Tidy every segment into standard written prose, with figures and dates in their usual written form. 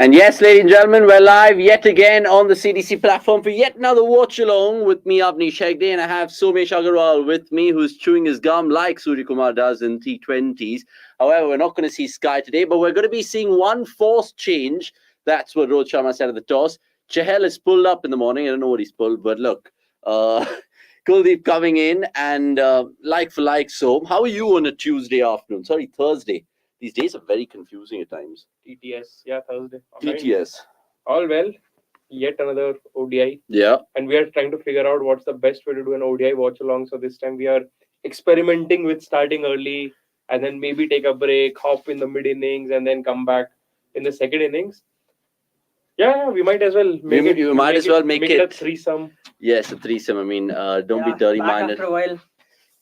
And yes, ladies and gentlemen, we're live yet again on the CDC platform for yet another watch along with me, Avnish Hegde, and I have Somesh Agarwal with me, who's chewing his gum like Surya Kumar does in T20s. However, we're not going to see Sky today, but we're going to be seeing one forced change. That's what Rohit Sharma said at the toss. Chahal is pulled up in the morning. I don't know what he's pulled, but look, Kuldeep coming in and like for like. So, how are you on a Tuesday afternoon? Sorry, Thursday. These days are very confusing at times. TTS, yeah, Thursday. TTS. All well. Yet another ODI. Yeah. And we are trying to figure out what's the best way to do an ODI watch along. So this time we are experimenting with starting early and then maybe take a break, hop in the mid innings, and then come back in the second innings. Yeah, we might as well make it. You might as well make it a threesome. Yes, a threesome. I mean, don't be dirty-minded. After a while.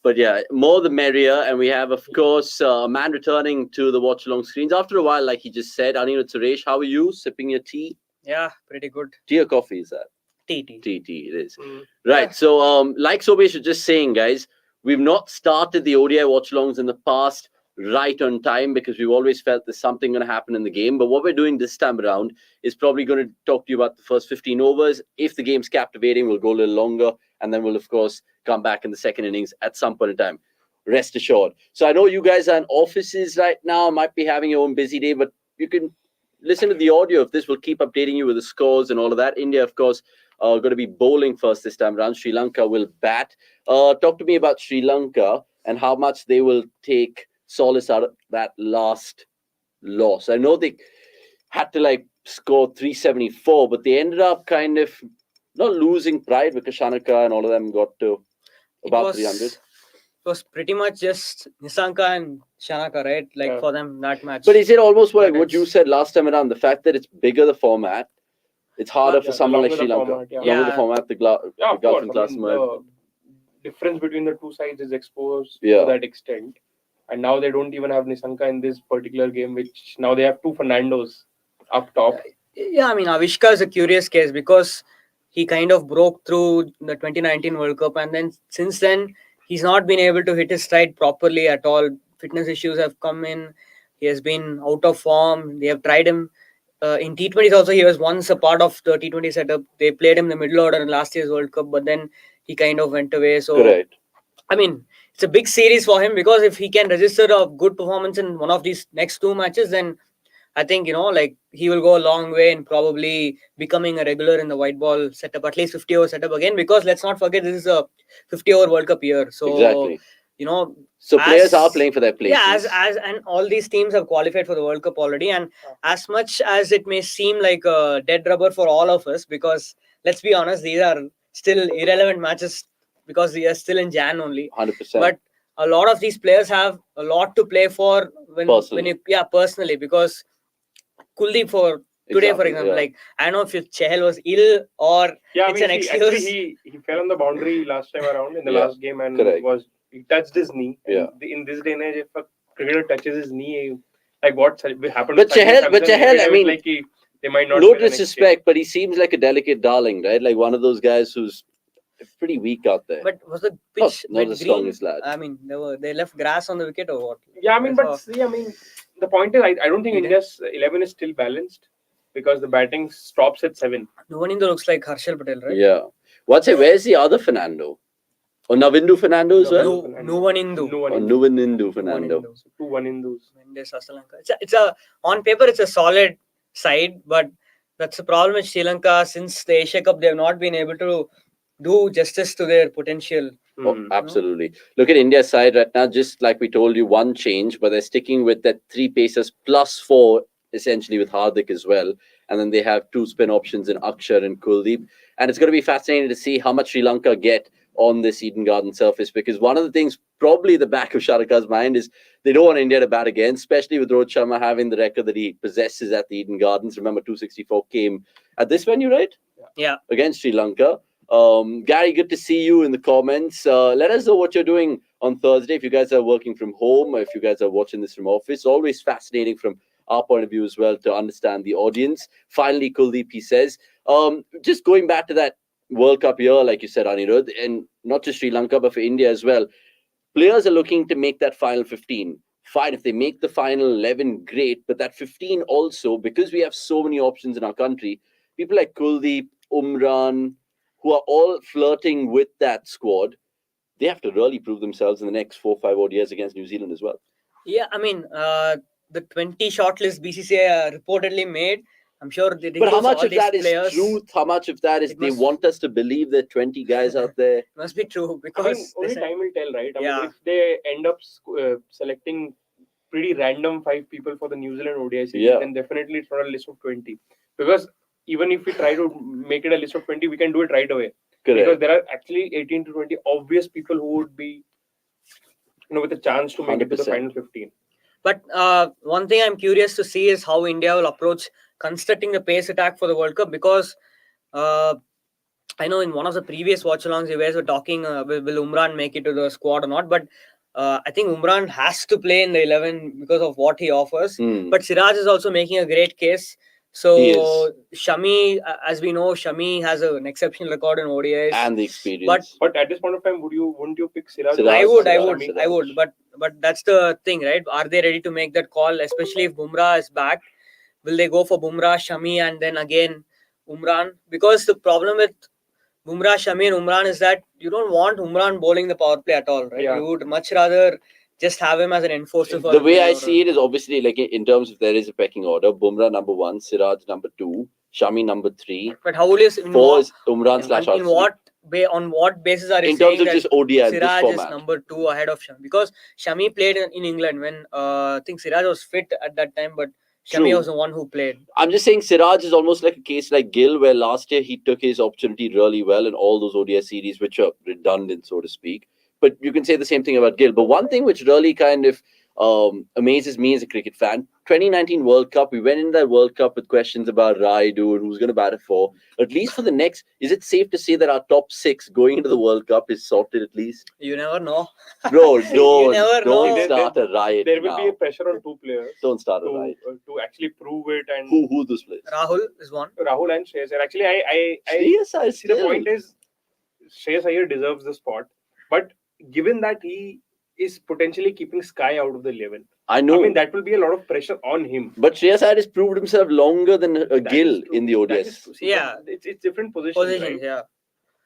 But yeah, more the merrier. And we have, of course, a man returning to the watch-along screens after a while, like he just said. Anirudh Suresh, how are you? Sipping your tea? Yeah, pretty good. Tea or coffee is that? Tea. Tea, it is. Right, so like Sobesh was just saying, guys, we've not started the ODI watch-alongs in the past right on time because we've always felt there's something going to happen in the game. But what we're doing this time around is probably going to talk to you about the first 15 overs. If the game's captivating, we'll go a little longer. And then we'll, of course, come back in the second innings at some point in time. Rest assured. So I know you guys are in offices right now, might be having your own busy day, but you can listen to the audio of this. We'll keep updating you with the scores and all of that. India, of course, going to be bowling first this time around. Sri Lanka will bat. Talk to me about Sri Lanka and how much they will take solace out of that last loss. I know they had to score 374, but they ended up kind of not losing pride because Shanaka and all of them got to about 300. It was pretty much just Nissanka and Shanaka, right? For them, that match. But is it almost like what you said last time around? The fact that it's bigger the format, it's harder for someone like Sri Lanka. Longer the format, the Gulf and Class. The difference between the two sides is exposed to that extent. And now they don't even have Nissanka in this particular game, which now they have two Fernandos up top. Yeah, I mean, Avishka is a curious case because he kind of broke through the 2019 World Cup. And then since then, he's not been able to hit his stride properly at all. Fitness issues have come in. He has been out of form. They have tried him. In T20s also, he was once a part of the T20 setup. They played him in the middle order in last year's World Cup, but then he kind of went away. So, correct. I mean, it's a big series for him because if he can register a good performance in one of these next two matches, then I think, he will go a long way in probably becoming a regular in the white ball setup, at least 50-over setup again, because let's not forget this is a 50-over World Cup year. So, exactly. So players are playing for their places. Yeah, and all these teams have qualified for the World Cup already. And as much as it may seem like a dead rubber for all of us, because let's be honest, these are still irrelevant matches because we are still in Jan only. 100%. But a lot of these players have a lot to play for personally, because Kuldeep for today, for example, I don't know if Chahal was ill or it's an excuse. He fell on the boundary last time around in the last game and he touched his knee. Yeah. In this day and age, if a cricketer touches his knee, what happened? But Chahal, I mean, they might not. No disrespect, but he seems like a delicate darling, right? Like one of those guys who's pretty weak out there. But was the pitch not the strongest lad? I mean, they left grass on the wicket or what? Yeah, I mean, the point is, I don't think India's 11 is still balanced because the batting stops at 7. No one in the looks like Harshal Patel, right? Yeah. Where's the other Fernando? Or Navindu Fernando as well? Nuvanindu. Nuvanindu Fernando. So 2 Vanindus. Sri Lanka. It's on paper, it's a solid side, but that's the problem with Sri Lanka. Since the Asia Cup, they have not been able to do justice to their potential. Oh, absolutely. Look at India's side right now, just like we told you, one change, but they're sticking with that 3 pacers plus 4, essentially with Hardik as well. And then they have 2 spin options in Akshar and Kuldeep. And it's going to be fascinating to see how much Sri Lanka get on this Eden Garden surface, because one of the things probably the back of Sharaka's mind is they don't want India to bat again, especially with Rohit Sharma having the record that he possesses at the Eden Gardens. Remember, 264 came at this venue, right? Yeah. Against Sri Lanka. Gary, good to see you in the comments. Let us know what you're doing on Thursday. If you guys are working from home, or if you guys are watching this from office, always fascinating from our point of view as well to understand the audience. Finally, Kuldeep, he says, just going back to that World Cup year, like you said, Anirudh, and not just Sri Lanka, but for India as well. Players are looking to make that final 15. fine. If they make the final 11, great. But that 15 also, because we have so many options in our country, people like Kuldeep, Umran, who are all flirting with that squad, they have to really prove themselves in the next 4-5 odd years against New Zealand as well. Yeah, I mean, the 20 shortlist BCCI reportedly made, I'm sure they But how use much all of these that is players. truth? How much of that is It they must- want us to believe there are 20 guys out there? Must be true I mean, because they only said- time will tell, right? I Yeah. mean, if they end up selecting pretty random 5 people for the New Zealand ODI series, Yeah. then definitely it's not a list of 20. Because even if we try to make it a list of 20, we can do it right away. Because Correct. there are actually 18 to 20 obvious people who would be, with a chance to make it to the 100%. final 15. But one thing I'm curious to see is how India will approach constructing the pace attack for the World Cup, because I know in one of the previous watch-alongs you guys were talking, will Umran make it to the squad or not? But I think Umran has to play in the 11 because of what he offers. Hmm. But Siraj is also making a great case. He So is. Shami, as we know, Shami has an exceptional record in ODIs. And the experience. But at this point of time, wouldn't you pick Siraj? Siraj, I over would, Shami? I would. But that's the thing, right? Are they ready to make that call? Especially if Bumrah is back, will they go for Bumrah, Shami, and then again Umran? Because the problem with Bumrah, Shami, and Umran is that you don't want Umran bowling the power play at all, right? Yeah. You would much rather just have him as an enforcer for The way I middle see it is obviously like in terms of there is a pecking order. Bumrah number 1, Siraj number 2, Shami number 3, But how will you? 4 is Umran slash in what on what basis are you in saying terms of that just ODI in this Siraj is format. number 2 ahead of Shami? Because Shami played in England when I think Siraj was fit at that time, but Shami True. was the one who played. I'm just saying Siraj is almost like a case like Gill, where last year he took his opportunity really well in all those ODI series, which are redundant, so to speak. But you can say the same thing about Gill. But one thing which really kind of amazes me as a cricket fan, 2019 World Cup, we went into that World Cup with questions about Raidu and who's going to bat it for. At least for the next, is it safe to say that our top 6 going into the World Cup is sorted at least? You never know. Bro, don't never know. start a riot There will now. be a pressure on 2 players Don't start a to, riot. to actually prove it. And Who those players? Rahul is one. Rahul and Shreyas Iyer. Actually, I Shreyas Iyer see the still. point is Shreyas Iyer deserves the spot, but given that he is potentially keeping Sky out of the 11, I know. I mean that will be a lot of pressure on him. But Shreyas Iyer has proved himself longer than That Gill is true. in the That is ODS. true. See, Yeah. but it's different positions, Positions, right? yeah.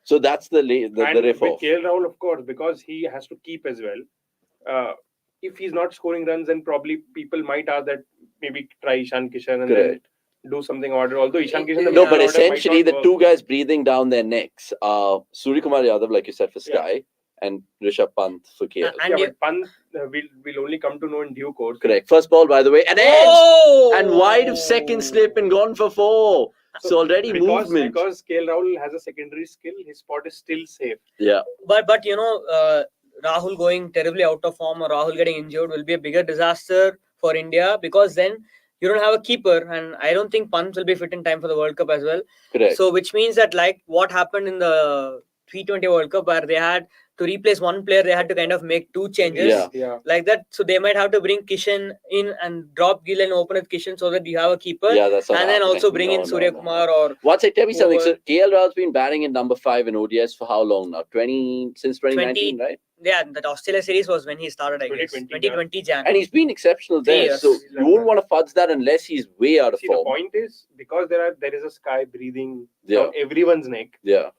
So that's the And riff with off. KL Rahul, of course, because he has to keep as well. If he's not scoring runs, then probably people might ask that maybe try Ishan Kishan and Correct. then do something order. Although Ishan Kishan, the No, middle but order essentially might the not two work. guys breathing down their necks are Suryakumar Yadav, like you said, for Yeah. Sky, and Rishabh Pant for KL. And Yeah, you- but Pant will only come to know in due course. Correct. First ball, by the way, and edge! Oh! And wide of second slip and gone for 4. So already movement. Because KL Rahul has a secondary skill, his spot is still safe. Yeah. But you know, Rahul going terribly out of form or Rahul getting injured will be a bigger disaster for India, because then you don't have a keeper, and I don't think Pant will be fit in time for the World Cup as well. Correct. So which means that like what happened in the T20 World Cup, where they had to replace one player, they had to kind of make 2 changes. Yeah. Like that. So they might have to bring Kishan in and drop Gill and open with Kishan so that you have a keeper. Yeah, that's not And then happening. also bring in No, Surya no. Kumar or Once I tell me something, so whoever. KL Rahul's been batting in number 5 in ODS for how long now? Since 2019, right? yeah, that Australia series was when he started, I guess. 2020, 2020 Jan. And he's been exceptional 3 there. years. So you won't want to fudge that unless he's way out of See, the form. point is because there is a Sky breathing Yeah. down everyone's neck. Yeah.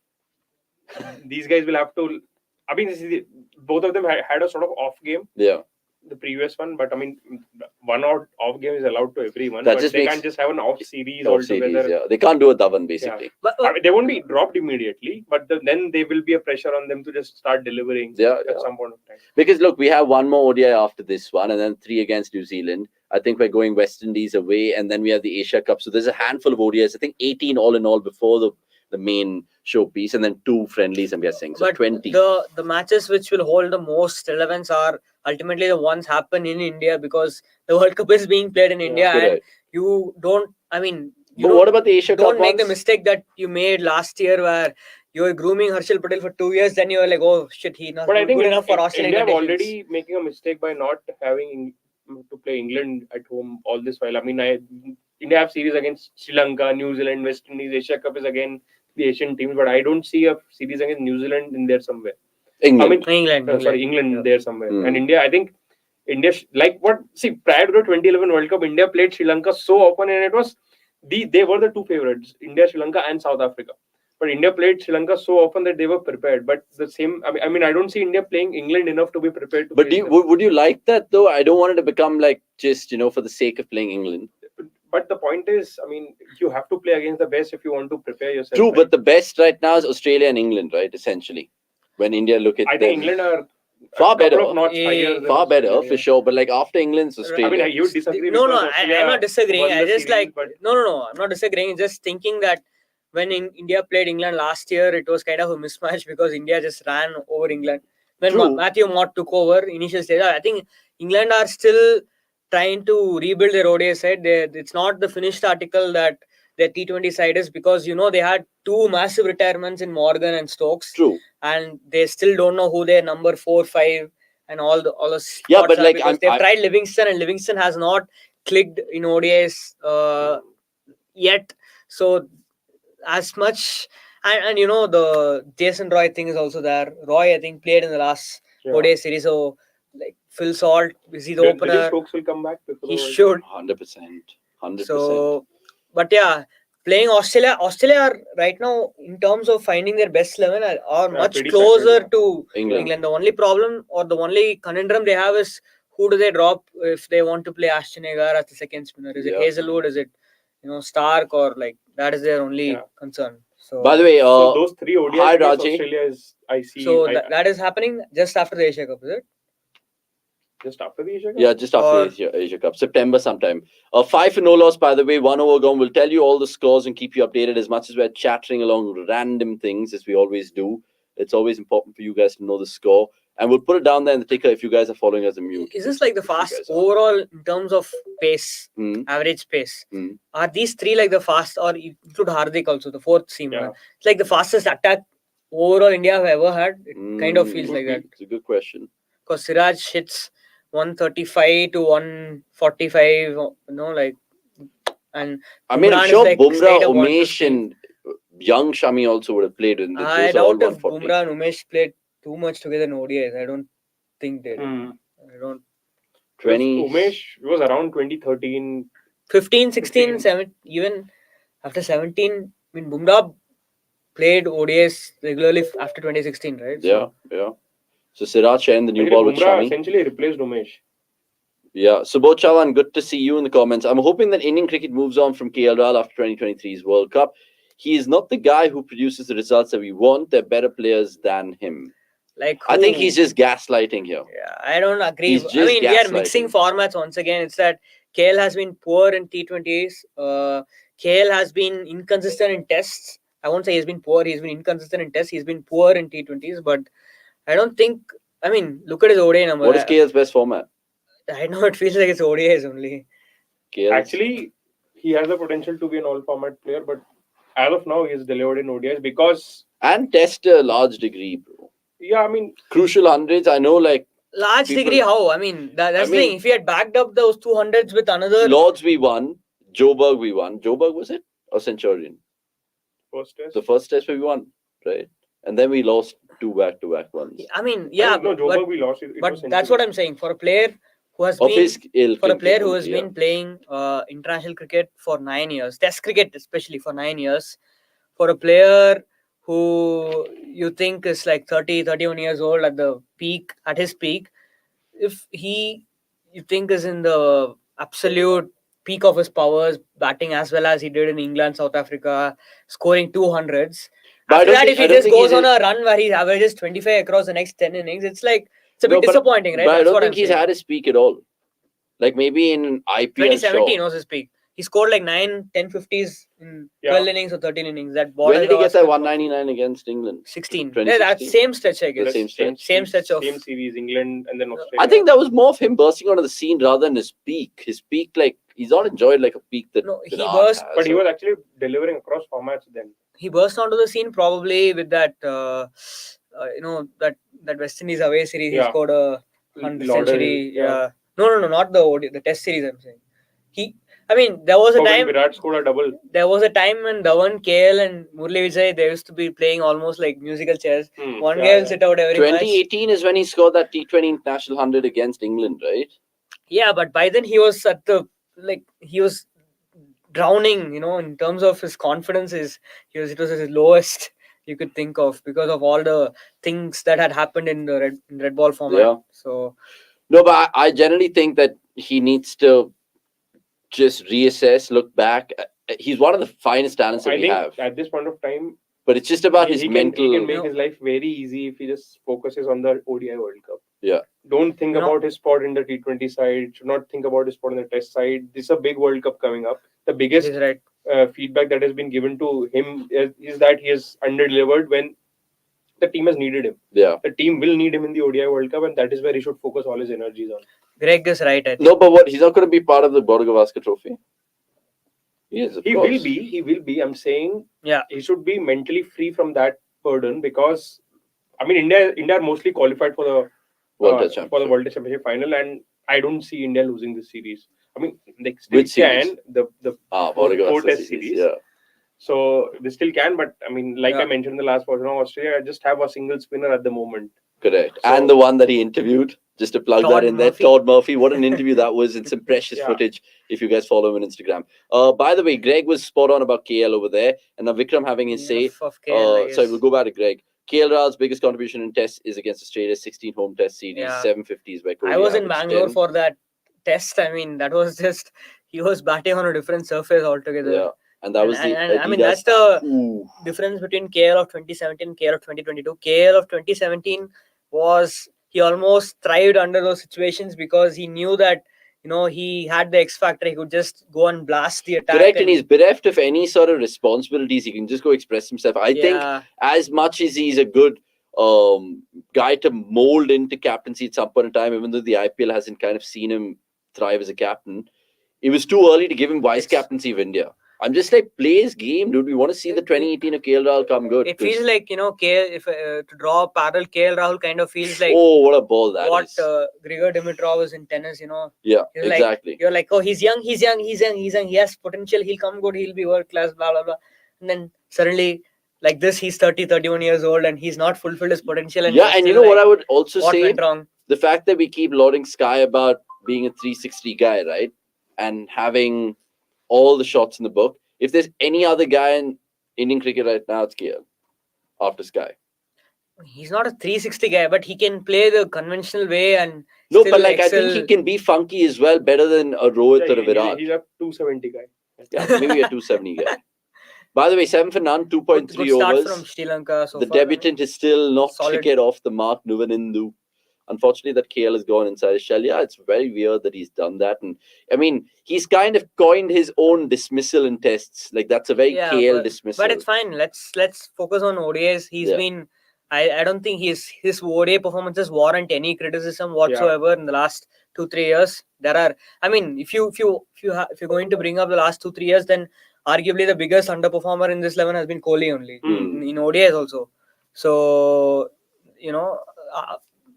These guys will have to. I mean, both of them had a sort of off game, Yeah. the previous one, but I mean, one off game is allowed to everyone. That But just they makes- can't just have an off series Top altogether. series, yeah. They can't do a Dhawan basically. But, I mean, they won't be dropped immediately, but then there will be a pressure on them to just start delivering Yeah, at yeah. some point of time. Because look, we have one more ODI after this one, and then 3 against New Zealand. I think we're going West Indies away, and then we have the Asia Cup. So there's a handful of ODIs. I think 18 all in all before the main showpiece, and then 2 friendlies, I'm guessing. So but 20. the matches which will hold the most relevance are ultimately the ones happen in India, because the World Cup is being played in India, and Correct. you don't. I mean, you But don't- what about the Asia Cup don't make the ones? mistake that you made last year, where you were grooming Harshal Patel for 2 years. Then you were like, oh shit, he's not But I think good enough for Australian India conditions. already making a mistake by not having to play England at home all this while. I mean, India have series against Sri Lanka, New Zealand, West Indies. Asia Cup is again the Asian teams, but I don't see a series against New Zealand in there somewhere. England. I mean, England. England Yeah. there somewhere. Hmm. And India, I think India, prior to the 2011 World Cup, India played Sri Lanka so often, and it was they were the two favorites, India, Sri Lanka, and South Africa. But India played Sri Lanka so often that they were prepared. But the same, I don't see India playing England enough to be prepared to. But would you like that though? I don't want it to become like just for the sake of playing England. But the point is, you have to play against the best if you want to prepare yourself. True, right? but the best right now is Australia and England, right? Essentially, when India look at I think England are far a couple better. of notch higher than far better Australia, for yeah. sure. But like after England's Australia. You would disagree. No, because I'm not disagreeing. won I the just series, but no, I'm not disagreeing. Just thinking that when India played England last year, it was kind of a mismatch because India just ran over England. When True. Matthew Mott took over initial stage, I think England are still trying to rebuild their ODI side. It's not the finished article that their T20 side is, because they had two massive retirements in Morgan and Stokes. True. And they still don't know who their number 4, 5 and all the Yeah, but spots are, like, because they've tried Livingston, and Livingston has not clicked in ODIs yet. So as much, and the Jason Roy thing is also there. Roy, I think, played in the last ODI series. So like Phil Salt, is he the opener? Stokes will come back. He should. 100%. 100%. So, but yeah, playing Australia are right now, in terms of finding their best 11, are much closer to England. The only problem or the only conundrum they have is, who do they drop if they want to play Ashton Agar as the second spinner? Is it Hazelwood? Is it Stark? Or like that is their only concern. So, by the way, so those three ODIs hi, against Raji. Australia is, I see. So that is happening just after the Asia Cup, is it? Just after the Asia Cup? Yeah, just after the Asia Cup, September sometime. 5 for no loss, by the way, 1 over gone. We'll tell you all the scores and keep you updated as much as we're chattering along random things, as we always do. It's always important for you guys to know the score. And we'll put it down there in the ticker if you guys are following us on mute. Is this like the fast overall in terms of pace, average pace? Are these three like the fast, or include Hardik also, the fourth seamer? Yeah. It's like the fastest attack overall India have ever had. It kind of feels like that. It's a good question. Because Siraj hits 135 to 145, and I'm sure like Bumrah, Umesh, and young Shami also would have played in this. I doubt if Bumrah and Umesh played too much together in ODIs. I don't think they did. I don't. 20. Umesh was around 2013. 15, 16, 17, even after 17. I mean, Bumrah played ODIs regularly after 2016, right? Yeah. So Siraj sharing the new ball with Shami. Essentially replaced Umesh. Yeah, so Watchalong, good to see you in the comments. I'm hoping that Indian cricket moves on from KL Rahul after 2023's World Cup. He is not the guy who produces the results that we want. They're better players than him. Like who? I think he's just gaslighting here. Yeah, I don't agree. We are mixing formats once again. It's that KL has been poor in T20s. KL has been inconsistent in tests. I won't say he's been poor. He's been inconsistent in tests. He's been poor in T20s. But I don't think... look at his ODI number. What is KL's best format? I know it feels like it's ODIs only. Actually, he has the potential to be an all-format player, but as of now, he is delivered in ODIs because... And test a large degree, bro. Yeah, crucial hundreds, I know, like... Large degree, how? That's the thing. If he had backed up those 200s with another... Lords we won. Joburg we won. Joburg was it? Or Centurion? First test. The first test we won, right? And then we lost 2 back-to-back ones. Joburg we lost. But that's what I'm saying. For a player who has been playing international cricket for 9 years, Test cricket especially for 9 years, for a player who you think is like 30, 31 years old at his peak, if you think is in the absolute peak of his powers, batting as well as he did in England, South Africa, scoring 200s. After that, if he just goes on a run where he averages 25 across the next 10 innings, it's a bit disappointing, right? But I don't think he's had his peak at all. Like maybe in IPL. 2017 was his peak. He scored like 9, 10 50s in 12 innings or 13 innings. When did he get that 199 against England? 16. Yeah, that same stretch, I guess. Same stretch of... Same series, England and then Australia. I think that was more of him bursting onto the scene rather than his peak. His peak, like, he's not enjoyed like a peak that... No, he burst... But he was actually delivering across formats then. He burst onto the scene probably with that, that West Indies away series. He scored a 100th century. Yeah. No, not the Test series, I'm saying. I mean, there was a When time. Virat scored a double. There was a time when Dhawan, KL, and Murli Vijay, they used to be playing almost like musical chairs. One guy will sit out every match. 2018 is when he scored that T20 International 100 against England, right? Yeah, but by then he was at the he was drowning. In terms of his confidence, it was his lowest you could think of because of all the things that had happened in the red ball format. Yeah. So No, but I generally think that he needs to just reassess, look back. He's one of the finest talents that I we think have. at this point of time, But it's just about his he mental. can make his life very easy if he just focuses on the ODI World Cup. Yeah. Don't think You know- about his spot in the T20 side. Should not think about his spot in the Test side. This is a big World Cup coming up. The biggest he's right. feedback that has been given to him is that he has under-delivered when the team has needed him. Yeah. The team will need him in the ODI World Cup, and that is where he should focus all his energies on. Greg is right. I think. No, but what? He's not going to be part of the Borgavaskar Trophy. He is, of He course. will be. He will be. I'm saying. Yeah. He should be mentally free from that burden because, I mean, India are mostly qualified for the World Test Championship. for the World Test Championship final, and I don't see India losing this series. I mean, they still Which series? can the Borgavaskar four Test series. Yeah. So they still can, but I mean, like Yeah. I mentioned in the last version of Australia, I just have a single spinner at the moment. Correct. So- And the one that he interviewed, just to plug Todd that in Murphy. there, Todd Murphy. What an interview that was. It's some precious Yeah. footage if you guys follow him on Instagram. By the way, Greg was spot on about KL over there. And now Vikram having his say. Enough of KL, I Sorry, guess. we'll go back to Greg. KL Rao's biggest contribution in tests is against Australia, 16 home test series, Yeah. 750s by Kohli. I was in average Bangalore 10. for that test. I mean, that was just he was batting on a different surface altogether. Yeah. And that was the and I mean, Adidas- that's the Ooh. difference between KL of 2017 and KL of 2022. KL of 2017 was he almost thrived under those situations because he knew that he had the X factor. He could just go and blast the attack. Correct, and he's bereft of any sort of responsibilities. He can just go express himself. I think yeah, as much as he's a good guy to mold into captaincy at some point in time, even though the IPL hasn't kind of seen him thrive as a captain, it was too early to give him vice captaincy of India. I'm just like, play his game, dude. We want to see the 2018 of KL Rahul come good. it feels like KL. If to draw a parallel, KL Rahul kind of feels like oh, what a ball that what is. Grigor Dimitrov is in tennis. Yeah, He's exactly. You're like, oh, he's young. He has potential. He'll come good. He'll be world class. Blah blah blah. And then suddenly, like this, he's 30, 31 years old, and he's not fulfilled his potential. And Yeah, he's and you still know what like, I would also what say? went wrong? The fact that we keep lauding Sky about being a 360 guy, right? And having all the shots in the book. If there's any other guy in Indian cricket right now, it's KL after Sky. He's not a 360 guy, but he can play the conventional way and No, still but like excel. I think he can be funky as well, better than a Rohit or a Virat. He's a 270 guy. Yeah, maybe a 270 guy. By the way, 7 for none, 2.3 good start overs. from Sri Lanka so The far. debutant is still not to Solid. get off the mark, Nuvanindu. Unfortunately, that KL has gone inside his shell. Yeah, it's very weird that he's done that. And I mean, he's kind of coined his own dismissal in tests. Like, that's a very KL dismissal. But it's fine. Let's focus on ODIs. He's been. I don't think his ODI performances warrant any criticism whatsoever in the last 2-3 years. There are. I mean, if you're going to bring up the last 2-3 years, then arguably the biggest underperformer in this 11 has been Kohli only in ODIs also. So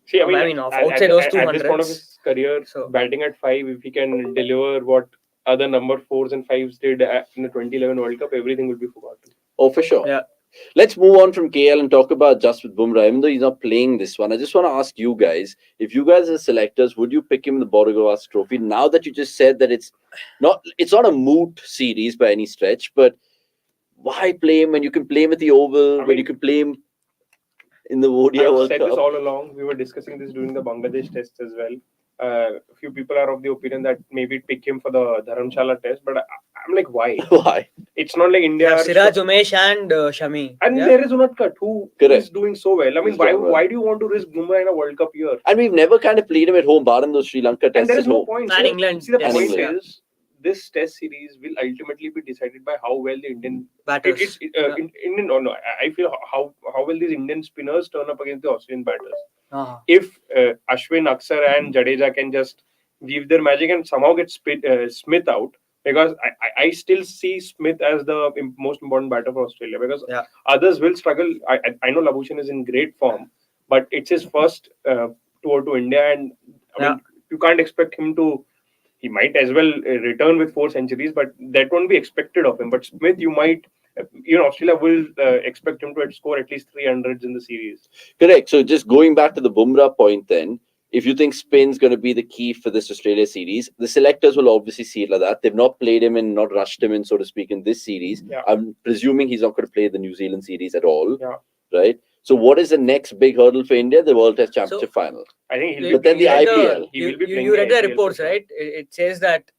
See, outside those 200s. at this point of his career, batting at 5, if he can deliver what other number 4s and 5s did in the 2011 World Cup, everything will be forgotten. Oh, for sure. Yeah. Let's move on from KL and talk about Jasprit Bumrah. Even though he's not playing this one, I just want to ask you guys, if you guys are selectors, would you pick him in the Borgavaskar Trophy? Now that you just said that it's not a moot series by any stretch, but why play him when you can play him at the Oval, when you can play him in the ODI World I've said Cup? this all along. We were discussing this during the Bangladesh test as well. A few people are of the opinion that maybe pick him for the Dharamshala test, but I'm like, why? Why? It's not like India. Siraj, Umesh, and Shami. And there is Unatkat who is doing so well. I mean, why do you want to risk Bumrah in a World Cup year? And we've never kind of played him at home, bar in those Sri Lanka tests. And there is at no home. point. And England. See, the Yes. point England. is, this test series will ultimately be decided by how well the Indian batters. Indian or no, I feel how well these Indian spinners turn up against the Australian batters. Uh-huh. If Ashwin, Akshar, and Jadeja can just weave their magic and somehow get Smith out, because I still see Smith as the most important batter for Australia, because others will struggle. I know Labuschagne is in great form, but it's his first tour to India, and I mean, you can't expect him to. he might as well return with 4 centuries, but that won't be expected of him. But Smith, you might, Australia will expect him to score at least 300s in the series. Correct. So just going back to the Bumrah point then, if you think spin's going to be the key for this Australia series, the selectors will obviously see it like that. They've not played him and not rushed him in, so to speak, in this series. Yeah. I'm presuming he's not going to play the New Zealand series at all. Yeah. Right? So what is the next big hurdle for India? The World Test Championship final. I think he'll But then the IPL. He will be playing You read the IPL reports, for sure. right? It says that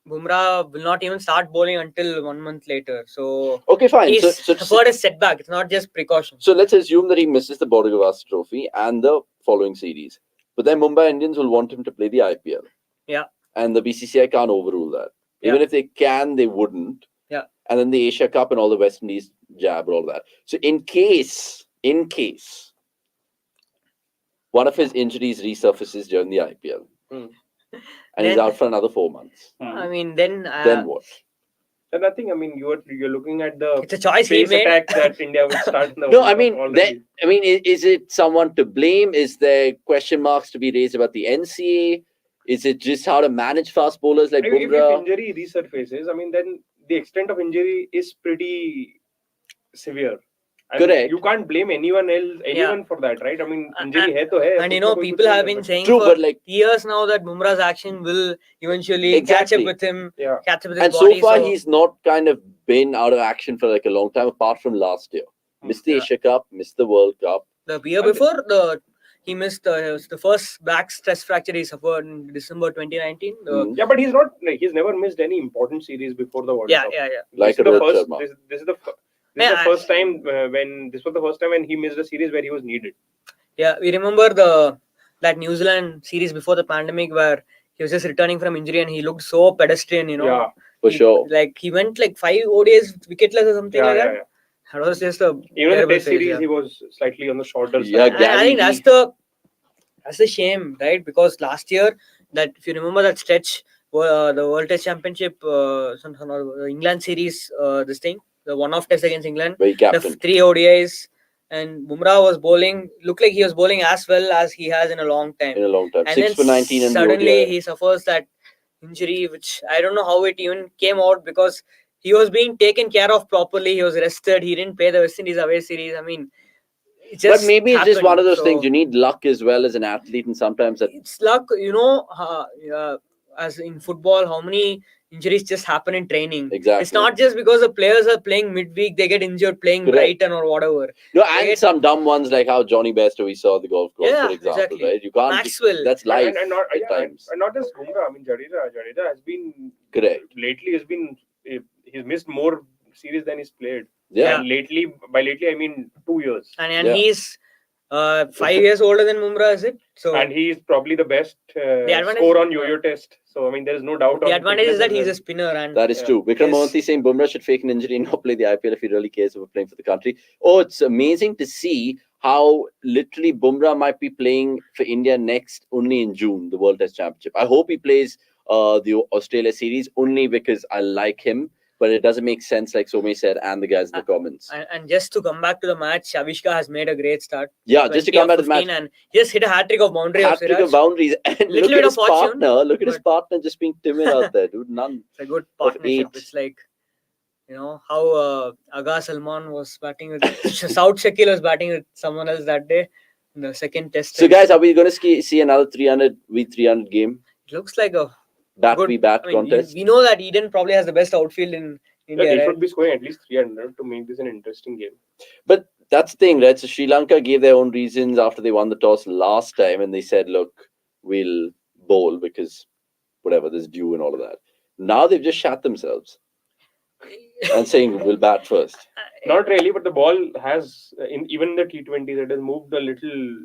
Bumrah will not even start bowling until 1 month later. So Okay, fine. he's So suffered a setback. It's not just precaution. So let's assume that he misses the Border Gavaskar Trophy and the following series. But then Mumbai Indians will want him to play the IPL. Yeah. And the BCCI can't overrule that. Even if they can, they wouldn't. Yeah. And then the Asia Cup and all the West Indies jab and all that. So in case one of his injuries resurfaces during the IPL and he's out for another 4 months, I mean, then what? And nothing. I mean, you're looking at the it's a choice he pace made. attack that India will start. In the No, World I Cup mean, already. is it someone to blame? Is there question marks to be raised about the NCA? Is it just how to manage fast bowlers like I mean, if Bumrah? injury resurfaces, I mean, then the extent of injury is pretty severe. And Correct. you can't blame anyone for that, right? I mean, injury hai to hai. And Usme koi people kuch nahi have kar been sakta. saying True, for but like years now that Bumrah's action will eventually catch Exactly. up with him, Yeah. catch up with his and body. so far he's not kind of been out of action for like a long time, apart from last year. Missed the Yeah. Asia Cup, missed the World Cup. The year And- before, he missed the first back stress fracture he suffered in December 2019. Mhm. Yeah, but he's never missed any important series before the World Yeah, Cup. yeah. Like This is the Rohit first. Sharma. This is the Yeah, first time this was the first time when he missed a series where he was needed. Yeah, we remember that New Zealand series before the pandemic where he was just returning from injury and he looked so pedestrian, Yeah, For sure. Like he went like 5 ODIs wicketless or something yeah, like yeah, that. yeah. That was just a Even in the terrible Test phase, series, yeah. he was slightly on the shorter Yeah, side. And I think Gary. that's the shame, right? Because last year, that if you remember that stretch, the World Test Championship, England series, the one-off test against England, Where he the captain. 3 ODIs, and Bumrah was bowling, looked like he was bowling as well as he has in a long time. In a long time. And 6 then for 19 in the suddenly ODI. he suffers that injury, which I don't know how it even came out because he was being taken care of properly. He was rested. He didn't play the West Indies away series. I mean, it just But maybe it's just one of those things. So You need luck as well as an athlete, and sometimes that it's luck, as in football, how many injuries just happen in training. Exactly. It's not just because the players are playing midweek, they get injured playing Correct. Brighton or whatever. No, They and get- some dumb ones like how Johnny Bairstow we saw at the golf course, Yeah, for example, exactly. right? You can't Maxwell. that's life and not, at yeah, times. and not just Bumrah. I mean, Jadeja has been Correct. lately. He's missed more series than he's played. Yeah. And by lately I mean 2 years. And Yeah. he's 5 years older than Bumrah, is it? So And he's probably the best advantage- score on yo-yo test. So I mean, there is no doubt. the on advantage is fitness that as he's well. a spinner and That is Yeah. true. Vikram Yes. Mohanty saying Bumrah should fake an injury and not play the IPL if he really cares about playing for the country. Oh, it's amazing to see how literally Bumrah might be playing for India next only in June, the World Test Championship. I hope he plays the Australia series only because I like him, but it doesn't make sense, like Somesh said, and the guys in the comments. and just to come back to the match, Avishka has made a great start. Yeah, just to 20 come back of to the match. 15 and he just hit a hat trick of boundary of Hat-trick of Siraj. boundaries. And Little look bit at his of fortune, partner. Look at his but- partner just being timid out there, dude. None. It's a good Of partnership. 8. It's like, how Aga Salman was batting with South Shakil was batting with someone else that day in the second test. So, guys, are we going to see another 300 v 300 game? It looks like a Bat good v bat I mean, contest? we know that Eden probably has the best outfield in Yeah, India, they right? should be scoring at least 300 to make this an interesting game. But that's the thing, right? So Sri Lanka gave their own reasons after they won the toss last time, and they said, "Look, we'll bowl because whatever, there's dew and all of that." Now they've just shat themselves and saying we'll bat first. Not really, but the ball has even in the T20s it has moved a little.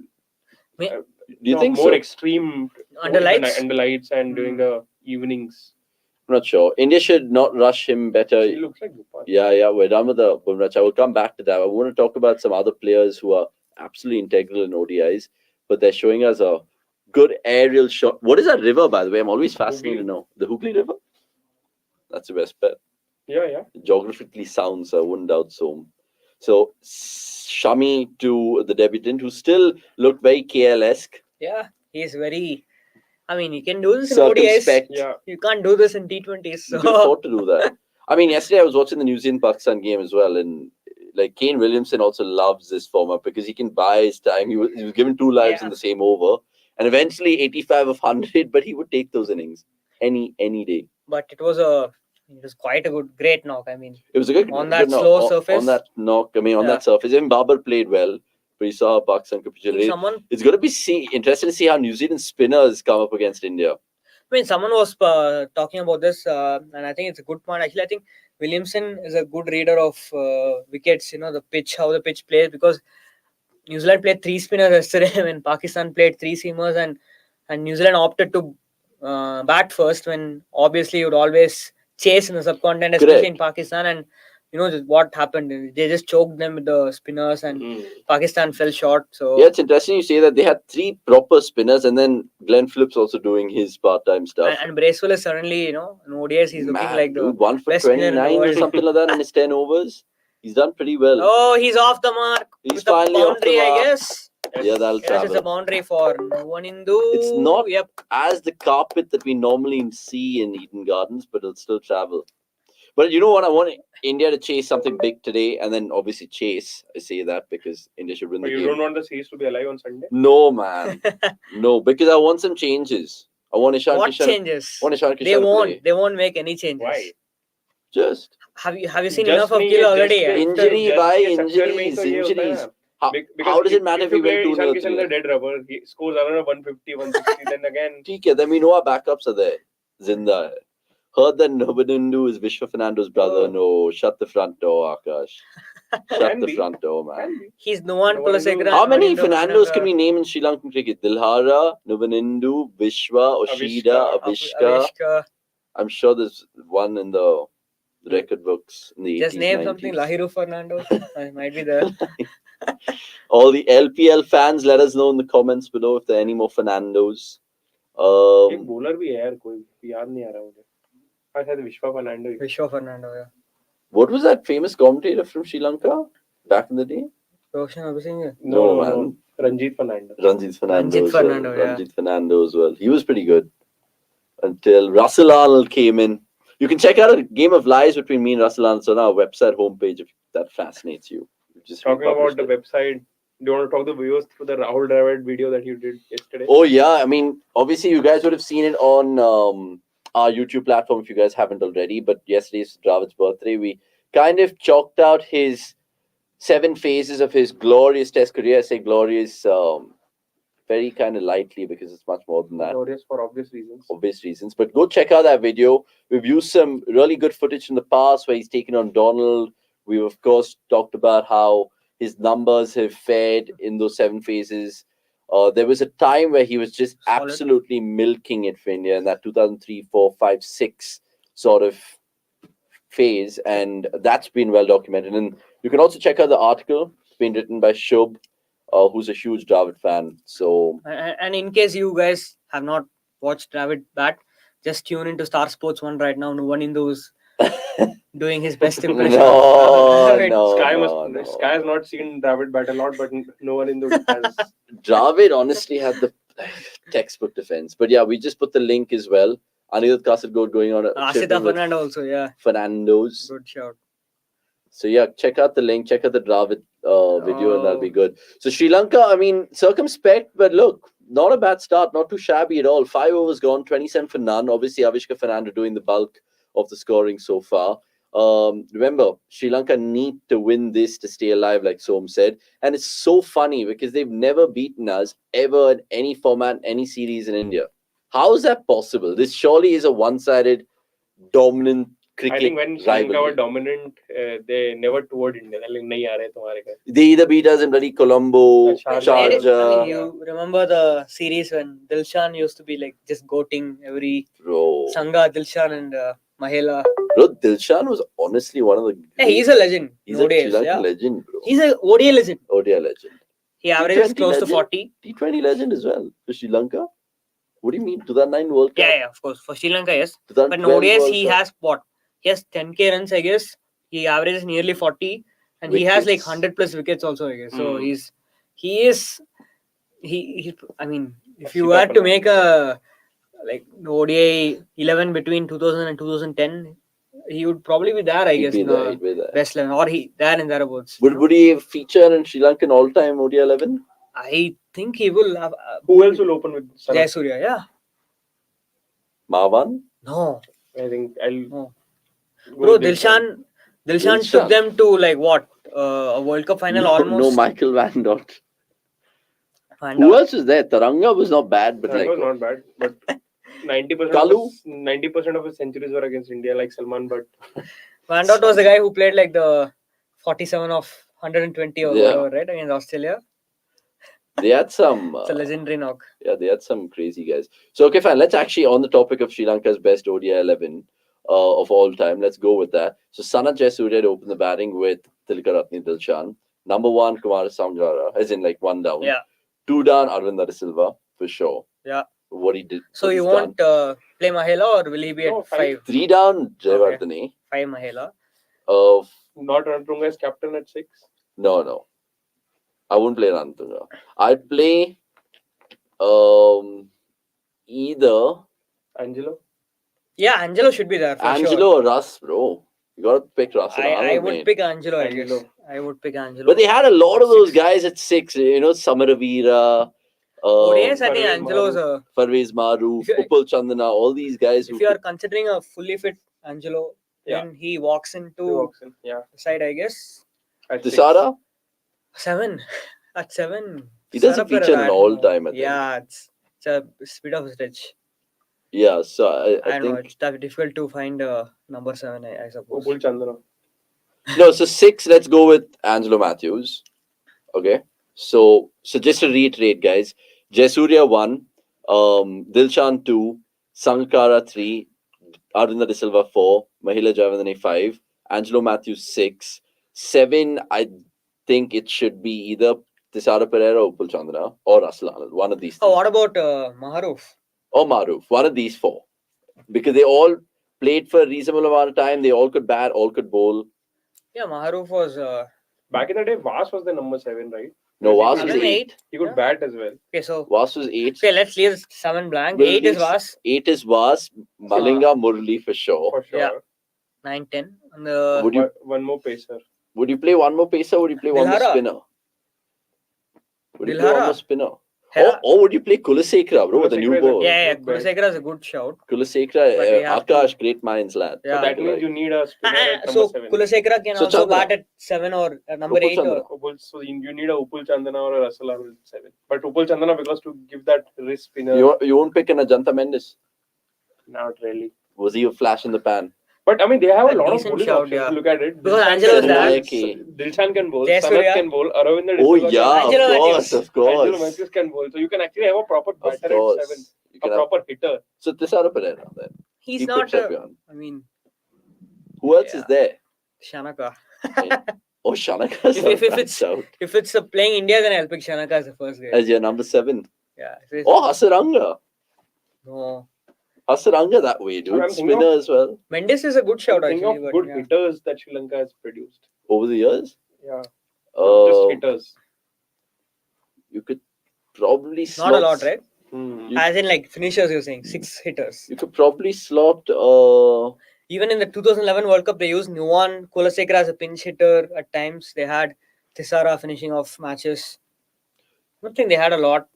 Do you think more so? extreme Under lights? under lights and during the evenings? I'm not sure. India should not rush him better. He looks like Bhupal. Yeah, we're done with the Bumrah. I will come back to that. I want to talk about some other players who are absolutely integral in ODIs, but they're showing us a good aerial shot. What is that river, by the way? I'm always fascinated to know. The Hooghly River? That's the best bet. Yeah. Geographically sound, so I wouldn't doubt so. So, Shami to the debutant, who still looked very KL-esque. Yeah, he's very I mean, you can do this in ODIs. circumspect. Yeah. You can't do this in T20s. You So can afford to do that. I mean, yesterday I was watching the New Zealand-Pakistan game as well, and like Kane Williamson also loves this format because he can buy his time. He was given 2 lives Yeah. in the same over, and eventually 85 of 100, but he would take those innings any day. but it was quite a great knock. I mean, It was a good On good that knock. slow On surface. that knock. I mean, on Yeah. that surface, even Babar played well, but you saw how Pakistan could I think pitch. someone It's going to be interesting to see how New Zealand spinners come up against India. I mean, someone was talking about this, and I think it's a good point. Actually, I think Williamson is a good reader of wickets. You know, the pitch, how the pitch plays, because New Zealand played 3 spinners yesterday when Pakistan played 3 seamers, and New Zealand opted to bat first when obviously you would always chase in the subcontinent, especially Correct. in Pakistan. And you know just what happened. They just choked them with the spinners, and Pakistan fell short. So Yeah, it's interesting you say that they had 3 proper spinners, and then Glenn Phillips also doing his part-time stuff. and Bracewell is suddenly, in ODIs, he's looking Man, like the dude, 1 for best spinner in the 29 or world. something like that in his 10 overs. He's done pretty well. Oh, he's off the mark. He's with the finally off the boundary, mark. I guess. Yeah, that'll Yes, it's a travel. boundary for Nuvanindu. It's not Yep. as the carpet that we normally see in Eden Gardens, but it'll still travel. But you know what? I want India to chase something big today, and then obviously chase. I say that because India should win But the you game. don't want the series to be alive on Sunday? No, man. No, because I want some changes. I want Ishan What Kishan. changes? Want Ishan They Kishan to play. won't. They won't make any changes. Why? Just Have you seen Just enough of नहीं Gill है, already? just Yeah? Injury just by के चक्कर में ही injuries, तो ये होता है injuries. ना. How does it matter if we you play win 2-0 Ishan Kishan the 3-0? dead rubber, he scores another 150, 160, then again. Okay, then we know our backups are there. Zinda hai. Heard that Nobanundu is Vishwa Fernando's brother. Oh. No, shut the front door, Akash. Shut Can the be. front door, man. Can be. He's Nuwan Nuwan Kulasekara. How many Nuwanindu, Fernandos and, can we name in Sri Lankan cricket? Dilhara, Nubanindu, Vishwa, Oshida, Avishka. Avishka. I'm sure there's one in the record books in the Just 80s, name 90s. something. Lahiru Fernando. Might be there. All the LPL fans, let us know in the comments below if there are any more Fernandos. एक bowler भी है यार कोई याद नहीं आ रहा मुझे. हाँ शायद विश्वा Fernando. Vishwa Fernando. Yeah. What was that famous commentator from Sri Lanka back in the day? Roshan Abhisingh. No, man. Ranjit Fernando. Ranjit Fernando. Ranjit as well. Fernando, yeah. Ranjit Fernando as well. He was pretty good until Russell Arnold came in. You can check out a game of lies between me and Russell Arnold on our website homepage if that fascinates you. Just Talking about republished the it. website, do you want to talk the viewers through the Rahul Dravid video that you did yesterday? Oh yeah, I mean, obviously you guys would have seen it on our YouTube platform if you guys haven't already. But yesterday's Dravid's birthday, we kind of chalked out his 7 phases of his glorious Test career. I say glorious, very kind of lightly because it's much more than that. Glorious for obvious reasons. Obvious reasons. But go check out that video. We've used some really good footage from the past where he's taken on Donald. We've of course talked about how his numbers have fared in those 7 phases. There was a time where he was just Solid. absolutely milking it for India in that 2003, 4, 5, 6 sort of phase, and that's been well documented. And you can also check out the article. It's been written by Shubh, who's a huge Dravid fan. So And in case you guys have not watched Dravid bat, just tune into Star Sports 1 right now. Nuwanindu is doing his best impression. No, of Dravid. no. Sky has not seen Dravid bat a lot, but no one in the has. Dravid honestly had the textbook defense. But yeah, we just put the link as well. Anirudh Kasargod going on a Asita triple with Fernando also, yeah. Fernandos. Good shout. So yeah, check out the link, check out the Dravid video, and that'll be Oh. good. So Sri Lanka, I mean, circumspect, but look, not a bad start, not too shabby at all. 5 overs gone, 27 for none. Obviously, Avishka Fernando doing the bulk of the scoring so far. Remember, Sri Lanka need to win this to stay alive, like Som said. And it's so funny because they've never beaten us ever in any format, any series in India. How is that possible? This surely is a one-sided, dominant cricket I think when Sri Lanka rivalry. were dominant, they never toured India. They're like, नहीं आ रहे तुम्हारे घर. They either beat us in bloody Colombo, Sharjah. I mean, Sharjah. you remember the series when Dilshan used to be like just goating every Bro. Sangha, Dilshan and Mahela. Bro, Dilshan was honestly one of the. Yeah, he's a legend. He's a Sri nowadays, Lankan yeah. legend, bro. He's a ODI legend. ODI legend. He averages T20 close to legend? 40. T20 legend as well for Sri Lanka. What do you mean? 2009 World Cup? Yeah, of course. For Sri Lanka, yes. 2012 But nowadays, World he Cup. has what? He has 10k runs, I guess. He averages nearly 40. And he has like Wickets. 100 plus wickets also, I guess. So Hmm. he is. I mean, if you were to make a like the ODI 11 between 2000 and 2010, he would probably be there, I He'd guess, be in there. the He'd be there. best 11, or he there and thereabouts. Would he feature in Sri Lankan all-time ODI 11? I think he will have. Who else will open with Sana? Jayasuriya, yeah. Marwan? No, I think I'll no. go Bro, with Dilshan. Dilshan Dilshan. took them to like what? A World Cup final No, almost. no Michael Van Dort. And, Who else was there? Taranga was not bad, but That like was not bad, but 90% Kalu? of 90% of his centuries were against India, like Salman. But Van Dort was the guy who played like the 47 of 120 or Yeah. whatever, right, against Australia. they had some. It's a legendary knock. Yeah, they had some crazy guys. So okay, fine. Let's actually on the topic of Sri Lanka's best ODI 11 of all time. Let's go with that. So Sana Jayasuriya opened the batting with Tilakaratne Dilshan. Number 1, Kumar Sangarkar, as in like 1 down. Yeah. 2 down, Arvind De Silva for sure. Yeah. What he did. So what you he's won't play Mahela, or will he be No, at five. 5? 3 down, Jayawardene. 5 Mahela. not Ranatunga as captain at 6. No. I wouldn't play Ranatunga. I'd play either Angelo. Yeah, Angelo should be there for Angelo sure. or Russ, bro. You gotta pick Russ. I would pick Angelo, I Angelo. guess. I would pick Angelo. But they had a lot At of those 6. guys at 6. You know, Samaravira, ODS, I think Parvez Angelo's a. Parvez Maroof, If you- Upal Chandana, all these guys who If you are considering a fully fit Angelo, Yeah. then he walks into He walks in. Yeah. the side, I guess. At 6. Tisara, 7. At 7. he doesn't Tisara feature Pereira, in I an don't all know. time, I think. Yeah, it's a bit of a stretch. Yeah, so I I don't know. think. It's tough, difficult to find number 7, I suppose. Upul Chandana. No, so 6, let's go with Angelo Matthews. Okay. So just to reiterate, guys, Jayasuriya 1, Dilshan 2, Sankara 3, Arvind De Silva 4, Mahila Javandane 5, Angelo Matthews 6, 7. I think it should be either Tisara Pereira or Upul Chandana or Russell Anand, one of these three. Oh, what about Maharoof? Or Maroof, one of these 4. Because they all played for a reasonable amount of time. They all could bat, all could bowl. Yeah, Maharoof was. Back in the day, Vas was the number 7, right? No, Because Vas he was could- 8. He could Yeah. bat as well. Okay, so. Vas was 8. Okay, let's leave 7 blank. We'll 8 is leave Vas. 8 is Vas, Malinga, Murli for sure. For sure. Yeah. 9, 10. And Would you One more pacer. would you play one more pacer? Or would you play one more Dilhara. spinner? Would you play one Dilhara. more spinner? Hera. Or would you play Kulasekara, bro, with the new Kulasekara is a- ball? Yeah, Good bet. Kulasekara is a good shout. Kulasekara, But we have to- Akash, great minds, lad. Yeah. So that means you need a spinner at number So 7. Kulasekara can So also Chandana. bat at 7 or number Upul 8. Chandana. So you need a Upul Chandana or a Russell Anand 7. But Upul Chandana, because to give that wrist spinner, You won't pick an Ajanta Mendes. not really. Was he a flash in the pan? But I mean, they have a A lot of decent bowling shout, options. yeah. Look at it. Because Dilshan Angelo can is there. bowl, Dilshan can bowl. Jayasuriya. Sanath can bowl. Aravind De Oh Silva can yeah, bowl. Angelo of course, Matthews. of course. Angelo Matthews can bowl. So you can actually have a proper Of batter at 7. course. You A can have, proper hitter. so Tisara Pereira then. He's He not. picks everyone. I mean, Who else is Yeah. there? Shanaka. Oh, Shanaka. If it's- If it's playing India, then I'll pick Shanaka as the first guy. as your number 7. Yeah. If it's- Oh, Hasaranga. No. Hasaranga that way, dude. I'm thinking Spinner as well. Mendes is a good shout, Think actually. of But good yeah. hitters that Sri Lanka has produced. Over the years, Yeah, uh, just hitters. you could probably Not slot. a lot, right? Hmm. As in, like, finishers, you're saying. 6 hitters. You could probably slot. Even in the 2011 World Cup, they used Nuwan Kulasekara as a pinch hitter at times. They had Tisara finishing off matches. I don't think they had a lot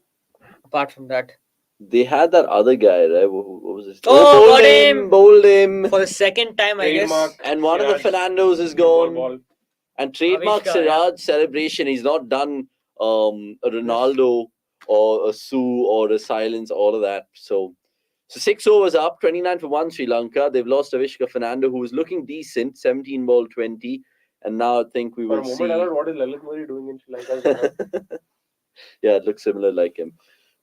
apart from that. They had that other guy, right? What was his? Oh, bowled got him! him! Bowled him! For the second time, I guess. Trademark. And one of the Siraj. Fernandos is Ball, gone. ball. And trademark Avishka, Siraj celebration. He's not done a Ronaldo or a Sue or a silence, all of that. So 6 overs up, 29 for 1 Sri Lanka. They've lost Avishka Fernando, who was looking decent, 17 ball 20. And now I think we For a will moment, see. I thought, what is Lalit Murray doing in Sri Lanka? Yeah, it looks similar like him.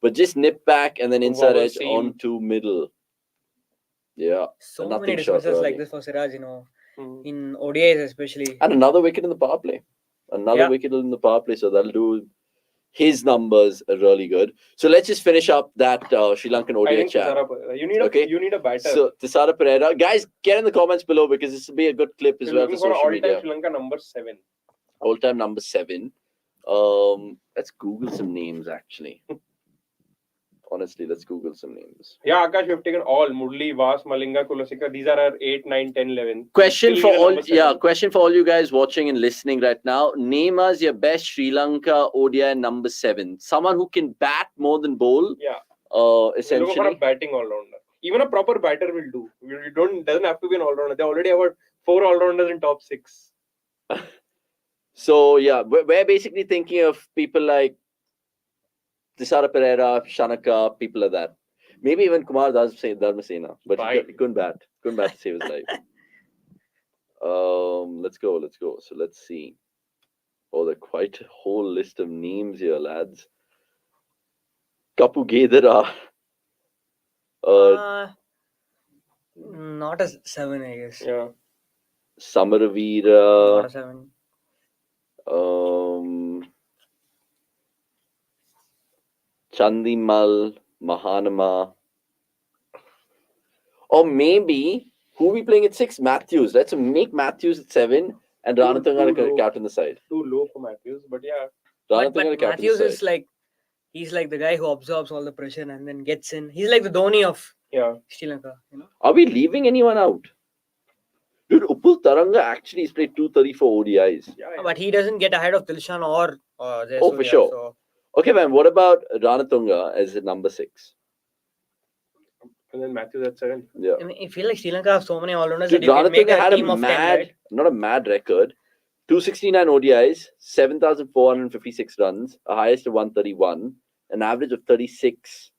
But just nip back and then inside Wow, edge same. onto middle. Yeah. So Nothing many short, dismissals like really. this for Siraj, Hmm. in ODIs especially. And another wicket in the power play. Another Yeah. wicket in the power play. So that'll do his numbers are really good. So let's just finish up that Sri Lankan I ODI think chat. Tisara Pereira. You need Okay. you need a batter. So Tisara Pereira. Guys, get in the comments below because this will be a good clip as We're well for looking for social all-time media. Sri Lanka number 7. All-time number 7. Let's Google some names actually. Honestly, let's Google some names. Yeah, Akash, we've taken all Murli, Vas, Malinga, Kulasekara. These are our 8, 9, 10, 11. Question Still for need a all, number 7. question for all you guys watching and listening right now. Name us your best Sri Lanka ODI number 7. Someone who can bat more than bowl. Yeah. We're looking for a Essentially. batting all-rounder. Even a proper batter will do. Doesn't have to be an all-rounder. They already have about 4 all-rounders in top 6. So yeah, we're basically thinking of people like Tisara Pereira, Shanaka, people like that. Maybe even Kumar Dharmasena, but he Fine. couldn't bat. Couldn't bat to save his life. Let's go. So let's see. Oh, there are quite a whole list of names here, lads. Kapu Gedara. Not a 7, I guess. Yeah. Not Samaravira. a 7. Chandimal, Mahanama. Or maybe, who are we playing at 6? Matthews. Let's make Matthews at 7 and Too Ranatungana low. captain the side. Too low for Matthews, but yeah. But Ranatungana captain Matthews the is side. like, he's like the guy who absorbs all the pressure and then gets in. He's like the Dhoni of Yeah. Sri Lanka, you know. Are we leaving anyone out? Dude, Upul Taranga actually has played 234 ODIs. Yeah. But he doesn't get ahead of Dilshan or Oh, for Jayasuriya, sure. So Okay, man, what about Ranatunga as a number 6? And then Matthews at 7. Yeah. I mean, I feel like Sri Lanka have so many all-rounders Dude, that you can make Ranatunga a had team a of 10, mad, right? not a mad record. 269 ODIs, 7,456 runs, a highest of 131, an average of 36,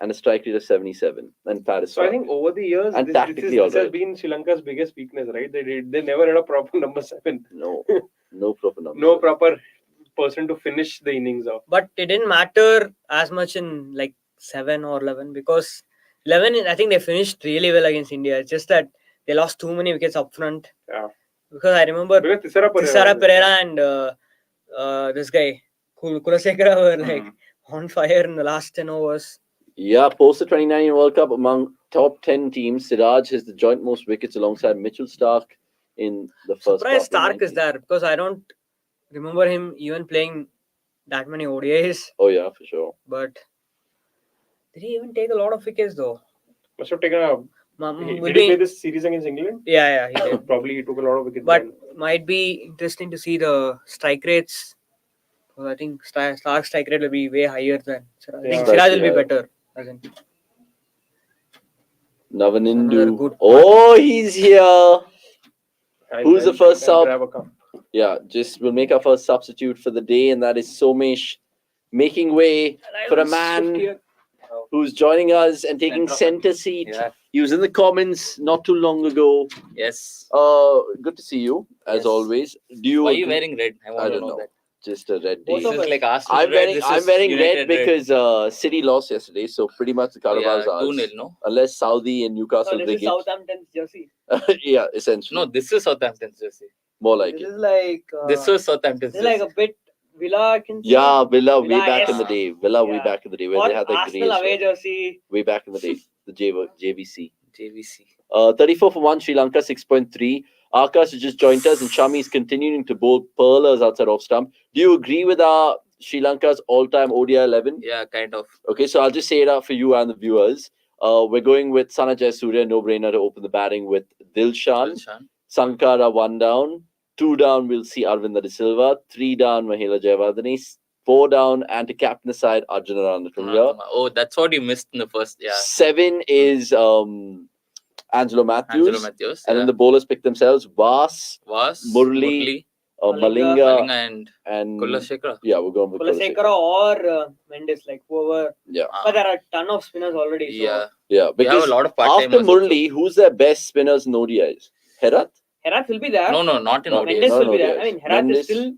and a strike rate of 77. And Paris. So I think over the years, And this tactically has alright. been Sri Lanka's biggest weakness, right? They never had a proper number 7. No proper number. No proper person to finish the innings off. But it didn't matter as much in like 7 or 11 because 11, I think they finished really well against India. It's just that they lost too many wickets up front. Yeah. Because I remember Because Tisara Tisara Pereira and this guy, Kulasekara, were like on fire in the last 10 overs. Yeah, post the 2019 World Cup among top 10 teams, Siraj has the joint most wickets alongside Mitchell Stark in the first Surprised part of Stark is 19. there because I don't remember him even playing that many ODIs. Oh, yeah, for sure. But did he even take a lot of wickets though? Must have taken a. Did he play this series against England? Yeah, he did. Probably he took a lot of wickets. But then. might be interesting to see the strike rates. I think Stark's strike rate will be way higher than Siraj. I think Yeah. Siraj will be better. As in, another Navanindu. good Oh, he's here. And Who's then the first Sri Lanka sub? grab a cup. Yeah, we'll make our first substitute for the day, and that is Somesh making way for a man who's joining us and taking center seat. Yeah. He was in the comments not too long ago. Yes. Good to see you as Yes. always. Do you? Why are you wearing red? I I want to don't know know. that. Just a red Both day. of This is like Arsenal I'm red. wearing This I'm is wearing United red because City lost yesterday, so pretty much the Oh, colour yeah, was ours. 2-0, no? Unless Saudi and Newcastle this bring is it. Southampton's jersey. Yeah, essentially. No, this is Southampton's jersey. More like This it. is like This was Southampton's this is like jersey. a bit Villa. I can say. Yeah, Villa way Villa back in the esque. day. Villa way Yeah. back in the day where Or they had that Arsenal grey away jersey. way back in the day. The JVC. JVC. 34 for 1 Sri Lanka 6.3. Akash has just joined us and Shami is continuing to bowl pearlers outside off stump. Do you agree with our Sri Lanka's all-time ODI 11? Yeah, kind of. Okay, so I'll just say it out for you and the viewers. We're going with Sana Jayasuriya, no-brainer to open the batting with Dilshan. Dilshan. Sankara 1 down. 2 down, we'll see Arvinda De Silva. 3 down, Mahela Jayawardene. 4 down, and to captain the side, Arjuna Ranatunga. Oh, that's what you missed in the first. Yeah. 7 is Angelo Matthews. Angelo Matthews. And then the bowlers pick themselves. Vas, was Murli, Malinga, Malinga, and and Kulasekara. yeah, we're going with Kulasekara or Mendes, like whoever. Yeah. But there are a ton of spinners already. So Yeah. Yeah, We have because a lot of after part-timers. Murli, who's their best spinners in ODIs? Herat? Herat will be there. No, not in No, ODIs. Mendes not will be there. ODIs. I mean, Herat Mendes, is still.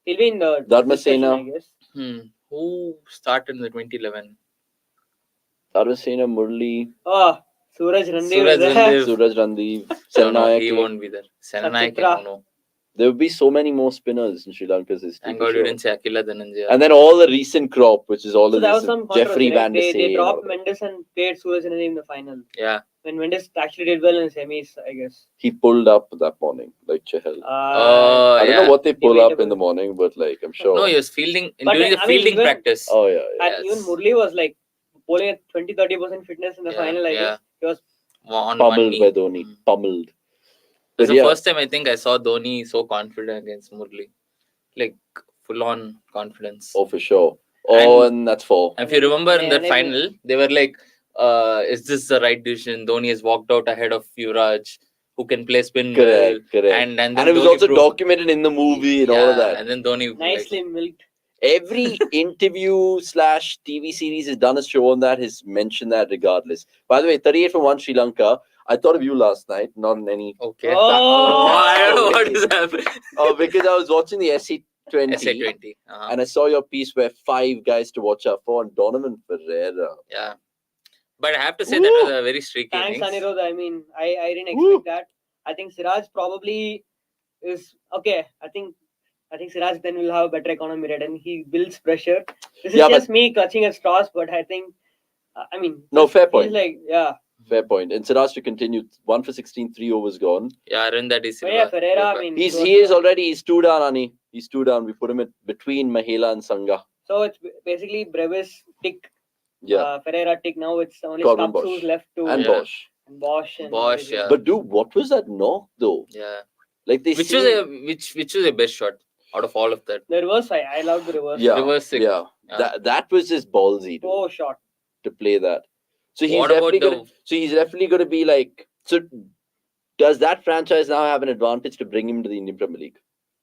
He'll be in the Dharmasena. discussion, I guess. Who started in the 2011? Dharmasena, Murli, Oh, Suraj Randev Suraj is there. Randev. Suraj Randev, No, Sennayak. he won't be there. Sennayak, Sachitra. no. There will be so many more spinners in Sri Lanka's history. Thank for God you sure. didn't say Akila Dhananjaya. And then all the recent crop, which is all So of there was this some Jeffrey controversy, right? Van They de dropped Mendes and played Suraj Randev in the final. Yeah. When Mendes actually did well in the semis, I guess. He pulled up that morning, like Chahal. I don't yeah. know what they pull up in Debatable. the morning, but like I'm sure. No, he was fielding But during the I mean, fielding even- practice. Oh yeah, yeah. And Yes. even Murli was like bowling at 20-30% fitness in the Yeah, final. I yeah. guess he was On one Pummeled knee. by Dhoni. Mm. Pummeled. It's But the yeah. first time I think I saw Dhoni so confident against Murli. Like full on confidence. Oh, for sure. Oh, And- and that's 4. And if you remember in that and final, they were like, is this the right decision? Dhoni has walked out ahead of Yuvraj, who can play spin well. Correct. And then And it was Dhoni also proved- documented in the movie and all of that. And then Dhoni nicely milked. Every interview / TV series has done a show on that, has mentioned that regardless. By the way, 38 for 1 Sri Lanka. I thought of you last night, not in any. Okay. Oh! I don't know what is happening. Because I was watching the SC20 SA20. and I saw your piece where 5 guys to watch out for and Donovan Ferreira. Yeah. But I have to say that was a very streaky Thanks, innings. Anirudh. I mean, I didn't Woo. expect that. I think Siraj probably is okay. I think Siraj then will have a better economy rate and he builds pressure. This is Yeah, just me clutching at straws, but I think I mean No, just fair feels point. like Fair point. And Siraj to continue 1 for 16, 3 overs gone. Yeah, Arvind is but yeah, Ferreira. I mean, He's 2 down, Ani. He's 2 down. We put him between Mahela and Sangha. so it's basically Brevis tick, Yeah. Ferreira tick. Now it's only Corbin Stubbs Bosch. who's left to And Yeah. Bosch. and Bosch and Bosch, everything. yeah. But dude, what was that knock though? Yeah. Like they Which seem- was a best shot out of all of that? The reverse, I love the reverse. Yeah. Reverse six. Yeah. Yeah. That was just ballsy dude, Oh, shot. to play that. So he's What about definitely gonna. the- So he's definitely gonna be like. So does that franchise now have an advantage to bring him to the Indian Premier League?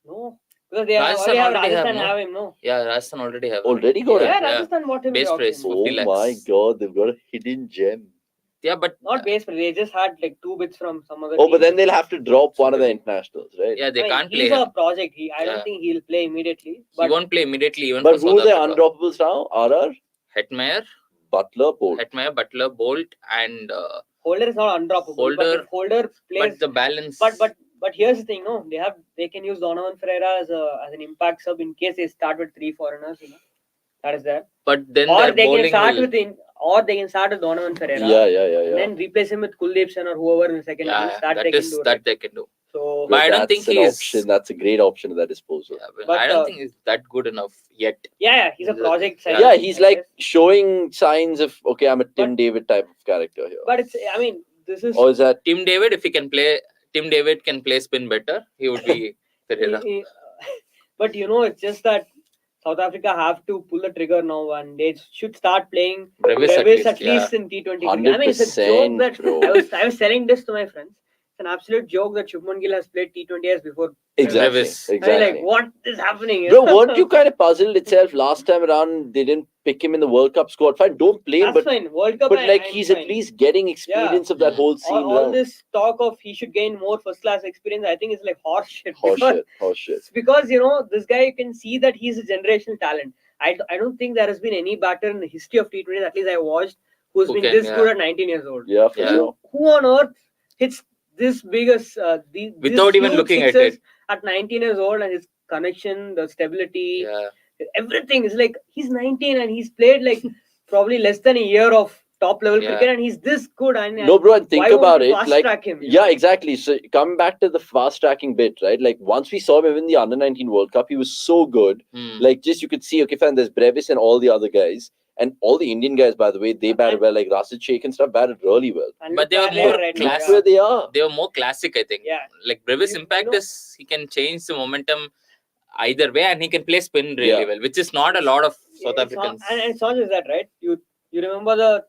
No, because they Rajasthan already have already have, Rajasthan no? have him. No, Yeah, Rajasthan already have. Already got yeah, him. Rajasthan bought him. Base the price. auction. Oh 50 lakhs. my god, they've got a hidden gem. Yeah, but Not base price. They just had like 2 bits from some other. Oh, but team. then they'll have to drop one of the internationals, right? yeah, they I mean, can't play he's him. a project. I Yeah. don't think he'll play immediately. He But won't play immediately even But for who are South the Africa. undroppables now? RR, Hetmeyer, Butler, Bolt. Butler, Bolt, and Holder is not undroppable. But Holder- if Holder plays, but the balance. but here's the thing. No, they can use Donovan Ferreira as an impact sub in case they start with 3 foreigners. That is there. But then Or their they can bowling start will- with Donovan Ferreira. Yeah. And then replace him with Kuldeep Sen or whoever in the second innings. Yeah, That they can do. Right? they can do. So But I don't That's think an he's- option. That's a great option at their disposal. Yeah, but But, I don't think he's that good enough yet. yeah, he's a Yeah. project. Yeah, signing, Yeah, he's I like guess. showing signs of okay, I'm a Tim David type of character here. But it's. I mean, this is. Or is that Tim David, if he can play, Tim David can play spin better. He would be Ferreira. But it's just that South Africa have to pull the trigger now, and they should start playing Brevis Brevis at least, in T20. I mean, it's a joke 100%, that bro. I was telling this to my friends. It's an absolute joke that Shubman Gill has played T20s before. exactly? Brevis. I mean, Exactly. like, what is happening? Bro, weren't you kind of puzzled itself last time around? They didn't pick him in the World Cup squad. Fine, don't play him, That's but fine. World Cup, like I'm he's fine. at least getting experience of that whole scene. all this talk of he should gain more first class experience, I think it's like horse shit. Horse shit. It's because this guy, you can see that he's a generational talent. I don't think there has been any batter in the history of T20, at least I watched, who's Who been can, this yeah. good at 19 years old. Yeah, for Yeah. sure. Who on earth hits this biggest Without even looking at it. at 19 years old, and his connection, the stability, Yeah. everything is like he's 19 and he's played like probably less than a year of top level Yeah. cricket, and he's this good. And No, bro, and think why won't about you it. fast Like, track him, yeah, exactly. So coming back to the fast tracking bit, right? Like once we saw him in the Under 19 World Cup, he was so good. Hmm. Like just you could see, okay, fine, there's Brevis and all the other guys. And all the Indian guys, by the way, they batted well. Like Rashid Sheikh and stuff batted really well. And But they were look more right now, Look class- where they are. They were more classic, I think. Yeah. Like Brevis' You impact know- is he can change the momentum either way, and he can play spin really Yeah. well, which is not a lot of South It's not- Africans. and it's not just that, right? You remember the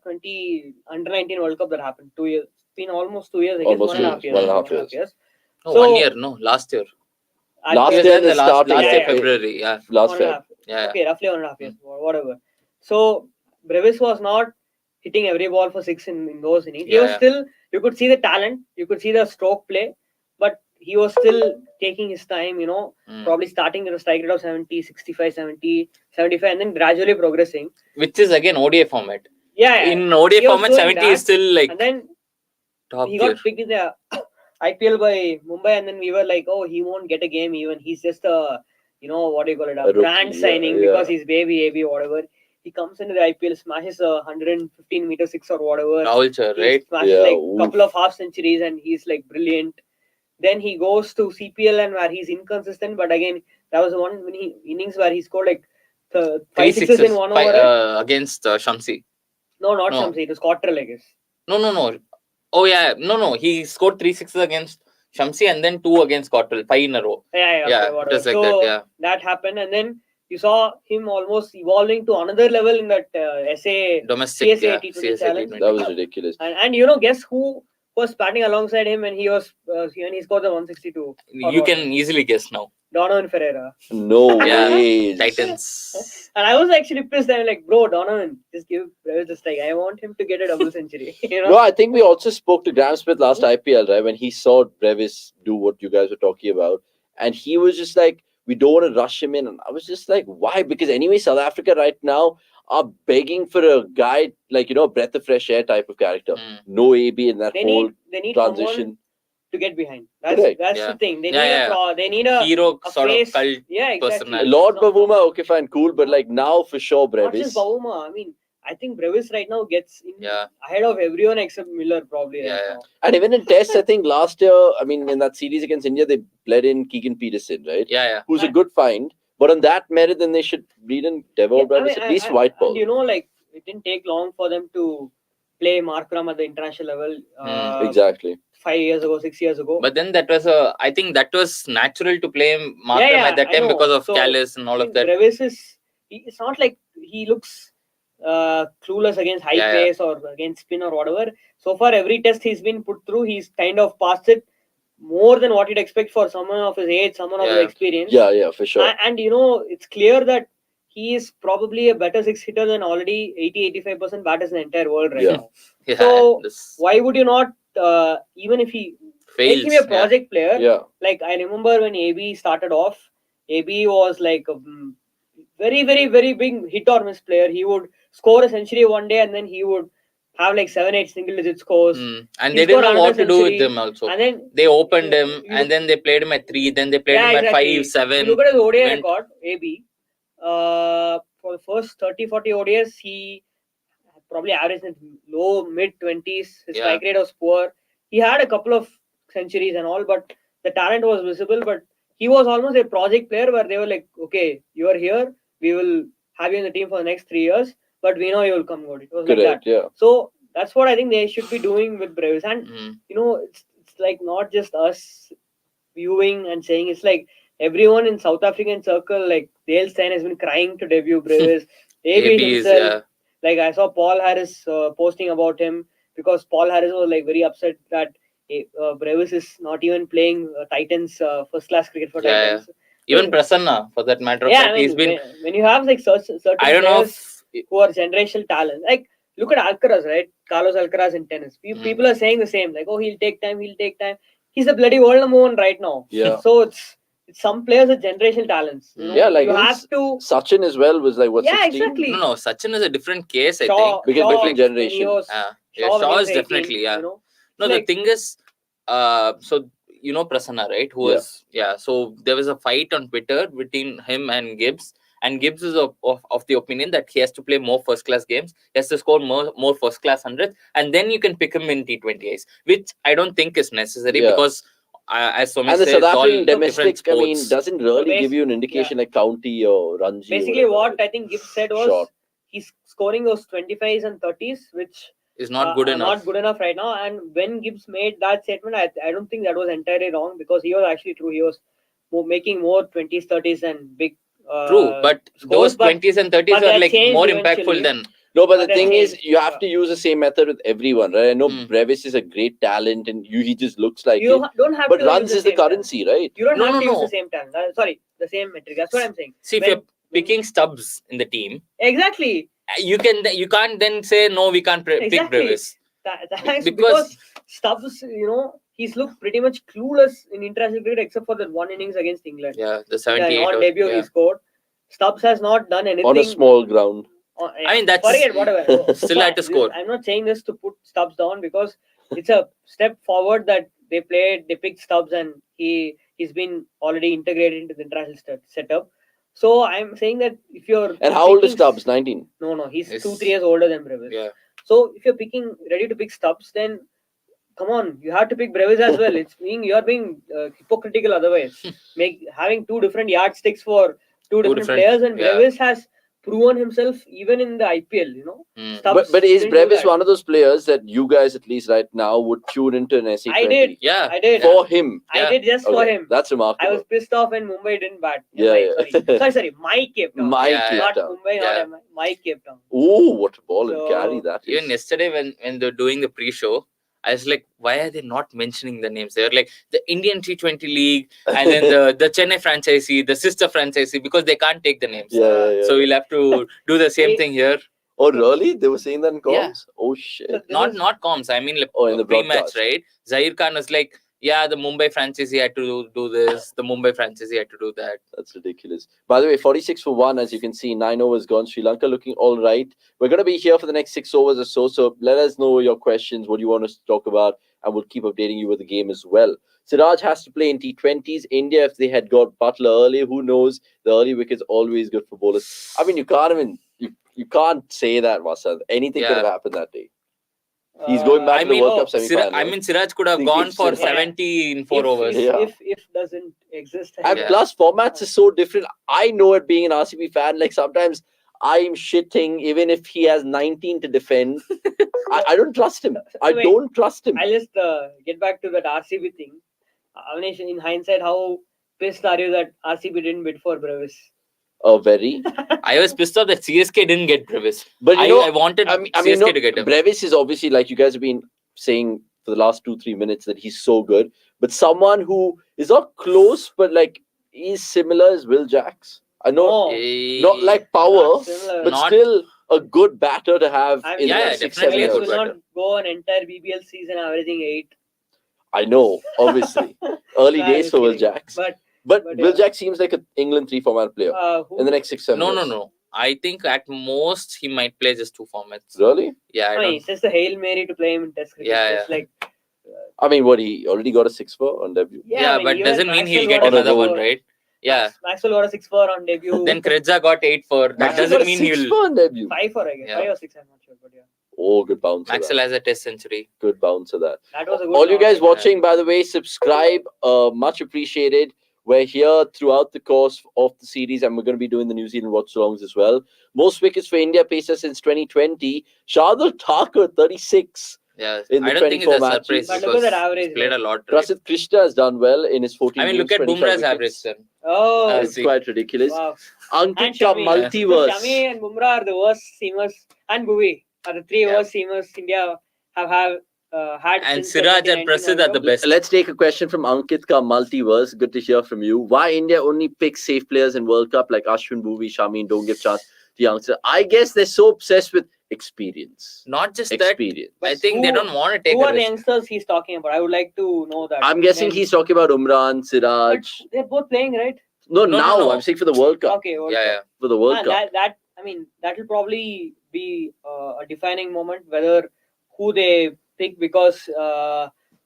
Under 19 World Cup that happened 2 years? It's been almost 2 years. I guess Almost 1.5 2 years. years, 1.5 years. No, So- 1 year, no, last year. Last Yes, year, in the the last starting, year, yeah. February. Yeah, Last 1.5 Feb. yeah. Okay, roughly 1.5 years, whatever. So Brevis was not hitting every ball for 6 in those innings. He Yeah, was yeah. still, you could see the talent, you could see the stroke play, but he was still taking his time, Mm. probably starting at a strike rate of 70, 65, 70, 75, and then gradually progressing. Which is again ODI format. Yeah, In ODI He was format, doing 70 that, is still like and then top he tier. got picked in the IPL by Mumbai, and then we were like, oh, he won't get a game even. He's just a, what do you call it, A a rookie, brand yeah, signing yeah. because he's baby, whatever. He comes into the IPL, smashes a 115-meter six or whatever. Culture, He right? smashes Yeah, like a oof. couple of half centuries, and he's like brilliant. Then he goes to CPL, and where he's inconsistent, but again, that was one innings where he scored like 5 Three sixes in 1 over. against Shamsi. No, not No. Shamsi. It was Cottrell, I guess. No. Oh yeah, no. He scored 3 sixes against Shamsi and then 2 against Cottrell, 5 in a row. Yeah, Yeah, okay, it whatever. was like So that, yeah. that happened, and then you saw him almost evolving to another level in that SA Domestic, CSA yeah, T20 CSA challenge. T20. That was ridiculous. And you know, guess who was batting alongside him when he was when he scored the 162? You can easily guess now. Donovan Ferreira. No Yeah. ways. Titans. And I was actually pissed. I'm like, bro, Donovan, just give Brevis a strike. I want him to get a double century. You know? No, I think we also spoke to Graham Smith last IPL, right? When he saw Brevis do what you guys were talking about. And he was just like, we don't want to rush him in. And I was just like, why? Because anyway, South Africa right now are begging for a guy, like, you know, a breath of fresh air type of character. Mm. No AB in that They whole need someone transition. to get behind. That's Correct. that's Yeah. the thing. They Yeah, need yeah. they need a Hero a sort face. of cult. Yeah, exactly. personality. Lord No, Bavuma, okay, fine, cool. But like now for sure, not just Brevis. Bauma. I mean, I think Brevis right now gets in Yeah. ahead of everyone except Miller probably Yeah, right yeah. now. And even in tests, I think last year, I mean, in that series against India, they bled in Keegan Peterson, right? Yeah. Who's a good find. But on that merit, then they should bleed in Devon Brevis, at least white ball. And you know, like it didn't take long for them to play Markram at the international level. Exactly. 5 years ago, 6 years ago. But then I think that was natural to play Markram Yeah, at that I time know. because of So, Callis and all I of think that. Brevis it's not like he looks clueless against high Yeah, pace or against spin or whatever. So far, every test he's been put through, he's kind of passed it more than what you'd expect for someone of his age, someone of his Yeah. experience. Yeah, for sure. And you know, it's clear that he is probably a better six hitter than already 80-85% batters in the entire world right Yeah. now. Yeah, So this why would you not, even if he fails. make him a project player? Yeah. Like I remember when AB started off, AB was like a very, very, very big hit or miss player. He would score a century one day and then he would have like 7-8 single digit scores. And He they didn't know scored what to another do with century, him also. and then They opened him you- and then they played him at 3, then they played him at exactly. 5, 7. You look at his ODI went- record, AB. For the first 30-40 ODIs, he probably averaged in low mid 20s. His Yeah. strike rate was poor. He had a couple of centuries and all, but the talent was visible. But he was almost a project player where they were like, okay, you are here, we will have you in the team for the next 3 years, but we know you will come good. It was like Correct, that. yeah. So that's what I think they should be doing with Brevis. And you know, it's like not just us viewing and saying, it's like everyone in South African circle, like Dale Steyn has been crying to debut Brevis. AB is, himself, yeah. like I saw Paul Harris posting about him because Paul Harris was like very upset that Brevis is not even playing Titans first class cricket for Yeah, Titans. Even Prasanna, for that matter of Yeah, fact, I mean, he's been. when you have like certain I don't know players who are generational talent, like look at Alcaraz, right? Carlos Alcaraz in tennis. People are saying the same, like, oh, he'll take time. He's the bloody world #1 right now. Yeah. So it's some players are generational talents. You know? Yeah, like you even have to. Sachin as well was like what, Yeah, 16? exactly. No, Sachin is a different case, I Shaw, think. Because Shaw, different generation. when he was- Yeah, Shaw when he is was 18, definitely, yeah. You know? No, Like- the thing is, so you know Prasanna, right? Who was, so there was a fight on Twitter between him and Gibbs. And Gibbs is of the opinion that he has to play more first class games. He has to score more first class hundreds. And then you can pick him in T20Is, which I don't think is necessary because, as Somesh And the says, South it's all African different domestic, I mean, sports. doesn't really So give you an indication like county or Ranji. Basically, or what whatever. I think Gibbs said was Short. he's scoring those 25s and 30s, which Is not good are enough. not good enough right now. And when Gibbs made that statement, I don't think that was entirely wrong because he was actually true. He was making more 20s, 30s, and big. True, but scores, those 20s and 30s but are that like changed more eventually. impactful than. No, but the that thing is, changed. you have to use the same method with everyone, right? I know Mm. Brevis is a great talent and he just looks like You it. don't have But to runs use is the same talent. currency, right? You don't No, have no, to use no. the same talent. Sorry, the same metric. That's what I'm saying. See, if you're picking Stubbs in the team, Exactly. you can't then say no, we can't pick Exactly. Brevis. Thanks, Because- because Stubbs, you know, he's looked pretty much clueless in international cricket except for that one innings against England. Yeah, the Yeah, 78. on or- debut yeah. he scored. Stubbs has not done anything On a small ground. I mean, that's- forget whatever. Still had to score. I'm not saying this to put Stubbs down because it's a step forward that they picked Stubbs and he's been already integrated into the international setup. So I'm saying that if you're And how old is picking- Stubbs? 19. No, he's Yes. 2-3 years older than Brevis. Yeah. So if you're ready to pick Stubbs, then come on, you have to pick Brevis as well. You're being hypocritical otherwise. Having two different yardsticks for two different different- players, and yeah. Brevis has proven himself even in the IPL. You know, Hmm. Stubbs But is didn't do Brevis that. one of those players that you guys at least right now would tune into an SE20? I did. Yeah. I did. For him. I Yeah. did just for Okay, him. that's remarkable. I was pissed off when Mumbai didn't bat. Yeah, yeah. Sorry. My Cape Town. My Yeah, Cape Not Town. Mumbai, Yeah. not MI. My Cape Town. Ooh, what a ball and So, carry that Even is. yesterday when they're doing the pre-show, I was like, why are they not mentioning the names? They're like the Indian T20 League and then the Chennai franchisee, the sister franchisee, because they can't take the names. Yeah. So we'll have to do the same thing here. Oh, really? They were saying that in Yeah. comms? Oh, shit. Look, this Not is- not comms. I mean, like Oh, in the pre-match, broadcast. right? Zahir Khan was like, yeah, the Mumbai franchisee had to do this. The Mumbai franchisee had to do that. That's ridiculous. By the way, 46 for 1, as you can see, 9 overs gone. Sri Lanka looking all right. We're going to be here for the next 6 overs or so. So let us know your questions, what you want us to talk about, and we'll keep updating you with the game as well. Siraj has to play in T20s. India, if they had got Butler early, who knows? The early wicket's always good for bowlers. I mean, you can't even, you can't say that, Vasant. Anything could have Yeah. happened that day. He's going back I to the mean, World Cup semi-final. Siraj could have Thinking gone for Siraj- 70 in 4 if, overs. If, Yeah. if doesn't exist. And Yeah. plus, formats are so different. I know it being an RCB fan, like sometimes I'm shitting even if he has 19 to defend. I don't trust him. I Wait. don't trust him. I'll just get back to that RCB thing. Avnish, in hindsight, how pissed are you that RCB didn't bid for Brevis? Oh, very. I was pissed off that CSK didn't get Brevis. But you know, I wanted I mean, CSK no, to get him. Brevis is obviously, like you guys have been saying for the last 2-3 minutes, that he's so good. But someone who is not close, but like he's similar as Will Jacks. I know, No, not like power, Not similar. but Not- still a good batter to have I'm in Yeah, the yeah, next 6-7 definitely a Brevis good years. will batter. not go an entire BBL season averaging 8. I know, obviously. Early Nah, days just for Will kidding. Jacks. But But but, Will yeah. Jacks seems like an England 3-format player who, in the next 6-7 No, years. no. I think at most he might play just 2 formats. Really? Yeah, I I mean, don't. it's just a Hail Mary to play him in Test cricket. Yeah, Just yeah. like I mean, what, he already got a 6-4 on debut? Yeah, I mean, but even doesn't mean he'll Maxwell get got a another another 6-4. one, right? Yeah. Maxwell got a 6-4 on debut. Then Kredza got 8-4. That Maxwell doesn't got a mean 6-4 he'll. on debut. 5-4, I guess. Yeah. 5 or 6, I'm not sure. But yeah, Oh, good bounce of Maxwell that. has a test century. Good bounce of that. that was a good All you guys round. watching, by the way, subscribe. Much appreciated. We're here throughout the course of the series, and we're going to be doing the New Zealand watch-alongs as well. Most wickets for India pacer since 2020. Shardul Thakur, 36. Yeah. In the I don't think it's a 24 matches. surprise But look because at that average, he's played a though. lot. Right? Prasidh Krishna has done well in his 14 I mean, games, look at 25 Bumrah's average wickets. then. Oh, It's see. quite ridiculous. wow. Ankit And ka Shami. multiverse. Shami and Bumrah are the worst seamers, and Bhuvi are the 3 Yeah. worst seamers India have had. And since the Siraj and 2019 Prasidh World are Cup. the best. Let's take a question from Ankit ka multiverse. Good to hear from you. Why India only picks safe players in World Cup like Ashwin, Bhuvi, Shami, and don't give chance to youngsters? I guess they're so obsessed with experience. Not just that. Experience. I But think they who- don't want to take Who a are the risk. youngsters he's talking about? I would like to know that. I'm guessing Then- he's talking about Umran, But Siraj. they're both playing, right? No, No, now no. I'm saying for the World Cup. Okay. World Yeah, Cup. For the World Cup. That I mean that will probably be a defining moment whether who they pick, because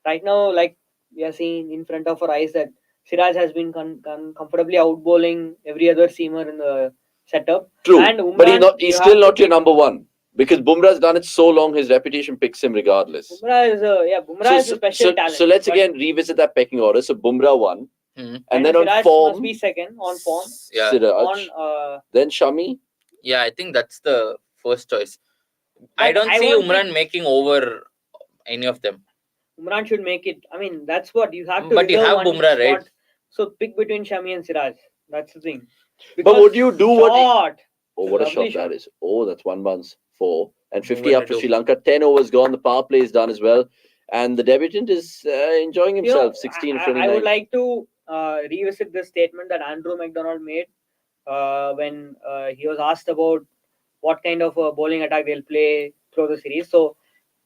right now, like we are seeing in front of our eyes, that Siraj has been comfortably out bowling every other seamer in the setup. True. And But he's Umran, not. He's you still have to not your pick- number one because Bumrah's done it so long. His reputation picks him regardless. Bumrah is Bumrah is a special talent. So let's but- again revisit that pecking order. So Bumrah won, Mhm. and then on Siraj form, must be second on form. Yeah. Siraj, On then Shami. Yeah, I think that's the first choice. I But don't I see won't Umran pick- making over any of them. Umran should make it. I mean, that's what you have to. But you reserve have one Bumrah, right? spot. So pick between Shami and Siraj. That's the thing. But would you do what? Shot. Oh, what a Lovely shot that shot. is! Oh, that's 1 bounce, 4 and 50 Over up the for two. Sri Lanka. 10 overs gone. The power play is done as well, and the debutant is enjoying You know, himself. 16 of I 29. would like to revisit the statement that Andrew McDonald made when he was asked about what kind of a bowling attack they'll play through the series. So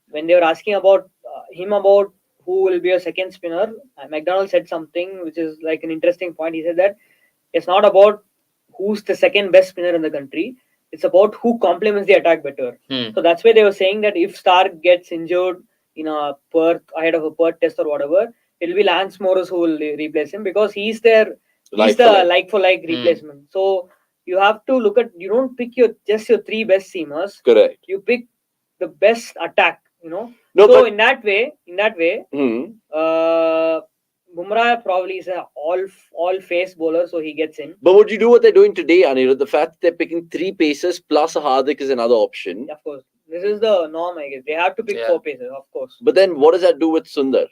when they were asking about him about who will be a second spinner, McDonald said something which is like an interesting point. He said that it's not about who's the second best spinner in the country. It's about who complements the attack better. Hmm. So that's why they were saying that if Stark gets injured in a Perth ahead of a Perth test or whatever, it'll be Lance Morris who will replace him because he's their Like he's for the like. like for like replacement. So you have to look at, you don't pick your 3 best seamers. Correct. You pick the best attack. No, So but in that way, hmm, Bumrah Bumrah probably is a all face bowler, so he gets in. But would you do what they're doing today, Anirudh? The fact that they're picking 3 pacers plus a Hardik is another option. Of course, this is the norm. I guess they have to pick Yeah. 4 paces, of course. But then what does that do with Sundar?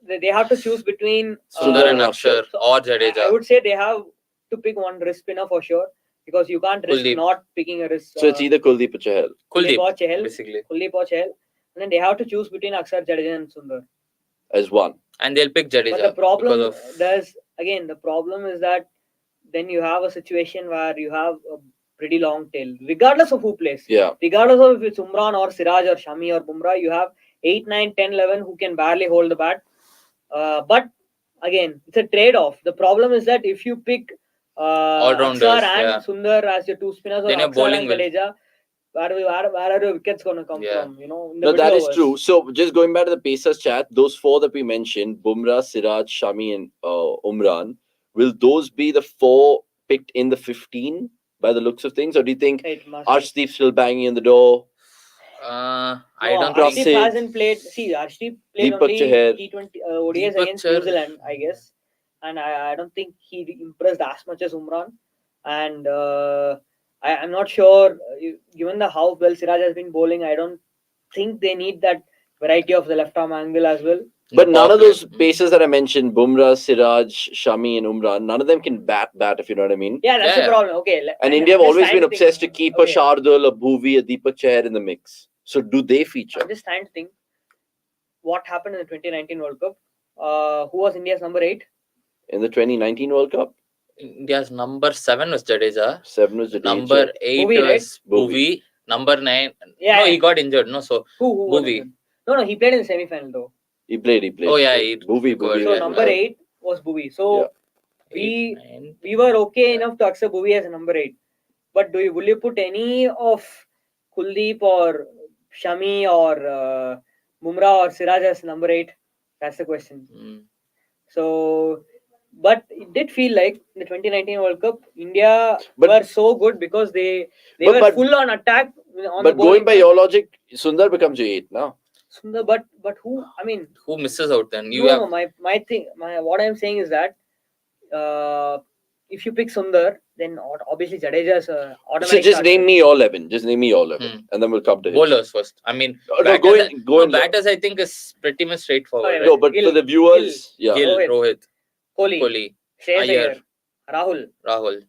They have to choose between Sundar and Akshar. Akshar or I Jadeja. would say they have to pick one wrist spinner for sure, because you can't risk Kuldeep. not picking a wrist. So it's either Kuldeep or Chahal. Kuldeep or Kuldeep, Chahal. basically. Kuldeep or Chahal. And then they have to choose between Akshar, Jadeja and Sundar. As one. And they'll pick Jadeja. But the problem because of the problem is that then you have a situation where you have a pretty long tail, regardless of who plays. Yeah. Regardless of if it's Umran or Siraj or Shami or Bumrah, you have 8, 9, 10, 11 who can barely hold the bat. But again, it's a trade-off. The problem is that if you pick All-rounders, Akshar and yeah. Sundar as your 2 spinners, or Then your Akshar bowling and will- Jadeja, where are your wickets going to come Yeah. from? You know, in the No, middle that is overs. true. So just going back to the Pacers chat, those 4 that we mentioned, Bumrah, Siraj, Shami and Umran, will those be the 4 picked in the 15 by the looks of things? Or do you think It must be. Arshdeep still banging on the door? I No, don't Plus think Arshdeep it- hasn't played. See, Arshdeep played Deepak only Chahar. T20 ODIs Deepak against Chahar. New Zealand, I guess. And I don't think he impressed as much as Umran. And I'm not sure, given the how well Siraj has been bowling, I don't think they need that variety of the left arm angle as well. But none of those Mm. Pacers that I mentioned, Bumrah, Siraj, Shami and Umran, none of them can bat, if you know what I mean. Yeah, that's Yeah. the problem. Okay. And I'm India have just always trying been to think. obsessed to keep a Okay, Shardul, a Bhuvi, a Deepak Chahar in the mix. So do they feature? I'm just trying to think what happened in the 2019 World Cup. Who was India's number 8? In the 2019 World Cup, India's number 7 was Jadeja. 7 was Jadeja. Number 8 Bhuvi, right? was Bhuvi. Number 9. Yeah, No, yeah. he got injured. No, so Who was Bhuvi. it? No, he played in the semi-final though. He played. Oh, yeah, he Bhuvi. scored, So yeah. number 8 was Bhuvi. So Yeah. we 8, 9. we were okay enough to accept Bhuvi as a number 8. But will you put any of Kuldeep or Shami or Bumrah or Siraj as number 8? That's the question. Mm. So, but it did feel like the 2019 World Cup, India But- were so good because they But- were but- full on attack. On But the going by bowling your logic, Sundar becomes your 8 now. Sundar, but who? I mean, Who misses out then? You no, have no. My thing. What I'm saying is that if you pick Sundar, then obviously Jadeja is So automatic. just starter. name me all 11. Just name me all 11. And then we'll come to him. bowlers first. I mean, No, batters, go in. batters I think is pretty much straightforward. Okay, right? No, but Gill, for the viewers, yeah. Gill, Rohit. Rohit, Kohli, Kohli, Shreyas Iyer. Iyer, Rahul, Rahul.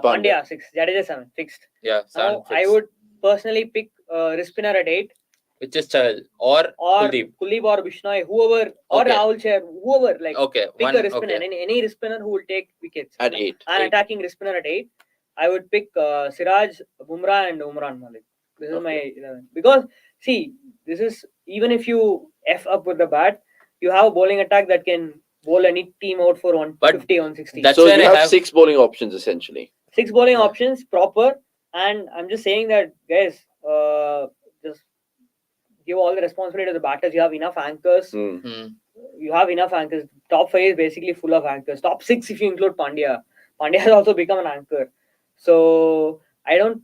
Pandya 6, Jadeja 7, fixed. Yeah, Now seven I fixed. would personally pick wrist spinner at 8, Which is Chahal or or Kuldeep. or Bishnoi, whoever, or Okay. Rahul Chair, whoever. Like Okay, pick one. a wrist spinner, Okay. any wrist spinner who will take wickets. At 8. An Eight. attacking wrist spinner at 8. I would pick Siraj, Bumrah, and Umran Malik. This is my 11. Because see, this is even if you f up with the bat, you have a bowling attack that can bowl any team out for 150, 160. That's So where you I have have 6 bowling options essentially. 6 bowling Yeah. options proper, and I'm just saying that guys, just give all the responsibility to the batters. You have enough anchors. Hmm. Hmm. You have enough anchors. Top 5 is basically full of anchors. Top 6 if you include Pandya. Pandya has also become an anchor. So I don't.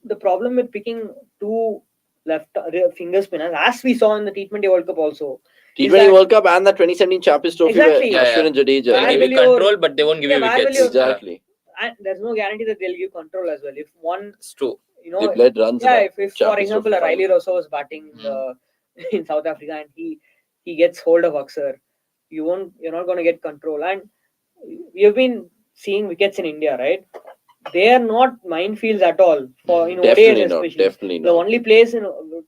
The problem with picking 2 left finger spinners, as we saw in the T20 World Cup also. T20 that- World Cup and the 2017 Champions Trophy Exactly. where Yeah, Ashwin yeah. and Jadeja. They'll Where give will you your- control, but they won't give you Yeah, where will wickets. your- Exactly. And there's no guarantee that they'll give control as well. If one, It's true. you They've know, led runs. yeah, in if for Champions example, Trophy a Riley final. Rosso was batting in South Africa and he gets hold of Akshar, you're not going to get control. And we have been seeing wickets in India, right? They are not minefields at all for in ODIs Definitely not. especially. Definitely The not. only place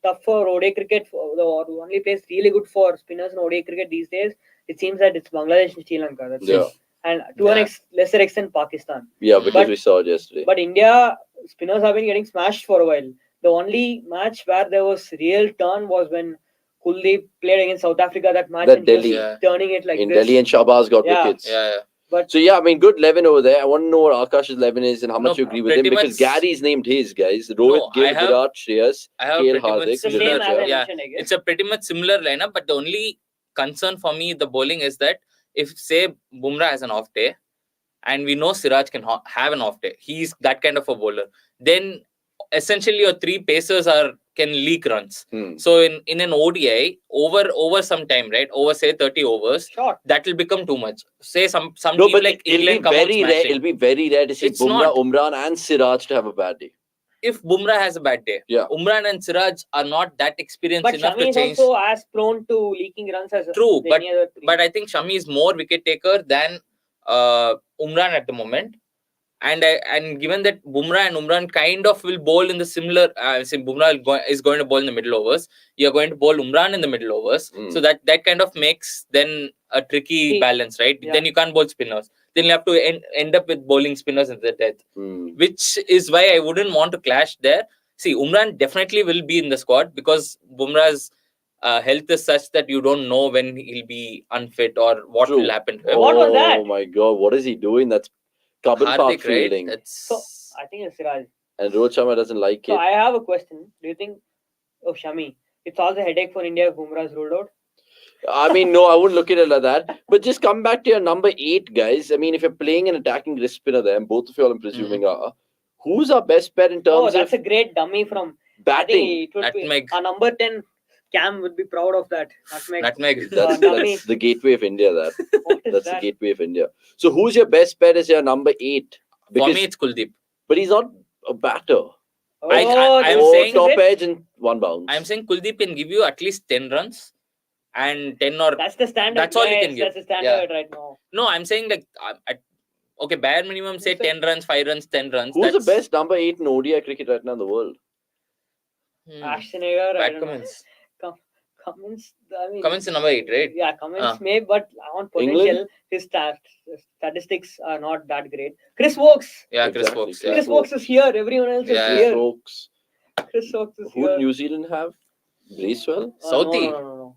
tough for ODI cricket, the only place really good for spinners in ODI cricket these days, it seems that it's Bangladesh and Sri Lanka. That's Yeah. it. And to an lesser extent, Pakistan. Yeah, because But- we saw it yesterday. But India spinners have been getting smashed for a while. The only match where there was real turn was when Kuldeep played against South Africa. That match That and he was Delhi. Yeah. turning it like in this. Delhi and Shahbaz got Yeah. wickets. Yeah. But So yeah, I mean, good 11 over there. I want to know what Akash's 11 is and how much No, you agree with him pretty because much- Gary's named his guys. Rohit, No, Gill, I have- Virat, Shreyas, I have KL, pretty much Hardik, it's the same similar. as I Yeah, mentioned, I guess. it's a pretty much similar lineup, but the only concern for me the bowling is that if say Bumrah has an off day, and we know Siraj can have an off day, he's that kind of a bowler. Then essentially your 3 pacers are can leak runs. Hmm. So in an ODI, over some time, right? Over say 30 overs, Short. that will become too much. Say some No, team but like it'll be England come out very rare. smashing. It'll be very rare to see It's Bumrah, not. Umran, and Siraj to have a bad day. If Bumrah has a bad day, Yeah. Umran and Siraj are not that experienced But enough Shami to is change. also as prone to leaking runs as True, the any other three. but I think Shami is more wicket taker than Umran at the moment. And given that Bumrah and Umran kind of will bowl in the similar, say Bumrah is going to bowl in the middle overs, you're going to bowl Umran in the middle overs, so that kind of makes then a tricky balance, right? Yeah. Then you can't bowl spinners. Then you have to end up with bowling spinners at the death, which is why I wouldn't want to clash there. See, Umran definitely will be in the squad because Bumrah's health is such that you don't know when he'll be unfit or what True. will happen to him. What was that? Oh my God, what is he doing? That's Kabul Park Hardik, right? fielding. So I think it's Siraj. And Rohit Sharma doesn't like So it. I have a question. Do you think, Shami, it's all the headache for India if Bumrah is ruled out? I mean, no, I wouldn't look at it like that. But just come back to your number 8, guys. I mean, if you're playing an attacking wrist spinner there, and both of you all I'm presuming are, who's our best bet in terms That's of a great dummy from batting? I think it would Nutmeg. be, our number 10 Cam would be proud of that. Nutmeg. That's the gateway of India. What is That's that? the gateway of India. So who's your best bet as your number 8? For me, it's Kuldeep. But he's not a batter. Oh, I'm Oh, saying- top edge and one bounce. I'm saying Kuldeep can give you at least 10 runs and 10 or... That's the standard. That's all he can Yes, give. That's the standard right now. No, I'm saying like, okay, bare minimum say Who's the- 10 runs, 5 runs, 10 runs. Who's That's the best number 8 in ODI cricket right now in the world? Ashton Agar, I Pat don't know. Cummins. Cummins, I mean, Cummins is number 8, right? Yeah, Cummins Ah. may, but on potential, England? his statistics are not that great. Chris Wokes. Yeah, Chris Exactly. Wokes. Yeah. Chris Wokes is here. Everyone else Yeah. is here. Folks. Chris Wokes is Who here. did New Zealand have? Bracewell? Southee. No.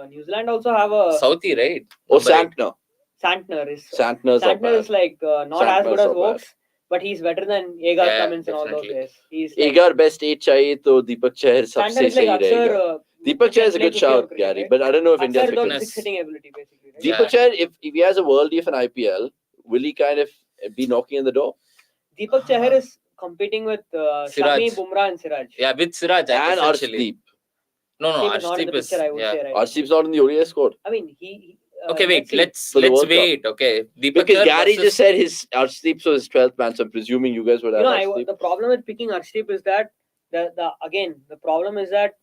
New Zealand also have a Southie, right? Oh, Number 8. Santner. Santner. Santner's not Santner is bad. like not as Santner's good as not bad. Wokes, but he's better than Agar, Yeah, Cummins, and all those definitely. guys. He's like, Agar best 8 चाहिए तो Deepak Chahar Santner सबसे is like सही रहेगा. Aksar. Deepak Chahar is a play good 50 on shout, cricket, Gary, right? but I don't know if India's Aksar got become... fitness. six hitting ability basically. Right? Yeah. Deepak Chahar, if he has a worldie of an IPL, will he kind of be knocking on the door? Deepak Chahar is competing with Shami, Siraj. Bumrah, and Siraj. Yeah, with Siraj, And essentially. Arshdeep. No, Arshdeep is not in Arshdeep the is... picture, I would Yeah. say, right? Arshdeep's not in the ODI squad. I mean, he Okay, wait. see. Let's For the World Cup. wait. Okay, Deepak Because Chahar Gary versus- just said his Arshdeep was his 12th man, so I'm presuming you guys would have Arshdeep. The problem with picking Arshdeep is that the problem is that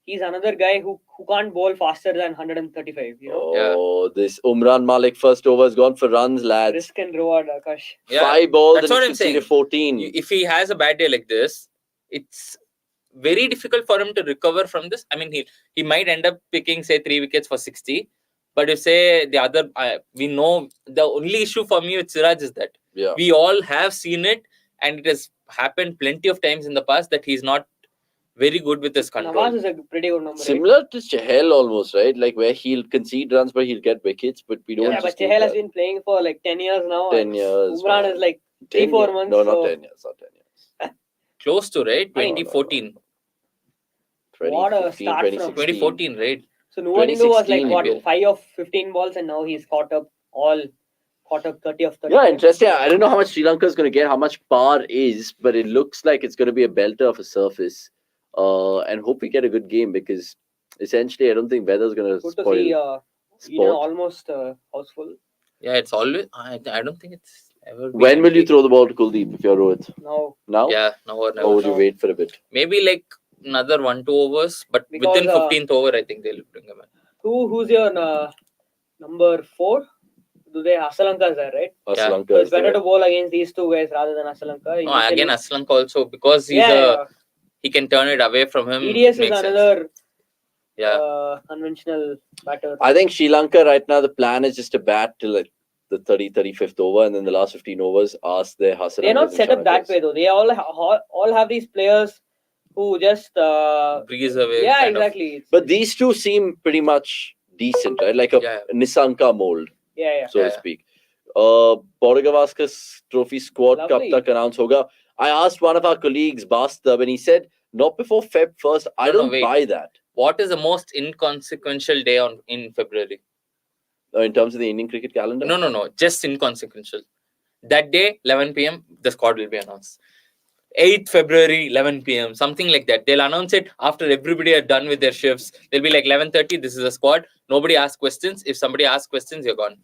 he's another guy who can't bowl faster than 135. You know, Oh, this Umran Malik first over has gone for runs, lads. risk and reward, Akash. Yeah, 5 balls that's and what it's I'm saying. conceded 14. If he has a bad day like this, it's very difficult for him to recover from this. I mean, he might end up picking say 3 wickets for 60, but if say the other, we know the only issue for me with Siraj is that Yeah. we all have seen it, and it has happened plenty of times in the past that he's not very good with his control. Nawaz is a pretty good number. Right? Similar to Chahal almost, right? Like where he'll concede runs, but he'll get wickets, but we don't Yeah, but just need Chahal has that. been playing for like 10 years now. 10 and years. Umran man. is like 10 3-4 years. months. No, not so 10 years. Not 10 years. Close to, right? I mean- 2014. What a 2015, start from- 2016. 2014, right? So Nuwanilu was like 2016 what, IPL. 5 of 15 balls, and now he's caught up 30 of 30. Yeah, interesting. I don't know how much Sri Lanka is going to get, how much par is, but it looks like it's going to be a belter of a surface. And hope we get a good game because essentially I don't think weather's going to Good to see spoil Eden sport. almost houseful. Yeah, it's always. I don't think it's ever. been When will you empty. throw the ball to Kuldeep if you're Rohit? Now, Now? Yeah, now or Or never. would you wait for a bit? Maybe like another 1-2 overs, but Because, within 15th over, I think they'll bring him in. who's your number 4? Do they Asalanka is there, right? Yeah. Lanka So it's is better there. to bowl against these two guys rather than Asalanka. No, again, Aslanka also because he's he can turn it away from him. EDS it is makes sense. another Yeah, conventional batter. I think Sri Lanka right now, the plan is just to bat till like the 35th over, and then the last 15 overs ask their Hassan. They're not set up that way though. They all have these players who just breeze away. yeah, kind of. exactly. But these two seem pretty much decent, right? Like a Yeah. Nisanka mold, yeah. so to Yeah. speak. Borgavaskar Trophy squad kab Lovely. tak announce hoga. I asked one of our colleagues, Bastard, and he said, not before Feb 1st. I No, no, don't wait. buy that. What is the most inconsequential day in February? In terms of the Indian cricket calendar? No. Just inconsequential. That day, 11 p.m., the squad will be announced. 8th February, 11 p.m. Something like that. They'll announce it after everybody are done with their shifts. They'll be like 11:30. This is a squad. Nobody asks questions. If somebody asks questions, you're gone.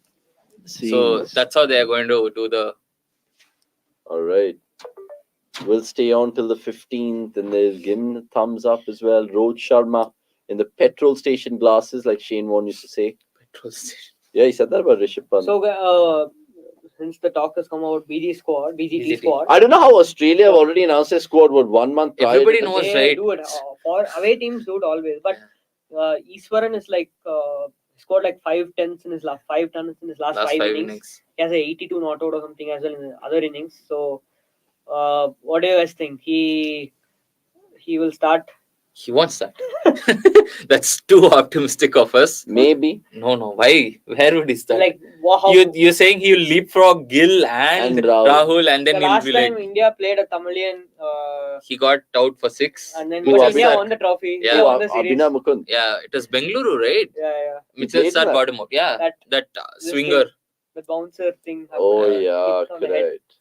So Seems. that's how they're going to do the. All right. We'll stay on till the 15th, and they'll give him the thumbs up as well. Rohit Sharma in the petrol station glasses, like Shane Warne used to say. Petrol station. Yeah, he said that about Rishabh Pant. So, since the talk has come about BGT BGT. squad, I don't know how Australia have already announced their squad, 1 month prior. Everybody to knows, this. they right? do it for away teams. Do it always, but Easwaran is like scored like 5 tons in his last 5 tons in his last, Last 5 5 innings. innings. He has a 82 not out or something as well in the other innings. So, what do you guys think? He will start. He wants that. That's too optimistic of us. Maybe. No. Why? Where would he start? Like wow. You're saying he'll leapfrog Gill and And Rahul. and then The he'll last be time like India played a Tamilian, he got out for 6. and then Who, but India Abhinar? won the trophy. Yeah. India won the series. Abhinav Mukund. Yeah, it was Bengaluru, right? Yeah. Mitchell played Starr that? got him out. Yeah, That this swinger. The bouncer thing. Oh, happened. yeah, Hit on the head. correct.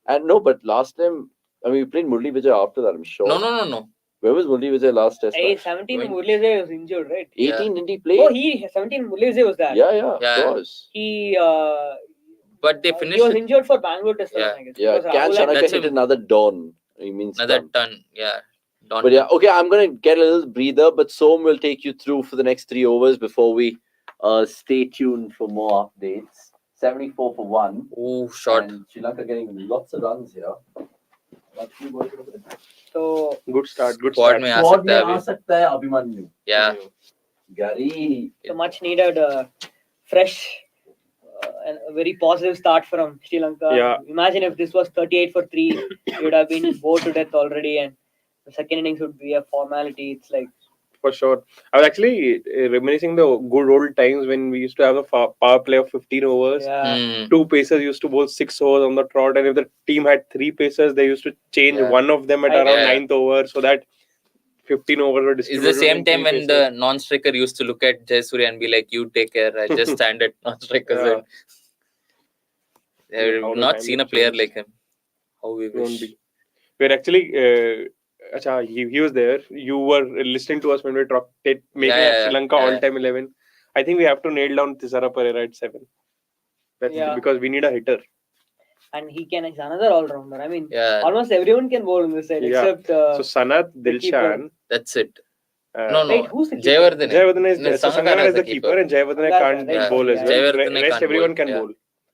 And no, but last time, I mean, we played Murli Vijay after that, I'm sure. No. Where was Murli Vijay last test Hey, match? 17 Going- Murli Vijay was injured, right? 18, didn't he play? Oh, 17 Murli Vijay was there. Yeah, Yeah. of course. He But they he finished was it. injured for Bangalore test Yeah. run, I guess. Yeah, Because Can Rahul Shanaka That's hit him. another Dawn. He means Another done. ton. Yeah. Don. But yeah, okay, I'm going to get a little breather, but Som will take you through for the next 3 overs before we stay tuned for more updates. 74 for 1. Oh, shot. And Sri Lanka getting lots of runs here. So Good start. Good Squad start. में आ Squad सकता में है आ अभी. सकता है Abhimanyu. Yeah. Gary. the much needed fresh and a very positive start from Sri Lanka. Yeah. Imagine if this was 38 for 3, you would have been bored to death already, and the second innings would be a formality. It's like For sure. I was actually reminiscing the good old times when we used to have a power play of 15 overs. yeah. Hmm. 2 pacers used to bowl 6 overs on the trot, and if the team had 3 pacers, they used to change Yeah. one of them at Yeah. around 9th over, so that 15 overs were It's distributed. the same in time 3 when pacers. the non-striker used to look at Jayasuriya and be like, "You take care. I just stand at non-striker's Yeah. end." I've How the not time seen a has player changed. like him. How we Won't wish. be. We're actually, he was there. You were listening to us when we were making Yeah, Sri Lanka yeah. all-time 11. I think we have to nail down Thisara Pereira at 7. That's Yeah. because we need a hitter. And he's another all-rounder. I mean, Yeah, almost everyone can bowl in this side Yeah. except So Sanath, the keeper. Dilshan. that's it. Uh, No. Wait, who's the keeper? Jayawardene. Jayawardene is No, so Sangakkara Sangakkara is is the keeper, and Jayawardene Sangakkara, can't right, bowl as yeah. well. Jayawardene Rest can't everyone bowl, can yeah. bowl.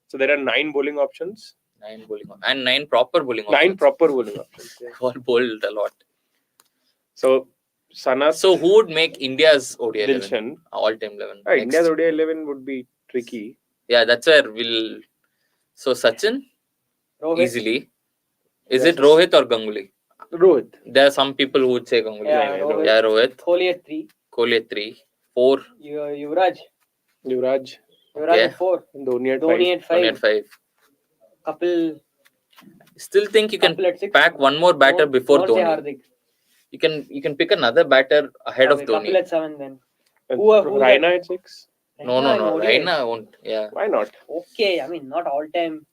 So there are 9 bowling options. 9 bowling and 9 proper bowling 9 options. proper bowling options. Yeah. All bowled a lot. So Sanath, So who would make India's ODI 11? Dilshan. All-time 11. Ah, Next. India's ODI 11 would be tricky. Yeah, that's where we'll. So Sachin Rohit. easily. Is Yes. it Rohit or Ganguly? Rohit. There are some people who would say Ganguly. Yeah, Yeah, Rohit. Yeah, Rohit. Kohli at 3. Kohli at 3. 4. Yuvraj. Yuvraj. Yuvraj Okay. at 4. Dhoni at Dhoni 5. at Dhoni at 5. 5. Kapil. Still think you can Kapil at 6. pack one more batter before don't say Dhoni. Hardik. You can pick another batter ahead of Okay, Dhoni. Kapil at 7 then. And Who's Raina at 6. No. ODI. Raina won't. Yeah. Why not? Okay, I mean, not all time.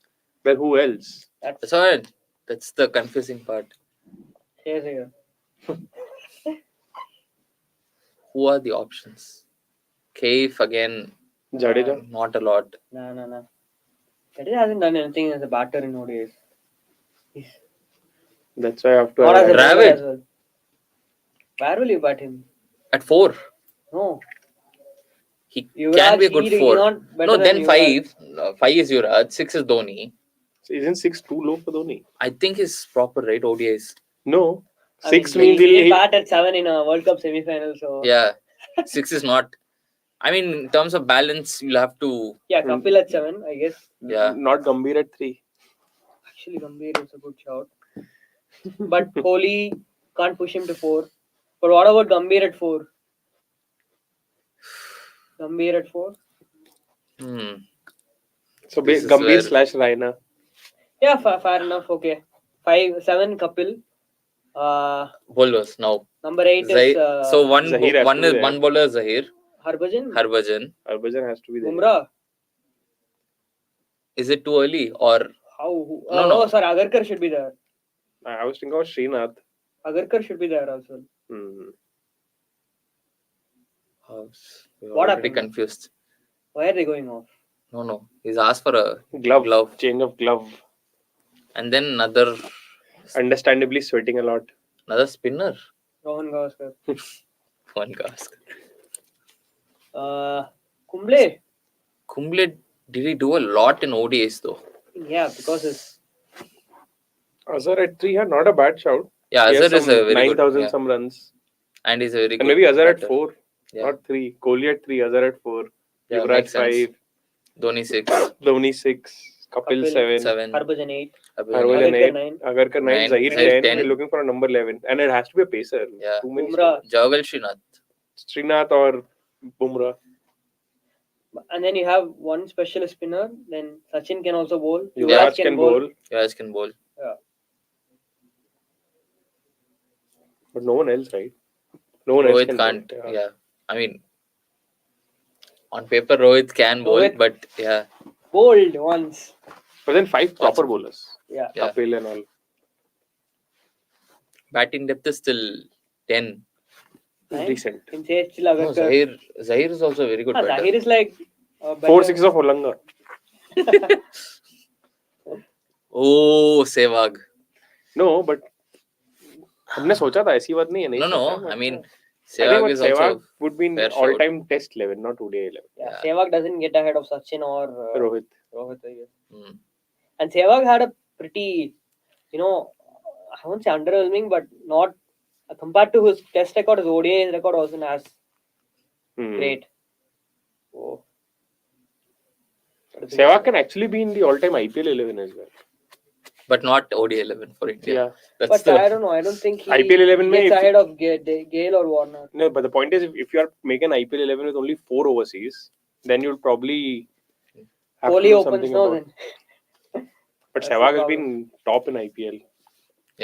Well, who else? That's alright. That's the confusing part. Here. Who are the options? Cave again. Jadeja. Not a lot. No. Jadeja hasn't done anything as a batter in ODIs. That's why I have to Not as a have bowler Dravid. as well. Where will you bat him? At 4. No. He Yuvraj, can be a good he's 4. not better No, than then Yuvraj. 5. 5 is Yuvraj. 6 is Dhoni. So isn't 6 too low for Dhoni? I think he's proper, right? ODIs. No. I 6 mean, means he'll he'll bat at 7 in a World Cup semi-final. So Yeah. 6 is not. I mean, in terms of balance, you'll have to. yeah, Kapil at 7, I guess. Yeah. not Gambhir at 3. Actually, Gambhir is a good shout. But Kohli can't push him to 4. But what about Gambhir at 4? Gambhir at 4? So This is Gambhir where- / Raina. Yeah, fair enough. Okay. 7 Kapil. Bowlers now. Number 8 Zahir. is So one Zahir has one to be is there. one bowler Zahir. Harbhajan. Harbhajan has to be there. Bumrah. Is it too early or How? No. Oh, sorry. Agarkar should be there. I was thinking of Srinath. Agarkar should be there also. Hmm. We're What already happened? confused. Why are they going off? No. He's asked for a Glove. Change of glove. and then another Understandably sweating a lot. spinner. Rohan Gavaskar. One Gavaskar. Kumble. Kumble, did he do a lot in ODIs though? Yeah, because his Azhar at 3, not a bad shout. Yeah, He has Azhar is some a very 9,000 good. Yeah. some runs. And he's a very And good. maybe Azhar at batter. 4, Yeah. not 3. Kohli at 3, Azhar at 4. Yeah, Yuvraj makes sense. 5, Dhoni 6, Dhoni 6, Kapil Kapil 7, 7, Harbhajan 8. Harbhajan Agarkar 8, 9. Agarkar 9, Nine, Zahir Zahir 10. 10. We're looking for a number 11. And it has to be a pacer. Yeah. Too many Bumrah. Jawagal Srinath. Srinath or Bumrah. And then you have one special spinner. Then Sachin can also bowl. Yuvraj can bowl. Yuvraj can bowl. But no one else, right? No one else Rohit can can't. bowl. Yeah. I mean, on paper, Rohit can bowl, Rohit- but yeah. Bowled once. But then 5 proper That's- bowlers. Yeah. Yeah. Kapil and all. Batting depth is still 10. Fine. Decent. Can say still No, Agarkar. Zahir is also a very good batter. Zahir is like 4 6 of Holanga. Oh, Sehwag. No, but हमने सोचा था ऐसी बात नहीं है नहीं No, सोचा, I but mean, I think Sehwag is Sehwag also would be in fair all-time Test 11, not ODI 11. Yeah, Yeah. Sehwag doesn't get ahead of Sachin or Rohit. Rohit, I guess. mm, And Sehwag had a pretty, I won't say underwhelming, but not compared to his Test record, his ODI record wasn't as great. Oh. Sehwag can actually be in the all-time IPL 11 as well. but not ODI 11 for India. Yeah. That's But I don't know. I don't think he IPL 11 mein gets if- ahead of Gale or Warner. No, but the point is, if you are making IPL 11 with only 4 overseas, then you'll probably have to Kohli do opens something now about. then. But That's the Sehwag has problem. been top in IPL.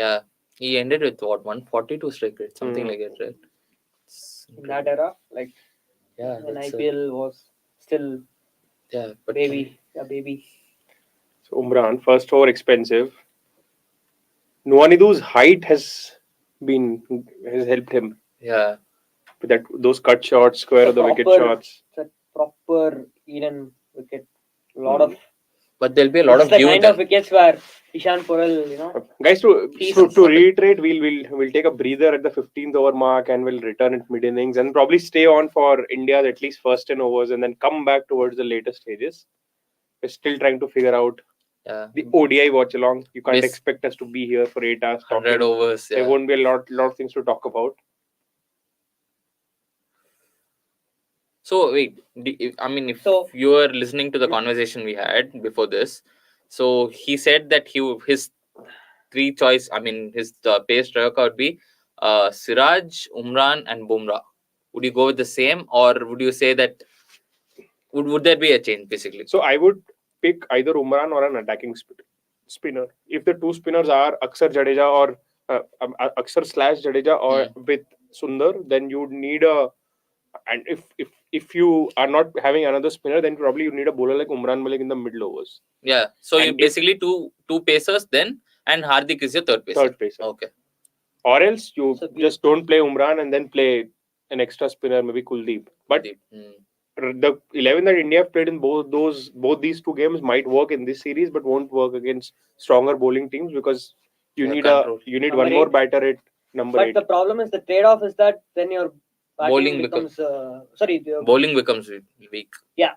Yeah. He ended with what, 142 strike rate, something like that, right? It's In that era, like Yeah. when that's IPL was still yeah, but baby. Yeah, baby. So Umran, first over expensive. Nuanidu's height has helped him yeah. with those cut shots, square of the wicket Proper- shots. It's a proper Eden wicket. A lot of But there'll be a lot it's of the view kind then. of wickets where Ishan Purel, Guys, He's- to reiterate, we'll take a breather at the 15th over mark and we'll return at mid innings and probably stay on for India's at least first 10 overs and then come back towards the later stages. We're still trying to figure out Yeah. the ODI watch along. You can't Yes. expect us to be here for 8 hours 100 talking. overs. There Yeah. won't be a lot of things to talk about. So wait, if So- you were listening to the conversation we had before this, so he said that his three choice, his pace striker would be Siraj, Umran, and Bumrah. Would you go with the same, or would you say that would there be a change basically? So I would pick either Umran or an attacking spinner. If the two spinners are Akshar Jadeja or Akshar / Jadeja or with Sundar, then you would need and if you are not having another spinner, then probably you need a bowler like Umran Malik in the middle overs. Yeah. So you And basically two pacers then, and Hardik is your third pacer. Third pacer. Okay. Or else you So just don't play Umran and then play an extra spinner, maybe Kuldeep. But the 11 that India have played in both these two games might work in this series, but won't work against stronger bowling teams because you Yeah, need control. one Number more 8. batter at number But 8. the problem is the trade-off is that then your batting Bowling becomes Bowling becomes weak.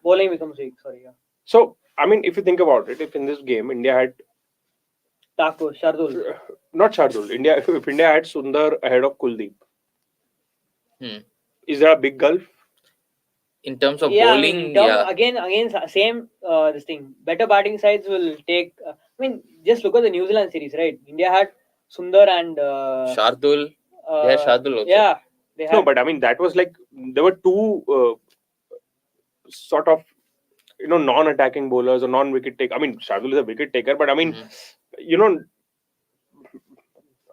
bowling becomes weak. Sorry, yeah. So if you think about it, if in this game India had Thakur, Shardul. not Shardul, if India had Sundar ahead of Kuldeep, is there a big gulf? In terms of Yeah, bowling, again, same this thing. Better batting sides will take. Just look at the New Zealand series, right? India had Sundar and Shardul. They had Shardul also. Yeah, they had. No, but that was like there were two sort of non-attacking bowlers or non-wicket taker. Shardul is a wicket taker, but I'm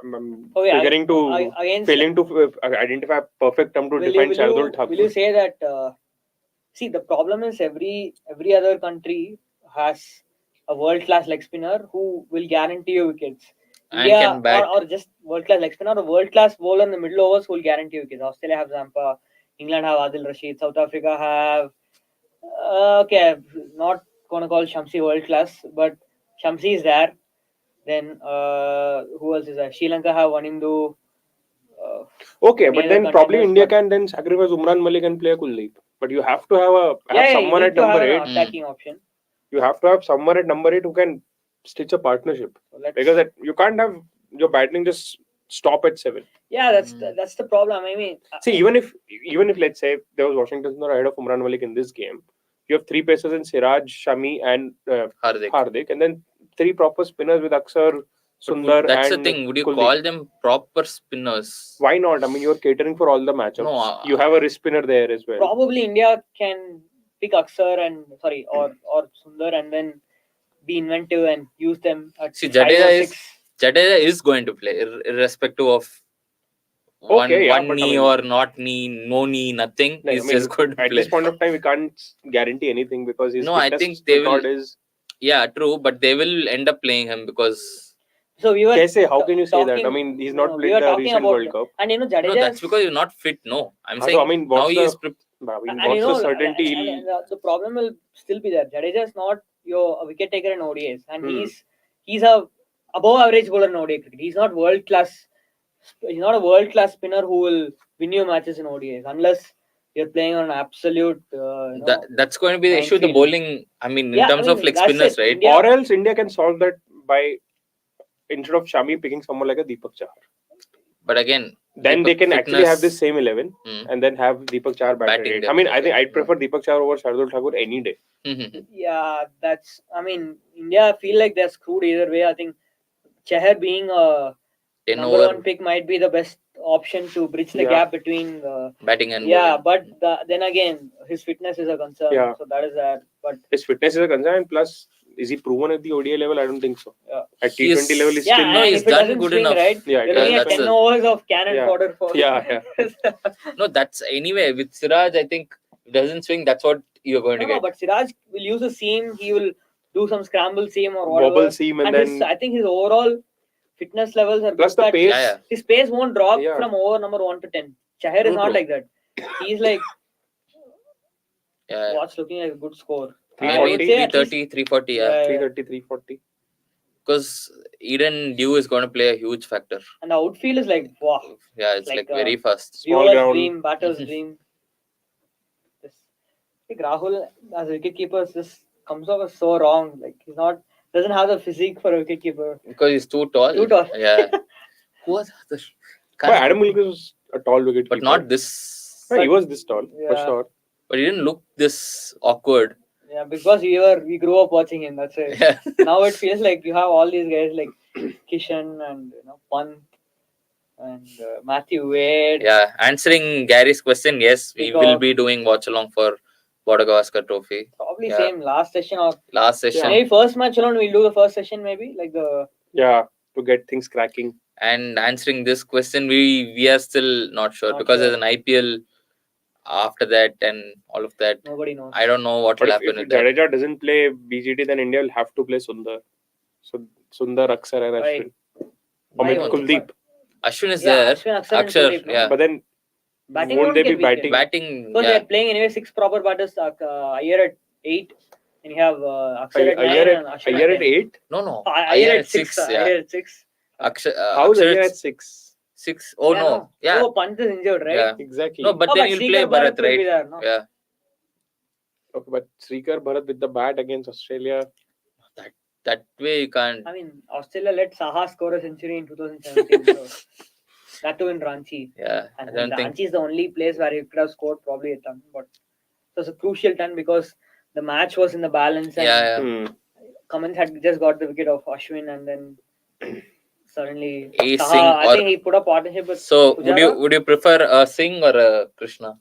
figuring to failing to identify a perfect term to define Shardul Thakur. Will you say that? See, the problem is every other country has a world-class leg spinner who will guarantee you wickets. and India can bat. or just world class leg spinner or world class bowler in the middle overs who will guarantee wickets. Australia have Zampa, England have Adil Rashid, South Africa have okay, not gonna call Shamsi world class, but Shamsi is there. Then who else is there? Sri Lanka have Wanindu. Okay, Any but other then probably contenders, India but- can then sacrifice Umran Malik and play Kuldeep. But you have to have Yeah, someone you at need to number have 8. an attacking option. You have to have someone at number 8 who can stitch a partnership. So let's, Because you can't have your batting just stop at 7. yeah, that's the problem. I mean, See, even if let's say there was Washington Sundar ahead of Umran Malik in this game, you have 3 pacers in Siraj, Shami, and Hardik, and then 3 proper spinners with Aksar, Sundar, That's and the thing. Would you Kuldeep. call them proper spinners? Why not? I mean, you're catering for all the matchups. No, you have a wrist spinner there as well. probably India can pick Aksar and or Sundar and then be inventive and use them at See, 5 or Jadeja is 6. Jadeja is going to play, irrespective of one Okay, yeah, one but I knee mean- or not knee, no knee, nothing. No, I He's mean, just going to at play. this point of time, we can't guarantee anything because his No, I fitness think they will- record is. Yeah, true, but they will end up playing him because So we were Kaise? How can you say that? I talking- mean, he's no, not we played were the talking recent about World Cup. and Jadeja no, that's is- because you're not fit. No, I'm So, saying I mean, now what's he the- is. I mean, and what's the certainty? and the problem will still be there. Jadeja is not your wicket taker in ODIs, and he's a above average bowler in ODI cricket. He's not world class. He's not a world class spinner who will win you matches in ODIs unless you're playing on an absolute. That's going to be the issue. The minefield. bowling. I mean, in Yeah, I terms of mean, like that's spinners, it. right? India- Or else India can solve that by instead of Shami picking someone like a Deepak Chahar. But again, Then they Deepak can actually fitness- have this same 11 Hmm. and then have Deepak Chahar Batting batting. depth. I mean, I think I'd prefer Deepak Chahar over Shardul Thakur any day. Yeah, that's. I mean, India feel like they're screwed either way. I think Chahar being a 10 number over 1 pick might be the best option to bridge the Yeah. gap between. batting and Yeah, bowling. but then again, his fitness is a concern. Yeah. So that is that. But His fitness is a concern. Plus, is he proven at the ODI level? I don't think so. Yeah. At He is- T20 level, he's yeah, still. and No, if he's it done doesn't good swing, enough. right? Yeah, You're yeah, looking at that's 10 it. overs of cannon Yeah. fodder for. Yeah. No, that's anyway with Siraj. I think it doesn't swing. That's what you're going to No, get. but Siraj will use a seam. He will do some scramble seam or whatever. Wobble seam and his, then I think his overall fitness levels are plus good the that pace. Yeah. his pace won't drop Yeah. from over number 1 to 10. Chahar True, is not true. like that. He's like Yeah, what's looking like a good score. maybe 340, 330, 340. Yeah, 330, 340. because Eden Dew is going to play a huge factor. And the outfield is like wow. Yeah, it's Like, like very fast. Small Viewer's ground. dream, batter's dream. This, like Rahul as a wicketkeeper just comes off as so wrong. Like he's not doesn't have the physique for a wicketkeeper. Because he's too tall. Too tall. Yeah. Who was the? But Adam Wilkes was a tall wicket. But not this. He was this tall for Yeah. sure. But he didn't look this awkward. Yeah, because we grew up watching him. That's it. Yeah. Now it feels like you have all these guys like Kishan and Pant and Matthew Wade. Yeah. Answering Gary's question, yes, we Because- will be doing watch along for Border Gavaskar Trophy. Probably Yeah. same last session or Last session. maybe first match alone. We'll do the first session maybe like the Yeah, to get things cracking. And answering this question, we are still not sure Not because sure. there's an IPL after that and all of that. nobody knows. I don't know what But will if happen with that. Jadeja doesn't play BGT, then India will have to play Sundar. So Sundar, Aksar, and Right. Ashwin. Or Why maybe not? Kuldeep. Ashwin is Yeah, there. Ashwin, Akshar, and Akshar, Kuldeep, no? yeah. But then Batting won't won't they get be wicket. batting? Batting, Because yeah. they're playing anyway 6 proper batters. Iyer at 8, and you have Akshar at 9 Iyer and at, Ashwin Iyer at at 10. 8? No. Iyer at 6. Yeah. Iyer at 6. How's Akshar Iyer at at 6? 6. Oh, no. Yeah. Oh, Pant is injured, right? Yeah. Exactly. No, but Oh, then you'll play Srikar Bharat Bharat, will be right? there, no? Yeah. Okay, but Srikar Bharat with the bat against Australia. That way you can't. I mean, Australia let Saha score a century in 2017. So that too in Ranchi. Yeah. I And don't think. Ranchi is the only place where he could have scored probably a ton. But it was a crucial ton because the match was in the balance and Yeah. Cummins had just got the wicket of Ashwin and then suddenly A Saha, Singh I or- think he put a partnership with So Pujara? would you prefer a Singh or a Krishna?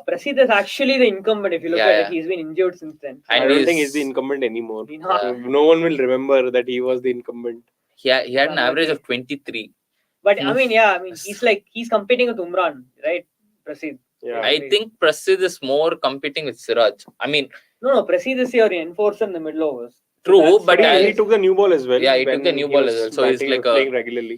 Prasidh is actually the incumbent if you look Yeah, at yeah. it. He's been injured since then. And I don't he's- think he's the incumbent anymore. He's not. Yeah. No one will remember that he was the incumbent. He had an Unlucky. average of 23. But I mean, he's competing with Umran, right? Prasidh. Yeah. I think Prasidh is more competing with Siraj. I mean, No, Prasidh is your enforcer in the middle overs. True, that's but But why- he took the new ball as well. Yeah, he took when the new ball as was well. So he's batting, like playing regularly.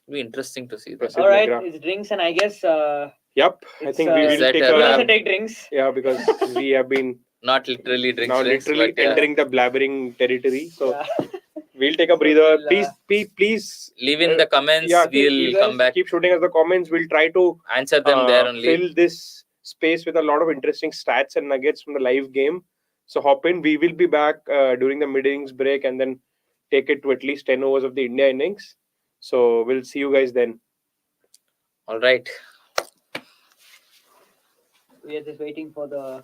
it'll be interesting to see that. Prasid all right, Negra. it's drinks, and I guess Yep, I it's, think we is will that take a we'll wrap? also a take drinks. yeah, because we have been Not literally drinks, now drinks, literally but yeah. entering the blabbering territory. So Yeah. we'll take a So breather. we'll, Please Leave in the comments. yeah, We'll come back, keep shooting us the comments. We'll try to answer them there only. fill this space with a lot of interesting stats and nuggets from the live game. So hop in. We will be back during the mid innings break and then take it to at least 10 overs of the India innings. So we'll see you guys then. All right. we are just waiting for the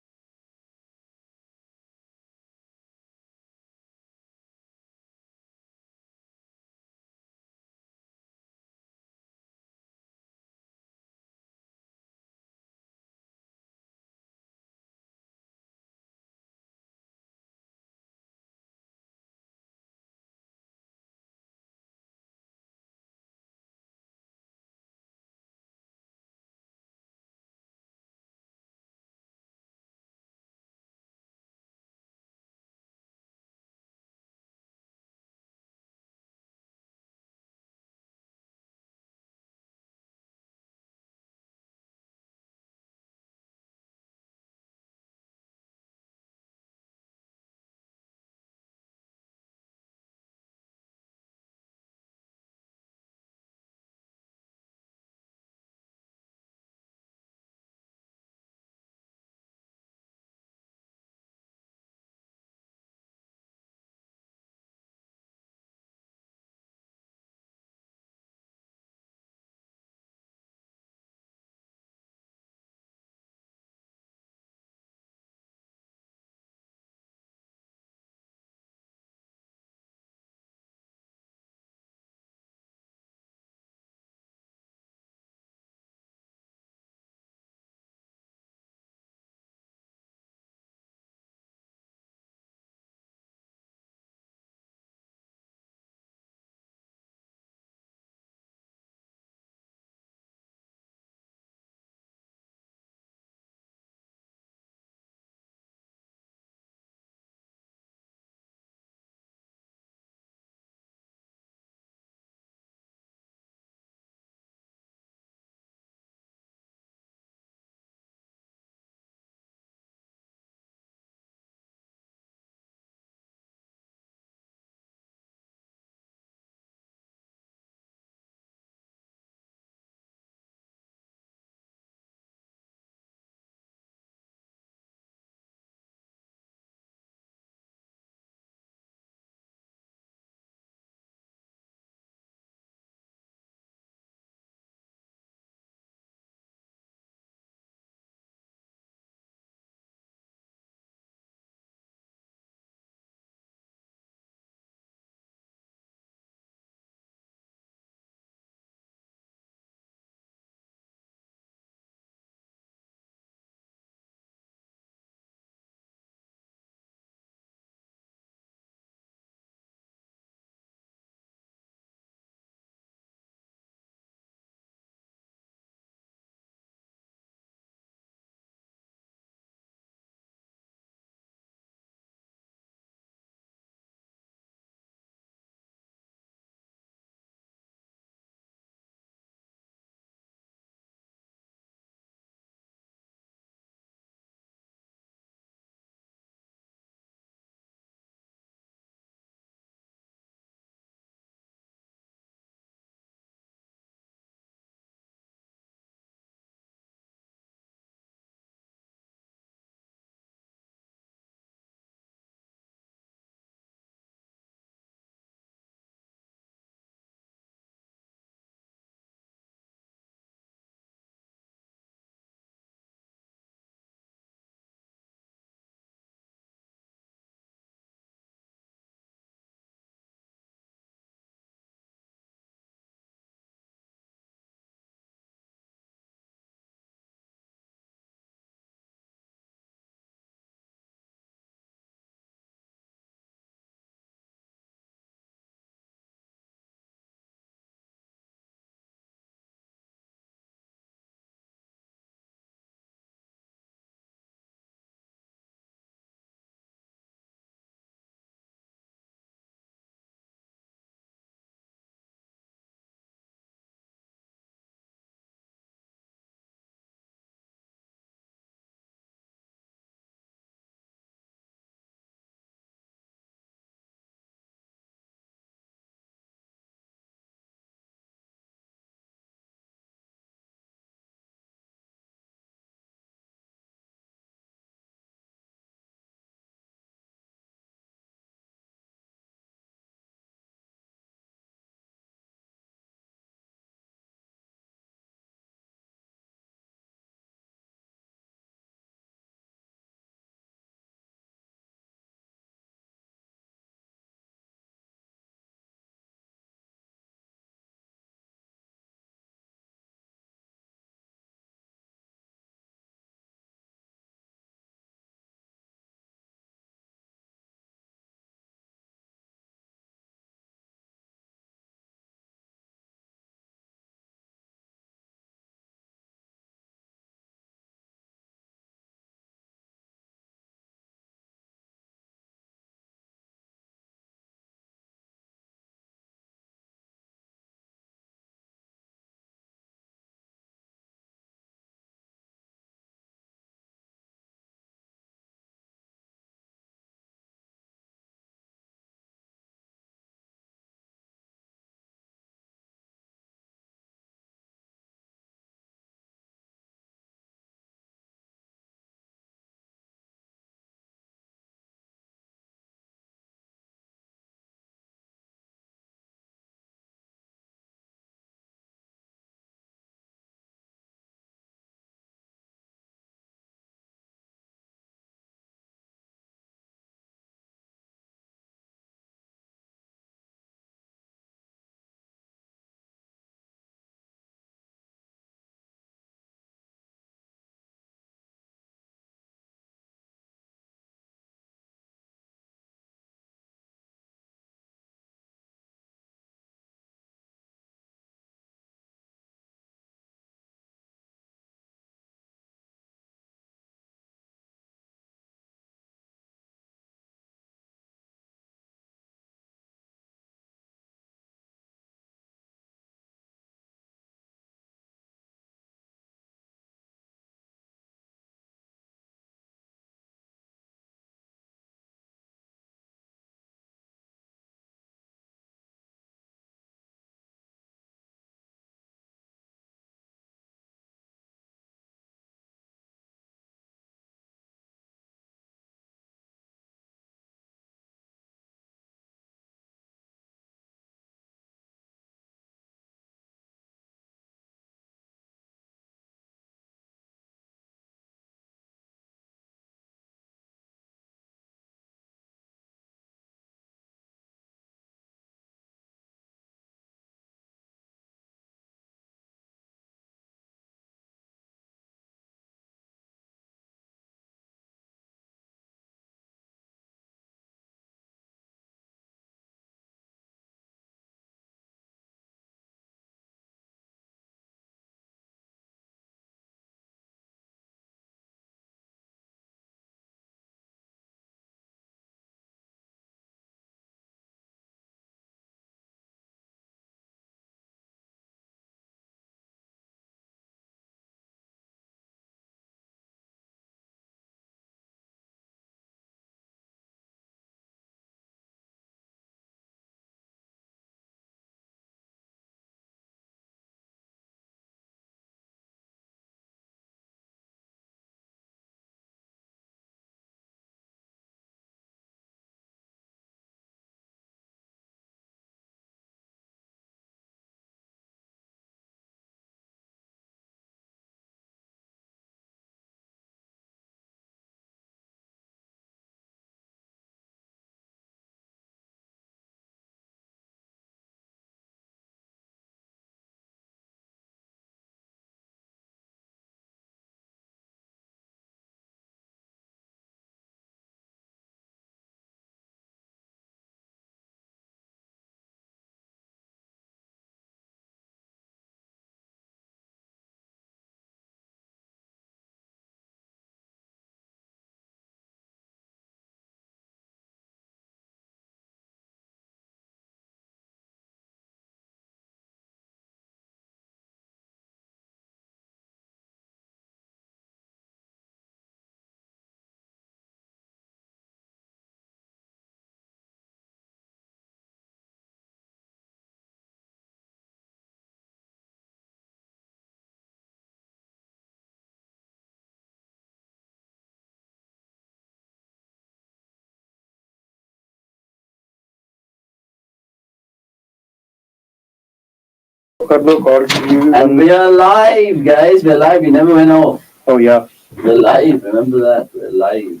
And we are live, guys. We're live. We never went off. Oh yeah. We're live. Remember that. We're live.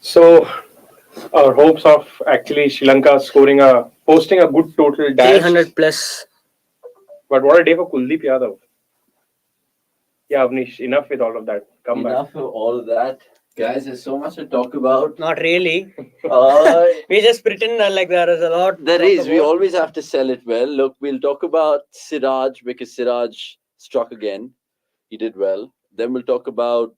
So our hopes of actually Sri Lanka posting a good total dash. 300 plus. But what a day for Kuldeep Yadav. Yeah, Avnish, enough with all of that. Come back. Enough of all of that. Guys, there's so much to talk about. Not really. Uh, We just pretend that like there is a lot. There to is. talk We about. always have to sell it well. Look, we'll talk about Siraj because Siraj struck again. He did well. Then we'll talk about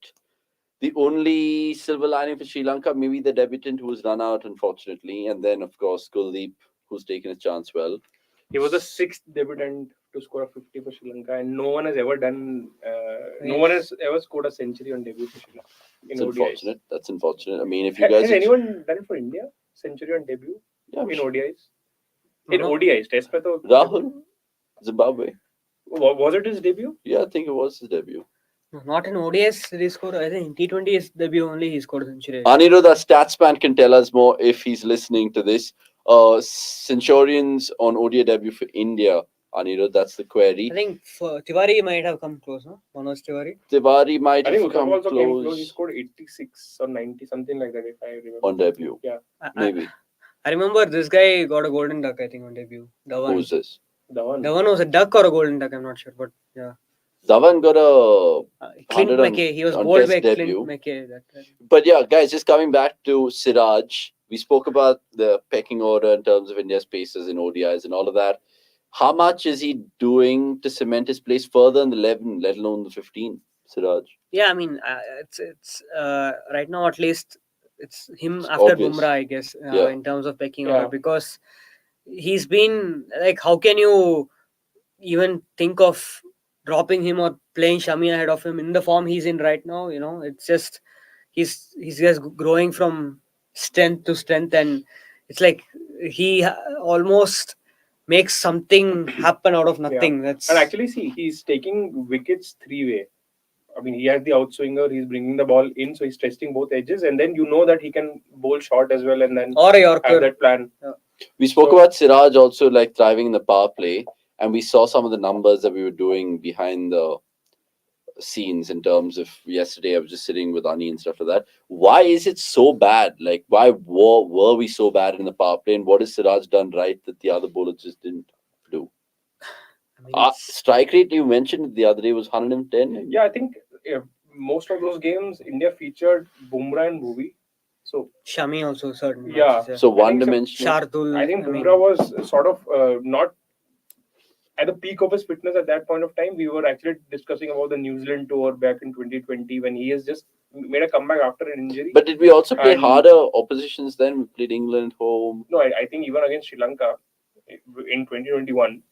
the only silver lining for Sri Lanka, maybe the debutant who was run out, unfortunately. And then, of course, Kuldeep, who's taken a chance well. He was the sixth debutant to score a 50 for Sri Lanka, and no one has ever scored a century on debut for Sri Lanka. It's In ODIs. unfortunate. That's unfortunate. I mean, if you Has guys. anyone done it for India? Century on debut Yeah, in ODIs? In No. ODIs, Test pe to Rahul, Zimbabwe. was it his debut? Yeah, I think it was his debut. Not in ODS, he scored. I think in T20 is debut only. He scored a century. Anirudh, our statsman, can tell us more if he's listening to this. Centurions on ODI debut for India. Anirudh, that's the query. I think for Tiwari might have come close, no? Manoj Tiwari. Tiwari might I think have Uthap come also came close. He close scored 86 or 90, something like that, if I remember. on debut. Yeah. Maybe. I remember this guy got a golden duck, I think, on debut. Dhawan. Who's this? Dhawan. Dhawan was a duck or a golden duck, I'm not sure, but yeah. Dhawan got a. Clint 100 on- McKay. He was on bowled test by Clint debut. McKay. That But yeah, guys, just coming back to Siraj, we spoke about the pecking order in terms of India's paces in ODIs and all of that. How much is he doing to cement his place further in the 11, let alone the 15, Siraj? Yeah, I mean, it's right now at least it's him It's after obvious. Bumrah, I guess, Yeah. in terms of pecking Yeah. order, because he's been like, how can you even think of dropping him or playing Shami ahead of him in the form he's in right now? You know, it's just he's just growing from strength to strength, and it's like he almost makes something happen out of nothing. That's And actually, see, he's taking wickets three-way. I mean, he has the outswinger, he's bringing the ball in, so he's testing both edges, and then you know that he can bowl short as well, and then or a have Yorker. that plan. We spoke So- about Siraj also like thriving in the power play, and we saw some of the numbers that we were doing behind the scenes in terms of yesterday. I was just sitting with Ani and stuff like that. Why is it so bad? Like, why were we so bad in the power play, and what has Siraj done right that the other bowlers just didn't do? I mean, it's- Strike rate you mentioned the other day was 110. Yeah, I think most of those games, India featured Bumrah and Bhuvi. So, Shami also certain. Yeah. matches, So I think one dimensional. Shardul. I think mean, Bumrah was sort of not at the peak of his fitness at that point of time. We were actually discussing about the New Zealand tour back in 2020 when he has just made a comeback after an injury. But did we also play And- harder oppositions then? We played England home. No, I think even against Sri Lanka in 2021,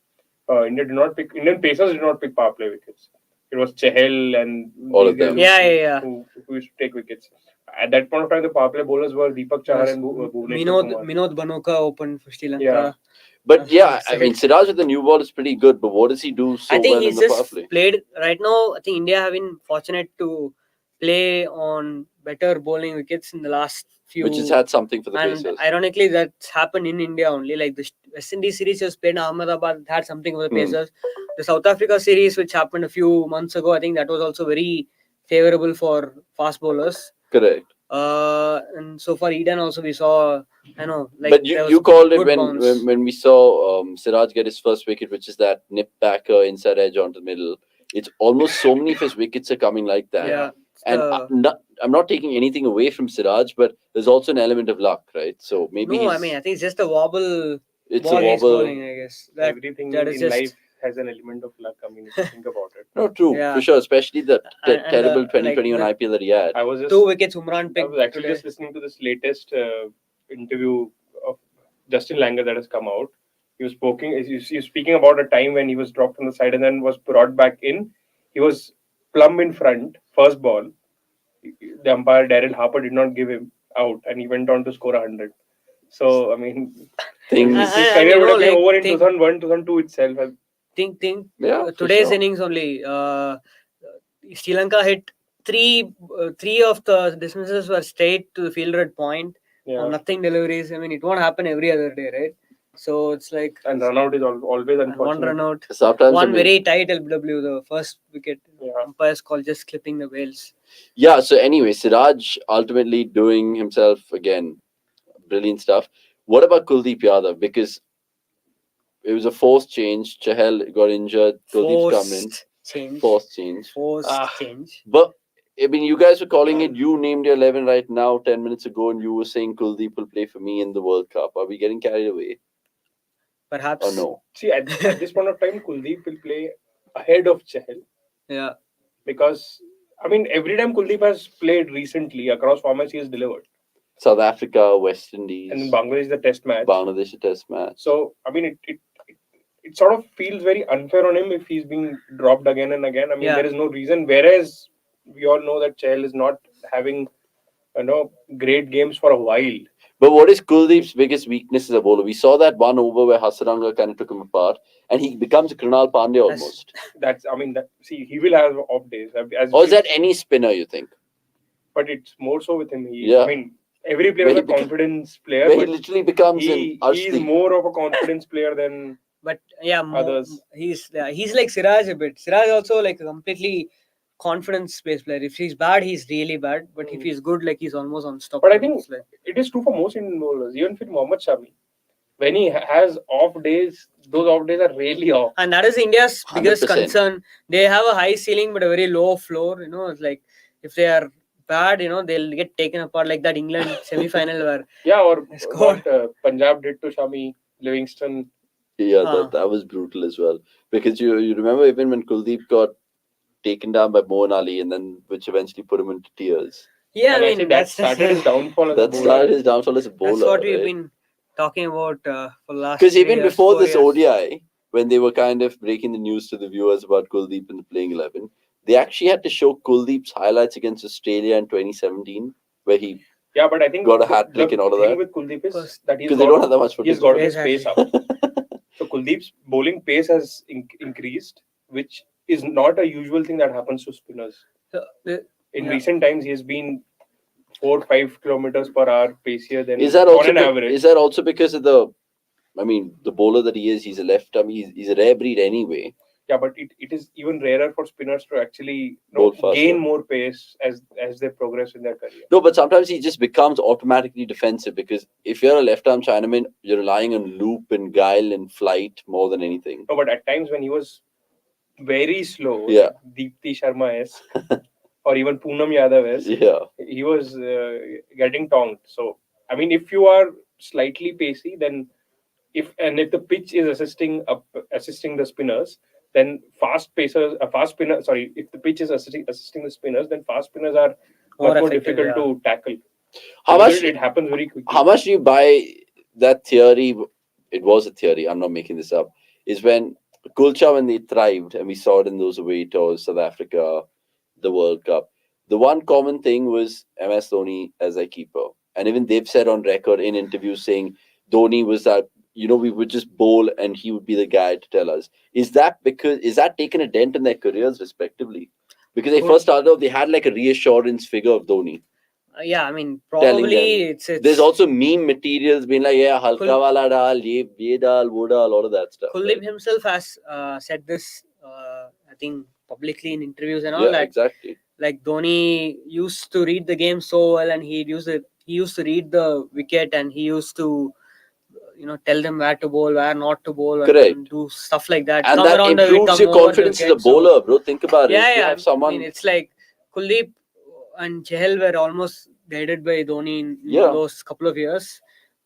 Indian pacers did not pick power play wickets. It was Chahal and All these of them. guys Yeah. Who used to take wickets. At that point of time, the power play bowlers were Deepak Chahar Yes. and Bhuvneshwar Kumar. Minod Banoka opened for Sri Lanka. Yeah. But yeah, I Second- mean, Siraj with the new ball is pretty good. But what does he do so I think well in he's the power just play? played right now. I think India have been fortunate to play on better bowling wickets in the last few. Which has had something for the and Pacers. ironically, that's happened in India only. Like the West Indies series was played in Ahmedabad, had something for the Pacers. The South Africa series, which happened a few months ago, I think that was also very favorable for fast bowlers. Correct. And so far Eden also we saw, I know, like But there was you called it good bounce. when we saw Siraj get his first wicket, which is that nip backer inside edge onto the middle. It's almost so many of his wickets are coming like that. Yeah, And I'm not taking anything away from Siraj, but there's also an element of luck, right? So maybe no, I mean I think it's just a wobble it's ball a he's wobble. bowling, I guess. That Everything that is in just- life has an element of luck. I mean, if you think about it. No, true, Yeah. for sure. Especially the And terrible like 2021 the- IPL that he had. I was just 2 wickets Umran I picked. was actually today. just listening to this latest interview of Justin Langer that has come out. He was speaking about a time when he was dropped on the side and then was brought back in. He was plumb in front, first ball. The umpire Daryl Harper did not give him out, and he went on to score 100. So I mean, Things. his I career mean, would have been like, over in think- 2001, 2002 itself. think Yeah, for today's sure. innings only. Sri Lanka hit three of the dismisses were straight to the fielder at point. Yeah. or nothing deliveries. I mean, it won't happen every other day, right? So it's like And run out is always and one unfortunate. run out, Sometimes one very tight LBW, the first wicket. Yeah. Umpires call just clipping the wales. Yeah. So anyway, Siraj ultimately doing himself again, brilliant stuff. What about Kuldeep Yadav? Because it was a forced change. Chahal got injured. Kuldeep's coming in. Forced change. Forced change. Forced Ah. change. But I mean, you guys were calling it. You named your 11 right now, 10 minutes ago, and you were saying Kuldeep will play for me in the World Cup. Are we getting carried away Perhaps. or no? See, at this point of time, Kuldeep will play ahead of Chahal Yeah. because, I mean, every time Kuldeep has played recently across formats, he has delivered. South Africa, West Indies, And in Bangladesh, the test match. Bangladesh a test match. So, I mean, it sort of feels very unfair on him if he's being dropped again and again. I mean, Yeah. there is no reason. Whereas we all know that Chahal is not having, great games for a while. But what is Kuldeep's biggest weakness as a bowler? We saw that one over where Hasaranga kind of took him apart, and he becomes a Krunal Pandya That's- almost. See, he will have off days. Or is that any spinner, you think? But it's more so with him. Yeah. I mean, every player Where is he a beca- confidence player, Where he but literally becomes an he's Arshdeep. more of a confidence player than But yeah, Others. he's like Siraj a bit. Siraj also like a completely confidence based player. If he's bad, he's really bad. But if Mm. he's good, like he's almost unstoppable. But I think It's like, it is true for most Indian bowlers, even for Mohammad Shami. When he has off days, those off days are really off. and that is India's biggest 100%. concern. They have a high ceiling but a very low floor. You know, it's like if they are bad, they'll get taken apart like that England semi-final where Yeah, or Score. what Punjab did to Shami, Livingston. Yeah, Huh. that was brutal as well. Because you remember even when Kuldeep got taken down by Mohan Ali, and then which eventually put him into tears. yeah, And I actually mean that started his downfall as a That bowler. started his downfall as a bowler. that's what we've right? been talking about for the last Because 3 even years, before 4 this years. ODI, when they were kind of breaking the news to the viewers about Kuldeep in the playing 11, they actually had to show Kuldeep's highlights against Australia in 2017, where he Yeah, but I think got a hat trick the and all of thing that. with Kuldeep is Because- that he's Because they don't have that much he's footage. got to get Exactly. space up. So Kuldeep's bowling pace has increased, which is not a usual thing that happens to spinners. So, In yeah. recent times, he has been 4-5 kilometers per hour pacier than Is that on also an average. is that also because of the bowler that he is? He's a left arm. He's a rare breed anyway. Yeah, but it is even rarer for spinners to actually Bowl faster. gain more pace as they progress in their career. No, but sometimes he just becomes automatically defensive because if you're a left arm Chinaman, you're relying on loop and guile and flight more than anything. No, but at times when he was very slow, Yeah. like Deepti Sharma-esque, or even Poonam Yadav-esque, Yeah. he was getting tongued. So, I mean, if you are slightly pacey, then if the pitch is assisting the spinners, then fast spinner. Sorry, if the pitch is assisting the spinners, then fast spinners are More much more effective, difficult yeah. to tackle. How Because much? it happens very quickly. How much do you buy that theory? It was a theory. I'm not making this up. Is when Kulcha, when they thrived, and we saw it in those away tours, South Africa, the World Cup. The one common thing was MS Dhoni as a keeper, and even they've said on record in interviews saying Dhoni was that. We would just bowl and he would be the guy to tell us. Is that taken a dent in their careers respectively? Because they first started off, they had like a reassurance figure of Dhoni. Yeah, I mean, Telling probably them. it's There's also meme materials being like, yeah, halka Kul- wala dal, ye dal, wo dal, all of that stuff. Kuldeep right? himself has said this, I think, publicly in interviews and all Yeah, that. exactly. Like Dhoni used to read the game so well, and he used to read the wicket, and he used to, tell them where to bowl, where not to bowl, Correct. and do stuff like that. And Come that around the improves come your over the confidence as a wicket, so- bowler, bro. Think about it. Yeah, If you yeah. have someone, I mean, it's like Kuldeep and Chahal were almost guided by Dhoni in Yeah. those couple of years.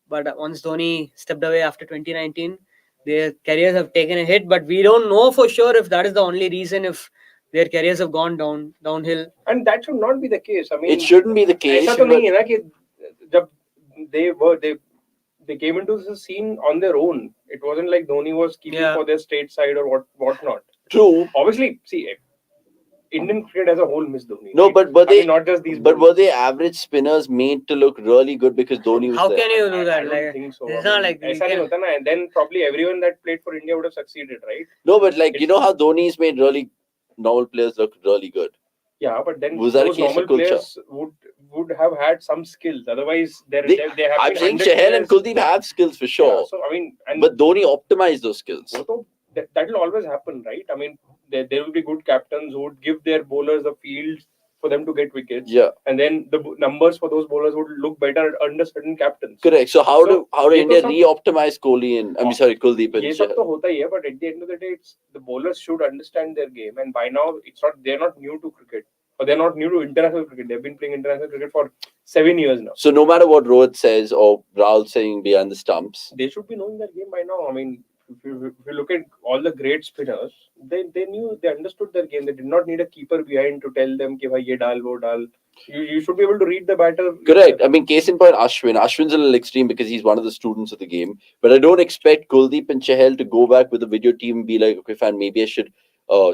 But once Dhoni stepped away after 2019, their careers have taken a hit. But we don't know for sure if that is the only reason, if their careers have gone downhill. And that should not be the case. I mean, it shouldn't be the case. ऐसा तो but- नहीं है ना कि जब they came into the scene on their own. It wasn't like Dhoni was keeping Yeah. for their state side or whatnot. True. Obviously, see, Indian cricket as a whole missed Dhoni. No, right? but I mean, not just these. But bowlers. were they average spinners made to look really good because Dhoni was How there? can you do I that? don't Like, think so. it's I not mean, like we ऐसा नहीं can- होता ना. And then probably everyone that played for India would have succeeded, right? No, but like you know how Dhoni's made really normal players look really good. Yeah, but then Was that a those case for normal Kulcha? players would have had some skills. Otherwise, they have I'm been saying 100 Chahal and players. Kuldeep have skills for Yeah, sure. so I mean, and But Dhoni optimized those skills. that will always happen, right? I mean, there will be good captains who would give their bowlers the field for them to get wickets. Yeah. And then the numbers for those bowlers would look better under certain captains. Correct. So how do ये India तो सब- re-optimize Kohli and Kuldeep and ये सब तो Chahal? होता ही है, but at the end of the day, the bowlers should understand their game, and by now they're not new to cricket, or they're not new to international cricket. They've been playing international cricket for 7 years now. So no matter what Rohit says or Rahul saying behind the stumps, They should be knowing their game by now. I mean, if you look at all the great spinners, they understood their game. They did not need a keeper behind to tell them कि भाई ये डाल वो डाल. You should be able to read the batter. correct. I mean, case in point, Ashwin's a little extreme because he's one of the students of the game. But I don't expect Kuldeep and Chahal to go back with the video team and be like, okay, fine, maybe I should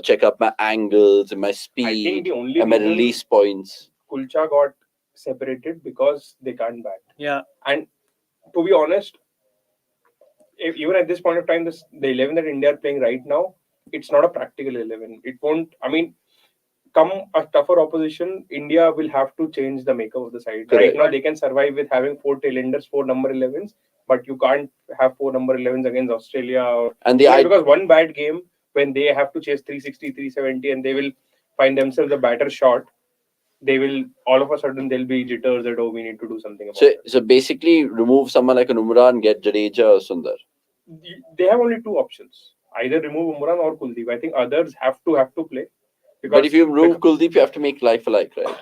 check up my angles and my I think speed the only and my reason release points. Kulcha got separated because they can't bat. Yeah. And to be honest, even at this point of time, the 11 that India are playing right now, it's not a practical 11. It won't. I mean, come a tougher opposition, India will have to change the makeup of the side. Correct. Right now, they can survive with having 4 tailenders, 4 number 11s, but you can't have 4 number 11s against Australia. Because one bad game, when they have to chase 360, 370, and they will find themselves a batter short, they will all of a sudden they'll be jitters that we need to do something about it. So basically, remove someone like an Umrah and get Jadeja or Sundar. They have only 2 options: either remove Umran or Kuldeep. I think others have to play. But if you remove Kuldeep, you have to make life alike, right?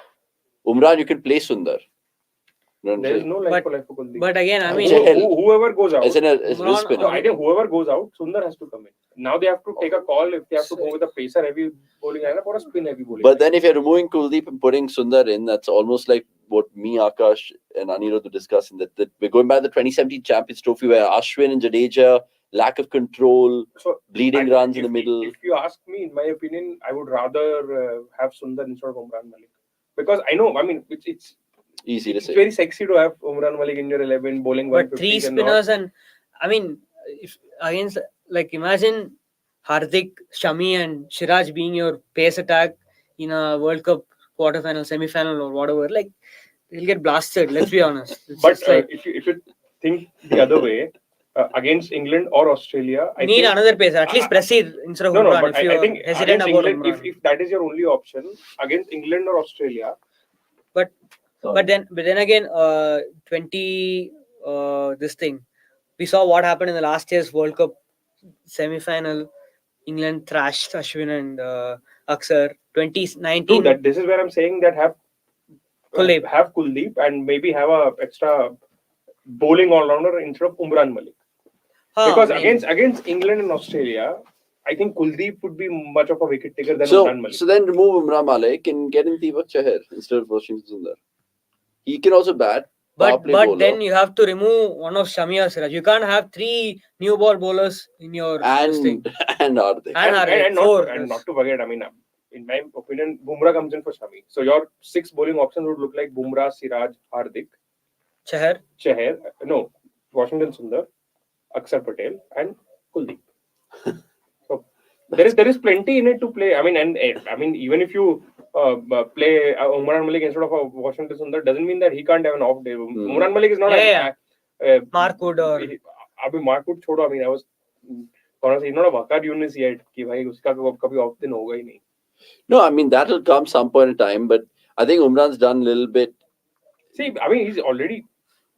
Umran, you can play Sundar. There is no life for Kuldeep. But again, I mean, whoever goes out, as a Umran- spinner. no, I think whoever goes out, Sundar has to come in. Now they have to take a call if they have to go with a pacer heavy bowling lineup or a spin heavy bowling. But then if you're removing Kuldeep and putting Sundar in, that's almost like what me, Akash, and Anirudh were discussing. That we're going by the 2017 Champions Trophy where Ashwin and Jadeja, lack of control, bleeding runs in the middle. If you ask me, in my opinion, I would rather have Sundar instead of Umran Malik. Because I know, I mean, it's easy to it's say. very sexy to have Umran Malik in your 11 bowling but 150. 3 spinners and I mean, if against like imagine Hardik, Shami, and Siraj being your pace attack in a World Cup quarterfinal, semi-final, or whatever, like they'll get blasted. Let's be honest. It's But just like if you think the other way, against England or Australia, I need think, another pacer, at least Prasid instead of no, Umran. but If you're I think hesitant against about England, Umran. if that is your only option against England or Australia, But then again, 20 this thing, we saw what happened in the last year's World Cup semi-final. England thrashed Ashwin and Aksar. 2019. that this is where I'm saying that have Kuldeep. and maybe have a extra bowling all-rounder instead of Umran Malik. Huh, Because I mean, against England and Australia, I think Kuldeep would be much of a wicket taker than So, Umran Malik. so then remove Umrah Malik and get in Deepak Chahar instead of Washington Sundar. He can also bat. but bowler. then you have to remove one of Shami or Siraj. You can't have 3 new ball bowlers in your this thing. and Hardik. And Hardik, 4. Not to forget, I mean, in my opinion, Bumrah comes in for Shami. So your 6 bowling options would look like Bumrah, Siraj, Hardik, Chahar. Washington Sundar, Aksar Patel, and Kuldeep. So there is plenty in it to play. I mean, even if you play Umran Malik instead of Washington Sundar, doesn't mean that he can't have an off day. Umran Malik is not Mark Wood or Mark Wood छोड़ो. I mean, I was honestly, he's not a Vakar Yunus yet. कि भाई उसका कभी off दिन होगा ही नहीं. No, I mean that'll come some point in time, but I think Umran's done a little bit. See, I mean, he's already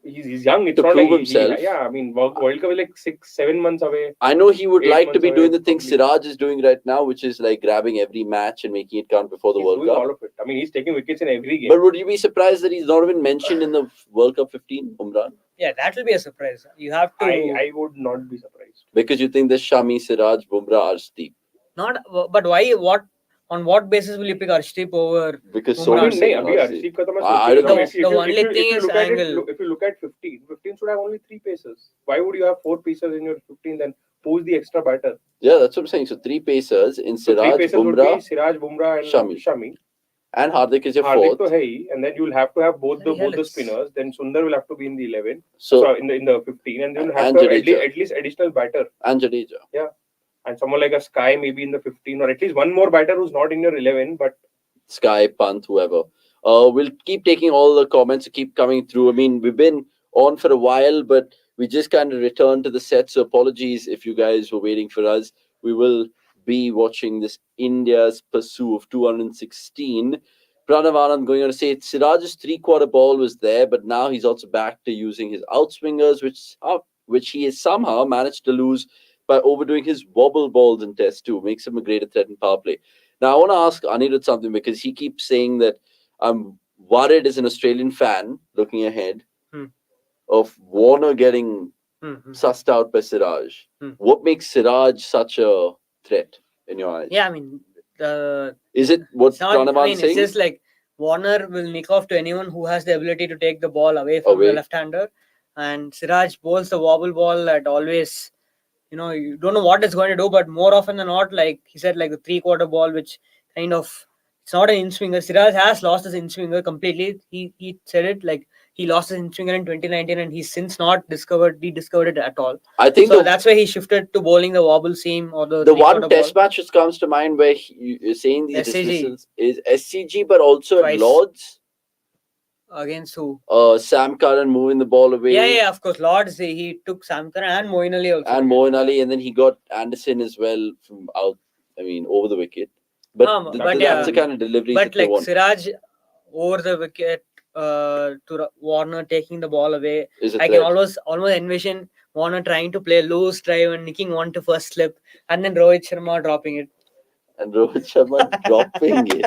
he's young. It's To not prove like himself. I mean, World Cup is like 6-7 months away. I know he would 8 like to be months doing away, the thing probably. Siraj is doing right now, which is like grabbing every match and making it count before the He's World doing Cup. all of it. I mean, he's taking wickets in every game. But would you be surprised that he's not even mentioned in the World Cup 15, Umran? yeah, that will be a surprise. You have to I would not be surprised. Because you think the Shami, Siraj, Bumrah are steep. not. But why? What? On what basis will you pick Arshdeep over? Because Umrah so I many mean, say नहीं, not अभी steep. Arshdeep का तो मैं I सोच don't रहा हूँ. know. If you- The if only you- if thing you is look at it, angle. if you look at 15 should have only 3 pacers. Why would you have 4 pacers in your 15? Then who's the extra batter? Yeah, that's what I'm saying. So 3 pacers in So 3 Siraj, pacers would Bumrah, be Siraj, Bumrah, and Shami. Shami. and Hardik is your Hardik fourth. to hai hi, and then you'll have to have both the Bloody hell, spinners. Then Sundar will have to be in the 11. So So in the 15, and you'll have And to have Jadeja. at least additional batter. and Jadeja. And someone like a Sky maybe in the 15, or at least one more batter who's not in your 11, but Sky, Pant, whoever. We'll keep taking all the comments to keep coming through. I mean, we've been on for a while, but we just kind of returned to the set. So apologies if you guys were waiting for us. We will be watching this India's pursuit of 216. Pranav Anand going on to say Siraj's three-quarter ball was there, but now he's also back to using his outswingers, which he has somehow managed to lose by overdoing his wobble balls in Test 2. Makes him a greater threat in power play. Now, I want to ask Anirudh something because he keeps saying that I'm worried as an Australian fan looking ahead of Warner getting sussed out by Siraj. What makes Siraj such a threat in your eyes? Yeah, I mean, is it what it's not, Pranav I mean, is saying? it's just like Warner will nick off to anyone who has the ability to take the ball away from the left-hander, and Siraj bowls the wobble ball that always, you don't know what it's going to do, but more often than not, like he said, like the three-quarter ball, which kind of, it's not an in-swinger. Siraj has lost his in-swinger completely. He said it, like he lost his in-swinger in 2019 and he's since not rediscovered it at all. I think so. That's why he shifted to bowling the wobble seam or the one test match which comes to mind where you're saying these dismissals is SCG, but also at Lords. Against who? Sam Curran moving the ball away. Yeah, of course. Lords, he took Sam Curran and Moeen Ali also. And Moeen Ali, and then he got Anderson as well from out, over the wicket. But that's the kind of delivery that they want. Siraj over the wicket to Warner taking the ball away. I can almost envision Warner trying to play a loose drive and nicking one to first slip, and then Rohit Sharma dropping it. And Rohit Sharma dropping it.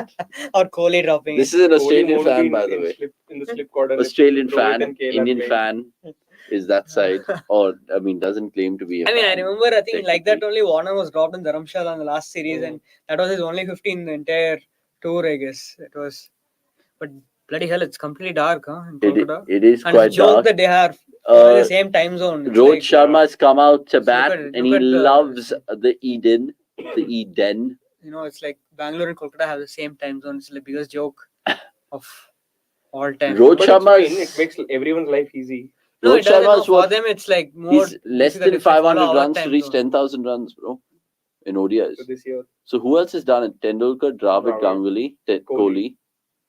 Or Kohli dropping this is an Australian fan, by the way. In the slip quarter. Australian fan, Indian fan is that side. Or, doesn't claim to be a fan. I remember, I think like that only Warner was dropped in Dharamshala in the last series, and that was his only 15 in the entire tour, I guess. It was. But bloody hell, it's completely dark, huh? In Kolkata. It is and quite it's a joke dark. That they are the same time zone. Rohit Sharma has come out to bat, and he loves the Eden. The Eden. It's like Bangalore and Kolkata have the same time zone. It's the biggest joke of all time. Rohit Sharma, it makes everyone's life easy. No, it doesn't. For them, it's like more. He's less than 500 runs to reach 10,000 runs, bro, in ODIs. So this year. So who else has done it? Tendulkar, Dravid, Ganguly, Kohli,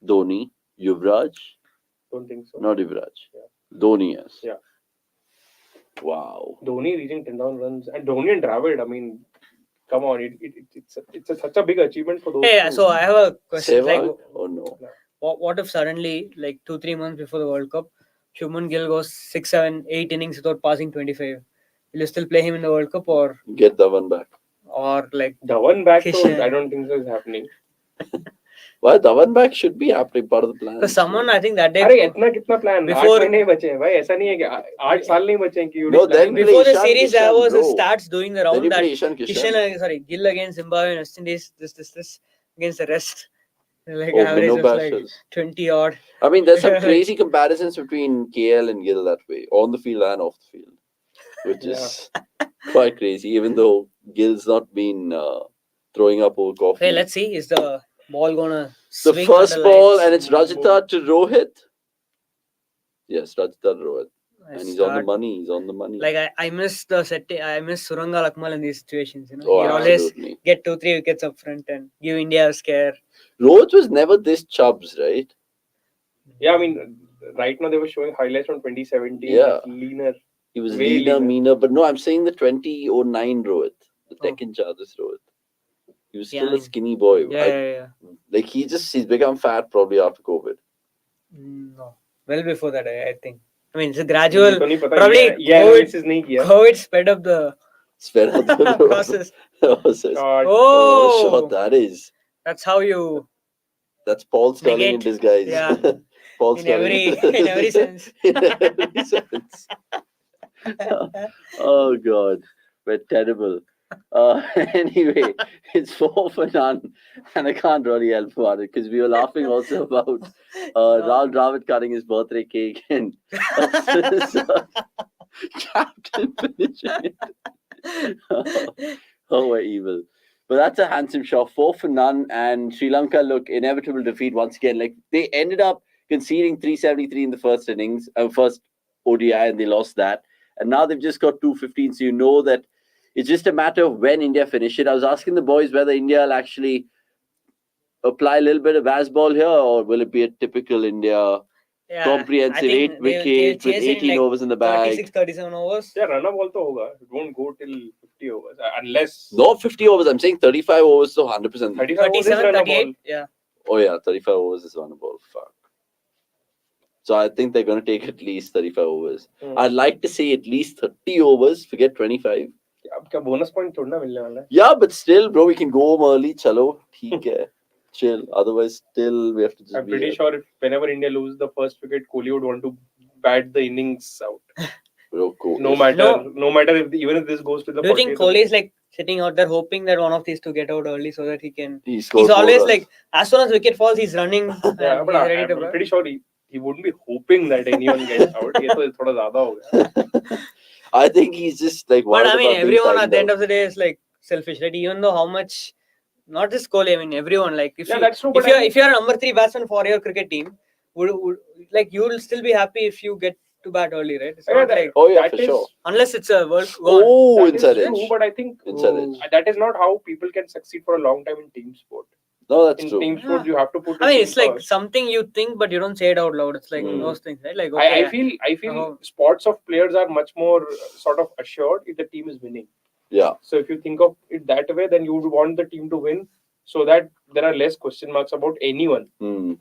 Dhoni, Yuvraj. Don't think so. Not Yuvraj. Yeah. Dhoni, yes. Yeah. Wow. Dhoni reaching 10,000 runs, and Dhoni and Dravid. Come on, it's such a big achievement for those. Yeah, so I have a question. Sehwag? Oh no. What if suddenly, like 2-3 months before the World Cup, Shubman Gill goes 6, 7, 8 innings without passing 25? Will you still play him in the World Cup or get Dhawan back? Or like Dhawan back? So I don't think so is happening. Why Dhawan back should be happening, part of the plan. Because someone, I think that day. अरे इतना कितना plan? Before 8 महीने बचे हैं भाई, ऐसा नहीं है कि 8 साल नहीं बचे हैं कि. No, then before the series, there was stats doing the round that Kishan, Gill against Zimbabwe and West Indies, this against the rest. Like average of like 20 odd. There's some crazy comparisons between KL and Gill that way, on the field and off the field, which is quite crazy. Even though Gill's not been throwing up over coffee. Hey, let's see. Is the ball gonna swing the first ball, and it's Rajitha to Rohit. Yes, Rajitha to Rohit. And he's on the money. He's on the money. Like I miss the setting. I miss Suranga Lakmal in these situations. You always get 2-3 wickets up front and give India a scare. Rohit was never this chubs, right? Yeah, right now they were showing highlights from 2017. Yeah, leaner. He was leaner, meaner. But no, I'm saying the 2009 Rohit, the Deccan Chargers Rohit. He was still a skinny boy. Yeah. Like he's become fat probably after COVID. No, well before that, I think. It's a gradual. Probably COVID sped up the process. Oh, shot that is. That's how you. That's Paul Sterling in disguise. Yeah. Paul Sterling. In every sense. In every sense. Oh God, we're terrible. Anyway, it's 4 for none, and I can't really help about it because we were laughing also about Rahul Dravid cutting his birthday cake and captain finishing it. Oh, we're evil. But that's a handsome shot. 4 for none, and Sri Lanka look inevitable defeat once again. Like they ended up conceding 373 in the first innings, first ODI, and they lost that. And now they've just got 215, so you know that it's just a matter of when India finish it. I was asking the boys whether India will actually apply a little bit of Basball here, or will it be a typical India Yeah, comprehensive I think 8 wicket with chase it in 18 overs in the bag? 36, 37 overs. Yeah, run up also hoga. It won't go till 50 overs unless Not 50 overs. I'm saying 35 overs, so 100%. 35 overs is 37, run up 38. ball. Yeah. Oh yeah, 35 overs is runnable. Fuck. So I think they're going to take at least 35 overs. I'd like to say at least 30 overs. Forget 25. अब क्या bonus point थोड़ा ना मिलने वाला है. Yeah, but still, bro, we can go home early. Chalo, theek hai. Chill. Otherwise, still we have to just I'm be pretty here. sure if whenever India loses the first wicket, Kohli would want to bat the innings out. Bro, cool. No matter if even if this goes to the. Do you think 40th Kohli is like sitting out there hoping that one of these two get out early so that he can? He He's scores more always runs. like, as soon as wicket falls, he's running. Yeah, and but he's ready to I'm bat. pretty sure he wouldn't be hoping that anyone gets out. ये तो थोड़ा ज़्यादा हो गया. I think he's just like. But worried I mean, about being everyone at signed the end out. of the day is like selfish, right? Even though how much, not just Kohli, I mean everyone. Like if Yeah, you that's true, if but you're I think- if you're a number 3 batsman for your cricket team, would like you'll still be happy if you get to bat early, right? It's Yeah, not that- like Oh yeah, that for is- sure. unless it's a world gone. Oh, That is inside true, edge. but I think Inside edge. that is not how people can succeed for a long time in team sport. No, that's In true. team sport, Yeah. you have to put. I your mean, team it's like first. something you think, but you don't say it out loud. It's like Mm. those things, right? Like okay, I feel Oh. spots of players are much more sort of assured if the team is winning. Yeah. So if you think of it that way, then you would want the team to win so that there are less question marks about anyone. Hmm.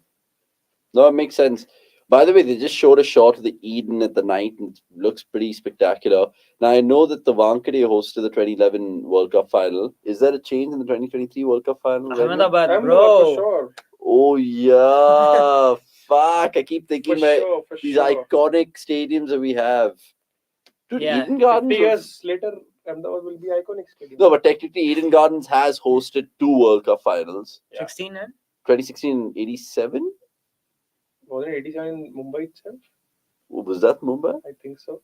No, it makes sense. By the way, they just showed a shot of the Eden at the night and it looks pretty spectacular. Now, I know that the Wankhede hosted the 2011 World Cup final. Is there a change in the 2023 World Cup final? venue? Ahmedabad, I'm bro. not for sure. Oh, yeah. Fuck. I keep thinking For about sure, for these sure. iconic stadiums that we have. Dude, Yeah. Eden Gardens. 50 was- years later, Ahmedabad will be iconic stadium. No, but technically, Eden Gardens has hosted 2 World Cup finals. Yeah. 16 and 2016 and 87? Wasn't it 87 in Mumbai itself? Was that Mumbai? I think so.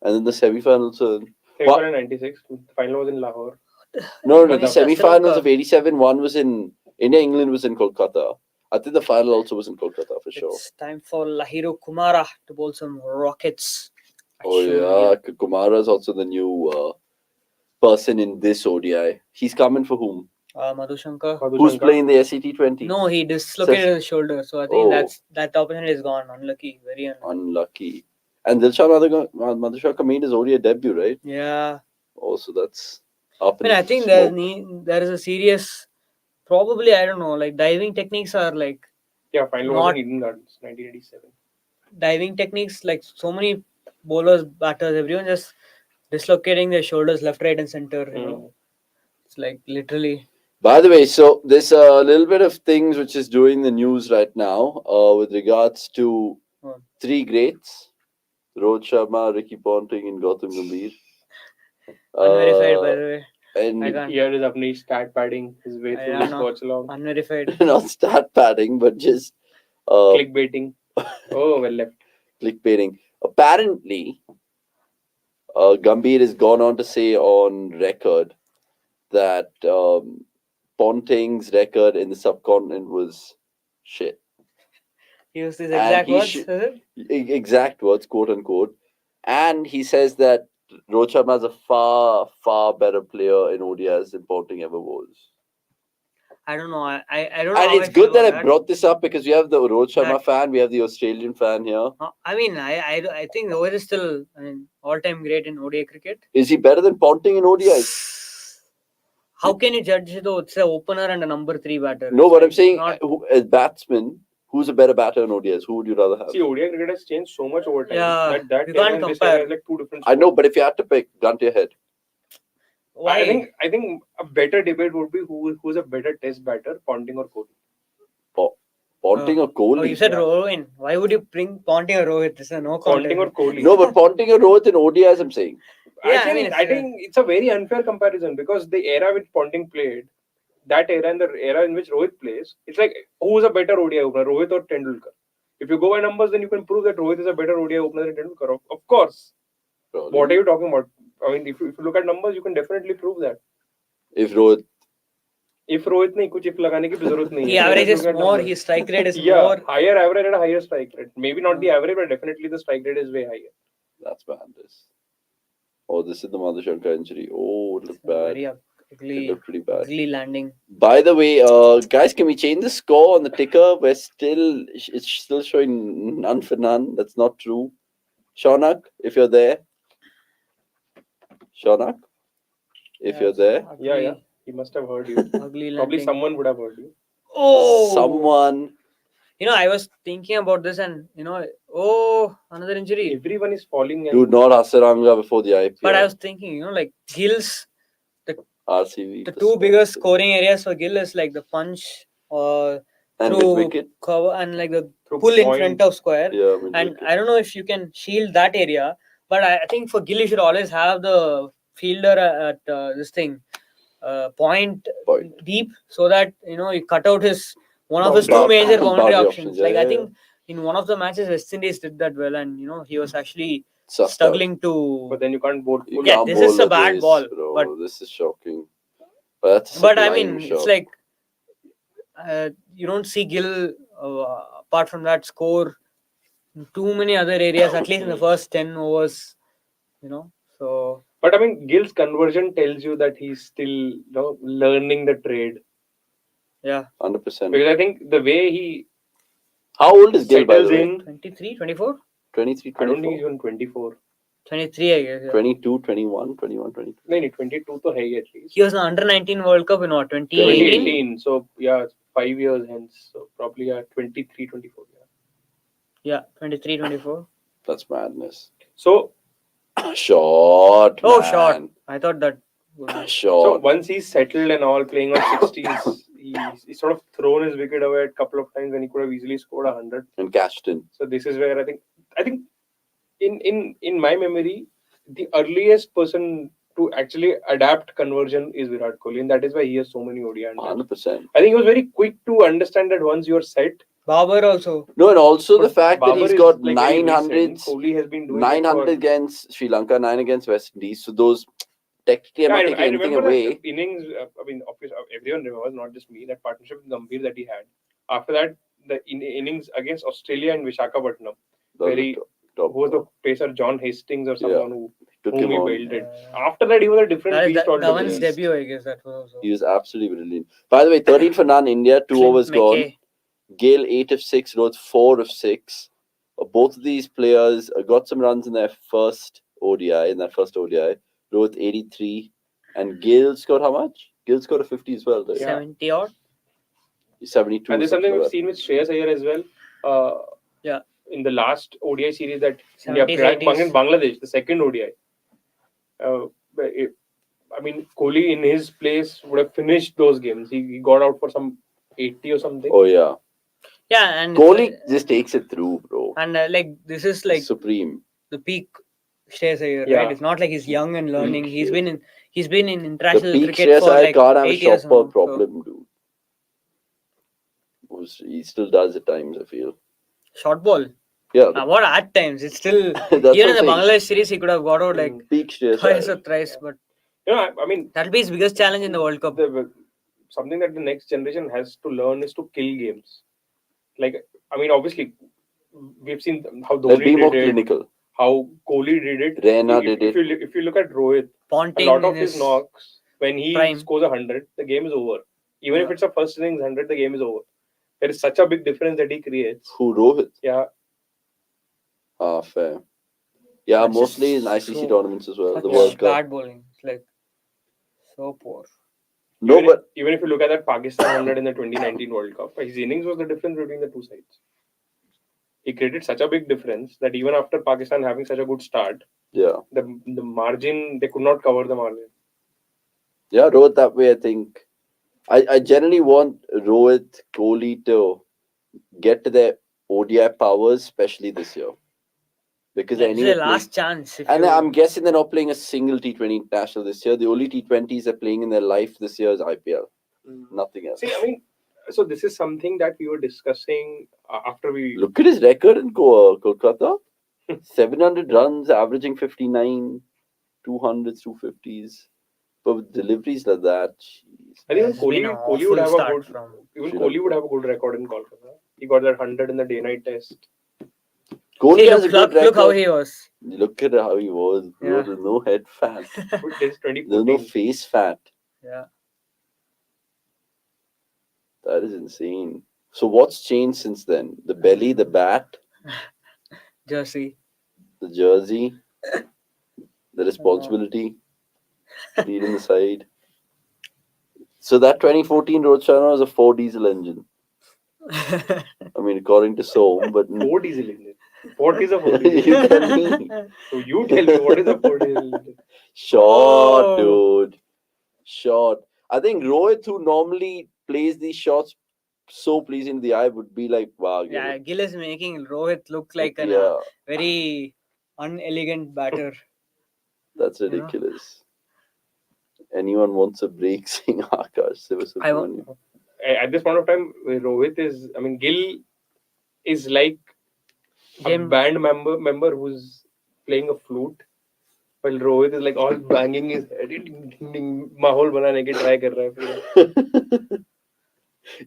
And then the semi-finals. Semi-final in 96. The final was in Lahore. No, But the the semi-finals Sri of 87, one was in India, England was in Kolkata. I think the final also was in Kolkata for sure. it's time for Lahiru Kumara to bowl some rockets. Oh yeah, Kumara is also the new person in this ODI. He's coming for whom? Madhushankar. Who's Madhushankar. playing the SET 20? No, he dislocated his shoulder, so I think Oh. that opportunity is gone. Unlucky, very unlucky. Unlucky. And Dilshan Madhushankar made his ODI debut, right? Yeah, Also, that's up. I mean, I think there is a serious, probably I don't know, like diving techniques are like Yeah, final was Not- in Eden Gardens, 1987. diving techniques, like so many bowlers, batters, everyone just dislocating their shoulders left, right, and center. You know, it's like literally. By the way, so there's a little bit of things which is doing the news right now with regards to What? 3 greats. Rohit Sharma, Ricky Ponting and Gautam Gambhir. Unverified, by the way. And I can't. Here is Avnish stat padding his way I through don't this know. watch along. Unverified. not stat padding, but just Clickbaiting. Oh, well left. clickbaiting. Apparently, Gambhir has gone on to say on record that Ponting's record in the subcontinent was shit. Use these And exact he words. should- Is it? Exact words, quote unquote. And he says that Rohit Sharma is a far, far better player in ODIs than Ponting ever was. I don't know. I don't know. And how it's I feel good that about I brought this up because we have the Rohit Sharma That- fan, we have the Australian fan here. I mean, I think Rohit is still, I mean, all-time great in ODI cricket. Is he better than Ponting in ODIs? How can you judge it though? It's an opener and a number 3 batter. No, It's but I'm like saying not- as batsman, who's a better batter in ODIs? Who would you rather have? See, ODI cricket has changed so much over time. Yeah, that you era can't and this compare. era is like two different I know, sports. but if you had to pick, gun to your head. why? I think a better debate would be who's a better test batter, Ponting or Kohli. Ponting or Kohli? Oh, you said yeah. Rohit. Why would you bring Ponting or Rohit? This is no Ponting or content. Kohli. No, but Ponting or Rohit in ODIs, I'm saying. Yeah, Actually, I think it's a very unfair comparison because the era which Ponting played, that era and the era in which Rohit plays, it's like who's a better ODI opener, Rohit or Tendulkar? If you go by numbers, then you can prove that Rohit is a better ODI opener than Tendulkar. Of course. Probably. What are you talking about? I mean, if you look at numbers, you can definitely prove that. If Rohit. If Rohit नहीं कुछ if लगाने की भी जरूरत नहीं है. He averages Look at more. numbers. His strike rate is Yeah, more. higher average and a higher strike rate. Maybe not the average, but definitely the strike rate is way higher. That's bad. Oh, this is the Madhushankar injury. Oh, it looked bad. Very It looked pretty bad. ugly landing. By the way, guys, can we change the score on the ticker? It's still showing none for none. That's not true. Shaunak, if you're there. Shaunak, if Yeah, you're there. Yeah, yeah. ugly- He must have heard you. Ugly landing. Probably someone would have heard you. Oh, Someone. I was thinking about this, and another injury. Everyone is falling. And Dude, not Hasaranga before the IPL. But I was thinking, like Gill's, RCV. the two biggest scoring areas for Gill is like the punch or and through mid-wicket. cover and like the through pull in point. front of square. Yeah, And mid-wicket. I don't know if you can shield that area, but I think for Gill you should always have the fielder at this thing point deep, so that you cut out one of his two Boundary. major boundary Boundary options. options, yeah, Like yeah, I think in one of the matches West Indies did that well, and he was actually Sussed out. struggling to. But then you can't bowl. You Yeah, can't this is bowl a bad this, ball, bro. but- This is shocking. But that's a But I sublime mean, shot. it's like you don't see Gill apart from that score in too many other areas, at least in the first 10 overs. So But I mean, Gill's conversion tells you that he's still learning the trade. yeah, 100%. Because I think the way he How old is Gill, by the settles way? in, 23, 24, 23, I don't think he's 24? even 24. 23, I guess. Yeah. 22, 21, 21, 22. No, 22 to high at least. He was in the under 19 World Cup in what 2018. 2018. So yeah, 5 years hence. So probably 23, 24. Yeah, 23, 24. That's madness. So Short, Oh, man. short. I thought that. would be- Short. once he's settled and all playing on 60s, he's sort of thrown his wicket away a couple of times when he could have easily scored 100. And cashed in. So this is where I think in my memory, the earliest person to actually adapt conversion is Virat Kohli, and that is why he has so many ODI. 100%. I think he was very quick to understand that once you're set. Babar also. No, and also the But fact that Babar he's is, got like, very 900, recent. Kohli has been doing 900 it against Sri Lanka, 9 against West Indies. So those, technically, I'm for, not yeah, taking I anything remember away. that innings. I mean, obviously, everyone remembers, not just me, that partnership with Gambhir that he had. After that, the innings against Australia and Visakhapatnam, very Top, who was the pacer, John Hastings or someone who took whom him he on. belted. After that, he was a different That is beast Dhawan's altogether. debut, I guess. That was also. He was absolutely brilliant. By the way, 13 for none, India, 2 Clint overs gone. McKay. Gale 8 of 6, Rohit 4 of 6. Both of these players got some runs in their first ODI, Rohit 83. And Gale scored how much? Gale scored a 50 as well. Right? Yeah. 70 odd. 72. And there's something like we've that. seen with Shreyas Iyer as well. Yeah. In the last ODI series that India 70s, played 80s. in Bangladesh, the second ODI. I mean, Kohli in his place would have finished those games. He got out for some 80 or something. Oh, yeah. Yeah, and Kohli just takes it through, bro. and like this is like Supreme. the peak Shreyas Iyer, Yeah. right? It's not like he's young and learning. Peak He's Shreyas. been in The international peak cricket Shreyas for Iyer like can't have a 8 years shot now. ball problem, dude. He still does at times, I feel. Short ball. Yeah, What at times? It's still that's even what in I'm the saying. Bangladesh series he could have got out like Peak Shreyas twice Iyer. or thrice, but I mean, that'll be his biggest challenge in the World Cup. Something that the next generation has to learn is to kill games. Like, I mean, obviously, we've seen how Let's be Dhoni more did it, clinical. how Kohli did it. Reina if, did it. If you look at Rohit, a Ponting lot of in his knocks, when he prime. scores 100, the game is over. Even if Yeah. it's a first innings 100, the game is over. There is such a big difference that he creates. Who, Rohit? Yeah, Ah, fair. Yeah, That's mostly just in ICC so- tournaments as well. Such The World Cup. bad bowling. It's like so poor. No, but even if you look at that Pakistan 100 in the 2019 World Cup, his innings was the difference between the two sides. He created such a big difference that even after Pakistan having such a good start, yeah. the margin, they could not cover the margin. Yeah, Rohit that way, I think. I generally want Rohit, Kohli to get to their ODI powers, especially this year. Because It's anyway, their last chance. If and you, I'm guessing they're not playing a single T20 international this year. The only T20s they're playing in their life this year is IPL. Nothing else. See, I mean, so this is something that we were discussing after we. Look at his record in Kolkata. 700 runs, averaging 59, 200s, 250s. But with deliveries like that, jeez. I think It's been an Kohli would awful have a start good. from Even Sri Kohli Lanka. would have a good record in Kolkata. He got that 100 in the day-night test. Kohli See, has a good record. look how he was. Look at how he was, bro. Yeah. There's no head fat. But there's There's no 2014. face fat. Yeah. That is insane. So what's changed since then? The belly, the bat, Jersey. the jersey, the responsibility, leading the side. So that 2014 Rohit Sharma was a 4 diesel engine. I mean, according to Soam, but Four diesel engine. What is a four diesel you engine? tell me. So you tell me what is a four diesel engine? Short, Oh. dude. Short. I think Rohit, who normally plays these shots so pleasing to the eye, would be like, wow, Yeah, Gill is making Rohit look like a yeah, very unelegant batter. that's You know? ridiculous. Anyone wants a break saying Akash I want. Sivasubramanian. At this point of time, Rohit is, I mean, Gill is like a James. band member who's playing a flute, while Rohit is like all banging his head, माहौल बनाने की try कर रहा है पूरा.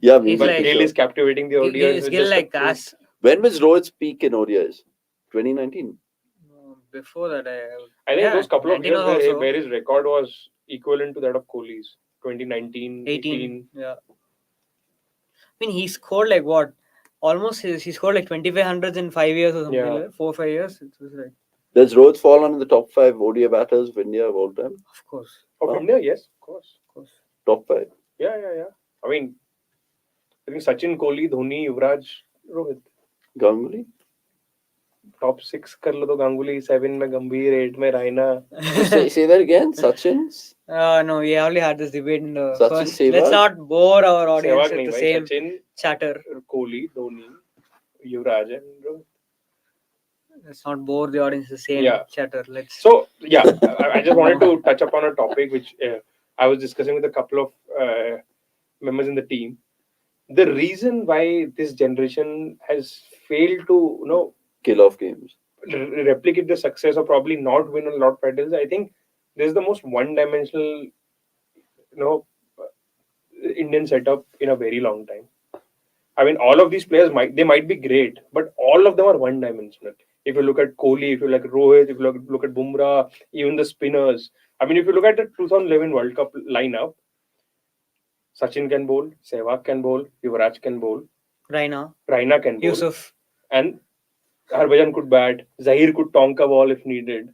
Yeah, He's maybe. But like- Gill is captivating the audience Is with Gill just a like flute. as When was Rohit's peak in ODIs? 2019. before that? I think those couple of 19 years also. where his record was equivalent to that of Kohli's, 2019, 18. Yeah. I mean, he scored like what? Almost he scored like 2500s in 5 years or something. Yeah. Like 4 or 5 years. It was like, Does Rohit fall under the top 5 ODI batters of India of all time? of course, Of Huh? India, yes, of course. Top 5. Yeah. I mean, I think Sachin, Kohli, Dhoni, Yuvraj, Rohit. Ganguly? Top 6 कर लो तो गांगुली 7 में गंभीर 8 में Raina. Say that again. Sachin's? no, we already had this debate in the Sachin first. Sehwag? Let's not bore our audience Sehwag with नहीं the भाई, same Sachin, chatter. Kohli, Dhoni, Yuvraj and Rohit. Let's not bore the audience with the same Yeah. chatter. Let's. So yeah, I just wanted to touch upon a topic which I was discussing with a couple of members in the team. The reason why this generation has failed to Kill off games. replicate the success or probably not win a lot of titles, I think this is the most one-dimensional Indian setup in a very long time. I mean, all of these players might be great, but all of them are one-dimensional. If you look at Kohli, if you look at Rohit, if you look at Bumrah, even the spinners. I mean, if you look at the 2011 World Cup lineup, Sachin can bowl, Sehwag can bowl, Yuvraj can bowl, Raina, Raina can bowl, Yusuf. and Harbhajan could bat. Zahir could tonk a ball if needed.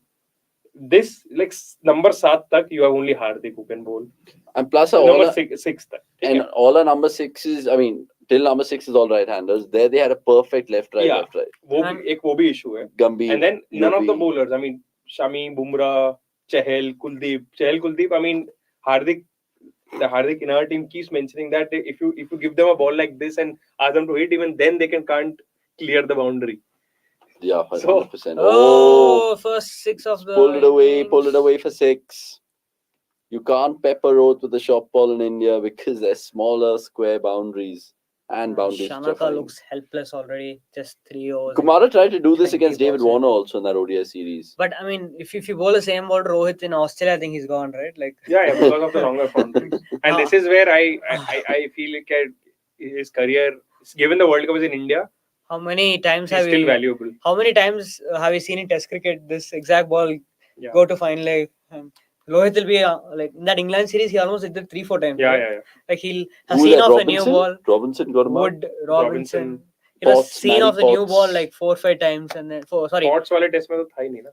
This like number 7 tak you have only Hardik who can bowl. And plus, Number 6 tak. and all our number 6s, I mean, till number 6 is all right-handers. There they had a perfect left-right, Yeah. left-right. वो भी issue है. Gambhir. And then none of the Yuvi. bowlers, I mean, Shami, Bumrah, Chahal, Kuldeep, I mean, the Hardik in our team keeps mentioning that if you give them a ball like this and ask them to hit, even then they can't clear the boundary. Yeah, So- 100%. Oh, first 6 of the. Pulled innings. it away for 6. You can't pepper Rohit with the short ball in India because there's smaller square boundaries and boundaries. which are Shanaka fine. looks helpless already. Just 3 overs. Kumara tried to do this 20 against David balls in. Warner also in that ODI series. But I mean, if you bowl the same ball to Rohit in Australia, I think he's gone, right? Like. Yeah, because of the longer boundaries. And this is where I feel like his career, given the World Cup is in India, How many times is have still we? valuable. How many times have we seen in Test cricket this exact ball Yeah. go to final? Rohit will be like in that England series. He almost did it 3-4 times. right? Yeah. Like he'll have Who was seen that? off a Robinson? new ball. Robinson got him out. Wood Robinson. Robinson, He was Potts, seen Matty off the new Potts. ball like 4 or 5 times, and then Thoughts वाले test में तो था ही नहीं ना.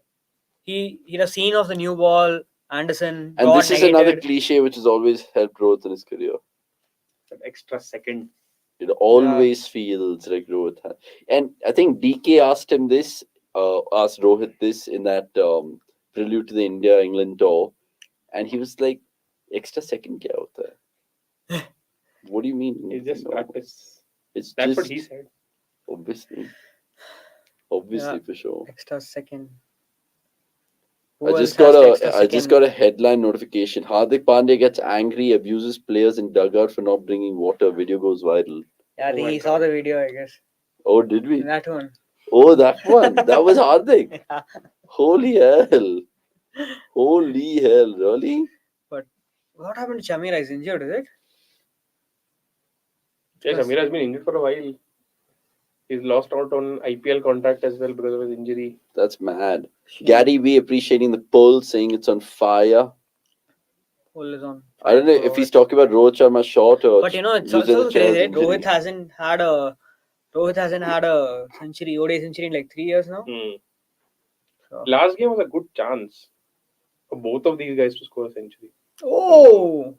he'd have seen off the new ball. Anderson And got this is another negated. cliche which has always helped Rohit in his career. That extra second. It always feels like Rohit had. And I think DK asked him this, asked Rohit this in that prelude to the India-England tour. And he was like, extra second kya hota hai? What do you mean? It's just No, practice. It's That's just, what he said. obviously, Yeah. for sure. Extra second. I Who just else got has extra I just second? got a headline notification. Hardik Pandya gets angry, abuses players in dugout for not bringing water. Video goes viral. Yeah, I Oh think my he saw God. the video, I guess. Oh, did we? That one. Oh, that one. That was Hardik. Yeah. Holy hell. Holy hell. Really? What happened to Chamira? Is injured, is it? Yeah, Shamir has been injured for a while. He's lost out on IPL contract as well because of his injury. That's mad. Gary V appreciating the poll, saying it's on fire. Hole is on. I don't know for if he's Rohit. talking about Rohit Sharma short or But it's Yuzvendra also Chahal's crazy. Right? injury. Rohit hasn't had a century, ODI century in like 3 years now. So. Last game was a good chance for both of these guys to score a century. Oh,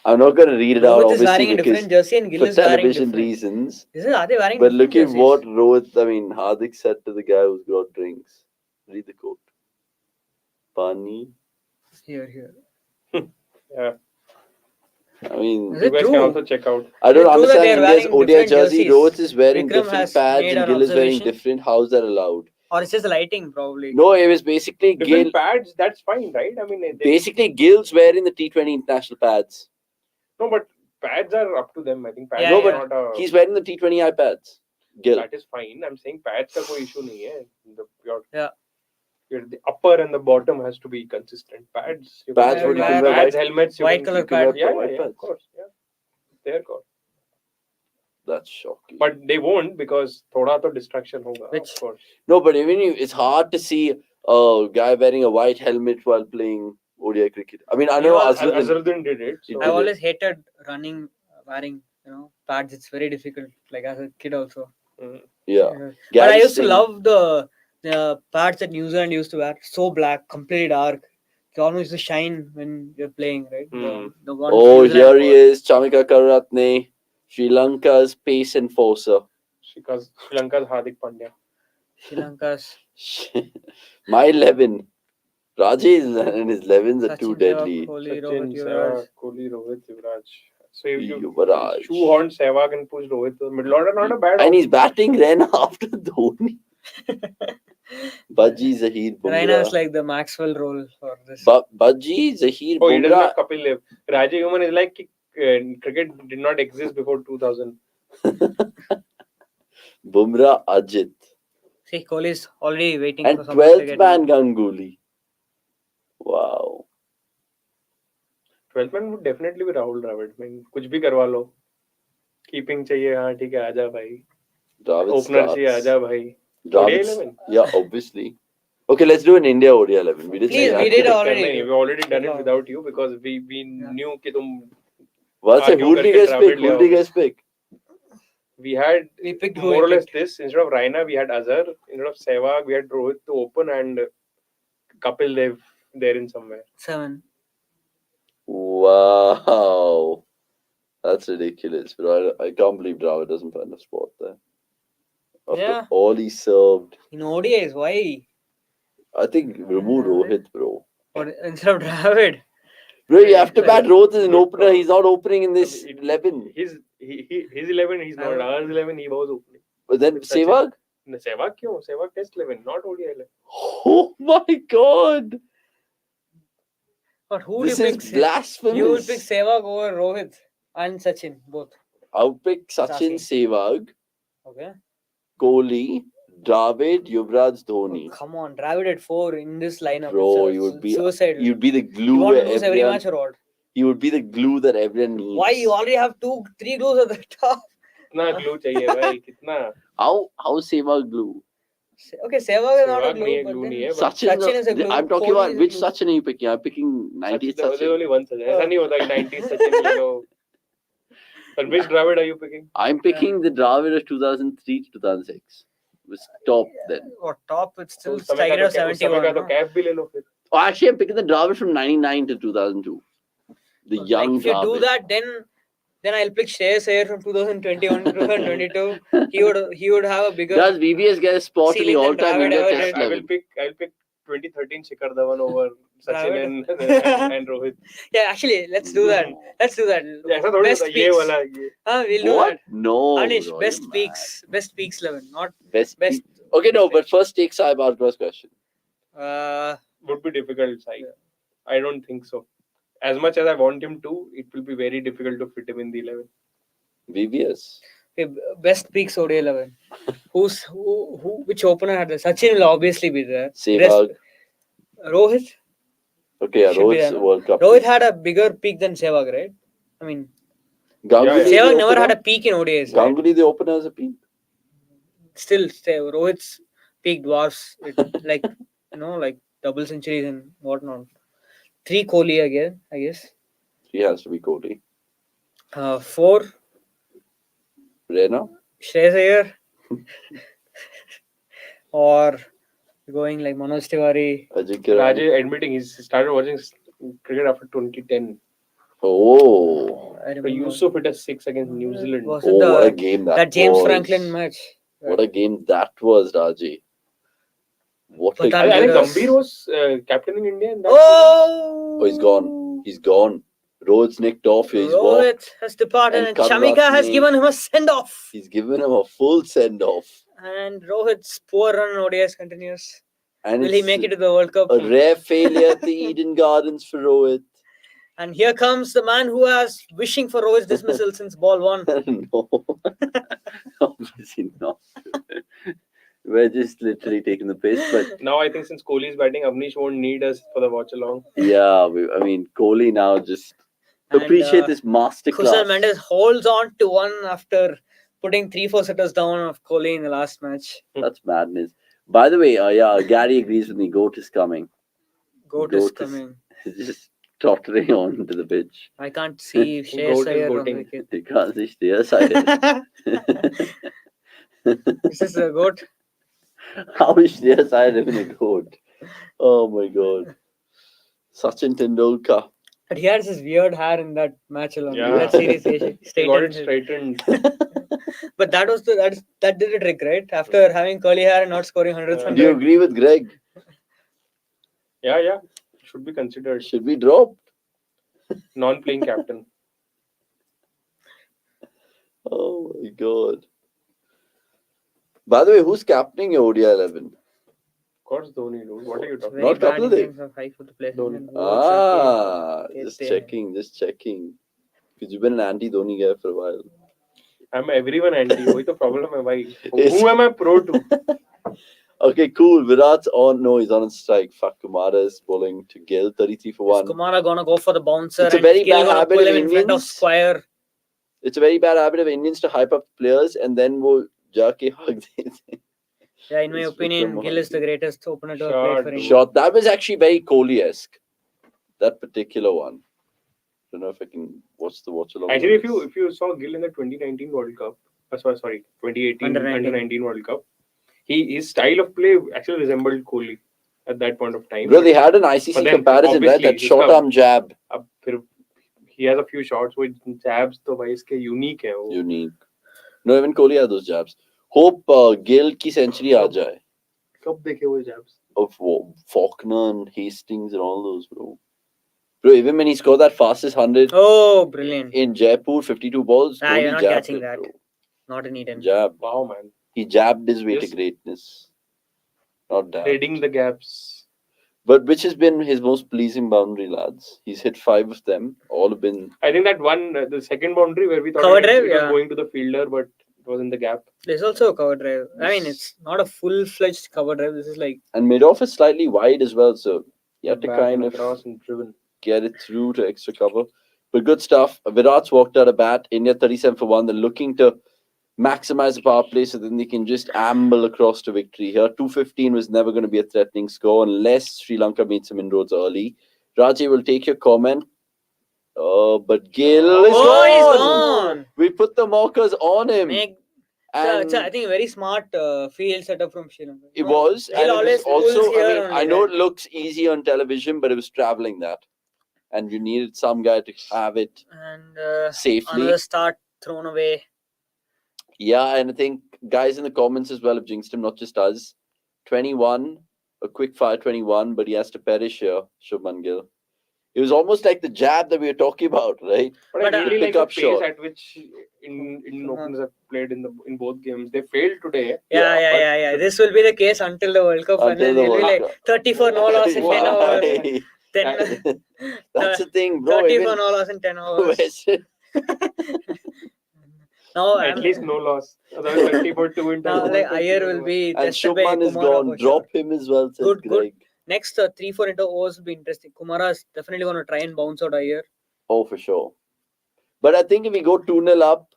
I'm not going to read it out, Rohit is obviously, wearing a because different jersey and Gill for is wearing television different. reasons. Are they wearing But different look at jerseys? what Hardik said to the guy who's got drinks. Read the quote. Pani. Here. Yeah, I mean, Is you it guys true? can also check out. I don't Is it true that understand they are India's wearing ODI different jersey. jerseys? Rohit is wearing Vikram different has pads made and an Gill is wearing observation. different. How's that allowed? Or it's just the lighting, probably. No, it was basically Gill. Different pads, that's fine, right? I mean, Basically, Gill's wearing the T20 international pads. no, but pads are up to them. I think pads Yeah, No, are but not a. he's wearing the T20 iPads. Gill. That is fine. I'm saying pads ka koi issue nahi hai. Yeah. The upper and the bottom has to be consistent. Pads. You Pads, can what you wear wear pads, white- helmets. You white can, color you can pad. wear- Yeah, white yeah, pads. of course. Yeah, their call. That's shocking. But they won't because thoda to distraction hoga. Which- Of course. No, but even it's hard to see a guy wearing a white helmet while playing ODI cricket. I mean, I know Azharuddin. Azharuddin did it. He So did I it. always hated running, wearing, pads. It's very difficult. Like as a kid also. Yeah. But Gary I used Singh. to love the pads that New Zealand used to wear. So black, completely dark. They almost used to shine when you're playing, right? The one Oh, New Zealand here he wore. is, Chamika Karuratne, Sri Lanka's pace enforcer. because Sri Lanka's Hardik Pandya. Sri Lanka's My 11. Rajesh and his 11s are too Sachin, deadly. Sehwag, Kohli, Sachin, Rohit, Yuvraj. Sehwag, Kohli, Rohit, Yuvraj. So if you Yuvraj. shoehorn Sehwag and push Rohit to the middle order, not a bad And he's option. batting then after Dhoni. Baji, Zahir, Raina is Bumrah. like the Maxwell role for this. Baji, Zahir, Oh, he doesn't Bumrah. have Kapil Dev. Raja Human is like cricket did not exist before 2000. Bumrah, Ajit. See, Kohli is already waiting And for someone to 12th get man Ganguly. Wow. 12th man would definitely be Rahul Dravid. I mean, कुछ भी करवा लो. Keeping चाहिए हाँ ठीक है आजा भाई. Dravid Opener starts. चाहिए आजा भाई. Dravid, ODI 11. yeah, obviously. Okay, let's do an India ODI 11. We did Please, say we that. did already. We've already done it Yeah. without you because we knew कि तुम Well, say, argue who did you करके guys Dravid pick? ले Who did you आओगे. guys pick? We had We picked who more or we less this. Instead of Raina, we had Azhar. Instead of Sehwag, we had Rohit to open and Kapil Dev there in somewhere. 7. Wow. That's ridiculous. But I can't believe Dravid doesn't find a spot there. After Yeah. all he served. In ODIs, why? I think remove Rohit, bro. Or instead of Dravid. Bro, you have to bat Rohit as an opener. He's not opening in this I mean, 11. His 11, he's not. Ours 11, he was opening. But then With Sachin. Sehwag? No, Sehwag क्यों? Sehwag test 11, not ODI 11. Oh my god. But who would This you is pick? blasphemous. You would pick Sehwag over Rohit and Sachin, both. I would pick Sachin, Sehwag, Okay. Kohli, Dravid, Yuvraj, Dhoni. Oh, come on, Dravid at 4 in this lineup. Bro, It's you would be suicide. you'd be the You glue want where to lose every everyone, match or what? you would be the glue that everyone needs. Why? You already have 3 glues at the top. कितना glue चाहिए भाई? कितना? How Sehwag glue? Okay, Sehwag is not a Sehwag glue, नहीं but glue then नहीं है, but Sachin is a glue. I'm talking Kohli about is a which glue. Sachin are you picking? I'm picking 90th there's Sachin. only one Sachin. ऐसा नहीं होता कि 90s Sachin ले लो. But which Dravid are you picking? I'm picking the Dravid of 2003 to 2006. It was top then. Or top, it's still उस समय का staggered at तो- उस समय 71. का तो no? cap भी ले लो फिर. Oh, actually, I'm picking the Dravid from 99 to 2002. The young Like, if you do Dravid. that, then I'll pick Shreyas Iyer from 2021 to 2022. He would have a bigger. Does VVS get a spot in the Ceiling than all-time Dravid India ever Test did. I'll 11? pick 2013 Shikhar Dhawan over Sachin and Rohit. Yeah, actually, let's do that. Let's do that. ऐसा थोड़ी Best होता है, ये peaks. वाला ये. We'll do What? that. No. Anish, bro, best you're peaks. Best peaks 11, not mad. Best. best. Okay, no, but first take Saib Argra's question. Would be difficult, Sai. I don't think so. As much as I want him to, it will be very difficult to fit him in the 11. VVS. Okay, best peaks ODI 11. Which opener had that? Sachin will obviously be there. Sehwag. Rohit. Okay, yeah, Should be Rohit's there, no? World Cup. Rohit had a bigger peak than Sehwag, right? I mean, Ganguly, Yeah, the Sehwag never opener? had a peak in ODIs. Right? Ganguly, the opener, has a peak. Still, Rohit's peak dwarfs it, like double centuries and whatnot. 3 Kohli again, I guess. He has to be Kohli. 4 Rena? Shreyas Iyer. Or going like Manoj Tiwari. Ajinkya Rahane. Rajay admitting he started watching cricket after 2010. Oh. I So remember. Yusuf hit a 6 against New Zealand. Was Oh, it what a the, game that that James was. Franklin match? What a game that was, Raji. What But a that I think game. was- Gambhir was captaining India in that. Oh! Oh, he's gone. He's gone. Rohit's nicked off. He's walked. Rohit has departed And and Karunath Shamika has Singh. given him a send-off. He's given him a full send-off. And Rohit's poor run on ODIs continues. And Will he it's make it to the World Cup? a rare failure at the Eden Gardens for Rohit. And here comes the man who was wishing for Rohit's dismissal since ball 1. No. Obviously not. We're just literally taking the piss. But Now I think since Kohli is batting, Avnish won't need us for the watch along. yeah, I mean, Kohli now just And, appreciate this masterclass. Kusal Mendes holds on to one after putting 3-4 setters down of Kohli in the last match. That's madness. By the way, yeah, Gary agrees with me. Goat is coming. Goat is Goat is- coming. He's just tottering on to the pitch. I can't see Goat Shreyas is Iyer on the goating. wicket. You can't see the side. This is a goat. How is the side even a goat? Oh my god. Sachin Tendulkar. But he had this weird hair in that match alone. Yeah. That series, he He got it straightened. straightened. But that was that did the trick, right? After having curly hair and not scoring hundreds, Do you agree with Greg? Yeah. Should be considered Should we drop? non-playing captain. Oh my god. By the way, who's captaining your ODI 11? Of course, Dhoni, dude. What are you talking Not about? Kapil Dev. 5 foot play. Dhoni. Ah, Yes, just they- checking. Because you've been an anti-Dhoni guy for a while. I'm everyone anti. What's the problem? It's- Who am I pro to? Okay, cool. Virat's on. No, he's on strike. Fuck, Kumara is bowling to Gill. 33 for Is 1. Kumara gonna go for the bouncer? It's a and very Gill bad gonna habit pull of him in front of Indians. square. It's a very bad habit of Indians to hype up players and then wo jaake hug dete. Yeah, in my It's opinion, Vikram Gill is the Mohapatra. greatest opener to have Sure, played for dude. India. Shot. That was actually very Kohli-esque. That particular one. Don't know if I can watch the watch along. Actually, if you saw Gill in the 2019 World Cup, sorry, 2018 Under 19. Under 19 World Cup, his style of play actually resembled Kohli at that point of time. Bro, they had an ICC But then, comparison, right? obviously, That he's short come- arm jab. अब फिर he has a few shots with jabs, तो भाई इसके unique है वो. Unique. No, even Kohli had those jabs. Hope Gill ki century aa jaye. कब देखे वो jabs? Of Faulkner and Hastings and all those, bro. Bro, even when he scored that fastest 100 Oh, brilliant. in Jaipur, 52 balls, Ah, you're Kohli not jabbed catching it, that. bro. Not an Eden. Jab. Wow, man. He jabbed his way to Yes. greatness. Not dabbed. Threading the gaps. But which has been his most pleasing boundary, lads? He's hit 5 of them. All have been. I think that one, the second boundary where we thought Cover it drive, was yeah. going to the fielder, but it was in the gap. There's also a cover drive. I mean, it's not a full-fledged cover drive. This is like And mid-off is slightly wide as well, so you have to Back kind and of across and driven. get it through to extra cover. But good stuff. Virat's walked out a bat. India 37 for 1. They're looking to maximize the power play so then they can just amble across to victory here. 215 was never going to be a threatening score unless Sri Lanka made some inroads early. Raji will take your comment. But Gill is oh, he's gone. gone. We put the markers on him. Make And it's a, I think a very smart field setup from Sri Lanka. it No, was. Gill And it always was also, pulls here I mean, only, I know right? it looks easy on television, but it was traveling that. And you needed some guy to have it And safely. another start thrown away. Yeah, and I think guys in the comments as well have jinxed him, not just us. 21, a quick fire 21, but he has to perish here, Shubman Gill. It was almost like the jab that we were talking about, right? But But, I really like pick the up pace shot. at which Indian openers have played in both games. They failed today. Yeah. This will be the case until the World Cup Until final. the It'll be World like Cup. 34 no loss in 10 hours. Why? 10, That's the thing, bro. 34 Even no loss in 10 hours. Western- Now, At least no loss. Otherwise, 34-2 in now like Iyer will be and tested by Shubman is Kumara gone. for Drop sure. him as well, says Good, good. Greg. Next 3-4 into overs will be interesting. Kumara is definitely going to try and bounce out Iyer. Oh, for sure. But I think if we go 2-0 up,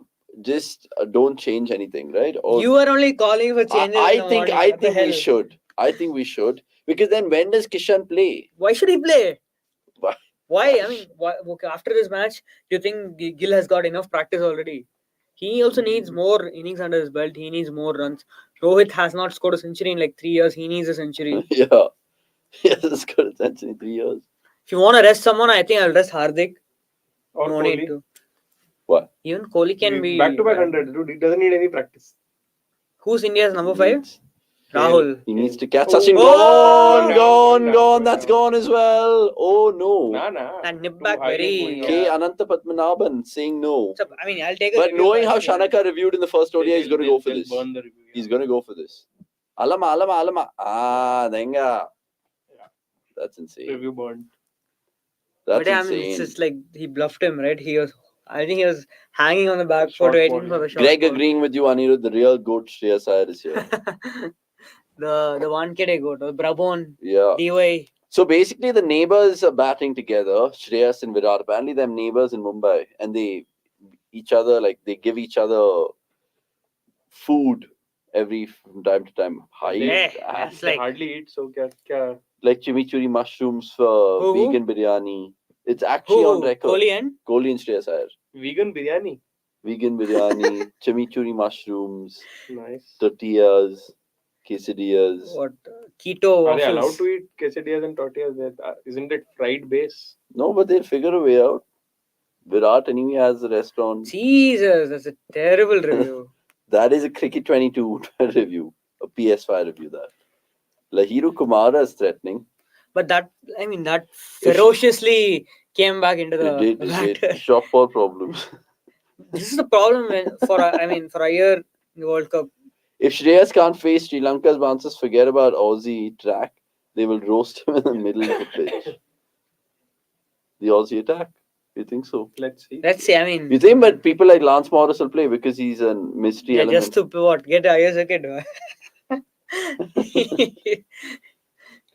just don't change anything, right? Or You were only calling for changes. in the morning. I What the think we hell? should. I think we should. Because then when does Kishan play? Why should he play? Why? Why? I mean, why, okay, after this match, do you think Gill has got enough practice already? He also needs more innings under his belt. He needs more runs. Rohit has not scored a century in like 3 years. He needs a century. Yeah. Yes, it's good. It's in 3 years. If you want to rest someone, I think I'll rest Hardik. Or No need Kohli. to. What? Even Kohli can be. Back to back 100, dude. He doesn't need any practice. Who's India's number 5? Needs- Rahul. He needs to catch Oh. Sachin. Oh! Gone. That's gone as well. Oh no. Nah. And nip Too back high very. going up. K. Ananta Padmanabhan saying no. So, I mean, I'll take a But review, knowing how yeah. Shanaka reviewed in the first ODI, he's going to go for They'll this. burn the review, yeah. He's going to go for this. Alama. Ah, Denga. Yeah. That's insane. Review burned. That's But yeah, I mean, insane. it's just like he bluffed him, right? I think he was hanging on the back Short foot waiting ball, for yeah. the shot. Greg ball. agreeing with you, Anirudh. The real goat Shreyas Iyer is here. the Wankhede goat, Brabon, Yeah. DY. So basically, the neighbors are batting together, Shreyas and Virat. Apparently, them neighbors in Mumbai, and they give each other food from time to time. Yeah, Hide, that's They like hardly eat, so kya? like chimichurri mushrooms for Who? vegan biryani. It's actually on record. Kohli and Kohli and Shreyas Iyer. Vegan biryani. Vegan biryani, chimichurri mushrooms, Nice. tortillas, quesadillas. what? Keto Are they allowed waffles. to eat quesadillas and tortillas? Isn't it fried base? No, but they'll figure a way out. Virat anyway has a restaurant. Jesus, that's a terrible review. That is a Cricket 22 review, a PS5 review. That Lahiru Kumara is threatening. But that ferociously came back into the It batter. did shop ball problems. This is the problem for a year in the World Cup. If Shreyas can't face Sri Lanka's bouncers, forget about Aussie track. They will roast him in the middle of the pitch. The Aussie attack. You think so? Let's see. Let's see. I mean, You think, but people like Lance Morris will play because he's a mystery yeah, element. just to get a higher second.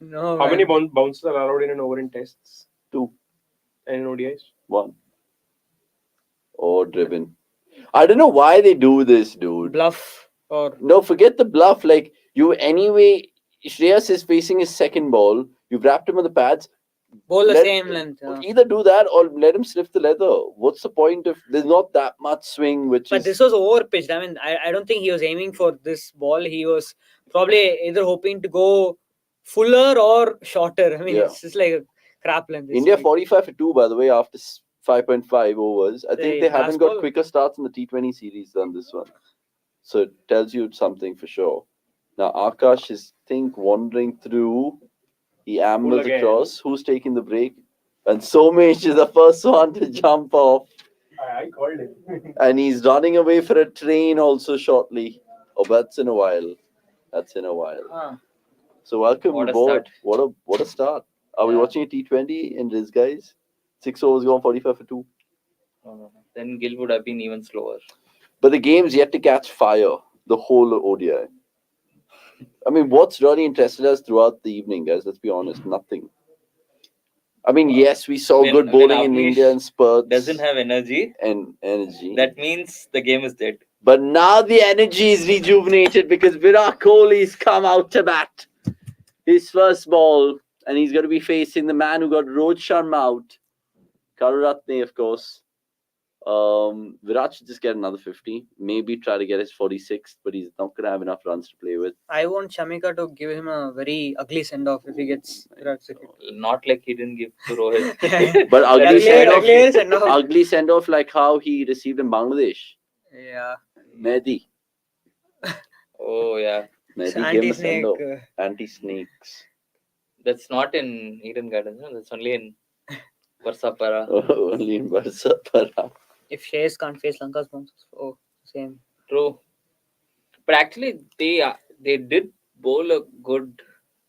No. How man. many bounces are allowed in an over in tests 2, and in ODIs? 1. Or driven. I don't know why they do this, dude. Bluff or No, forget the bluff. Like, you anyway, Shreyas is facing his second ball. You've wrapped him on the pads. bowl the Let- same length. Either do that or let him sniff the leather. What's the point if there's not that much swing? But this was over pitched. I mean, I don't think he was aiming for this ball. He was probably either hoping to go fuller or shorter. I mean, Yeah. it's just like a crap length. It's India like- 45 for 2, by the way, after 5.5 overs. I think Hey, they haven't last got ball. quicker starts in the T20 series than this one. So it tells you something for sure. Now, Akash is, wandering through. He ambles again. across. Who's taking the break? And Somesh is the first one to jump off. I called him. And he's running away for a train also shortly. Oh, that's in a while. So welcome What a aboard. start. What a start. Are we Yeah. watching a T20 in this, guys? 6 overs gone, 45 for 2. No. Then Gill would have been even slower. But the game's yet to catch fire, the whole ODI. I mean, what's really interested us throughout the evening, guys? Let's be honest, nothing. I mean, yes, we saw When- good when bowling in Avnish India and spurts Doesn't have energy. and energy. That means the game is dead. But now the energy is rejuvenated because Virat Kohli's come out to bat. His first ball, and he's going to be facing the man who got Rohit Sharma out. Karuratne, of course. Virat should just get another 50. Maybe try to get his 46th, but he's not going to have enough runs to play with. I want Shamika to give him a very ugly send off if he gets Virat's wicket. Not like he didn't give to Rohit. But ugly Ugly send-off, send-off. ugly send-off like how he received in Bangladesh. Yeah. Mehdi. Oh yeah, Mehdi gave him a Anti-snake. send-off. Anti-snakes. that's not in Eden Gardens. No? That's only in Varsapara. Only in Varsapara. If Shays can't face Lanka's bouncers. Oh, same. True, but actually they did bowl a good.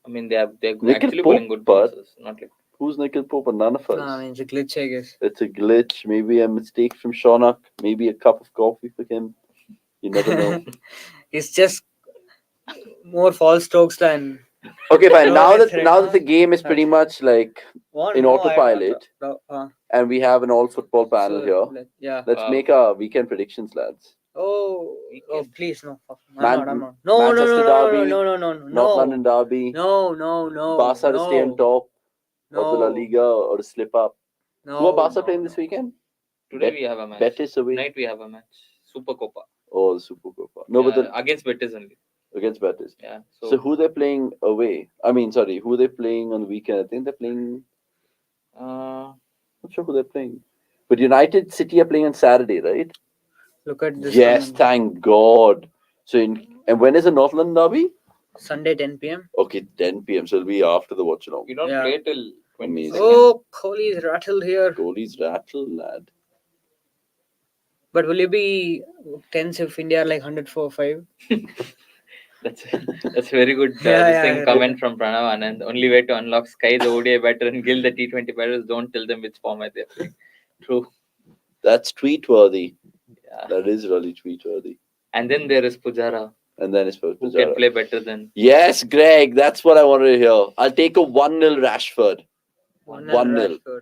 I mean, they're Nikhil actually bowling Pope, good but- bounces. Not like Who's Nikhil Pope? None of us. No, I mean, it's a glitch, I guess. It's a glitch, maybe a mistake from Shaunak, maybe a cup of coffee for him. You never know. It's just more false strokes than Okay, fine. No, Now it's that the game is pretty much like one. in autopilot, No, and we have an all football panel here, Yeah. let's Wow. make our weekend predictions, lads. Oh, Weekend. please no. Fuck. I'm Man- not. I'm not. No, no, no, Manchester no, no, derby, no, no, no, no, North London derby, no, no, no, Barca to stay on no, top of the La no, Liga or to slip up. no. Who are Barca no, playing no. this weekend? Today we have a match. Betis away. Tonight we have a match. Super Copa. Oh, the Super Copa. No, but Against Betis only. against Betis. Yeah. So who they're playing away? I mean, sorry, who they're playing on the weekend? I think they're playing. Uh, Not sure who they're playing. But United City are playing on Saturday, right? Look at this. Yes, one. thank God. So and when is the North London derby? Sunday 10 p.m. Okay, 10 p.m. So it'll be after the Watchalong. we don't Yeah. play till 22nd. Amazing. Oh, Kohli's rattled here. Goalies rattle, lad. But will you be tense if India are like 104-5? That's very good. Yeah, Comment from Pranav Anand. Only way to unlock Sky the ODI batter and kill the T20 batters. Don't tell them which format they're playing. True. That's tweet-worthy. Yeah. That is really tweet-worthy. And then there is Pujara, And then it's who Pujara. can play better than Yes, Greg, that's what I wanted to hear. I'll take a 1-0 Rashford. 1-0. Rashford.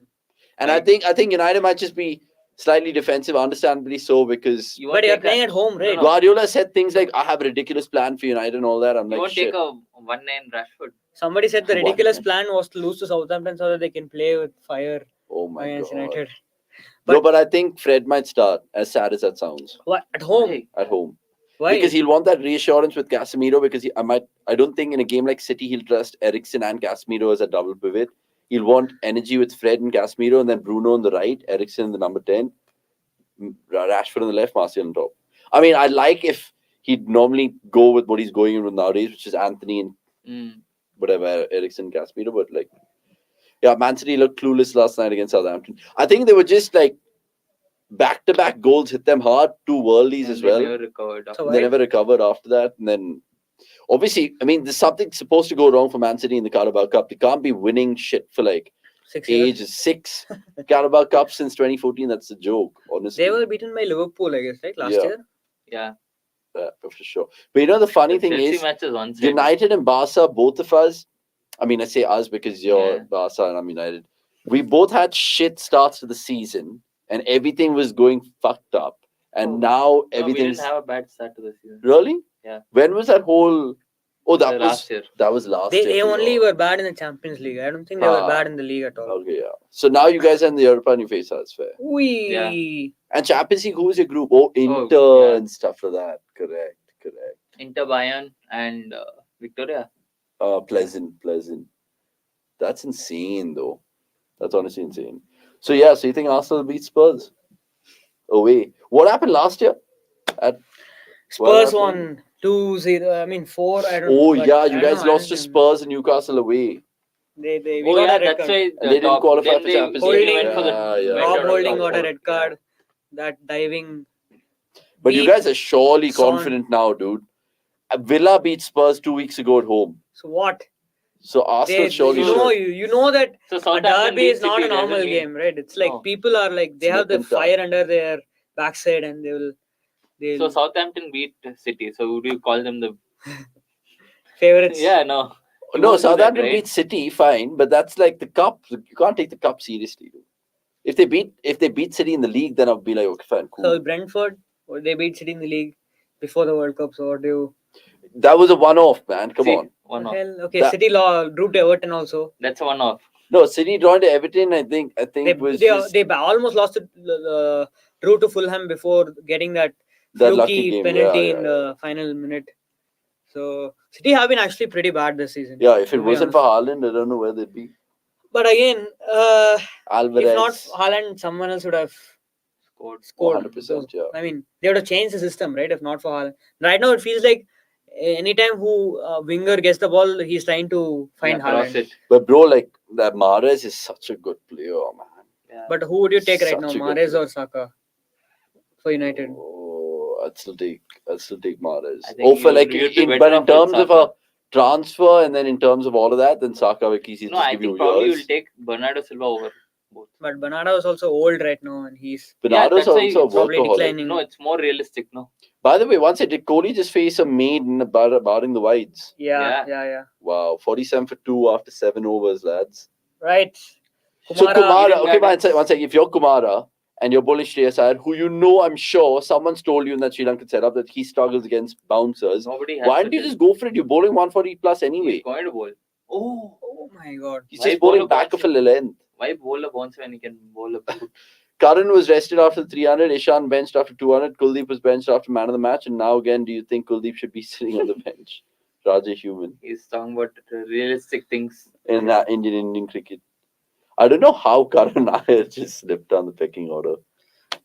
And I think United might just be slightly defensive, understandably so, because you won't But you're take playing at home, right? No. Guardiola said things like, I have a ridiculous plan for United and all that. I'm you like, won't shit. take a 1-9 Rashford. Somebody said the One ridiculous man. plan was to lose to Southampton so that they can play with fire Oh my against God. United. No, but I think Fred might start, as sad as that sounds, What? At home? Why? at home. Why? Because he'll want that reassurance with Casemiro, because I don't think in a game like City he'll trust Eriksen and Casemiro as a double pivot. He'll want energy with Fred and Casemiro, and then Bruno on the right, Eriksen in the number 10, Rashford on the left, Martial on top. I mean, I like if he'd normally go with what he's going with nowadays, which is Anthony and whatever, Eriksen, Casemiro, but like, yeah, Man City looked clueless last night against Southampton. I think they were just like back-to-back goals hit them hard, two worldies And as they well. never recovered. So They why? never recovered after that. And then, obviously, I mean, there's something supposed to go wrong for Man City in the Carabao Cup. They can't be winning shit for like 6 years. ages. 6 Carabao Cup since 2014. That's a joke, honestly. They were beaten by Liverpool, I guess, right? Last Yeah. year. Yeah. For sure. But you know, the funny The thing Chelsea is, match is one-sided. United and Barca, both of us, I mean, I say us because you're Yeah. Barca and I'm United. We both had shit starts to the season and everything was going fucked up. And Oh. now No, we everything's didn't have a bad start to the season. really? Yeah. When was that whole? Oh, that was last year. That was last They year. only were bad in the Champions League. I don't think they were Ah. bad in the league at all. Okay, yeah. So now you guys are in the Europa and you face us, fair. Wee. Yeah. And Champions League, who's your group? Oh, Inter yeah. and stuff like that. Correct. Inter, Bayern, and Victoria. Pleasant. That's insane, though. That's honestly insane. So yeah, so you think Arsenal beat Spurs away? What happened last year? Spurs Well, won 2-0. I mean 4. I don't know. Oh but yeah, I you don't guys know, lost to I don't- Spurs and Newcastle away. we Oh got yeah, a red that's card. why And they didn't qualify for Champions League. They went for the Yeah. went Rob out of Holding top got a four. red card. That diving. But you beat guys are surely Son. confident now, dude. Villa beat Spurs 2 weeks ago at home. So what? So Arsenal They, surely you know that So a Southampton derby beat is not City, a normal doesn't mean- game, right? It's like No. people are like they It's have the nip and tuck. fire under their backside and they'll So Southampton beat City. So would you call them the? favorites. Yeah, no. You No, won't do that, Southampton right? beat City, fine, but that's like the cup. You can't take the cup seriously, dude. If they beat City in the league, then I'll be like, okay, fine, cool. So Brentford, or they beat City in the league before the World Cup. So what do you? That was a one-off, man. Come See, on. one off. Hell, okay, That- City drew to Everton also. That's a one off. No, City drawing to Everton. I think was just They almost lost to drew to Fulham before getting that that fluky lucky game. penalty Yeah, in the final minute. So City have been actually pretty bad this season. yeah. If it to be wasn't honest. for Haaland, I don't know where they'd be. But again, Alvarez. if not Haaland, someone else would have scored. 100%, yeah. I mean, they would have changed the system, right? If not for Haaland. Right now, it feels like anytime winger gets the ball, he's trying to find Cross Haaland. it. But bro, like that Mahrez is such a good player, man. Yeah. But who would you take right now, Such a good Mahrez player. or Saka for United? Oh, I'd still take Mahrez. I think Oh, for you- like, you'd be but better in off with terms of a Saka. transfer and then in terms of all of that, then Saka because he's No, just I give think you probably years. you'll take Bernardo Silva over both. But Bernardo is also old right now, and he's Bernardo's that's why also a it's probably workaholic. declining. No, it's more realistic. No. By the way, once did Kohli just face a maid in the barring the wides? Yeah. Wow, 47 for 2 after 7 overs, lads. Right. So Kumara, didn't okay, bat one sec. If you're Kumara and you're bowling Shreyas Iyer, who I'm sure someone's told you in that Sri Lankan setup that he struggles against bouncers. Nobody has Why don't you just go for it? You're bowling 140 plus anyway. He's going to bowl. Oh my God. He's Why just bowl bowling a back of a bouncer? length. Why bowl a bouncer when he can bowl a boot? Karan was rested after 300. Ishan benched after 200. Kuldeep was benched after man of the match. And now again, do you think Kuldeep should be sitting on the bench? Raja Human He's talking about realistic things. in Indian cricket. I don't know how Karan Nair just slipped on the pecking order.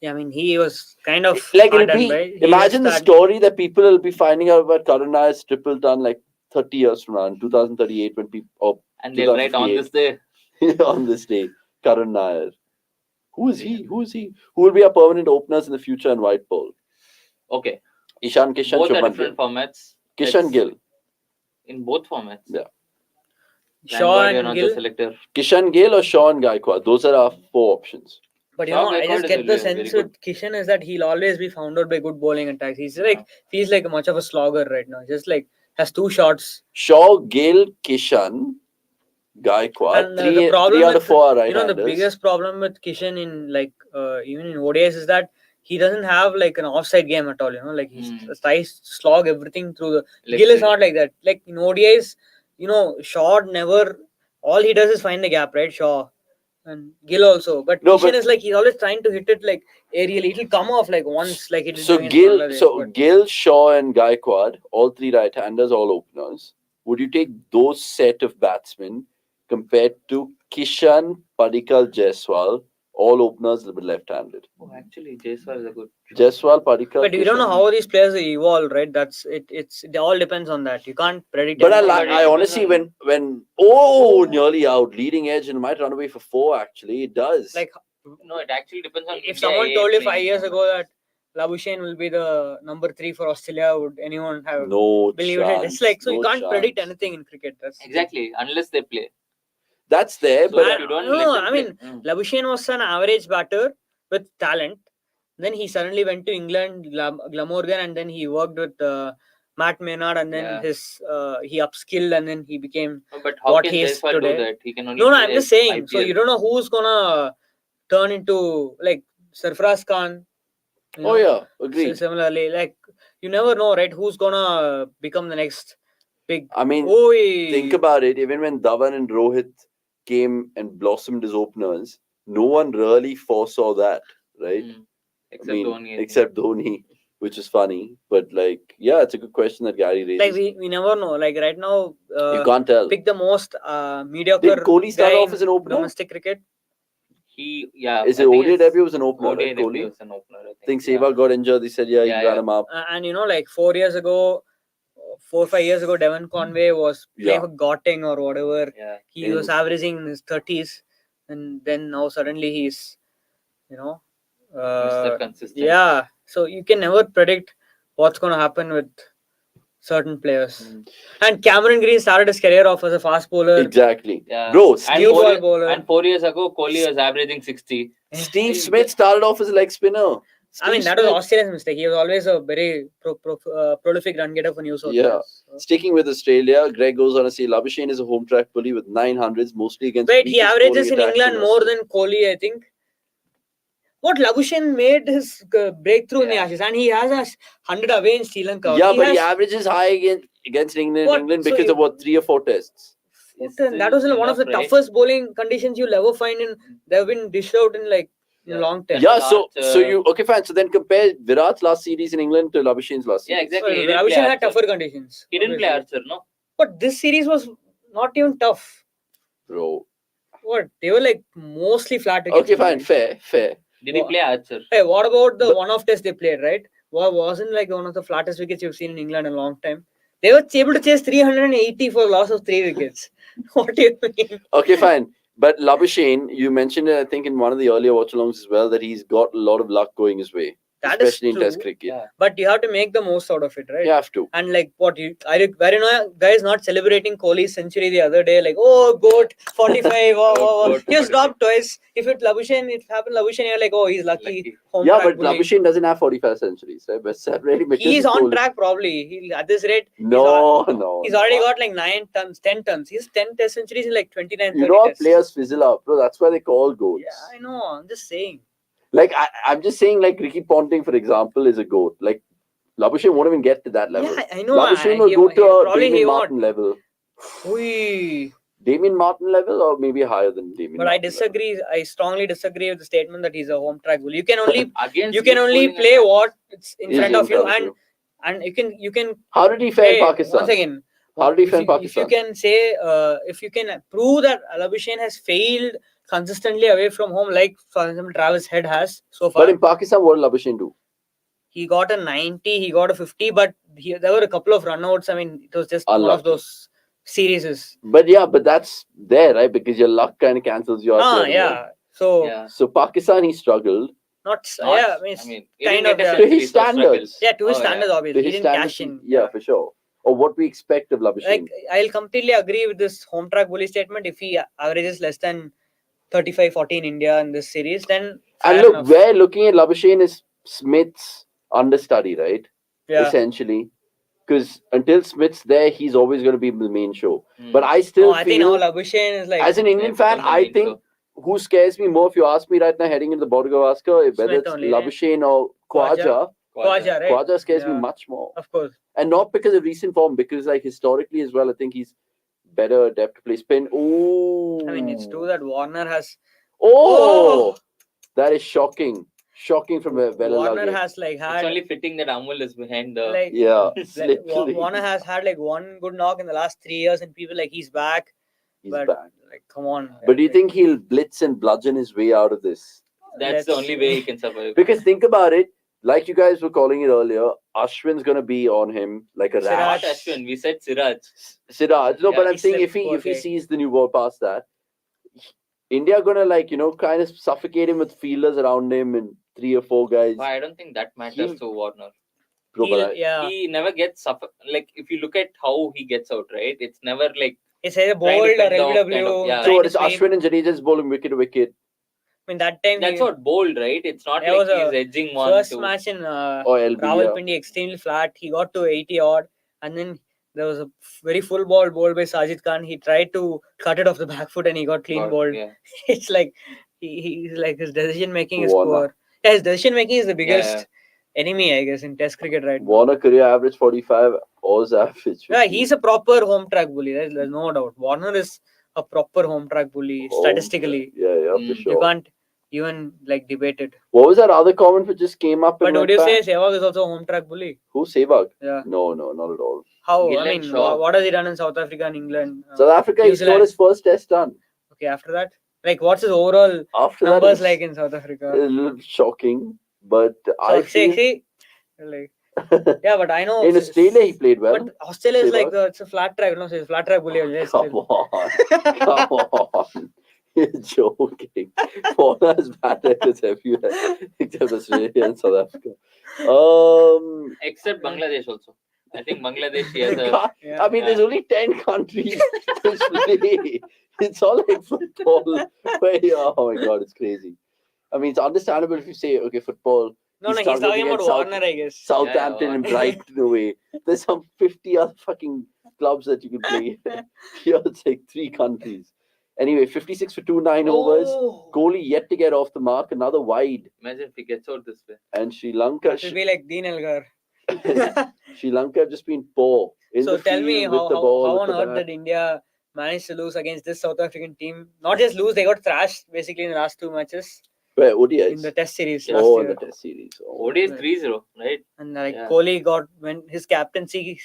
Yeah, I mean, he was kind of Like hard it'll done be, by. He imagine the just had- story that people will be finding out about Karan Nair's triple ton like 30 years from now in 2038 when people, or And they'll write on this day. on this day, Karan Nair. Who is he? Who will be our permanent openers in the future in white ball? Okay. Ishan Kishan, Both are Shubman different Gill. formats. Kishan Let's- Gill. In both formats. Yeah. Thank Shaw God you're and not Gill. the selector. Kishan Gill or Sean Gaikwad. Those are our 4 options. But Shaw I Gaikwad just is get the very sense good. with Kishan is that he'll always be found out by good bowling attacks. He's like feels like much of a slogger right now. Just like has 2 shots. Shaw, Gill, Kishan, Gaikwad. And Three, the problem 3 out of with, 4 are right-handers. the biggest problem with Kishan in like even in ODIs is that he doesn't have like an offside game at all. Like he tries to slog everything through the. Gill is not like that. Like in ODIs, Shaw never. All he does is find the gap, right? Shaw and Gill also. But Kishan is like he's always trying to hit it like aerially. It'll come off like once, like it is So doing against Gill, Bangladesh, but- Gill, Shaw, and Gaikwad, all 3 right-handers, all openers. Would you take those set of batsmen compared to Kishan, Padikkal, Jaiswal, all openers, a little bit left-handed? Oh, actually, Jaiswal is a good. Jaiswal, Padikkal. But we don't know how these players evolve, right? That's it. It all depends on that. You can't predict. But anything. I honestly, when nearly out, leading edge, and might run away for 4. Actually, it does. Like No, it actually depends on. if India someone A told you playing. 5 years ago that Labuschagne will be the number 3 for Australia, would anyone have no believed chance. it? It's like so no you can't chance. predict anything in cricket. That's Exactly, unless they play. That's there, So but if you don't no, let them I play- mean Labuschagne was an average batter with talent. Then he suddenly went to England, Glamorgan, and then he worked with Matt Maynard, and then he upskilled, and then he became. No, but how what can he is Jaiswal do today. that? He can only. No, play I'm just saying. So IPL. you don't know who's gonna turn into like Sarfaraz Khan. oh yeah, agreed. Similarly, like you never know, right? Who's gonna become the next big? I mean, Oi. think about it. Even when Dhawan and Rohit came and blossomed as openers, no one really foresaw that, right? Except Dhoni. I think. except Dhoni, which is funny. But like, yeah, it's a good question that Gary raises. Like we never know. Like right now, you can't tell. pick the most mediocre. Did Kohli start guy off in as an opener? domestic cricket? Is it ODI debut was an opener, ODI right? debut Kohli? was an opener. I think Sehwag got injured. They said, yeah, he ran him up. And like 4 years ago, 4 or 5 years ago, Devon Conway was playing for Gauteng or whatever. Yeah. He was averaging in his 30s, and then now suddenly he's, Mr. Consistent. yeah. So you can never predict what's going to happen with certain players. And Cameron Green started his career off as a fast bowler. Exactly. Yeah. Bro, And Steve, ball bowler. and 4 years ago, Kohli was averaging 60. Steve Smith started off as a leg spinner. I mean, Steve that was Smith. Australia's mistake. He was always a very prolific run getter for New South Yeah. Wales. So. Sticking with Australia, Greg goes on to say Labuschagne is a home track bully with 900s, mostly against. Wait, he weakest averages in bowling attacks England more Australia. than Kohli, I think. What Labuschagne made his breakthrough in the Ashes, and he has a 100 away in Sri Lanka. Yeah, but he has, averages high against England, What? So because of what 3 or 4 tests. that was one of the toughest bowling conditions you'll ever find in. They've been dished out in like long term. Yeah, so you okay, fine. So then compare Virat's last series in England to Labuschagne's last series. Yeah, exactly. So He didn't play Labuschagne had Archer. tougher conditions. He didn't play obviously. Archer, no? But this series was not even tough. Bro. What? They were like mostly flat wickets. Okay, fine, fair. Did he play Archer? Hey, what about the one-off test they played, right? Wasn't like one of the flattest wickets you've seen in England in a long time. They were able to chase 380 for a loss of 3 wickets. What do you mean? Okay, fine. But Labuschagne, you mentioned it, I think, in one of the earlier watch-alongs as well, that he's got a lot of luck going his way. That is especially in true. Test cricket. Yeah. But you have to make the most out of it, right? You have to. And like what you guys not celebrating Kohli's century the other day, like, oh, GOAT, 45, wow. GOAT, He was dropped twice. If it happened Labuschagne, you're like, oh, he's lucky. Home Yeah, track but bully. Labuschagne doesn't have 45 centuries, right? But really He's on track probably. At this rate, No. he's already got like 9 tons, 10 tons. He's 10 test centuries in like 29, 30 You know how tests. players fizzle out, bro. That's why they call goats. Yeah, I know. I'm just saying. Like I'm just saying, like Ricky Ponting, for example, is a goat. Like Labuschagne won't even get to that level. Yeah, I know. Labuschagne will go to a probably Damien he Martin won't. level. Ui. Damien Martin level, or maybe higher than Damien. But I Martin disagree. I strongly disagree with the statement that he's a home track bull. You can only Against you can good only bowling play attack. what's in Is front in of you, front of and you can How did he fare in play Pakistan? once again. How did he If fare in you, if you Pakistan? can say if you can prove that Labuschagne has failed consistently away from home, like for example Travis Head has so far. But in Pakistan, what did Labuschagne do? He got a 90, he got a 50, but there were a couple of runouts. I mean, it was just one of Unlucky. those series. But yeah, but that's there, right? Because your luck kind of cancels you out. here and there. Yeah. So Yeah. So Pakistan, he struggled. not Not- yeah. I mean, he kind didn't of get a yeah. To his century, so standards. struggles. Yeah, to his Oh, standards, To obviously. He his didn't standards, cash in. yeah, for sure. Or what we expect of Labuschagne. Like, I'll completely agree with this home track bully statement. If he averages less than 35-40 in India in this series, then And fair look, enough. we're looking at Labuschagne as Smith's understudy, right? Yeah. Essentially. Because until Smith's there, he's always going to be the main show. Hmm. But I No, still I think now feel, Labuschagne is like as an Indian fan, become the I main think who scares me more, if you ask me right now, heading into the Border Gavaskar, whether Smith it's only, right? Labuschagne or Khwaja, Khwaja, right? Khwaja scares me Yeah. much more. Of course. And not because of recent form, because like historically as well, I think he's better adept to play spin. Oh, I mean, it's true that Warner has Oh, that is shocking. Shocking from a Warner Velalage. has like It's had only fitting that Amul is behind the. like Yeah, like, literally. Warner has had like one good knock in the last 3 years, and people like he's back. He's but back. like, come on. But do you like, think he'll blitz and bludgeon his way out of this? That's the let's only see. way he can survive. Because think about it, like you guys were calling it earlier, Ashwin's gonna be on him like a Siraj. rat. Not Ashwin, we said Siraj. Siraj, no, Yeah, but I'm he saying slipped, if he poor if he guy. sees the new ball past that, India gonna like kind of suffocate him with fielders around him and 3 or 4 guys. But I don't think that matters He'll- to Warner. Bro, but I- Yeah, He never gets suffer. Like if you look at how he gets out, right? It's never like it's either trying bold to or fend off, LBW. kind of, yeah. so trying what to is sweep. Ashwin and Jadeja's bowling wicket to wicket? I mean, that time that's what bold, right? It's not There like was he's edging one first to. match in Or LB? Yeah. Rawalpindi extremely flat. He got to 80 odd, and then there was a very full ball bowled by Sajid Khan. He tried to cut it off the back foot, and he got clean bowled. Yeah. It's like he's like his decision making is Warner. poor. Yeah, his decision making is the biggest yeah. enemy, I guess, in Test cricket right now. Warner career average 45, Oz average 50. Yeah, he's a proper home track bully. There's no doubt. Warner is a proper home track bully Home statistically. Yeah, for Mm. sure. You can't even like debate it. What was that other comment which just came up? But and would went you back? say Sehwag is also a home track bully? Who? Sehwag? Yeah. No, not at all. How? Gill I and mean, Shaw. what has he done in South Africa and England? South Africa, New he scored Zealand. his first test done. Okay, after that, like, what's his overall After numbers that, like in South Africa? a little shocking. But I So, feel see, like, yeah, but I know in Australia he played well. But Australia is like Sehwag. it's a flat track. No, so it's flat track bully. Yes, Come on, come on. You're joking. Warner has bad records everywhere except Australia and South Africa. Except Bangladesh also. I think Bangladesh he has a. Yeah. I mean, there's only 10 countries to play. It's all like football. Oh my god, it's crazy. I mean, it's understandable if you say, okay, football, No, he's he's struggling talking about against South- Warner, I guess. Southampton Yeah, and Brighton away. There's some 50 other fucking clubs that you can play. Here it's like 3 countries. Anyway, 56 for 2, 9 overs. Oh. Kohli yet to get off the mark, another wide. Imagine if he gets out this way. And Sri Lanka, It will be like Dean Elgar. Sri Lanka have just been poor. In So the tell me field, with how, the how, ball, how with on the earth bat. did India manage to lose against this South African team? Not just lose, they got thrashed basically in the last 2 matches Where ODIs? in the Test series Yeah. last Oh, in year. the Test series. Oh. ODI is Right. 3-0, right? And like Yeah. Kohli got when his captaincy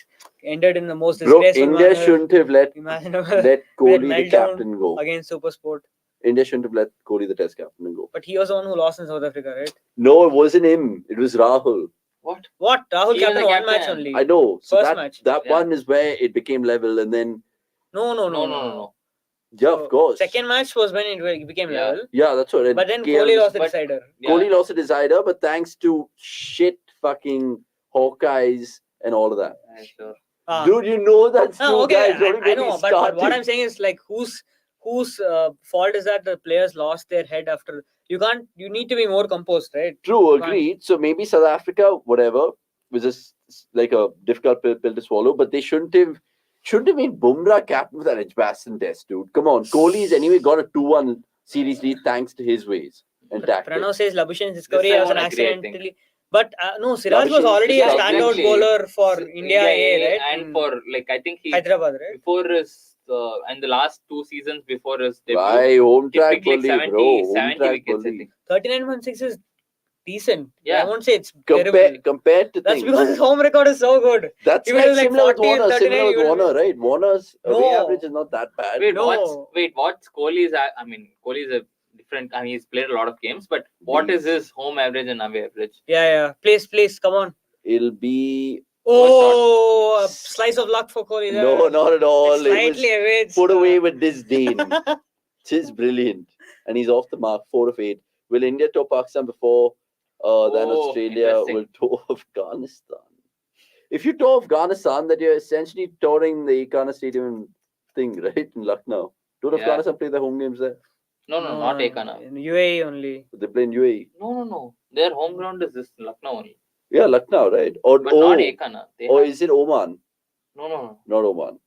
ended in the most Bro, disgraceful India manner shouldn't have let imaginable let Kohli the meltdown captain go. against Supersport. India shouldn't have let Kohli the Test captain go. But he was the one who lost in South Africa, right? No, it wasn't him. It was Rahul. What? What? Rahul He was captain the one match captain. only. I know. So First that match. that Yeah. one is where it became level, and then No. No. yeah, So, of course. Second match was when it became Yeah. level. Yeah, that's what. But then KL Kohli was- lost the but- decider. Yeah. Kohli lost a decider, but thanks to shit fucking Hawkeyes and all of that. Yeah, sure. Ah. Dude, you know that's true, No, okay, guys. Don't I get know, me but what started. I'm saying is like whose fault is that the players lost their head after? You need to be more composed, right? True, Fine. agreed. So maybe South Africa, whatever, was just like a difficult pill to swallow, but they shouldn't have made Bumrah captain for that Edgbaston test, dude. Come on. Kohli's anyway got a 2-1 series lead thanks to his ways. and tactics. Pranav says Labuschagn's discovery I was an won't agree, I think. accidentally. But no, Siraj was Labuschagne already a is standout exactly. bowler for So, India A, right? and for like I think he Hyderabad, right? before his and the last 2 seasons before his debut, Why home he track picked like bully, 70, bro? Home 70 track wickets, I bully. think. 39.6 is decent. Yeah. I won't say it's terrible. Compared to That's things. because his home record is so good. That's If it like was like similar with 40 and Warner. 39, Similar with you would- Warner, right? Warner's away No. average is not that bad. Wait, No. what's Kohli's? I mean, Kohli's a different. I mean, he's played a lot of games, but what is his home average and away average? Yeah. Please, come on. It'll be Oh, a slice of luck for Kohli. there. no, not at all. It's It was slightly away. It's, put away with disdain. Just brilliant, and he's off the mark. 4 of 8. Will India tour Pakistan before? Then Oh, Australia interesting. will tour Afghanistan. If you tour Afghanistan, that you're essentially touring the Ekana Stadium thing, right, in Lucknow. Don't Yeah. Afghanistan play their home games there? No, not Ekana. In UAE only. They play in UAE. No. Their home ground is this Lucknow only, Yeah, Lucknow, right? Or but not Ekana. or is it Oman? No. Not Oman.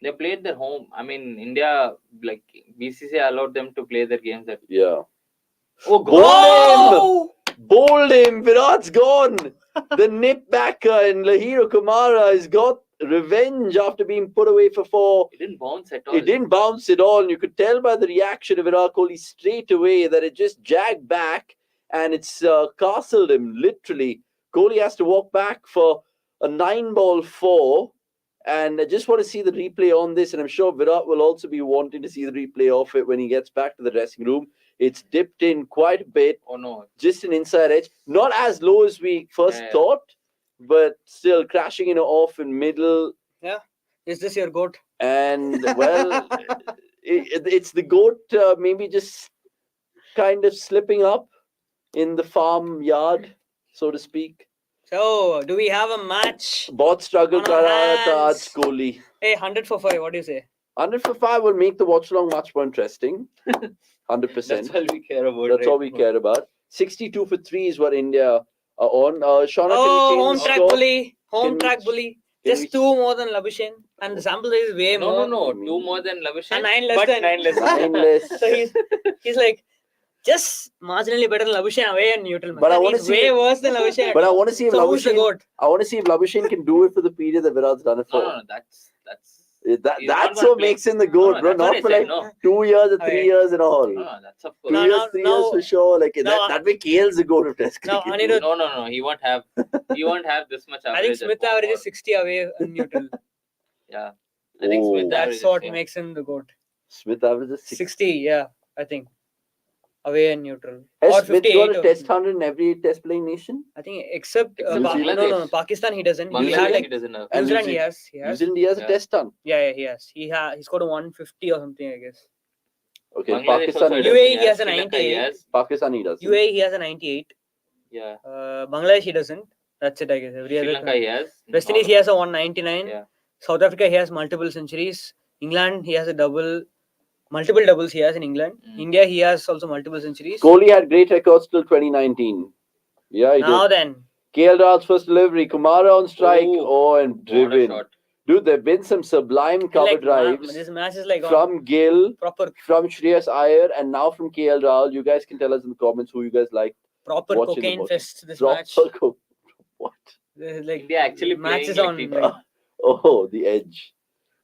They played their home. I mean, India, like BCCI allowed them to play their games at. Yeah. Oh, Bowled him! Bowled him! Virat's gone! The nip backer in Lahiro Kumara has got revenge after being put away for 4. It didn't bounce at all. It didn't bounce at all. And you could tell by the reaction of Virat Kohli straight away that it just jagged back and it's castled him, literally. Kohli has to walk back for a 9-ball 4. And I just want to see the replay on this. And I'm sure Virat will also be wanting to see the replay of it when he gets back to the dressing room. It's dipped in quite a bit. Oh no. Just an inside edge. Not as low as we first Yeah. thought, but still crashing in off in middle. Is this your goat? And well, it's the goat maybe just kind of slipping up in the farm yard, so to speak. So, do we have a match? Bot struggle On our kar raha tha aaj hands. Kohli. Hey, 100 for 5. What do you say? 100 for 5 will make the watch along much more interesting. 100%. That's all we care about. That's right all we now. care about. 62 for 3 is what India are on. Shauna, Oh, can we home change the track score? bully. Can Home we track ch- bully. can Just we ch- 2 more than Labuschagne. And the sample is way more. No. 2 more than Labuschagne. And 9 less but than. 9 less. 9 less. So he's like just marginally better than Labuschagne away and neutral. But I And wanna he's see way it- worse than Labuschagne. But I want to see if So who's the Labuschagne. goat? I want to see if Labuschagne can do it for the period that Virat's done it for. No. That's. That, He's not that's gonna what play. makes him the goat, No, bro. that's what Not I for said, like no. 2 years or 3 Okay. years and all. No, that's of 2 course. No, years, 3 years now- for sure. Like now- that way, KL's the goat of Test Now, cricket. Anirudh- No. He won't have. He won't have this much average. I think at Smith home average or- is 60 away and neutral. Yeah. I think Oh. Smith average. That's what is, makes him the goat. Smith averages 60. 60, yeah, I think. Away and neutral. Has Or Smith 58. got a test 100 in every test playing nation? I think except Except New no, Zealand. Pakistan he doesn't. He Bangladesh, had he like doesn't have. And New Zealand New he has. New Zealand, he has a Yeah. test ton. Yeah, he has. He scored a 150 or something, I guess. Okay, Bangladesh Pakistan, also he doesn't. UAE he has a Sri Lanka, 98. Yes. Pakistan, he does. UAE he has a 98. Yeah. Bangladesh he doesn't. That's it, I guess. Every Sri other Lanka, he has. West Indies he has a 199. Yeah. South Africa he has multiple centuries. England he has a multiple doubles he has in England. India he has also multiple centuries. Kohli had great records till 2019. Yeah, he Now did. then, KL Rahul's first delivery, Kumara on strike. Oh, and What a driven. shot. Dude, there have been some sublime cover like, drives this match is like from Gill, proper from Shreyas Iyer, and now from KL Rahul. You guys can tell us in the comments who you guys like. watching the cocaine ball. fest this Proper match. What? This is like India actually matches playing on like like, Oh, the edge.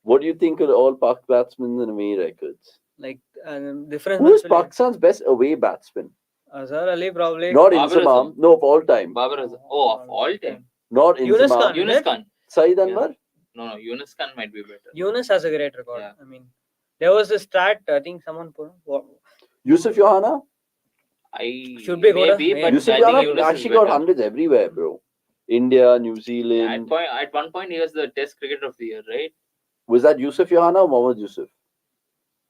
What do you think of all Pak batsmen and away records? like different Who is match will- Pakistan's best away batsman? Azhar Ali probably. Not in Babar Inzamam. Azam. No, of all time. Babar Azam. Oh, of all time. Not Yunus Inzamam. Khan. Yunus Khan. Saeed Anwar? No, Yunus Khan might be better. Yunus has a great record. Yeah. I mean, there was a stat. I think someone put. Yusuf Yohana? I Should be good, maybe, yeah. but Yusuf I think Yohana Yunus is actually got better. hundreds everywhere, bro. India, New Zealand. At one point, he was the Test Cricketer of the Year, right? Was that Yusuf Yohana or Mohammad Yusuf?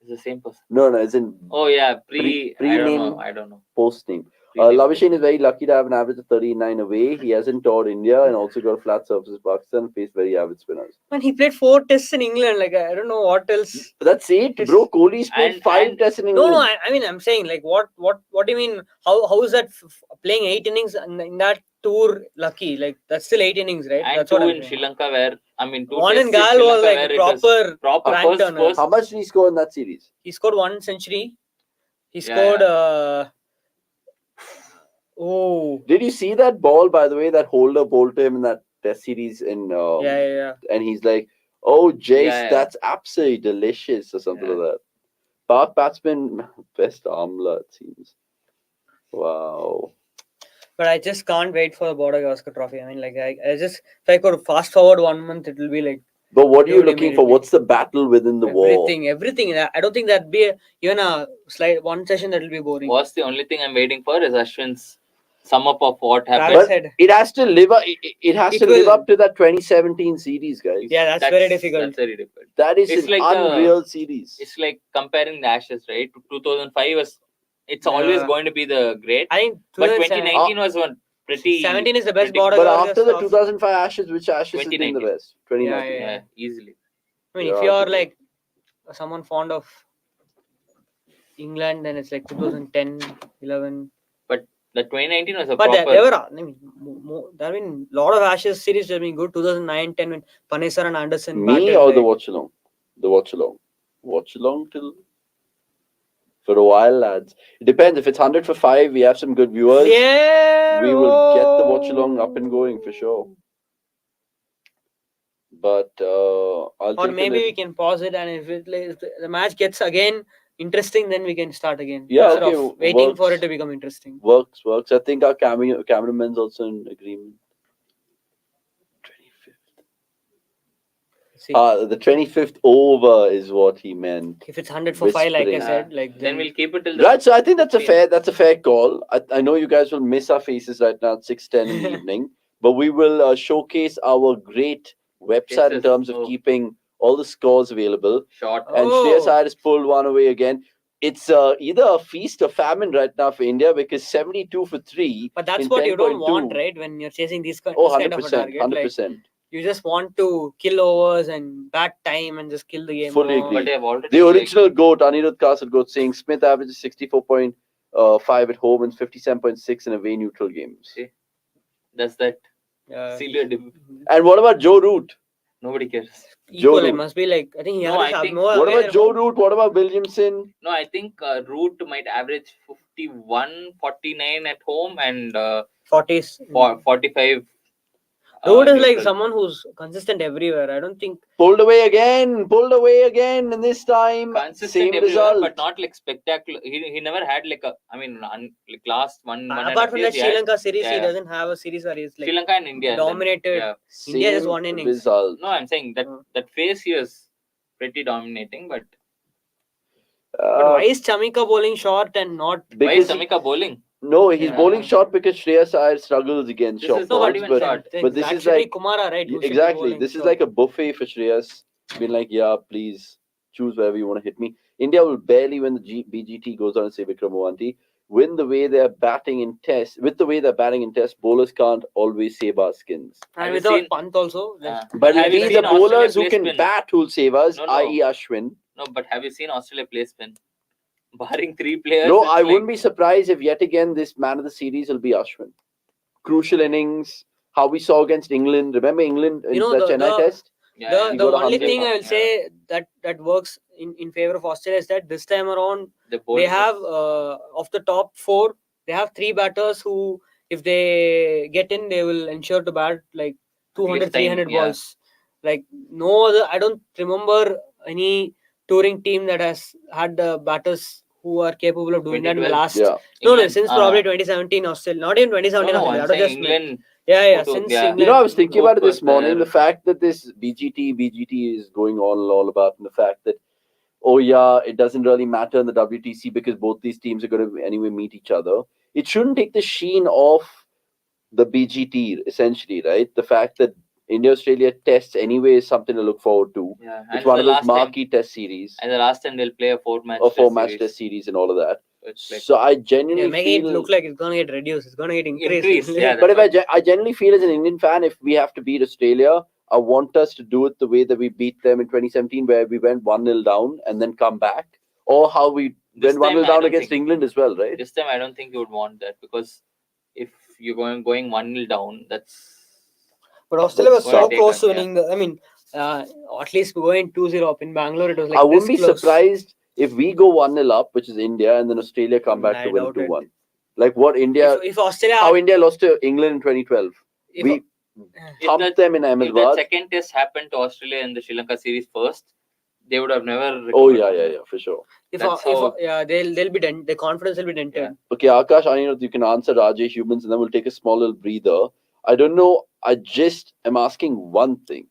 It's the same person. No, no, it's in Oh yeah, Pre-name. I don't know. post name. Pre-name. Labuschagne is very lucky to have an average of 39 away. He hasn't toured India and also got a flat surface in Pakistan, faced very avid spinners. Man, he played 4 tests in England. Like I don't know what else. That's it, bro. Kohli's played And- 5 and- tests in No, England. no. I mean, I'm saying like what do you mean? How is that playing 8 innings in that tour lucky? Like that's still 8 innings, right? And That's two what I'm in saying. Sri Lanka, where I mean, two One tests in in Gal Sri was Lanka like where it was proper. proper rank first, turner. first. How much did he score in that series? He scored 1 century. He Yeah, scored Oh, Did you see that ball, by the way, that Holder bowled to him in that Test series yeah. and he's like, "Oh, Jace, Yeah. that's absolutely delicious," or something Yeah. like that. Park batsman, best armler, it seems. Wow. But I just can't wait for the Border Gavaskar Trophy. I mean, like, I just if I could fast forward 1 month, it will be like But what are you Dude, looking for? immediately. What's the battle within the war? everything. I don't think that'd be even a slide one session that will be boring. What's the only thing I'm waiting for is Ashwin's sum up of what Travis happened. But said, it has to live up. It has It to live will. up to that 2017 series, guys. Yeah, that's very difficult. That's very difficult. That is It's an like the- unreal series. It's like comparing the Ashes, right? 2005 was. It's always Yeah. going to be the great. I think But 2017 2019 was one pretty. 17 is the best pretty- Border But Gavaskar after the stuff. 2005 Ashes, which Ashes has been the 2019. best? 2019. Yeah. Yeah, easily. I mean, Yeah, if you are arguably. like someone fond of England, then it's like 2010, 11. The 2019 was a But proper. there were, I mean, there have been a lot of Ashes series that have been good. 2009, 10 when Panesar and Anderson Me battled, or the like- Watchalong? The Watchalong. Watchalong till for a while, lads. It depends. If it's 100 for 5, we have some good viewers. Yeah, We will get the Watchalong up and going for sure. But I'll Or take a maybe little- we can pause it, and if the match gets again interesting, then we can start again. Yeah, Instead okay, of waiting for works. it to become interesting. works. I think our cameraman's also in agreement. 25th. See, The 25th over is what he meant. if it's 100 for 5, like I whispering. said, like Then we'll keep it till the. Right, so I think that's a Yeah. fair call. I know you guys will miss our faces right now at 6:10 in the evening, but we will showcase our great website in Yes, terms of oh. keeping all the scores available. short. And Oh. Shreyas Iyer has pulled one away again. It's either a feast or famine right now for India because 72 for 3. But that's in what you don't 10.2. want, right? When you're chasing this kind Oh, of a 100%. target, 100%. like you just want to kill overs and bat time and just kill the game. Fully off. agree. But they have already. The original GOAT, Anirudh Castle GOAT, saying Smith averages 64.5 at home and 57.6 in away neutral games. See, does that Yeah. seal your dip? And what about Joe Root? Nobody cares. Equal, Joe it Root. must be like I think he No, has I think- more. What away about than Joe home. Root? What about Williamson? No, I think Root might average 51, 49 at home and 40s. 45. Root is like neutral. someone who's consistent everywhere. I don't think. Pulled away again, and this time Consistent same everywhere, result. but not like spectacular. He never had like a. I mean, like last one and a Apart half from years, that he Sri had Lanka series, he yeah. doesn't have a series where he's like Sri Lanka and India. and then- dominated. yeah. India just Same won innings. result. No, I'm saying that Uh. that phase he was pretty dominating, but But why is Chamika bowling short and not? why is Because Samika bowling? no, he's Yeah. bowling short because Shreyas Iyer struggles against This short is not balls. even But, short. but this that is should be like Kumara, right? who should be exactly. bowling This is short. like a buffet for Shreyas. Been like, yeah, please choose wherever you want to hit me. India will barely win the BGT goes on and say Vikram Mohanty. Win the way they're batting in tests. With the way they're batting in tests, bowlers can't always save our skins. and Have you without seen- Pant also. like, But have it you means seen the bowlers Australia who play can spin? bat who'll save us, No, no. i.e. Ashwin. No, but have you seen Australia play spin? Barring 3 players. No, it's I like- wouldn't be surprised if yet again this man of the series will be Ashwin. Crucial innings, how we saw against England. Remember England in You know, the the- Chennai the- test? Yeah, the yeah. He the got a only 100. thing I will Yeah. say that works in favor of Australia is that this time around The they bowling have was- of the top 4, they have 3 batters who, if they get in, they will ensure to bat like 200, least time, 300 yeah. balls. Like no other, I don't remember any touring team that has had the batters who are capable of doing that in the 2012. last. Yeah. No, England, since probably 2017 Australia, not even 2017 no, Australia. I'm that was saying just like- England. yeah, photo- since yeah. England. You know, I was thinking about it this Hope morning. was The fact that this BGT is going on all about, and the fact that, oh yeah, it doesn't really matter in the WTC because both these teams are going to anyway meet each other. It shouldn't take the sheen off the BGT, essentially, right? The fact that India Australia tests anyway is something to look forward to. Yeah, It's and one the of those last time, marquee test series, and the last time they'll play a 4-match. a 4-match series. test series, and all of that. So it's like So I genuinely Yeah, making feel. it look like it's gonna get reduced. It's gonna get increased. Increased, yeah. But if That's I generally feel as an Indian fan, if we have to beat Australia, I want us to do it the way that we beat them in 2017, where we went 1-0 down and then come back, or how we This went 1-0 time, I down don't against think- England as well, right? This time, I don't think you would want that because if you're going 1-0 down, that's But Australia was That's so gonna take close to us, yeah. winning the. I mean, at least going 2-0 up in Bangalore. It was like I wouldn't this be close. surprised if we go 1-0 up, which is India, and then Australia come back I to win doubt it. 2-1. Like what India, if Australia, how India lost to England in 2012. if, We If thumped that- them in If that Ahmedabad. second test happened to Australia in the Sri Lanka series first, they would have never recovered. Oh yeah, for sure. if, That's if how- yeah, they'll be dent. Their confidence will be dented. Yeah. Okay, Akash, I know you can answer Rajesh Humans, and then we'll take a small little breather. I don't know. I just am asking one thing: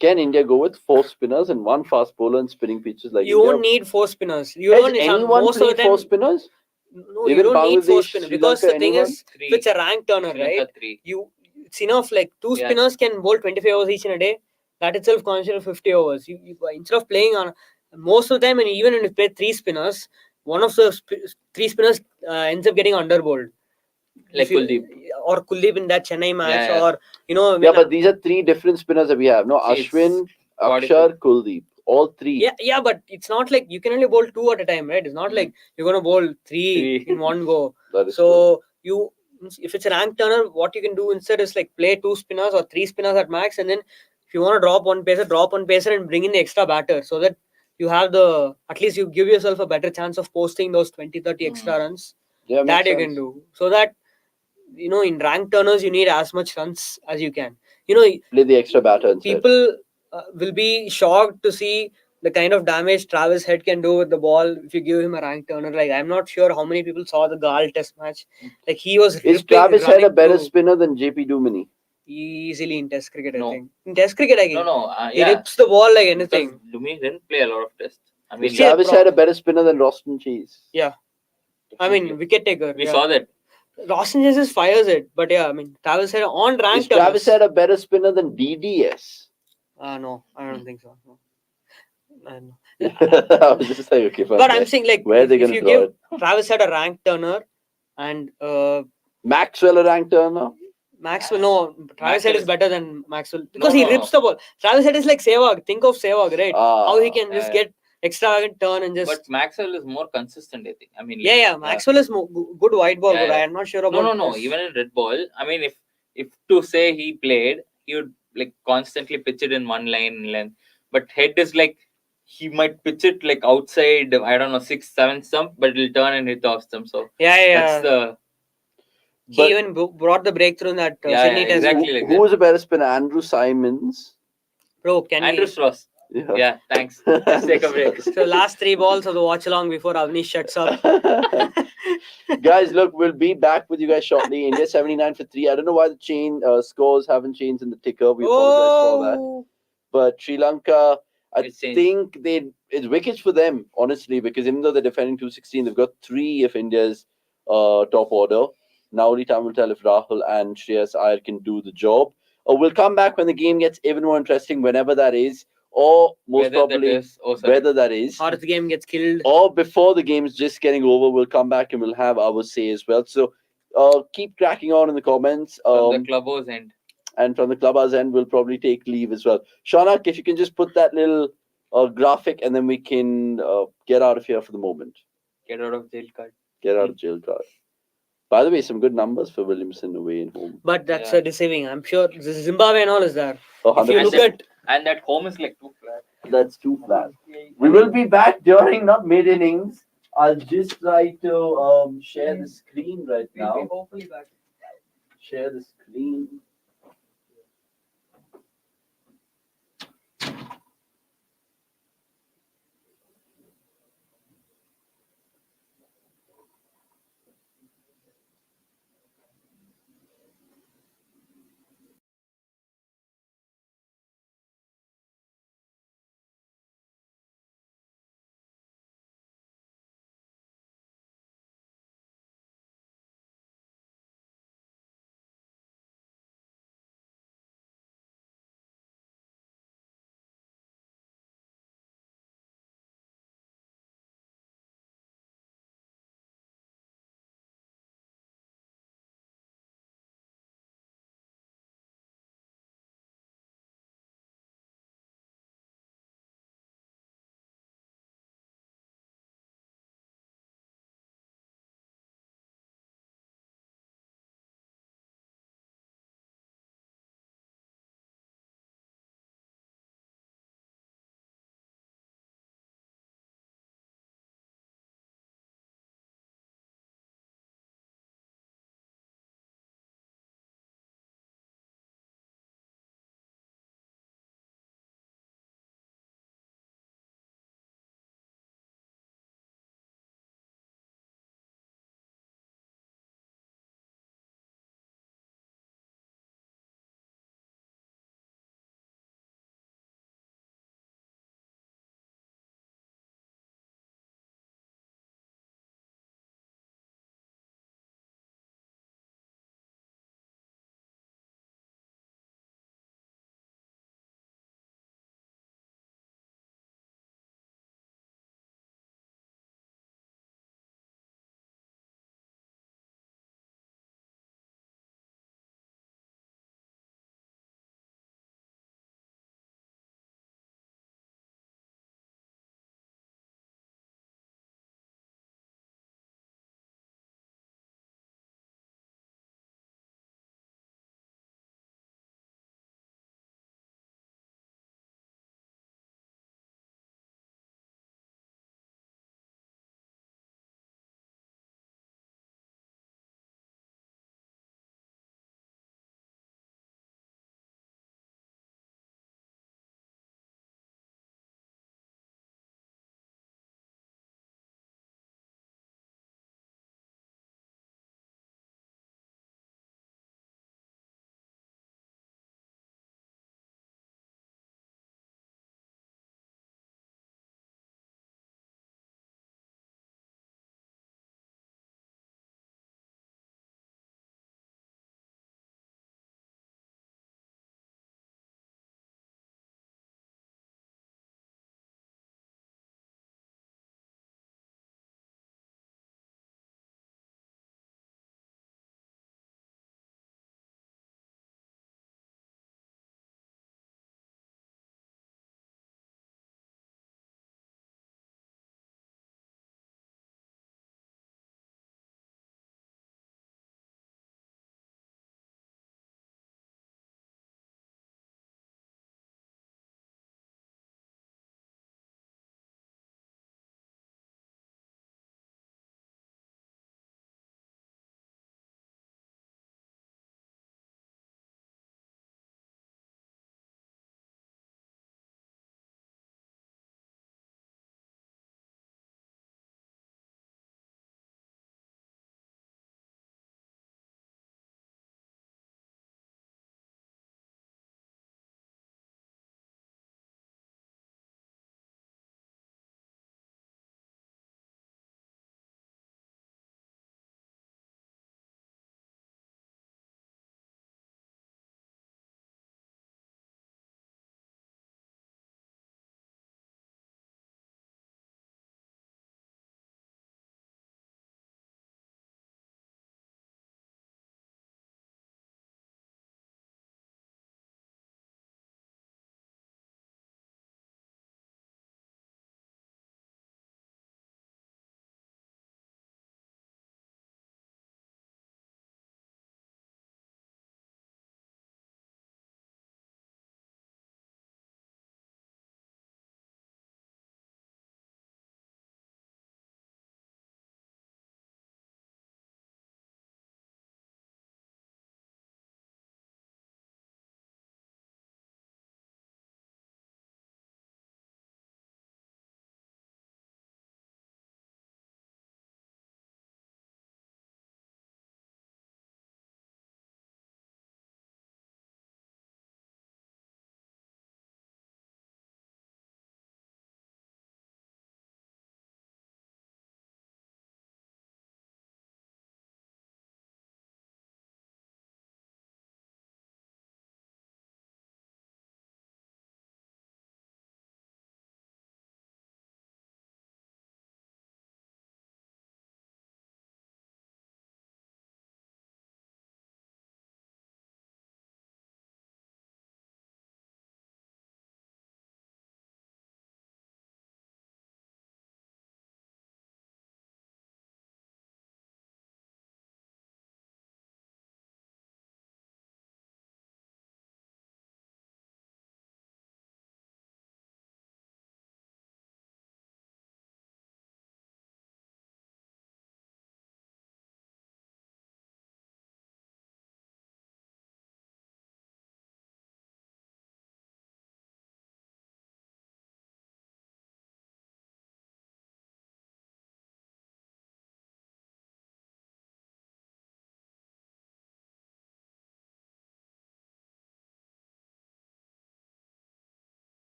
can India go with 4 spinners and 1 fast bowler and spinning pitches like You India? won't need 4 spinners. You Has don't need anyone most of the played 4 time. spinners? No, you Even don't need 4 Bangladesh, spinners Sri because Lanka, the thing anyone? is, Three. if it's a rank turner, Sri Lanka right? 3. It's enough. Like 2 Yeah. spinners can bowl 25 overs each in a day. That itself constitutes 50 overs. You instead of playing on most of the time, and even when you play 3 spinners, one of the 3 spinners ends up getting underbowled. Like If you- Kuldeep. or Kuldeep in that Chennai match, Yeah. or Yeah, but these are 3 different spinners that we have. No, See, it's Ashwin, 44. Akshar, Kuldeep. All 3. yeah, but it's not like you can only bowl 2 at a time, right? It's not like you're gonna bowl 3 Three. in one go. That is true. So if it's a rank turner, what you can do instead is like play 2 spinners or 3 spinners at max, and then if you want to drop one pacer and bring in the extra batter, so that you have at least you give yourself a better chance of posting those 20-30 extra runs. Yeah, makes That you sense. can do, so that in rank turners you need as much runs as you can. Play the extra batter instead. People will be shocked to see the kind of damage Travis Head can do with the ball if you give him a rank turner. Like, I'm not sure how many people saw the Gal test match. Like, he was Is ripping, Travis had a running better through spinner than JP Dumini? easily in test cricket, I No. think. In test cricket, I think. No. He Yeah. rips the ball like Because anything. Dumi didn't play a lot of tests. I mean, Is See, a Travis had a better spinner than Roston Chase? Yeah. I mean, wicket taker. we yeah. saw that. Roston just fires it. But yeah, I mean, Travis Head on rank Is Travis turners. had a better spinner than DDS? No, I don't think so. No. No. I was just like, okay, But I'm saying, like, where are they if going to you draw give it? Travis Head a rank turner and Maxwell a rank turner? Maxwell, no, Travis Head Maxwell is is- better than Maxwell because No, he no, rips no. the ball. Travis Head is like Sehwag. Think of Sehwag, right? How he can just yeah. get extravagant turn and just. But Maxwell is more consistent, I think. I mean, Yeah. Maxwell is good white ball, Yeah, but yeah. I'm not sure about. No. this. Even in red ball, I mean, if to say he played, he would like constantly pitch it in one line length. But Head is like he might pitch it like outside. I don't know 6-7 stump, but it'll turn and hit off stump. So Yeah. that's the He But- even brought the breakthrough in that Yeah, Sydney yeah, test. exactly. like Who that. was a better spinner, Andrew Simons? Bro, can Andrew Strauss. Yeah. Yeah, thanks. Let's take a break. we? So last 3 balls of the watch along before Avnish shuts up. Guys, look, we'll be back with you guys shortly. India 79 for 3. I don't know why the scores haven't changed in the ticker. We apologize for that. Oh, But Sri Lanka, I It's changed. think it's wickets for them, honestly, because even though they're defending 216, they've got 3 of India's top order. Now only time will tell if Rahul and Shreyas Iyer can do the job. We'll come back when the game gets even more interesting, whenever that is, or most Whether that probably is- oh, sorry. whether that is, or if the game gets killed. or before the game's just getting over. We'll come back and we'll have our say as well. So keep cracking on in the comments. From the clubhouse end. And from the clubhouse end, we'll probably take leave as well. Shaunak, if you can just put that little graphic, and then we can get out of here for the moment. Get out of jail card. Get out of jail card. By the way, some good numbers for Williamson away and home. But that's Yeah. deceiving. I'm sure Zimbabwe and all is there. Oh, If you look 100%. at And that home is like too flat. That's too flat. We will be back during, not mid innings. I'll just try to share the screen right now. hopefully back. Share the screen.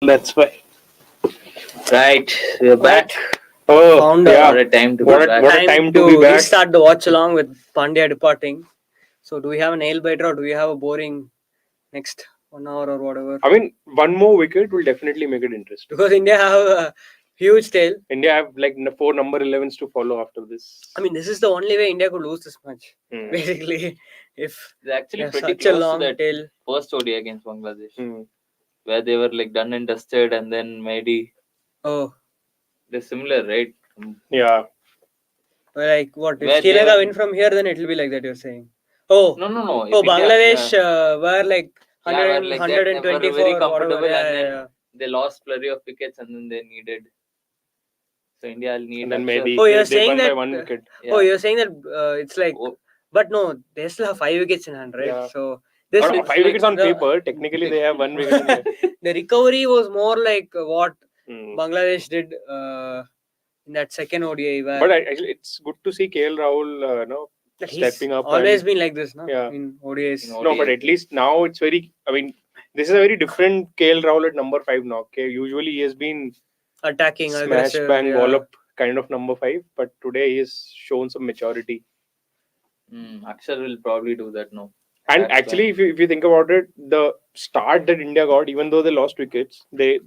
That's why. Right, we're back. Oh, Found yeah. What a time to What be a- back. what a time to be back. restart the watch along with Pandya departing. So do we have a nail biter or do we have a boring next 1 hour or whatever? I mean, one more wicket will definitely make it interesting. Because India have a huge tail. India have like 4 number 11s to follow after this. I mean, this is the only way India could lose this match. Hmm. Basically, if They're actually they have pretty such a close long to that tail. first ODI against Bangladesh, Hmm. where they were like done and dusted, and then maybe Oh, they're similar, right? Yeah. like what? If Where Sri they Lanka were- win from here, then it will be like that you're saying. Oh, No. If oh, India- Bangladesh yeah. were like Yeah, 100, were like that. They were 124 very or comfortable, whatever. Yeah, and then yeah, yeah. they lost flurry of wickets, and then they needed. So India will need. And then Akshar. maybe Oh, you're they saying won by that, 1 wicket. Yeah. Oh, you're saying that it's like, Oh, but no, they still have 5 wickets in hand, right? Yeah. So this Or it's 5 like wickets on the- paper. Technically, they have 1 wicket. In the, the recovery was more like what Hmm. Bangladesh did in that second ODI. Where But actually, it's good to see KL Rahul, that he's stepping up. always and- been like this, no? Yeah. In ODIs. In No, but ODI. at least now it's very. I mean, this is a very different KL Rahul at number 5 now. Okay, usually he has been Attacking, smash aggressive. bang yeah. ball up kind of number 5, but today he has shown some maturity. Akshar will probably do that now. And That's actually, if you think about it, the start that India got, even though they lost wickets, they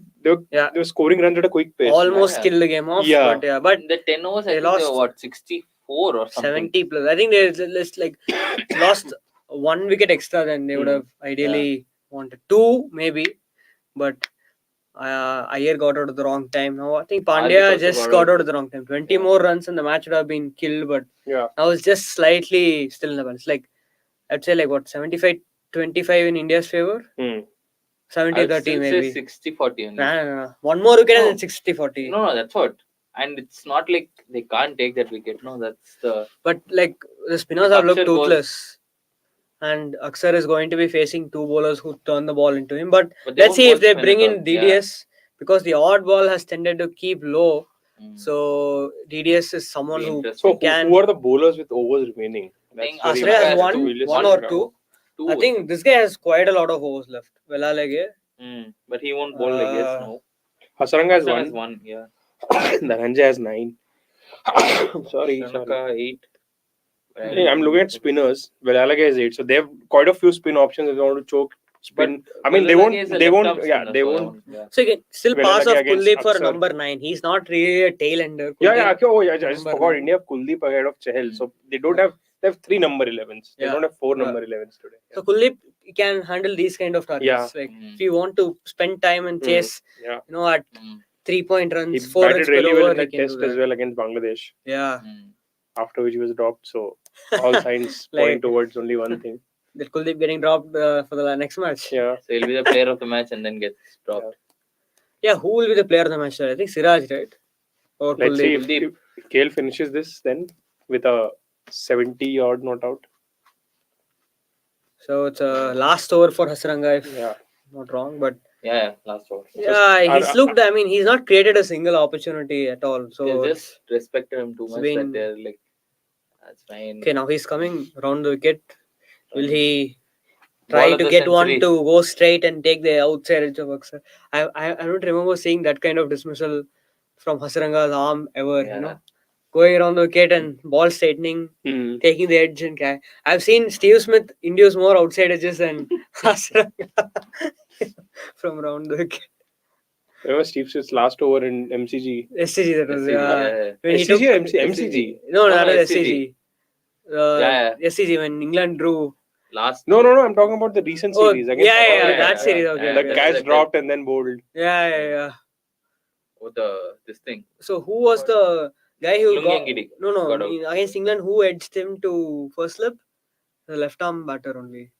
Yeah. were scoring runs at a quick pace. Almost Yeah. killed the game off. Yeah. But yeah, but The 10 overs, I They think they lost were what, 64 or something. 70 plus. I think they just like lost 1 wicket extra than they would Hmm. have ideally wanted. 2 maybe, but Iyer got out at the wrong time. Now I think Hardik Pandya also just got got out at the wrong time. 20 Yeah. more runs and the match would have been killed, but Yeah. now it's just slightly still in the balance. Like I'd say like what 75-25 in India's favor. Hmm. 70-30 still say maybe. 60-40 only. Nah. One more wicket No. and then 60-40. No, that's what. And it's not like they can't take that wicket. No, that's the. But like the spinners have looked Akshar goes- toothless. And Akshar is going to be facing 2 bowlers who turn the ball into him. But But they let's won't see if both they spin bring it in out. DDS because the odd ball has tended to keep low. Mm. So DDS is someone Be who interesting. So can. who are the bowlers with overs remaining? think very Australia has important. one, We'll just one figure or out. two. Two, I think this guy has quite a lot of overs left. Velalege. But he won't bowl, I guess. Uh, No. Hasaranga has Hassan 1. has 1, yeah. Dhananjay has 9. sorry. Shanaka 8. Hey, I'm looking at spinners. Velalage has 8. So they have quite a few spin options if they want to choke spin. I mean, they won't. They won't. Yeah, they won't. Yeah. So again, still pass Velalage off against Kuldeep for Akshar. number 9. He's not really a tail ender. Yeah. Kuldeep- Oh, yeah. I just number forgot. 9. India have Kuldeep ahead of Chahal. So they don't have. They have 3 number 11s. They Yeah. don't have 4 Yeah. number 11s today. So Kuldeep can handle these kind of targets. Yeah. Like Mm. if you want to spend time and chase, Yeah. at Mm. 3-point He runs, 4 batted runs per really well over, in he that can do test as that. well against Bangladesh. Yeah, Mm. After which he was dropped. So all signs Like- point towards only one thing. that Kuldeep getting dropped for the next match. Yeah. So he'll be the player of the match and then gets dropped. Yeah, who will be the player of the match? Sir? I think Siraj, right? Or Let's see Kuldeep. if KL finishes this then with a 70 odd not out. So it's a last over for Hasaranga, if Yeah. not wrong. But Yeah, last over. yeah, he's looked. I mean, he's not created a single opportunity at all. So They just respected him too it's much been- that they're like, that's fine. okay, now he's coming around the wicket. Will he Ball try of to the get one century. to go straight and take the outside edge of Akshar? I don't remember seeing that kind of dismissal from Hasaranga's arm ever. Yeah. Going around the wicket and ball straightening, Hmm. taking the edge and I've seen Steve Smith induce more outside edges than Hasaranga from around the wicket. Remember Steve Smith's last over in MCG? SCG that was SCG, yeah. when he SCG took or MCG? no, not No, SCG. Yeah. SCG when England drew. Last. No. I'm talking about the recent Oh, series. against yeah, Australia. that series. Okay, The okay. catch That- dropped and then bowled. Yeah. Oh, this thing. So who was the guy who got Lungiangidi no got out. against England? Who edged him to first slip? The left arm batter only.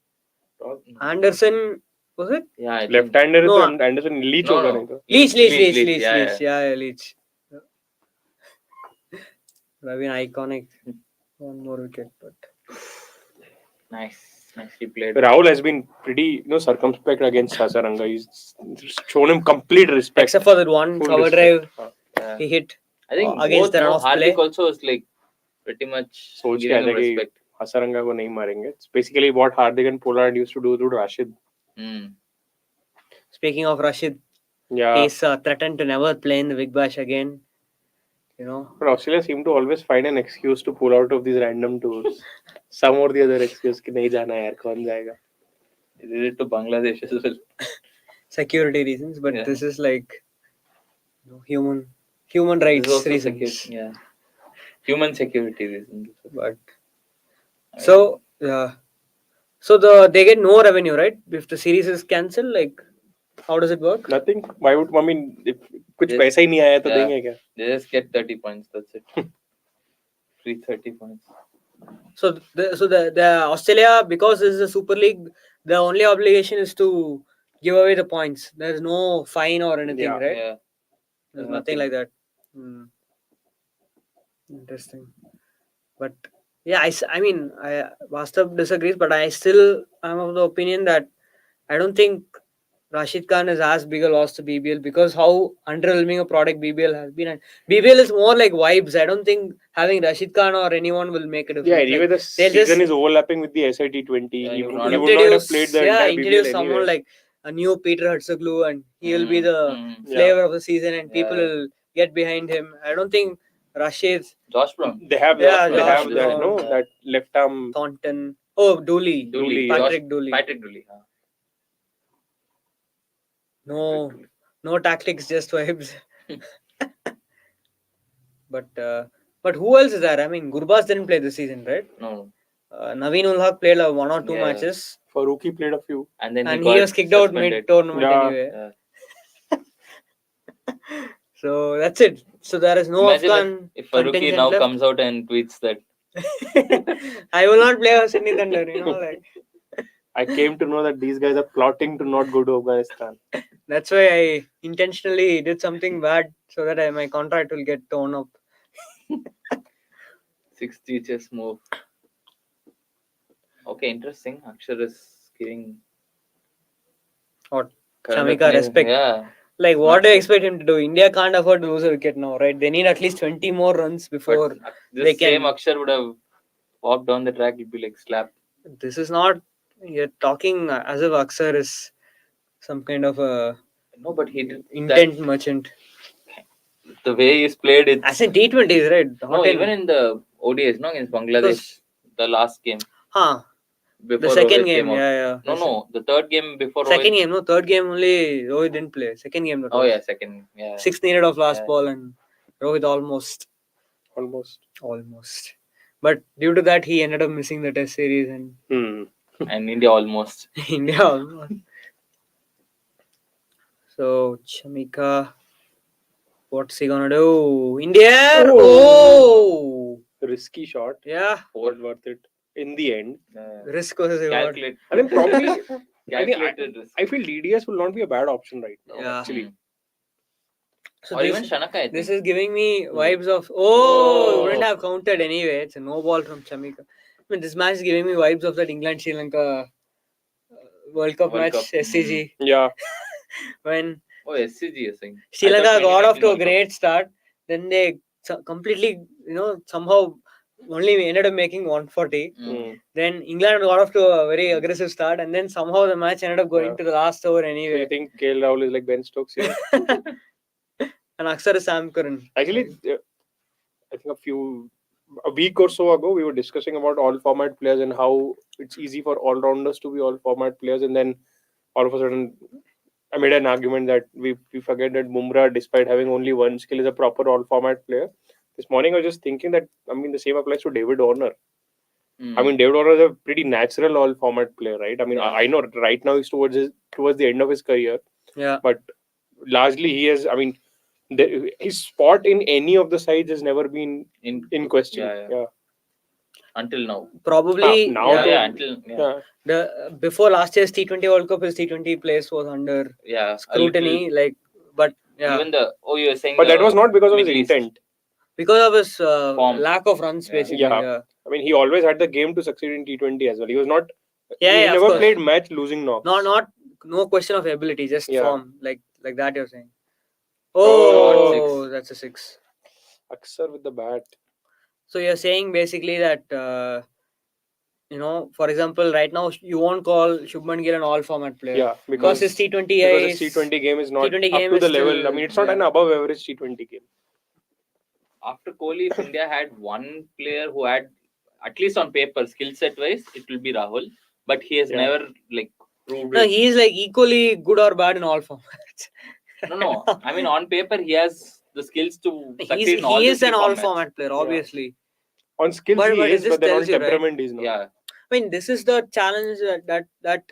Anderson was it? Yeah, I think. Left-hander No, तो Anderson Leach No, होगा no. नहीं तो. Leach. yeah. Yeah, Leach. Would have been iconic. One more wicket, but Nicely played. Rahul has been pretty circumspect against Hasaranga. He's shown him complete respect. except for that one Full cover respect. drive Yeah. he hit. I think against both, the run-off Hardik play. also is like pretty much सोच के giving आया him था कि respect. Hasaranga को नहीं मारेंगे. It's basically what Hardik and Pollard used to do to Rashid. Mm. Speaking of Rashid, Yeah. He's threatened to never play in the Big Bash again. You know, But Australia seem to always find an excuse to pull out of these random tours. Some or the other excuse कि नहीं जाना यार कौन जाएगा. They did it to Bangladesh as well. security reasons, but Yeah. this is like human This rights is also reasons. yeah. Human security reasons. But so they get no revenue, right? If the series is cancelled, like how does it work? Nothing. Why would I mean if कुछ Yes. पैसा ही नहीं आया तो Yeah. देंगे क्या? They just get 30 points. That's it. Free 30 points. So the Australia, because this is a Super League, the only obligation is to give away the points. There's no fine or anything, Yeah. right? Yeah. There's nothing. nothing like that. Interesting. But yeah, I mean, Vastav disagrees, but I still am of the opinion that I don't think Rashid Khan is as big a loss to BBL because how underwhelming a product BBL has been. And BBL is more like vibes. I don't think having Rashid Khan or anyone will make a difference. Yeah. Anyway, the they'll season just is overlapping with the SIT20. Yeah, he you would would he not would not have played the entire introduce BBL someone anyway. like a new Peter Hertzoglu, and he will be the Yeah. flavor of the season, and people Yeah. will get behind him. I don't think Rashid, Josh Brown. They have Yeah, they Josh have that Brown. no that left arm. Thornton, Dooley, Dooley, Patrick Dooley. Patrick Dooley. Huh? No tactics, just vibes. But who else is there? I mean, Gurbaz didn't play this season, right? No. Naveen ul Haq played like 1 or 2 Yeah. matches, Faruqi played a few. And then and he he was kicked out suspended. mid-tournament Yeah. anyway. Yeah. So that's it. So there is no Imagine Afghan if Faruqi contingent now left. comes out and tweets that. I will not play for Sydney Thunder. Like I came to know that these guys are plotting to not go to Afghanistan. that's why I intentionally did something bad so that my contract will get torn up. 60 chess move. Okay, interesting. Akshar is giving What? current Shamika affair- respect. Yeah. Like, what Not do you fair. expect him to do? India can't afford to lose a wicket now, right? They need at least 20 more runs before. But they this same can- Akshar would have walked down the track, it'd be like slap. This is not. You're talking as if Aksar is some kind of a No, but he did intent merchant. the way he's played it. As in T20s, right? No, Not in- even in the ODIs, no, against Bangladesh, the last game. Huh. Before The second Rohit game, came out. yeah. No, the third game before Second Rohit. game, no. Third game only Rohit didn't play. Second game, that Oh was. yeah, second. Yeah. 6th needed of last Yeah. ball, and Rohit almost. Almost. But due to that, he ended up missing the Test series, and And India almost. India almost. So Chamika, what's he gonna do? India! Oh! Risky shot, Yeah, but worth it in the end. risk was reward. Calculate. I mean, probably Calculated risk. I feel DDS will not be a bad option right now. Yeah. Actually, So Or this, even Shanaka, I think. this is giving me vibes of wouldn't have counted anyway. It's a no ball from Chamika. I mean, this match is giving me vibes of that England Sri Lanka World Cup World match, Cup. SCG, yeah. when Oh, SCG, you're saying. Sri I thought Lanka got off to a 2019 World Cup. great start. Then they completely, somehow only ended up making 140. Then England got off to a very aggressive start, and then somehow the match ended up going Yeah. to the last over So you anyway. think KL Rahul is like Ben Stokes here? And Aksar is Sam Curran. Actually, I think a week or so ago, we were discussing about all format players and how it's easy for all rounders to be all format players, and then all of a sudden, I made an argument that we forget that Bumrah, despite having only one skill, is a proper all format player. This morning, I was just thinking that the same applies to David Warner. I mean, David Warner is a pretty natural all format player, right? I mean, Yeah. I know right now he's towards the end of his career, Yeah. but largely he has. I mean, his spot in any of the sides has never been in question. Yeah. Until now. Probably now yeah, though- Yeah, until. the before last year's T20 World Cup, his T20 place was under Yeah. a scrutiny. little- But yeah, Even you were saying. But that was not because of his Middle East. intent. because of his Form. lack of runs, Yeah. basically. Yeah. I mean, he always had the game to succeed in T20 as well. He was not. Yeah, he of never course. played match losing knocks. No question of ability, just Yeah. form, like that you're saying. Oh, Oh, that's a 6. Aksar with the bat. So you're saying basically that for example, right now you won't call Shubman Gill an all format player. Yeah, Because his because his T20 game is not T20 up game to is the level. still- I mean, it's not an yeah. above average T20 game. After Kohli, if India had one player who had, at least on paper, skill set wise, it will be Rahul. But he has Yeah. never proved No, it. he is equally good or bad in all formats. No. I mean, on paper, he has the skills to succeed in all he the is three an all formats. format player, obviously. On skills But he it is, just but then on tells you, right? temperament he's not. Yeah. I mean, this is the challenge that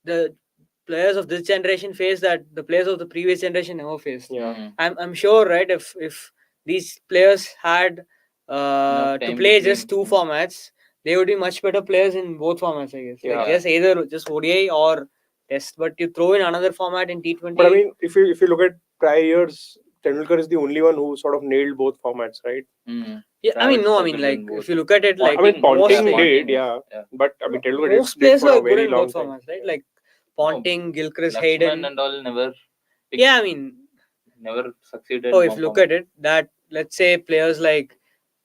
the players of this generation face that the players of the previous generation never faced. Yeah. I'm sure, right? If these players had to time play between- just two formats, they would be much better players in both formats, I guess. Yeah. Yes, either just ODI or Test, but you throw in another format in T20. But I mean, if you look at prior years, Tendulkar is the only one who sort of nailed both formats, right? yeah, I mean, Dravid no, I mean, struggled like in both. if you look at it, like I mean, Ponting mostly- did, yeah. but I mean, Tendulkar did most did players for a were good very in long both time. formats, right? Like Ponting, Gilchrist, Lakshman Hayden. and all never Yeah, I mean, never succeeded. oh, in if one you look format. at it, that let's say players like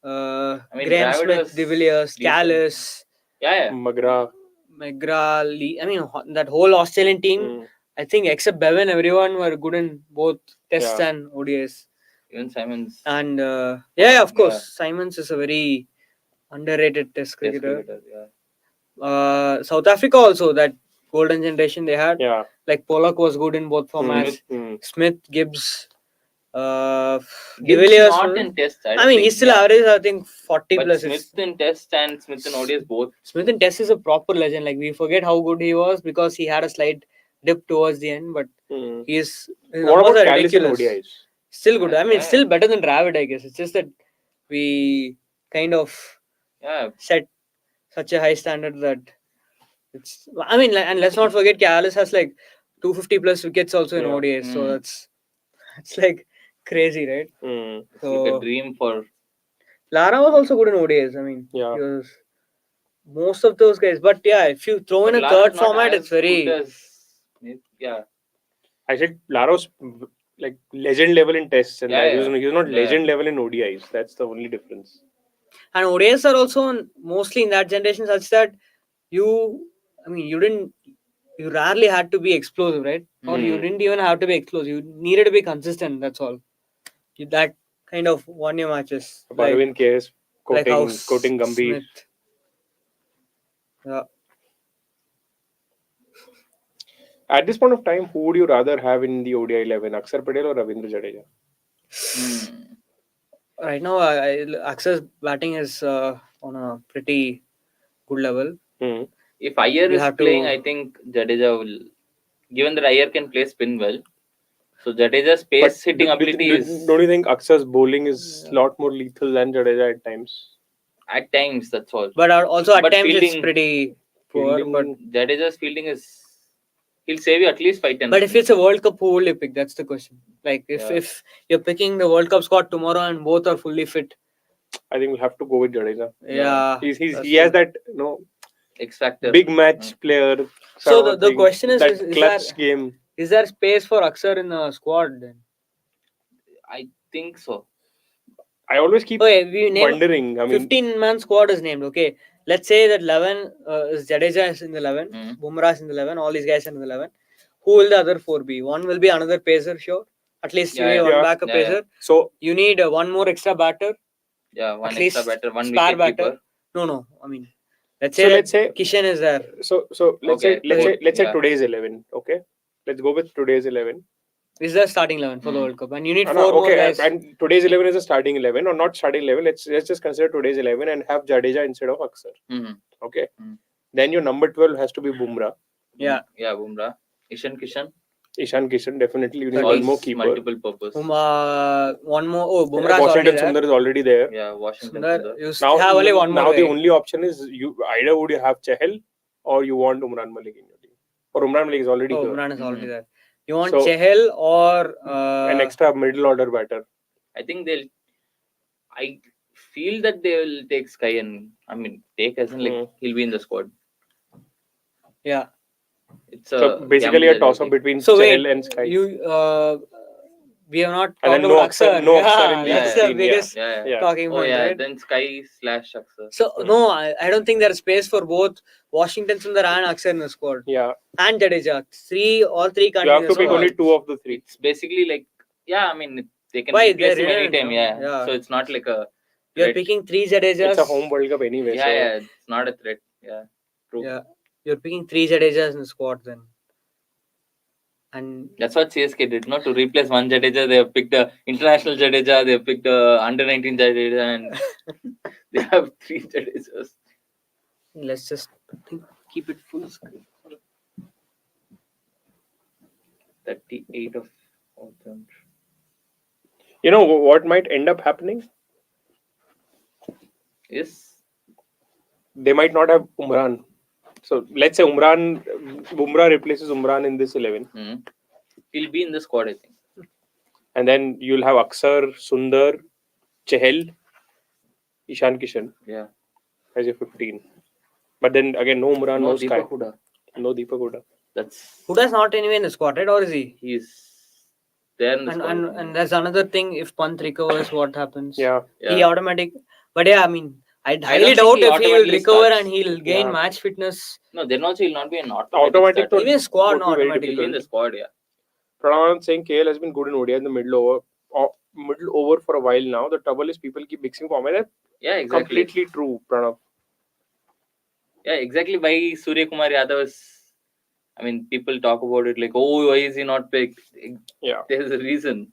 mean, Graham Dravid Smith, was De Villiers, decent. Callis, Yeah. McGrath. McGrath, Lee. I mean, that whole Australian team. I think except Bevan, everyone were good in both Tests Yeah. and ODIs. Even Simons. And of course, Yeah. Simons is a very underrated Test Test cricketer. cricketer, yeah. South Africa also, that golden generation they had. Yeah. Like Pollock was good in both formats. Smith, Gibbs, De Gibbs Villiers. not in Test. I mean, he's still average, I think 40 But plus. Smith in Test and Smith in ODIs both. Smith in Test is a proper legend. Like we forget how good he was because he had a slight dip towards the end, but his What numbers about are Callis in ridiculous. ODIs? Still good. I mean, Yeah. still better than Dravid, I guess. It's just that we kind of set such a high standard that it's. I mean, and let's not forget, Callis has like 250 plus wickets also in Yeah. ODIs. So it's like crazy, right? It's like a dream for. Lara was also good in ODIs. I mean, Yeah. he was most of those guys. But yeah, if you throw in But a Lara's third not format, as it's very. good as Smith. Yeah. I said Laro's like legend level in Tests and that. He was not Yeah. legend level in ODIs. That's the only difference. And ODIs are also mostly in that generation such that you rarely had to be explosive, right? Or you didn't even have to be explosive. You needed to be consistent. That's all. That kind of one-year matches. Balwin KS Like how quoting Gambhir. Smith. Yeah. At this point of time, who would you rather have in the ODI 11, Akshar Patel or Ravindra Jadeja? Right now, Akshar's batting is on a pretty good level. If Iyer You is have playing, to- I think Jadeja will. Given that Iyer can play spin well, so Jadeja's pace hitting ability is Don't you think Akshar's bowling is a lot more lethal than Jadeja at times? at times, that's all. But also at But times it's fielding- pretty poor. Fielding- But Jadeja's fielding is. He'll save you at least 5-10. But if it's a World Cup, who will you pick? That's the question. Like if Yeah. if you're picking the World Cup squad tomorrow and both are fully fit, I think we'll have to go with Jadeja. yeah. He has that X factor. big match player. So sort of the thing, question is, that is clutch game. Is there space for Akshar in the squad then? I think so. I always keep Okay, we name wondering. I mean, 15-man squad is named. Okay, let's say that 11 is Jadeja is in the 11, Bumrah is in the 11, all these guys are in the 11. Who will the other 4 be? One will be another pacer, sure. At least you need one backup pacer. So You need one more extra batter. Yeah, one At extra least batter, one spare wicket batter. keeper. No. I mean, let's So say let's say- Kishan is there. So let's Okay, say yeah. today's 11. Okay, let's go with today's 11. Is the starting 11 for the World Cup, and you need No, 4 more okay, guys. and today's 11 is a starting 11 or not starting 11. Let's just consider today's 11 and have Jadeja instead of Akshar. Okay, then your number 12 has to be Bumrah. Yeah, Bumrah. Ishan Kishan. Ishan Kishan, definitely. You need Solves one more keeper. multiple purpose. one more. Oh, Bumrah is already Washington there. Sundar is already there. Yeah, Washington Sundar, Sundar. you Now, have only one more. now the guy. only option is either would you have Chahal or you want Umran Malik in your team. Or Umran Malik is already here. Umran is already there. You want So- Chahal or An extra middle order batter. I think I feel that they will take Sky and take as in he'll be in the squad. yeah. It's So basically a toss up between So Chahal wait, and Sky. you we have not And talked then no about Aksar, Aksar. no Aksar in Yeah, the that's the 15, yeah. biggest Yeah. Yeah. talking Oh point, yeah. right? Then Sky / Aksar. So no, I don't think there's space for both Washington Sundar and Aksar in the squad. Yeah. And Jadeja. All three can't You have be in to the pick squad. only 2 of the 3. It's basically like, yeah, I mean, they can Why? replace They're him redundant, anytime. no? Yeah. Yeah. So it's not like a You're threat. picking 3 Jadejas. It's a home World Cup anyway. Yeah, so yeah. It's not a threat. Yeah. True. Yeah. You're picking 3 Jadejas in the squad then. And That's what CSK did, not to replace one Jadeja. They have picked a international Jadeja. They have picked a under 19 Jadeja, and they have 3 Jadejas. let's just keep it full screen. 38 of them. You know what might end up happening? Yes. They might not have Umran. So let's say Bumrah replaces Umran in this 11. Hmm. He'll be in the squad, I think. And then you'll have Aksar, Sundar, Chahal, Ishan Kishan Yeah. as your 15. But then again, no Umran, no Sky. Deepak Huda. No Deepak Huda. That's Huda's not anyway in the squad, right? Or is he? he's there in the And, squad. and that's another thing. If Pant recovers, what happens? Yeah. He automatic. But yeah, I mean, I'd I highly don't doubt think he if he will automatically recover starts. and he'll gain Yeah. match fitness. No, then also he'll not be an Automatic starter. to- Even squad, would no, be very automatic. He'll be in the squad, yeah. Pranav saying KL has been good in ODI in the middle over for a while now. The trouble is people keep mixing formats. Yeah, exactly. Completely true, Pranav. Yeah, exactly why Surya Kumar Yadav is. I mean, people talk about it like, oh, why is he not picked? Yeah. There's a reason.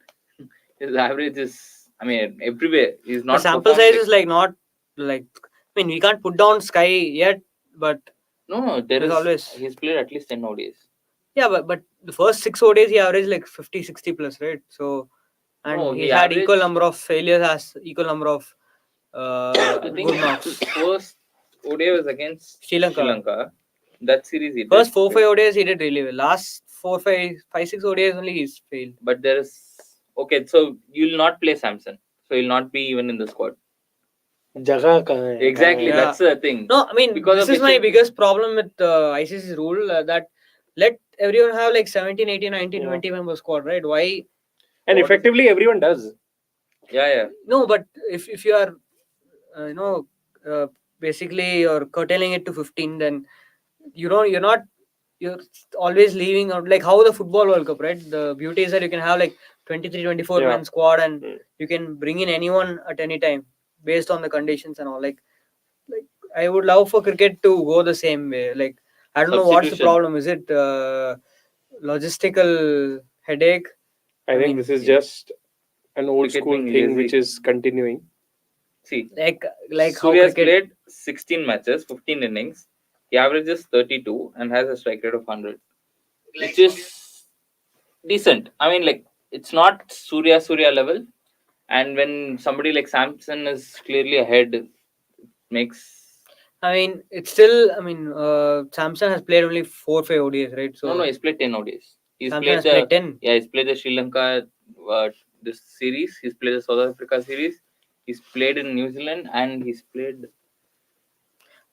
His average is, I mean, everywhere. He's The not. sample performed size like- is like not like. I mean, we can't put down Sky yet, but No, there there's is always. He's played at least 10 ODIs. Yeah, but the first 6 ODIs he averaged like 50, 60 plus, right? So, and No, he he had equal averaged- number of failures as equal number of I think good knocks. first ODI was against Sri Lanka. That series he First did. 4-5 ODIs he did really well. Last 4-5-6 ODIs only he's failed. But there is okay, so you'll not play Samson, so he'll not be even in the squad. Jagah kahan hai? Exactly, Yeah. that's the thing. No, I mean Because this of is my which- biggest problem with ICC's rule that let everyone have like 17, 18, 19, Yeah. 20 member squad, right? Why? And effectively everyone does. Yeah. No, but if you are basically you're curtailing it to 15, then you're always leaving out like how the football World Cup, right? The beauty is that you can have like 23, 24 Yeah. man squad and Mm. you can bring in anyone at any time based on the conditions and all. Like I would love for cricket to go the same way. Like I don't know what's the Substitution. problem. Is it logistical headache? I I think mean, this is just an old Cricket school being thing lazy. which is continuing. See, Like how Surya's cricket. played 16 matches, 15 innings. He averages 32 and has a strike rate of 100, which is decent. I mean, like it's not Surya level. And when somebody like Samson is clearly ahead, it makes I mean, it's still. I mean, Samson has played only 4-5 ODIs, right? So no. He's played 10 ODIs. He's Samson played has played 10. Yeah, he's played the Sri Lanka this series. He's played the South Africa series. He's played in New Zealand and he's played.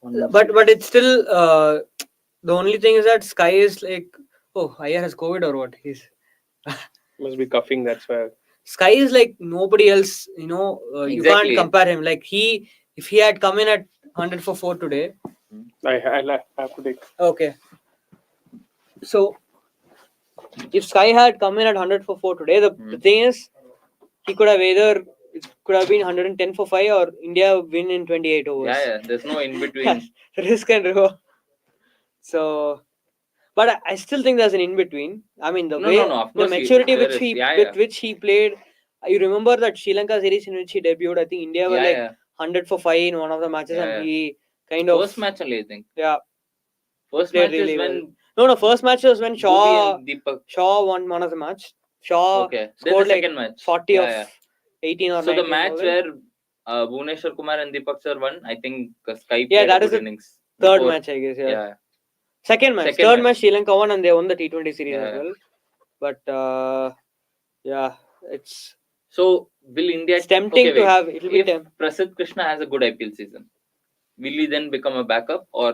But it's still the only thing is that Sky is like, oh, Iyer has COVID or what? Must be coughing, that's why. Sky is like nobody else. You Exactly. can't compare him. Like if he had come in at 100 for 4 today. I'll have to take. Okay. So if Sky had come in at 100 for 4 today, the thing is he could have either it could have been 110 for 5 or India win in 28 overs. Yeah. There's no in between. Risk and reward. So, but I still think there's an in between. I mean, the No, way of the course maturity there which is. he Yeah. with which he played. You remember that Sri Lanka series in which he debuted? I think India were like 100 for 5 in one of the matches, Yeah, and he kind of First match only, I think. yeah. First Played match really is well. when No, first match was when Bhuvi and Deepak. Shaw won one of the match. Shaw Okay. Then scored the like second match. 40 Yeah, of yeah. 18 or So 19. the match all where Bhuvneshwar Kumar and Deepak sir won, I think Sky Yeah, played that a is good the innings. third Before- match, I guess. Yeah. Yeah. Second match. Second Third match. match Sri Lanka won and they won the T20 series as Yeah. well. But yeah, it's So will India? it's tempting Okay, to wait. have. It'll be If tempting. Prasidh Krishna has a good IPL season, will he then become a backup or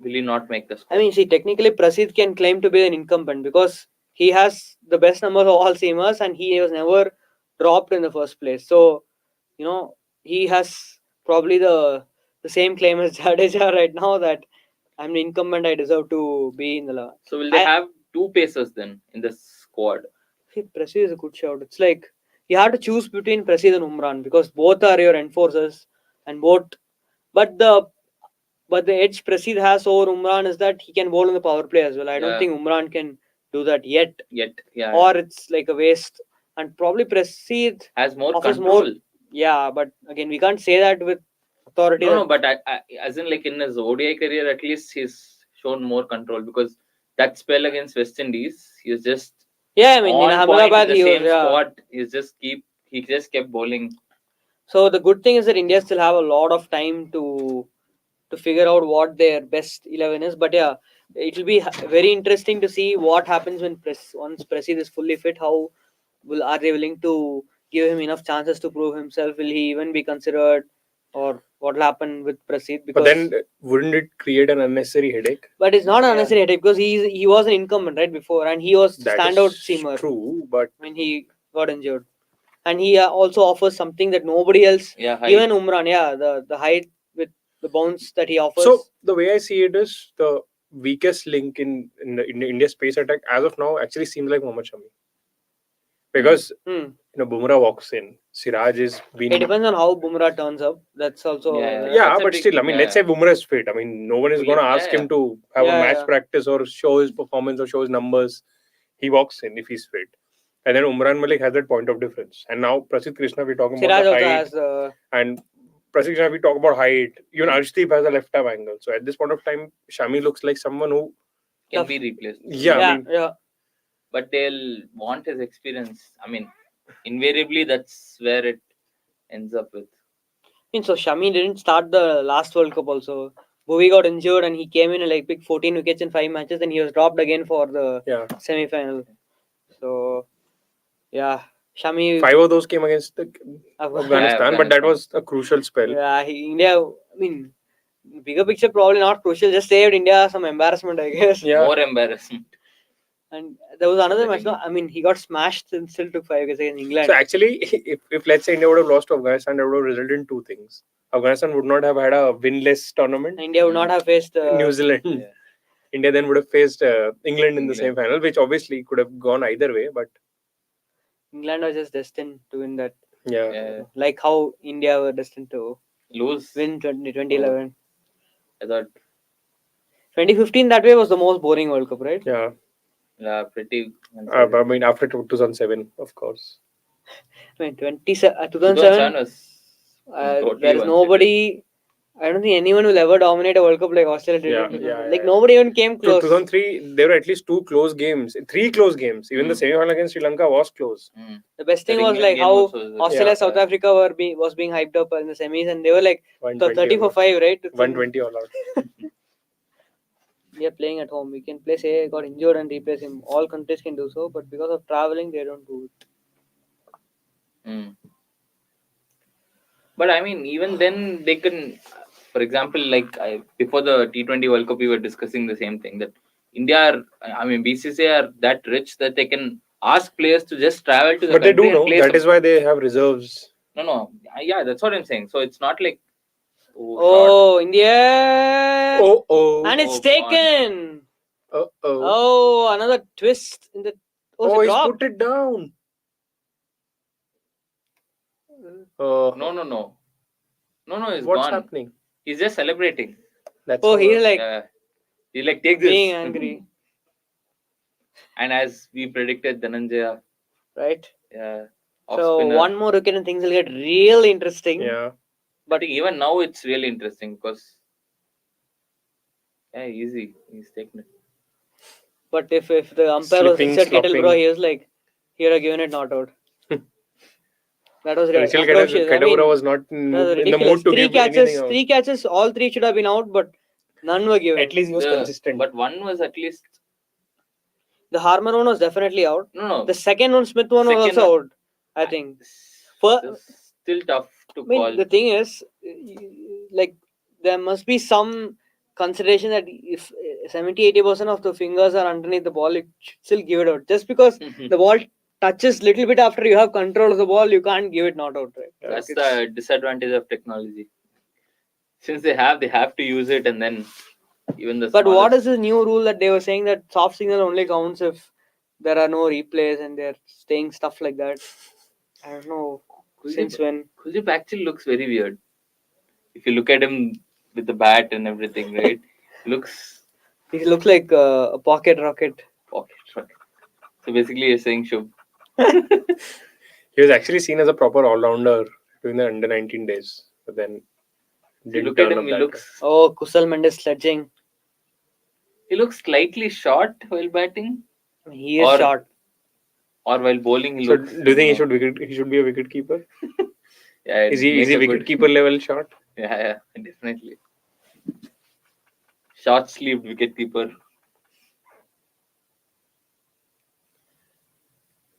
will he not make the squad? I mean, see, technically Prasidh can claim to be an incumbent because he has the best number of all seamers, and he was never dropped in the first place. So, he has probably the same claim as Jadeja right now, that I'm the incumbent, I deserve to be in the level. So will they I- have two pacers then in the squad? Prasad is a good shout. It's like you have to choose between Prasad and Umran, because both are your enforcers, and both. But the edge Prasad has over Umran is that he can bowl in the power play as well. I don't Yeah. think Umran can do that yet, Yet, yeah, or it's like a waste. And probably Prasad has more offers control. Yeah, but again, we can't say that with authority. No, but as in like in his ODI career, at least he's shown more control, because that spell against West Indies, he's just Yeah, I mean, in on point Ahmedabad, in the he was, same spot. He just kept bowling. So the good thing is that India still have a lot of time to figure out what their best 11 is. But yeah, it will be very interesting to see what happens when once Prasad is fully fit. How are they willing to give him enough chances to prove himself? Will he even be considered, or what will happen with Prasad? But then, wouldn't it create an unnecessary headache? But it's not Yeah. unnecessary headache, because he was an incumbent right before, and he was That standout is seamer true, but when he got injured. And he also offers something that nobody else, Yeah, height. even Umran, the height with the bounce that he offers. so the way I see it is, the weakest link in India's space attack as of now actually seems like Mohammad Shami. Because Bumrah walks in, Siraj is been. It depends on how Bumrah turns up. That's also Yeah, That's a but big still, I thing, mean, yeah. let's say Bumrah is fit. I mean, no one is going to ask him to have a match practice or show his performance or show his numbers. He walks in if he's fit. And then Umran Malik has that point of difference. And now Prasidh Krishna, we're talking Siraj about the also height. has And Prasidh Krishna, we talk about height. Even Arshdeep has a left arm angle. So at this point of time, Shami looks like someone who Can tough. be replaced. I mean, But they'll want his experience. I mean, invariably, that's where it ends up with. So Shami didn't start the last World Cup also. Bhuvi got injured and he came in and like picked 14 wickets in 5 matches, and he was dropped again for the semi-final. So yeah, Shami. 5 of those came against Afghanistan, but that was a crucial spell. Yeah, India. I mean, bigger picture probably not crucial. Just saved India some embarrassment, I guess. More embarrassment. And there was another match. No, I mean, he got smashed and still took 5 wickets against England. So actually, if let's say India would have lost to Afghanistan, that would have resulted in two things. Afghanistan would not have had a winless tournament. India would not have faced New Zealand. Yeah. India then would have faced England in the same final, which obviously could have gone either way. But England was just destined to win that. Yeah. Like how India were destined to win 2011. I thought 2015 that way was the most boring World Cup, right? Yeah, pretty. I mean, after 2007, of course. I mean, 2007 was there is nobody. I don't think anyone will ever dominate a World Cup like Australia did. Like nobody even came close. 2003, there were at least 2 close games, 3 close games. Even the semi-final against Sri Lanka was close. The best thing was like how Australia, South Africa was being hyped up in the semis, and they were like 30 for 5, right? 120 all out. We are playing at home. We can play, say, got injured and replace him. All countries can do so, but because of traveling, they don't do it. But I mean, even then, they can, for example, like before the T20 World Cup, we were discussing the same thing, that India, BCCI are that rich that they can ask players to just travel to the country. But they do know. And play That is why they have reserves. No. Yeah, that's what I'm saying. So it's not like. India! And it's taken! Another twist in the. He's put it down. No, he's What's gone. happening? He's just celebrating. He's like. He's like, take this. Being angry. And as we predicted, Dhananjaya. Right? Yeah. So one more wicket and things will get really interesting. Yeah. But even now it's really interesting because easy. He's taking it. But if the umpire was Richard Kettleborough, he was like, he would have given it not out. That was Richard Kettleborough was not in the mood to give anything out. 3 catches, all 3 should have been out, but none were given. At least he was consistent. But one was at least. The Harmer one was definitely out. No. The second one, Smith one, was also out, I think. Still tough to call. The thing is, like, there must be some consideration that if 70-80% of the fingers are underneath the ball, you should still give it out. Just because the ball touches little bit after you have control of the ball, you can't give it not out, right? That's the disadvantage of technology. Since they have to use it, and then even the. But what smallest- is the new rule that they were saying that soft signal only counts if there are no replays and they're saying stuff like that? I don't know since when. Kuldeep actually looks very weird. If you look at him with the bat and everything, right? Looks He looks like a pocket rocket. pocket rocket. So basically, you're saying Shubh. He was actually seen as a proper all-rounder during the under 19 days, but then You didn't look at turn him. up He that looks. Oh, Kusal Mendes sledging. He looks slightly short while batting, He is Or- short. or while bowling. He So looks. do you think he should be a wicket keeper? Yeah, Is he make a wicket good- keeper level shot? Yeah, definitely. Short-sleeved wicket-keeper.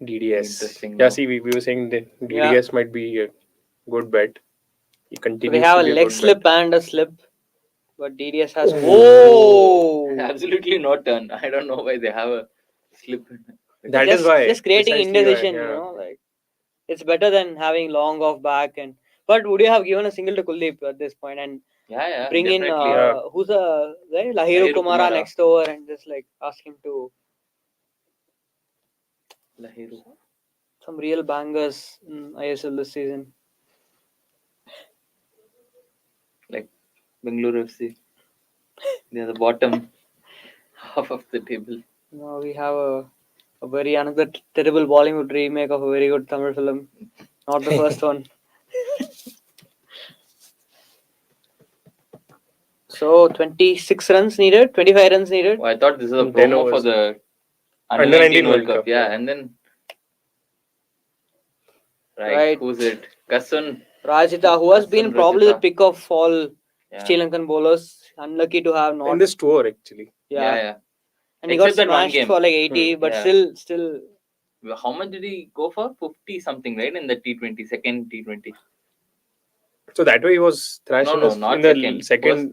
DDS. Interesting, Yeah, no? see, we were saying that DDS might be a good bet. He So continues they have to a be leg good slip bet. and a slip. But DDS has. Oh. Whoa! Absolutely no turn. I don't know why they have a slip. That just, is why. Just creating Precisely why, indecision, yeah. like it's better than having long off back. And but would you have given a single to Kuldeep at this point and Yeah, bring in definitely. who's a right? Lahiru Lahiru Kumara Kumara. next over and just like ask him to Lahiru. some real bangers in ISL this season. Like Bengaluru FC. They are the bottom half of the table. Now we have a very another terrible Bollywood remake of a very good Tamil film. Not the first one. So 26 runs needed, 25 runs needed. Oh, I thought this is a 10 promo for overs. the Under 19 World World Cup. Cup, Yeah, yeah. and then Right. who's it? Kasun. Rajita, who has been Hassan probably the Rajita. pick of all Yeah. Sri Lankan bowlers. Unlucky to have not. In this tour, actually. Yeah. And he got Except that one smashed game. for like 80, but Yeah. still. How much did he go for? 50 something, right? In the T20, second T20. So that way he was thrashed No, in, not in the second.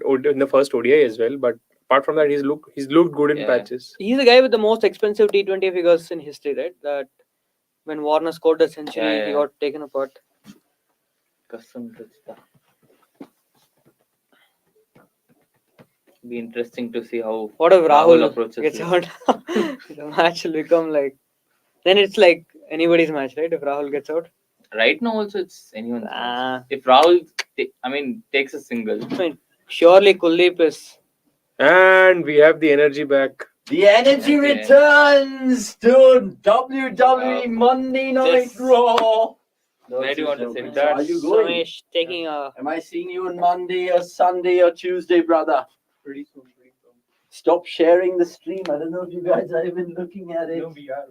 second in the first ODI as well. But apart from that, he's looked good in Yeah. patches. He's the guy with the most expensive T20 figures in history, right? That when Warner scored a century, Yeah. he got taken apart. Kasun Rajita. Be interesting to see how What if Rahul approaches gets this. out? The match will become like. Then it's like anybody's match, right? If Rahul gets out. Right now, also it's anyone's match. Ah. If Rahul, takes a single. I mean, surely Kuldeep is. And we have the energy back. The energy Okay. returns to WWE Monday Night Just- Raw. Where do you want to sit? Are you going? Samesh taking a. Am I seeing you on Monday or Sunday or Tuesday, brother? Pretty soon. Stop sharing the stream. I don't know if you guys are even looking at it. No, we are.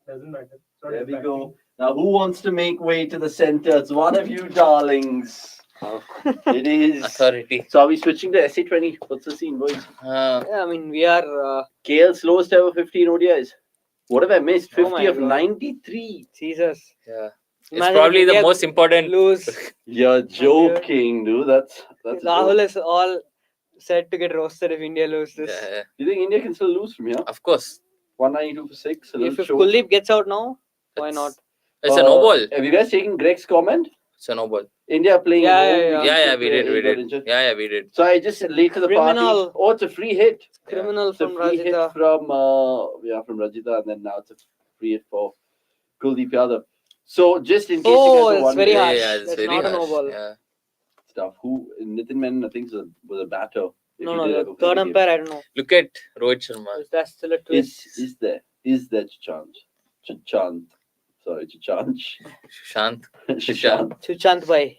Doesn't matter. There we go. Now, who wants to make way to the center? It's one of you, darlings. It is. Authority. So, are we switching to SA20? What's the scene, boys? Yeah, I mean, we are. KL slowest ever 15 ODIs. What have I missed? Oh 50 my of God. 93. Jesus. Yeah. It's Imagine probably if the India most important. Lose. You're joking, dude. That's a Rahul joke. is all set to get roasted if India loses. Yeah, You think India can still lose from here? of course. 192 for 6. A little If short. Kuldeep gets out now, why It's- not? It's a no ball. Have you guys taken Greg's comment? It's a no ball. India playing Yeah, home. yeah, yeah. Yeah, we did. He We got did. injured. Yeah, we did. So I just said late to the Criminal. party. Oh, it's a free hit. Criminal It's a from free hit Rajita. from Rajita, and then now it's a free hit for Kuldeep Yadav. So just in case you Oh, guys are it's wondering, very harsh. it's That's very not a harsh. no ball. Yeah. stuff. Who Nitin Menon I think was a batter. if he No, did the ever play third the game. umpire, I don't know. Look at Rohit Sharma. Is that still a twist? Is there Chachant? Sorry, Chachant. Shant. Chachant. Sushant Bhai.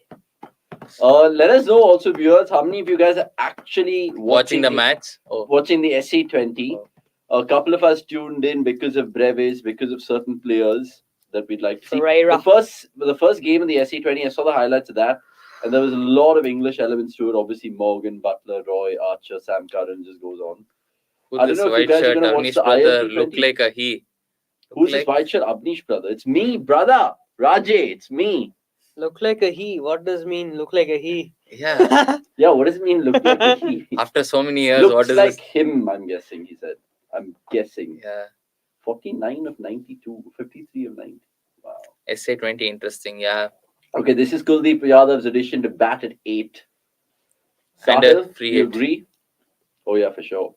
Let us know also, viewers, how many of you guys are actually Watching the match. Oh, watching the SC20. A couple of us tuned in because of breves, because of certain players that we'd like to see. Ferreira. The first game in the SC20, I saw the highlights of that, and there was a lot of English elements to it. Obviously, Morgan, Butler, Roy, Archer, Sam Curran just goes on. who I don't this know if you white guys are shirt gonna watch Avnish the brother ILT20. look like a he. Who's this white shirt? Abnish brother. It's me, brother. Rajay, it's me. Look like a he. What does mean look like a he? Yeah. Yeah, what does it mean? Look like a he. After so many years, Looks what is like this? him, I'm guessing, he said. I'm guessing. Yeah. 49 of 92, 53 of 90. Wow. SA20, interesting. Yeah. Okay, this is Kuldeep Yadav's addition to bat at 8. And a Sahil, free you hit. agree? Oh, yeah, for sure.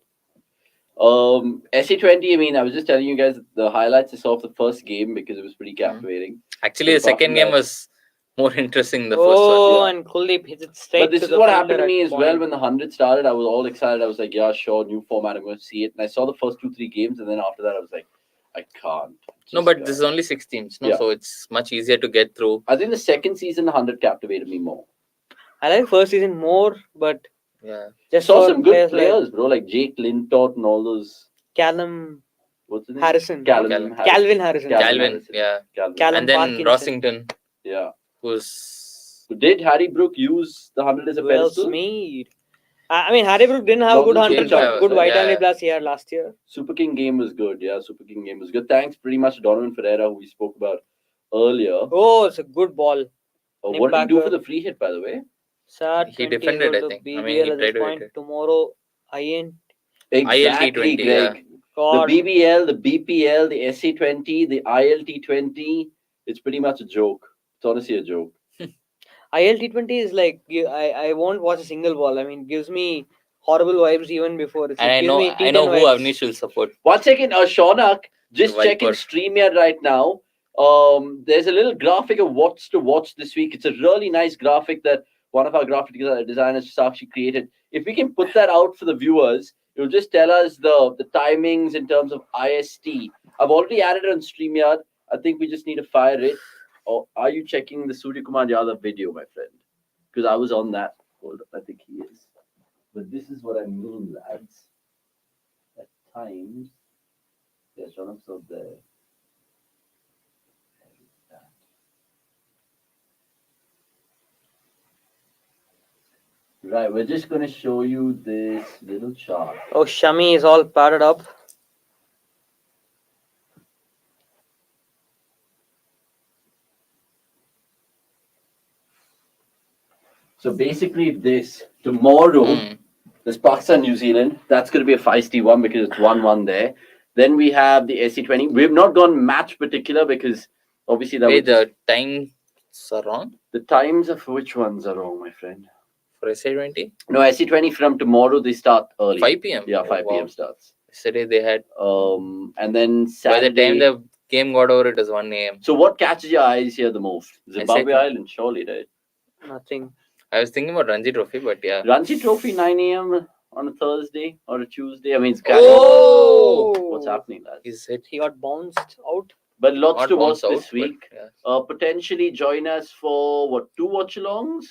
SA20, I mean, I was just telling you guys the highlights I saw of the first game because it was pretty captivating. Actually, the Apart second from game that- was more interesting than the first one. Oh, Yeah. and Kuldeep hits it straight But this to is the what fielder happened to at me as well point. when the 100 started. I was all excited. I was like, yeah, sure, new format. I'm going to see it. And I saw the first 2-3 games. And then after that, I was like, I can't. No, Just but can't. this is only 6 teams, no? Yeah. So it's much easier to get through. I think the second season, the 100 captivated me more. I like first season more, but Yeah. just Saw for some good like players, bro, like Jake Lintott and all those. Callum What's his name? Harrison. Calvin Calvin Harrison. Calvin, Harrison. yeah. Calvin. Callum And then Parkinson. Rossington, Yeah. who's So did Harry Brook use the 100 as a Well pedestal? Smeed. I mean, Harry Brook didn't have a good Lawson 100, King but good was, white yeah. handed blast he had last year. Super King game was good. Yeah, Super King game was good. Thanks pretty much to Donovan Ferreira, who we spoke about earlier. Oh, it's a good ball. Nick What did he do for Backer. the free hit, by the way? Sad He 20 defended, is I all think. the I mean, he BBL at tried this to hit point. it. Tomorrow, IN. Exactly, ILT20, Greg. yeah. God. The BBL, the BPL, the SA20, the ILT20. It's pretty much a joke. It's honestly a joke. ILT20 is like, I won't watch a single ball. I mean, gives me horrible vibes even before. It's And like, I gives know me I know T10 who vibes. Avnish will support. 1 second, Shaunak, just Viper. checking StreamYard right now. There's a little graphic of what's to watch this week. It's a really nice graphic that one of our graphic designers, Sakshi, created. If we can put that out for the viewers, it will just tell us the timings in terms of IST. I've already added it on StreamYard. I think we just need to fire it. Or are you checking the Surya Kumar Yadav video, my friend? Because I was on that. Hold up, I think he is. But this is what I mean, lads. At times, there's one of so there. Right, we're just going to show you this little chart. Oh, Shami is all padded up. So basically, this tomorrow, there's Pakistan, New Zealand. That's going to be a feisty one because it's 1-1 there. Then we have the SC20. We've not gone match particular because obviously that Wait, was the times are wrong the times of which ones are wrong, my friend. for SA20? No, SC20 from tomorrow they start early. 5 p.m. Yeah, Oh, 5 p.m. wow. starts. Yesterday they had. And then By Saturday. the time the game got over, it was 1 a.m. So what catches your eyes here the most? Zimbabwe SC20. Island, surely, right? Nothing. I was thinking about Ranji Trophy, but yeah. Ranji Trophy 9 a.m. on a Thursday or a Tuesday. I mean, it's Oh! what's happening, lads? He's hit. He got bounced out. But lots Not to watch bounced out, this but week. yeah. Potentially join us for 2 watchalongs.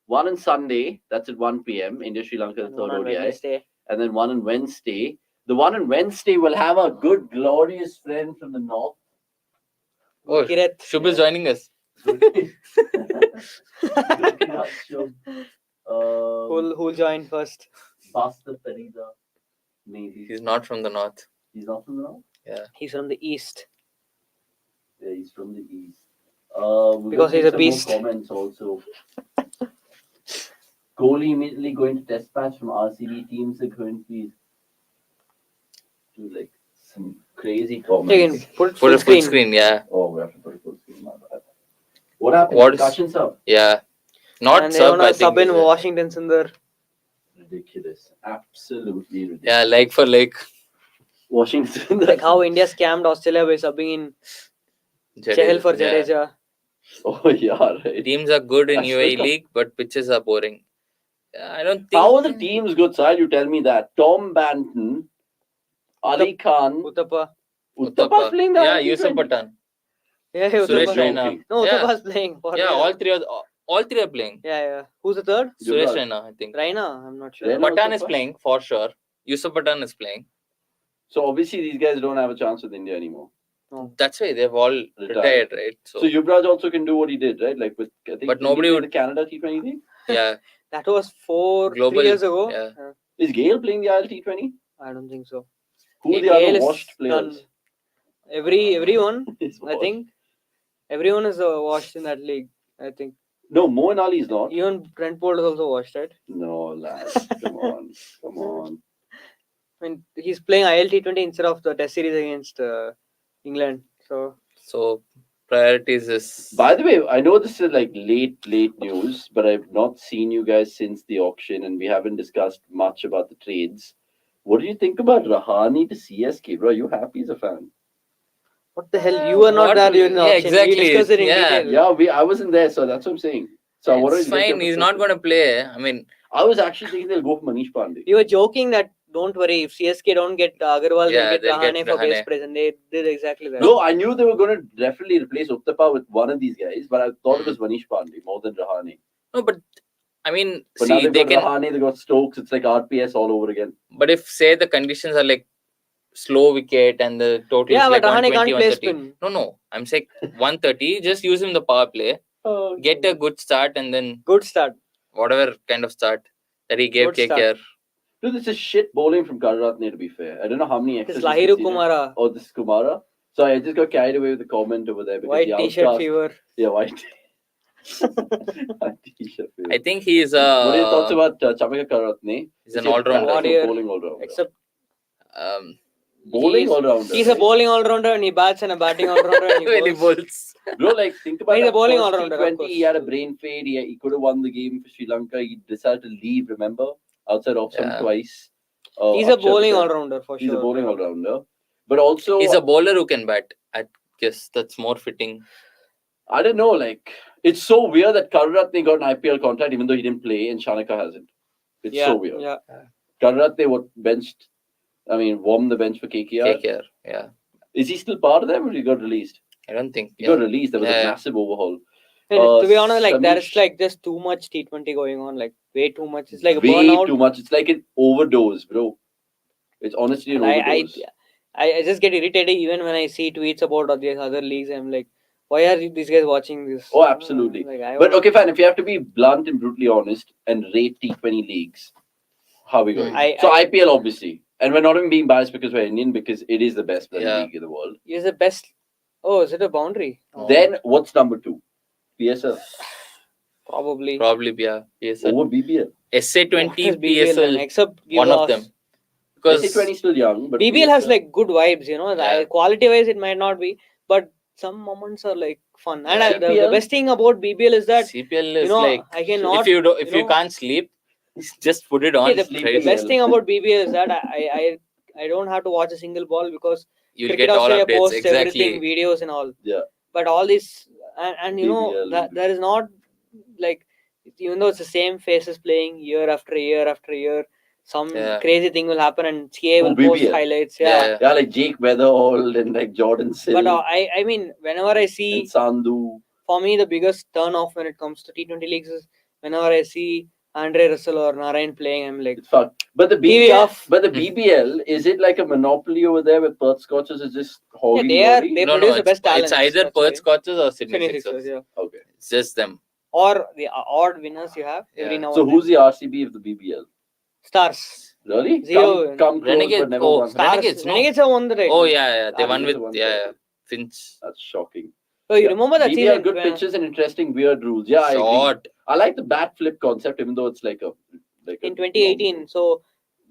One on Sunday, that's at 1 p.m. India Sri Lanka, the And third one on ODI. Wednesday. And then one on Wednesday. The one on Wednesday will have our good, glorious friend from the north. Oh, Kirat. Shubh is joining us. Who'll join first? Pastor Teresa, maybe. He's not from the north. He's not from the north? Yeah. He's from the east. Yeah, he's from the east. Because he's a beast. Comments also. Kohli immediately going to test match from RCB teams are going to be like some crazy comments. You can put Put full a full screen. screen, yeah. Oh, we have to put a full screen. My bad. What happened? What is- Discussion sub. Yeah. Not And they sub, want I to think. sub in is it? Washington Sundar. Ridiculous. Absolutely ridiculous. Yeah, like for like. Washington. Like how India scammed Australia by subbing in Chahal for Yeah. Jadeja. Oh, yeah, right. Teams are good in That's UAE like a- League, but pitches are boring. I don't think. How are the teams good, Sahil? You tell me that. Tom Banton, Ali Khan, Uttapa. Uttapa playing the Yeah, IPL Yusuf 20? Pathan. Yeah, Suresh Uttapa. Raina. Joking. No, Yeah. Uttapa's playing. For Yeah, real. all three are playing. Yeah. Who's the third? Suresh Yuvraj. Raina, I think. Raina? I'm not sure. Raina. Pathan is Uttapa? playing for sure. Yusuf Pathan is playing. So obviously these guys don't have a chance with India anymore. That's why they've all retired, right? So Yuvraj also can do what he did, right? Like with I think But did nobody he play would- the Canada T20 thing. Yeah, That was Global, 3 years ago. yeah. Is Gale playing the IL T20? I don't think so. Who are the Gale other is washed players? done. Everyone, Is I washed. think, everyone is washed in that league. I think. No, Moeen Ali is not. Even Brent Bolt has also watched it. No, lads. Come on. Come on. I mean, he's playing ILT20 instead of the Test series against England. So priorities is. By the way, I know this is like late news, but I've not seen you guys since the auction and we haven't discussed much about the trades. What do you think about Rahane to CSK, bro? Are you happy as a fan? What the hell? You were not What there we- during the yeah, auction. exactly. We discussed it in Yeah. detail. Yeah, I wasn't there, so that's what I'm saying. So what It's is like your fine. He's not perspective? going to play. I mean, I was actually thinking they'll go for Manish Pandey. You were joking that don't worry, if CSK don't get Agarwal, Yeah, they'll they'll get get Rahane for Rahane. base price, and they did exactly that. No, I knew they were going to definitely replace Uttapa with one of these guys, but I thought it was Manish Pandey more than Rahane. no, but I mean, But now see, they've they got can. Rahane, they got Stokes. It's like RPS all over again. But if say the conditions are like slow wicket and the total Yeah, is like but Rahane 120, can't play 130. spin. No, I'm saying 130. Just use him the power play, get a good start, and then Good start. whatever kind of start that he gave Good start. KKR. Dude, this is shit bowling from Karuratne, to be fair. I don't know how many This X's is you've Lahiru seen it. Kumara. Oh, this is Kumara. So I just got carried away with the comment over there because White the t-shirt outcast. fever. Yeah, white. White t-shirt. I think he is What are your thoughts a about Chamika Karuratne? he's an Is he a all-rounder. fantastic Warrior. bowling all-rounder. Except Bowling he's- all-rounder. he's a right? bowling all-rounder and he bats, and a batting all-rounder and he when he bowls. bowls. Bro, like, think about He's a that bowling first all-rounder, of T20, course. he had a brain fade. He could have won the game for Sri Lanka. He decided to leave, remember? Outside off some Yeah. twice. He's a Akshar bowling Patel. all-rounder for He's sure. a bowling yeah. all-rounder. But also, He's a bowler who can bat. I guess that's more fitting. I don't know, like, it's so weird that Karuratne got an IPL contract even though he didn't play and Shanaka hasn't. It's Yeah, so weird. yeah. Karuratne warmed the bench for KKR. KKR. Yeah. Is he still part of them or he got released? I don't think. He Yeah. got released. There was a Yeah. massive overhaul. And to be honest, like there's Samish- like just too much T20 going on, like way too much. It's like a way burnout. too much. It's like an overdose, bro. It's honestly an And overdose. I just get irritated even when I see tweets about these other leagues. I'm like, why are these guys watching this? Oh, absolutely. Like, But okay, fine. If you have to be blunt and brutally honest and rate T20 leagues, how are we going? So IPL, obviously. And we're not even being biased because we're Indian, because it is the best bloody Yeah. league in the world. Is the best. Oh, is it a boundary? Oh. Then what's number 2? PSL Probably. Probably, yeah. PSL. over BBL. SA20, What is BBL, PSL, man? Except one of us. them. Because SA20 is still young, but BBL has like good vibes, you know. Yeah. Quality wise, it might not be, but some moments are like fun. And Yeah. the CPL? best thing about BBL is that CPL is you know like I cannot. if you know- can't sleep, just put it on. Okay, the sleep right? the is best BBL. thing about BBL is that I don't have to watch a single ball because You'll Cricket get all Australia updates. posts Exactly. everything, videos and all. Yeah. But all this and you know BBL. that there is not like, even though it's the same faces playing year after year after year, some Yeah. crazy thing will happen and CA will Oh, post BBL. highlights. Yeah. Yeah, like Jake Weatherall and like Jordan Sill But I mean, whenever I see, and Sandhu. for me, the biggest turn off when it comes to T20 leagues is whenever I see Andre Russell or Narayan playing, I'm like, It's fun. But the TV BBL, off. but the BBL, is it like a monopoly over there with Perth Scorchers? Is just yeah, hogging they glory? produce the best talent. it's either Perth Scorchers or Sydney Sixers. yeah. Okay. It's just them. Or the odd winners you have every Yeah. now So and who's the RCB of the BBL? then. Stars? Really? Zero. Come close, Renegades- but never oh, won. Stars. Renegades, no? Renegades have won the title. Oh yeah. They won Renegades with won yeah. Finch. That's shocking. So you Yeah. remember that BBL, season? good when- pitches and interesting weird rules. Yeah, I agree. Short. I like the bat flip concept, even though it's like a in 2018. So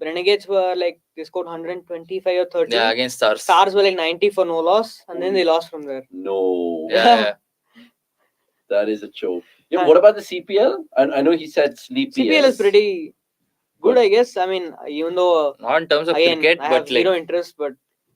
Renegades were like, they scored 125 or 30. Yeah, against Stars. Stars were like 90 for no loss, and then they lost from there. No, Yeah. that is a choke. Yeah, And- what about the CPL? I know he said sleepy. CPL is pretty good, I guess. I mean, even though Not in terms of again cricket, I have but like zero interest, but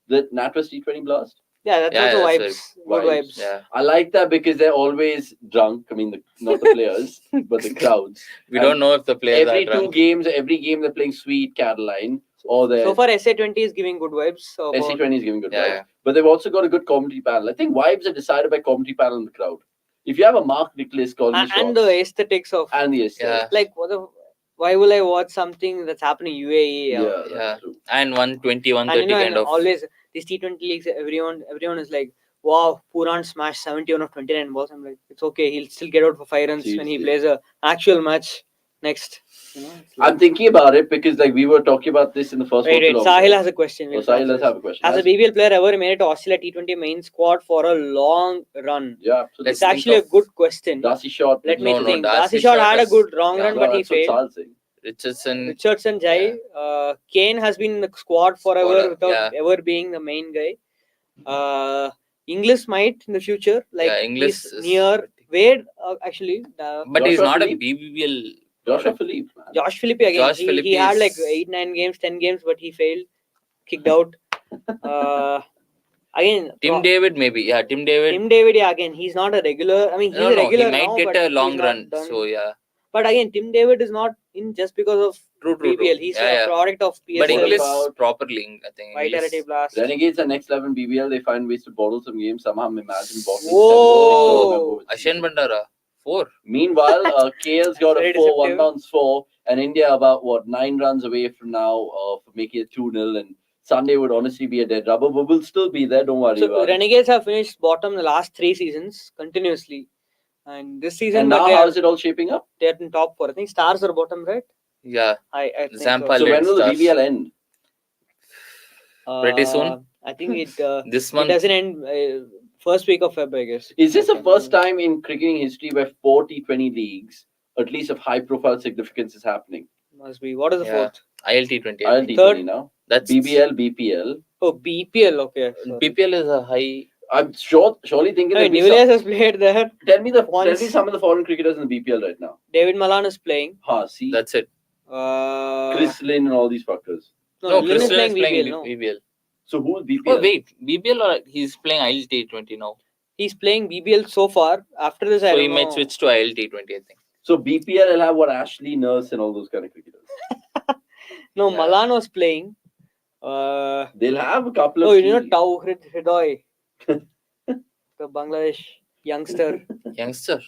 The NatWest T20 Blast. yeah, that's Yeah, also that's vibes, very- good vibes. vibes. yeah. I like that because they're always drunk. I mean, not the players, but the crowds. We And don't know if the players Every are 2 drunk. games, every game they're playing Sweet Caroline or they're So far, SA20 is giving good vibes. So about- SC20 is giving good Yeah, vibes. yeah. But they've also got a good commentary panel. I think vibes are decided by commentary panel and the crowd. If you have a Mark Nicholas calling the and shots the aesthetics of and the aesthetic. Yeah. like why will I watch something that's happening UAE? Yeah, or- that's Yeah. true. And 120, And 130 and kind of. always these T20 leagues, everyone is like, wow, Puran smashed 71 of 29 balls. I'm like, it's okay, he'll still get out for 5 runs when he Seriously. plays a actual match next. It's like- I'm thinking about it because like we were talking about this in the first. Wait, Watchalong, Sahil right? has a question. Oh, We'll Sahil, answer let's this. have a question. Has a BBL player ever made it to Australia T20 main squad for a long run? Yeah, absolutely. It's actually a good question. Darcy Shot. Let me No, think. Darcy Darcy Shot Shot had a has- good long yeah. run, No, but he that's what failed. Sahil's saying. Richardson. Richardson, Jai, Kane has been in the squad forever Squad, without ever being the main guy. English might in the future, like English he's is- near Wade actually. But he's Joshua not a Philippe? BBL. Joshua Philippe, man. Josh Philippe again. Josh he Philippe had like is- 8, 9 games, 10 games, but he failed, kicked out. Again, Tim David maybe. Yeah, Tim David. Tim David, yeah, again, he's not a regular. I mean, he's No, a no, regular he might now, get but a he's long not run. done. So yeah, But again, Tim David is not in just because of true. BBL. He's Yeah, a yeah. product of But PSL. English about properly, I think. Vitality English. Blast. Renegades are next level BBL. They find ways to bottle some games. Somehow imagine bottling Whoa. 7 Ashen Bandara 4. Meanwhile, KL's got That's a very 4-1 deceptive. bounce 4, and India about 9 runs away from now for making it 2-0. And Sunday would honestly be a dead rubber, but we'll still be there. Don't worry So about it. Renegades have finished bottom the last 3 seasons continuously, and this season, And but now, how is it all shaping up? they're in top 4. I think Stars are bottom, right? Yeah, I think Zampa So led when will the Stars. BBL end? so. Pretty soon. I think it This it month. doesn't end first week of February, I guess. Is this the Okay. first time in cricketing history where 4 T20 leagues, at least of high-profile significance, is happening? Must be. What is the Yeah. fourth? ILT20. I'll Third. T20 now. That's BBL, BPL. Oh, BPL. Okay. Sorry. BPL is a high. I'm surely thinking I that mean, Newlands has played there. tell me once. some of the foreign cricketers in the BPL right now. David Malan is playing. See, That's it. Chris Lynn and all these fuckers. No, Lynn Chris is Lynn is playing playing BBL. No, BBL. So who's BPL? Oh wait, BBL or he's playing ILT20 now. he's playing BBL so far. After this, I So don't he know. might switch to ILT20, I think. So BPL will have what Ashley Nurse and all those kind of cricketers. No, Yeah. Malan was playing. They'll have a couple of. Oh, you know key- Tauhid Hridoy, the Bangladesh youngster. Youngster.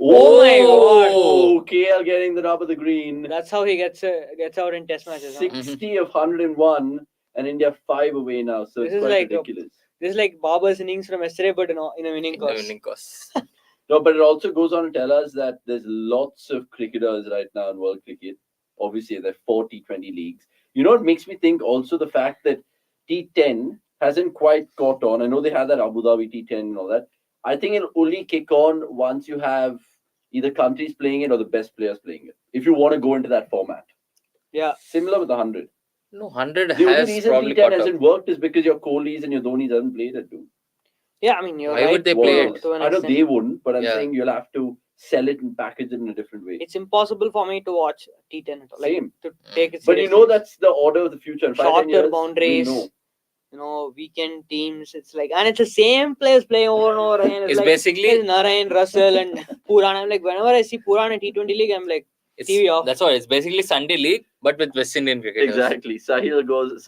Oh my Oh, KL getting the top of the green. That's how he gets out in Test matches. Huh? 60 of 101, and India 5 away now. So This it's is quite like ridiculous. This is like Baba's innings from yesterday, but in a winning In the course. winning course. No, but it also goes on to tell us that there's lots of cricketers right now in world cricket. Obviously, there are 4 T20 leagues. You know, it makes me think also the fact that T10 hasn't quite caught on. I know they had that Abu Dhabi T10 and all that. I think it'll only kick on once you have either countries playing it or the best players playing it. If you want to go into that format. Yeah. Similar with the 100. No, 100 The only has reason probably T10 caught up. hasn't worked is because your Kohlis and your Dhonis haven't played it, dude. Yeah, I mean, you're Why right. would they play Well, it? to an I know extent. they wouldn't, but I'm Yeah. saying you'll have to sell it and package it in a different way. It's impossible for me to watch T10 at all. Like, Same. to take it But you seriously. know that's the order of the future. In 5, 10 shorter years, boundaries. we'll know. You know, weekend teams. It's like, and it's the same players playing over and over again. It's like, basically- there's Narayan, Russell, and Puran. I'm like, whenever I see Puran in T20 league, I'm like, TV off. That's why it's basically Sunday league, but with West Indian cricketers. Exactly. Sahil goes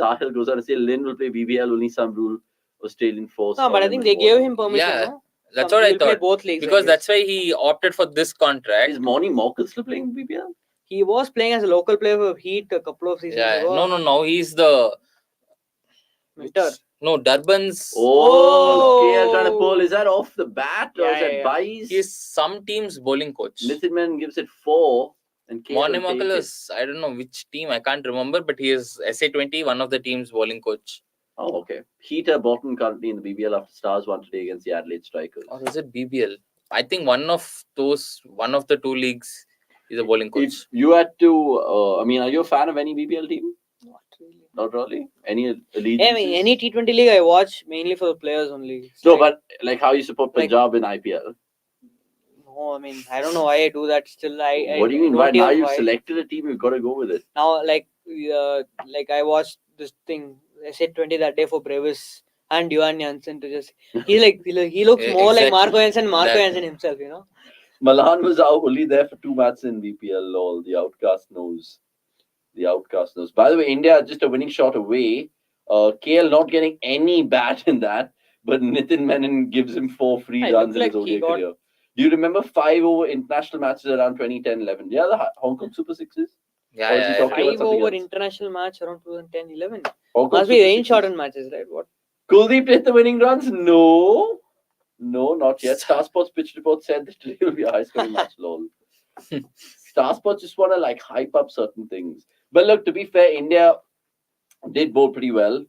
on to say Lynn will play BBL, only some rule Australian force. no, but I think they gave him permission. Yeah, No? That's Some- what I he'll play thought. both leagues. I Because guess. that's why he opted for this contract. Is Moni Morkel still playing BBL? He was playing as a local player for Heat a couple of seasons Yeah, ago. no. He's the Minter. no Durban's. Oh, KL trying to pull. Is that off the bat or Yeah, is that yeah. buys? He's some team's bowling coach. Lithiman gives it 4 and KL Moni will take Morkel it. is, I don't know which team, I can't remember, but he is SA20, one of the team's bowling coach. Oh, okay. Heat are bottom currently in the BBL after Stars won today against the Adelaide Strikers. Or is it BBL? I think one of the two leagues is a bowling coach. If you had to, are you a fan of any BBL team? Not really. Not really. Any allegiances? I mean, any T20 league I watch mainly for the players only. It's No, like- but like how you support Like- Punjab in IPL. No, I mean, I don't know why I do that still. What do you mean? don't Why now even you've why. selected a team? You've got to go with it. Now, like I watched this thing. I said 20 that day for Brevis and Yuan Janssen to just. He looks more like Exactly. Marco Janssen, That- Janssen himself. You know. Malan was out only there for 2 matches in BPL. Lol, the outcast knows. The outcast knows. By the way, India are just a winning shot away. KL not getting any bat in that, but Nitin Menon gives him 4 free It runs in looked his like he ODI got- career. Do you remember 5 over international matches around 2010-11? Yeah, the Hong Kong Super Sixes? Yeah, Or is he yeah, talking yeah. about 5 something over else? international match around 2010-11. Hong Kong Must be Super rain Sixes. shortened matches, right? What? Kuldeep hit the winning runs? No, not yet. Star Sports pitch report said that today will be a high scoring match. Lol. Star Sports just want to like hype up certain things. But look, to be fair, India did bowl pretty well.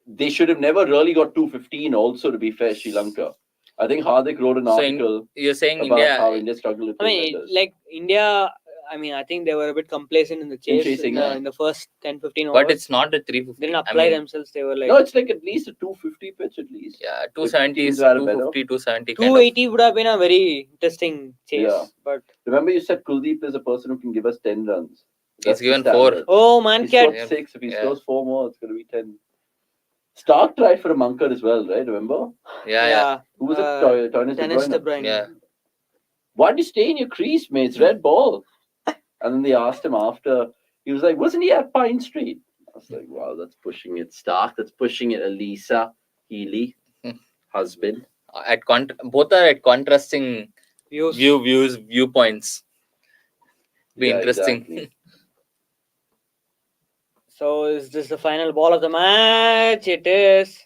They should have never really got 215 also, to be fair, Sri Lanka. I think Hardik wrote an So article you're saying about how India? India struggled with I mean, like India, I mean, I think they were a bit complacent in the chase chasing, in the first 10-15 overs. But it's not a 350. They didn't I apply mean, themselves. They were like no, it's like at least a 250 pitch at least. yeah, 270 teams is are better. 250, 270 kind of. 280 would have been a very interesting chase. Yeah. But Remember, you said Kuldeep is a person who can give us 10 runs. He's the given standard. 4. oh man, He cat. scored Yeah. 6. If he Yeah. scores 4 more, it's going to be 10. Stark tried for a Munkar as well, right? Remember? Yeah. Who was it? Toynes Dennis De De Bruyne. Bruyne. Yeah. Why did you stay in your crease, mate? It's red ball. And then they asked him after. He was like, wasn't he at Pine Street? I was like, wow, that's pushing it. Stark, that's pushing it. Elisa Healy, husband. Both are at contrasting Views. viewpoints. Be Yeah, interesting. exactly. So is this the final ball of the match? It is.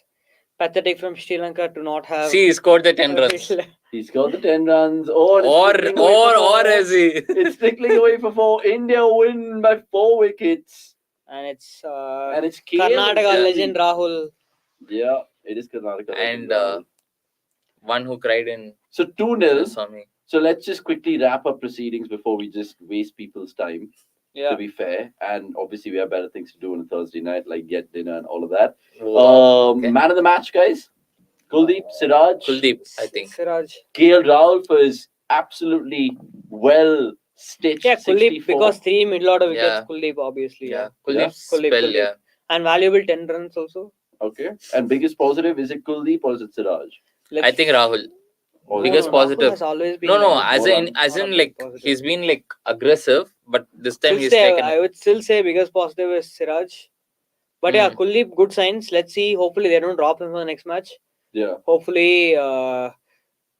Pathetic from Sri Lanka to not have. See, he scored the 10 runs. He scored the 10 runs. Oh, and it's Or trickling away for four. is he? It's trickling away for 4. India win by 4 wickets. And it's And it's KL Karnataka exactly. legend Rahul. Yeah, it is Karnataka. And legend. one who cried in So 2-0. Swami. So let's just quickly wrap up proceedings before we just waste people's time, Yeah. to be fair. And obviously, we have better things to do on a Thursday night, like get dinner and all of that. Okay. Man of the match, guys. Kuldeep, Siraj. Kuldeep, I think. Siraj. KL Rahul for his absolutely well stitched Yeah, Kuldeep 64. because 3 middle order wickets. Yeah. Kuldeep obviously. Yeah. Yeah. Kuldeep's Kuldeep, spell, Kuldeep. yeah. And valuable 10 runs also. Okay. And biggest positive, is it Kuldeep or is it Siraj? I think Rahul. Or Biggest Rahul positive. has always been No, like as Hold in, on. as Not in, a like big positive. he's been like aggressive, but this time Still he's say, taken. I would still say biggest positive is Siraj. But yeah, Kuldeep, good signs. Let's see. Hopefully they don't drop him for the next match. Yeah. Hopefully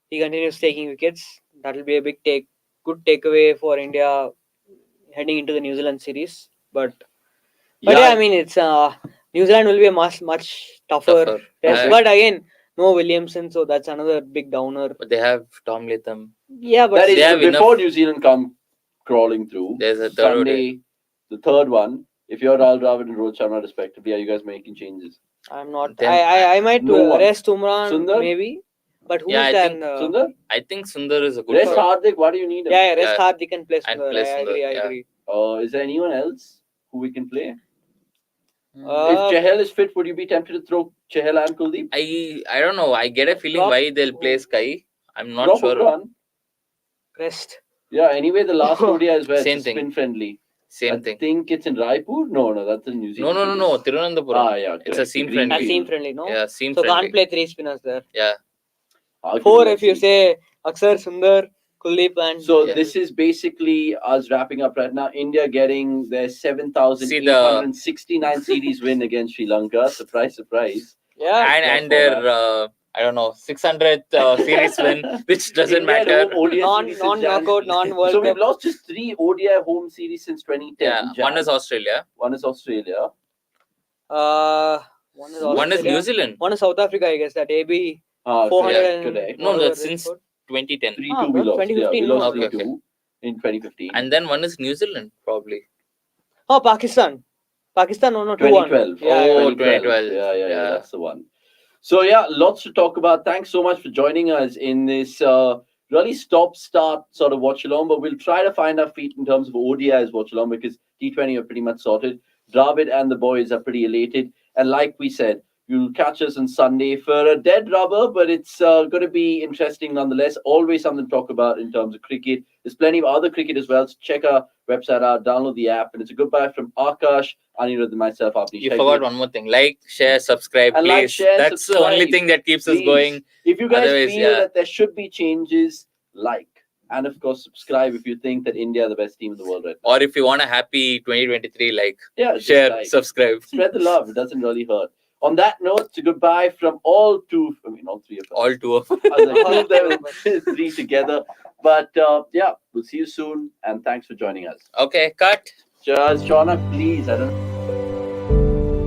he continues taking wickets. That will be a good takeaway for India heading into the New Zealand series. But yeah, I mean it's New Zealand will be a much tougher test. Okay. But again, no Williamson, so that's another big downer. But they have Tom Latham. Yeah, but That is they have before enough- New Zealand come crawling through. There's a third Sunday, the third one. If you're Rahul Dravid and Rohit Sharma respectively, are you guys making changes? I'm not. Then I might no one. rest Umran Sundar? maybe. But who's Yeah, I then? think Sundar? I think Sundar is a good Rest shot. Hardik, why do you need him? Yeah, rest Yeah. Hardik and play And Sundar. play I agree. Sundar, I yeah. agree. Is there anyone else who we can play? If Uh, Chahal is fit, would you be tempted to throw Chahal and Kuldeep? I don't know. I get a feeling Drop- why they'll play Sky. I'm not Drop sure. Umran. rest. Yeah, anyway, the last ODI is where Same it's thing. spin friendly. Same I thing. think it's in Raipur. No, that's in New No, Zealand. no. Tirunananthapuram. Ah, yeah, It's a correct. seam The friendly. That green seam field. friendly, no? Yeah, seam So friendly. can't play 3 spinners there. Yeah. Arguably, 4 if you say Aksar, Sundar, Kuldeep and So Yeah. this is basically us wrapping up right now. India getting their 7,869 series win against Sri Lanka. Surprise, surprise. yeah. And their I don't know 600th series win, which doesn't India had matter. home ODI series since Non-knockout, Jan- non-World So we've Cup. lost just 3 ODI home series since 2010. Yeah, one Jan. is Australia, One is Australia. One is one is Australia. New Zealand. One is South Africa, I guess. That AB 400 correct, and correct. No, whatever that's they since scored. 2010, 3-2 we lost. 2015, we no. lost Okay, 3-2 in 2015. and then one is New Zealand probably. Oh, Pakistan. Pakistan, no, 2-1. 2012. Yeah, Oh, yeah. 2012. Yeah, Yeah. that's the one. So yeah, lots to talk about. Thanks so much for joining us in this really stop-start sort of watch-along, but we'll try to find our feet in terms of ODI's watch-along because T20 are pretty much sorted. Dravid and the boys are pretty elated. And like we said, you'll catch us on Sunday for a dead rubber, but it's going to be interesting nonetheless. Always something to talk about in terms of cricket. There's plenty of other cricket as well. So check our website out, download the app, and it's a goodbye from Akash, Anirudh, and myself, Avnish. You forgot one more thing. Like, share, subscribe, And please. like, share, That's the only subscribe. thing that keeps us Please. going. If you guys Otherwise, feel yeah. that there should be changes, like. And of course, subscribe if you think that India are the best team in the world right now. Or if you want a happy 2023, like, Yeah, just share, like. subscribe. Spread the love. It doesn't really hurt. On that note, it's a goodbye from all 3 of us. All 2 of I was like, 2 of them and 3 together. But yeah, we'll see you soon. And thanks for joining us. Okay, cut. Cheers, Shauna, please. I don't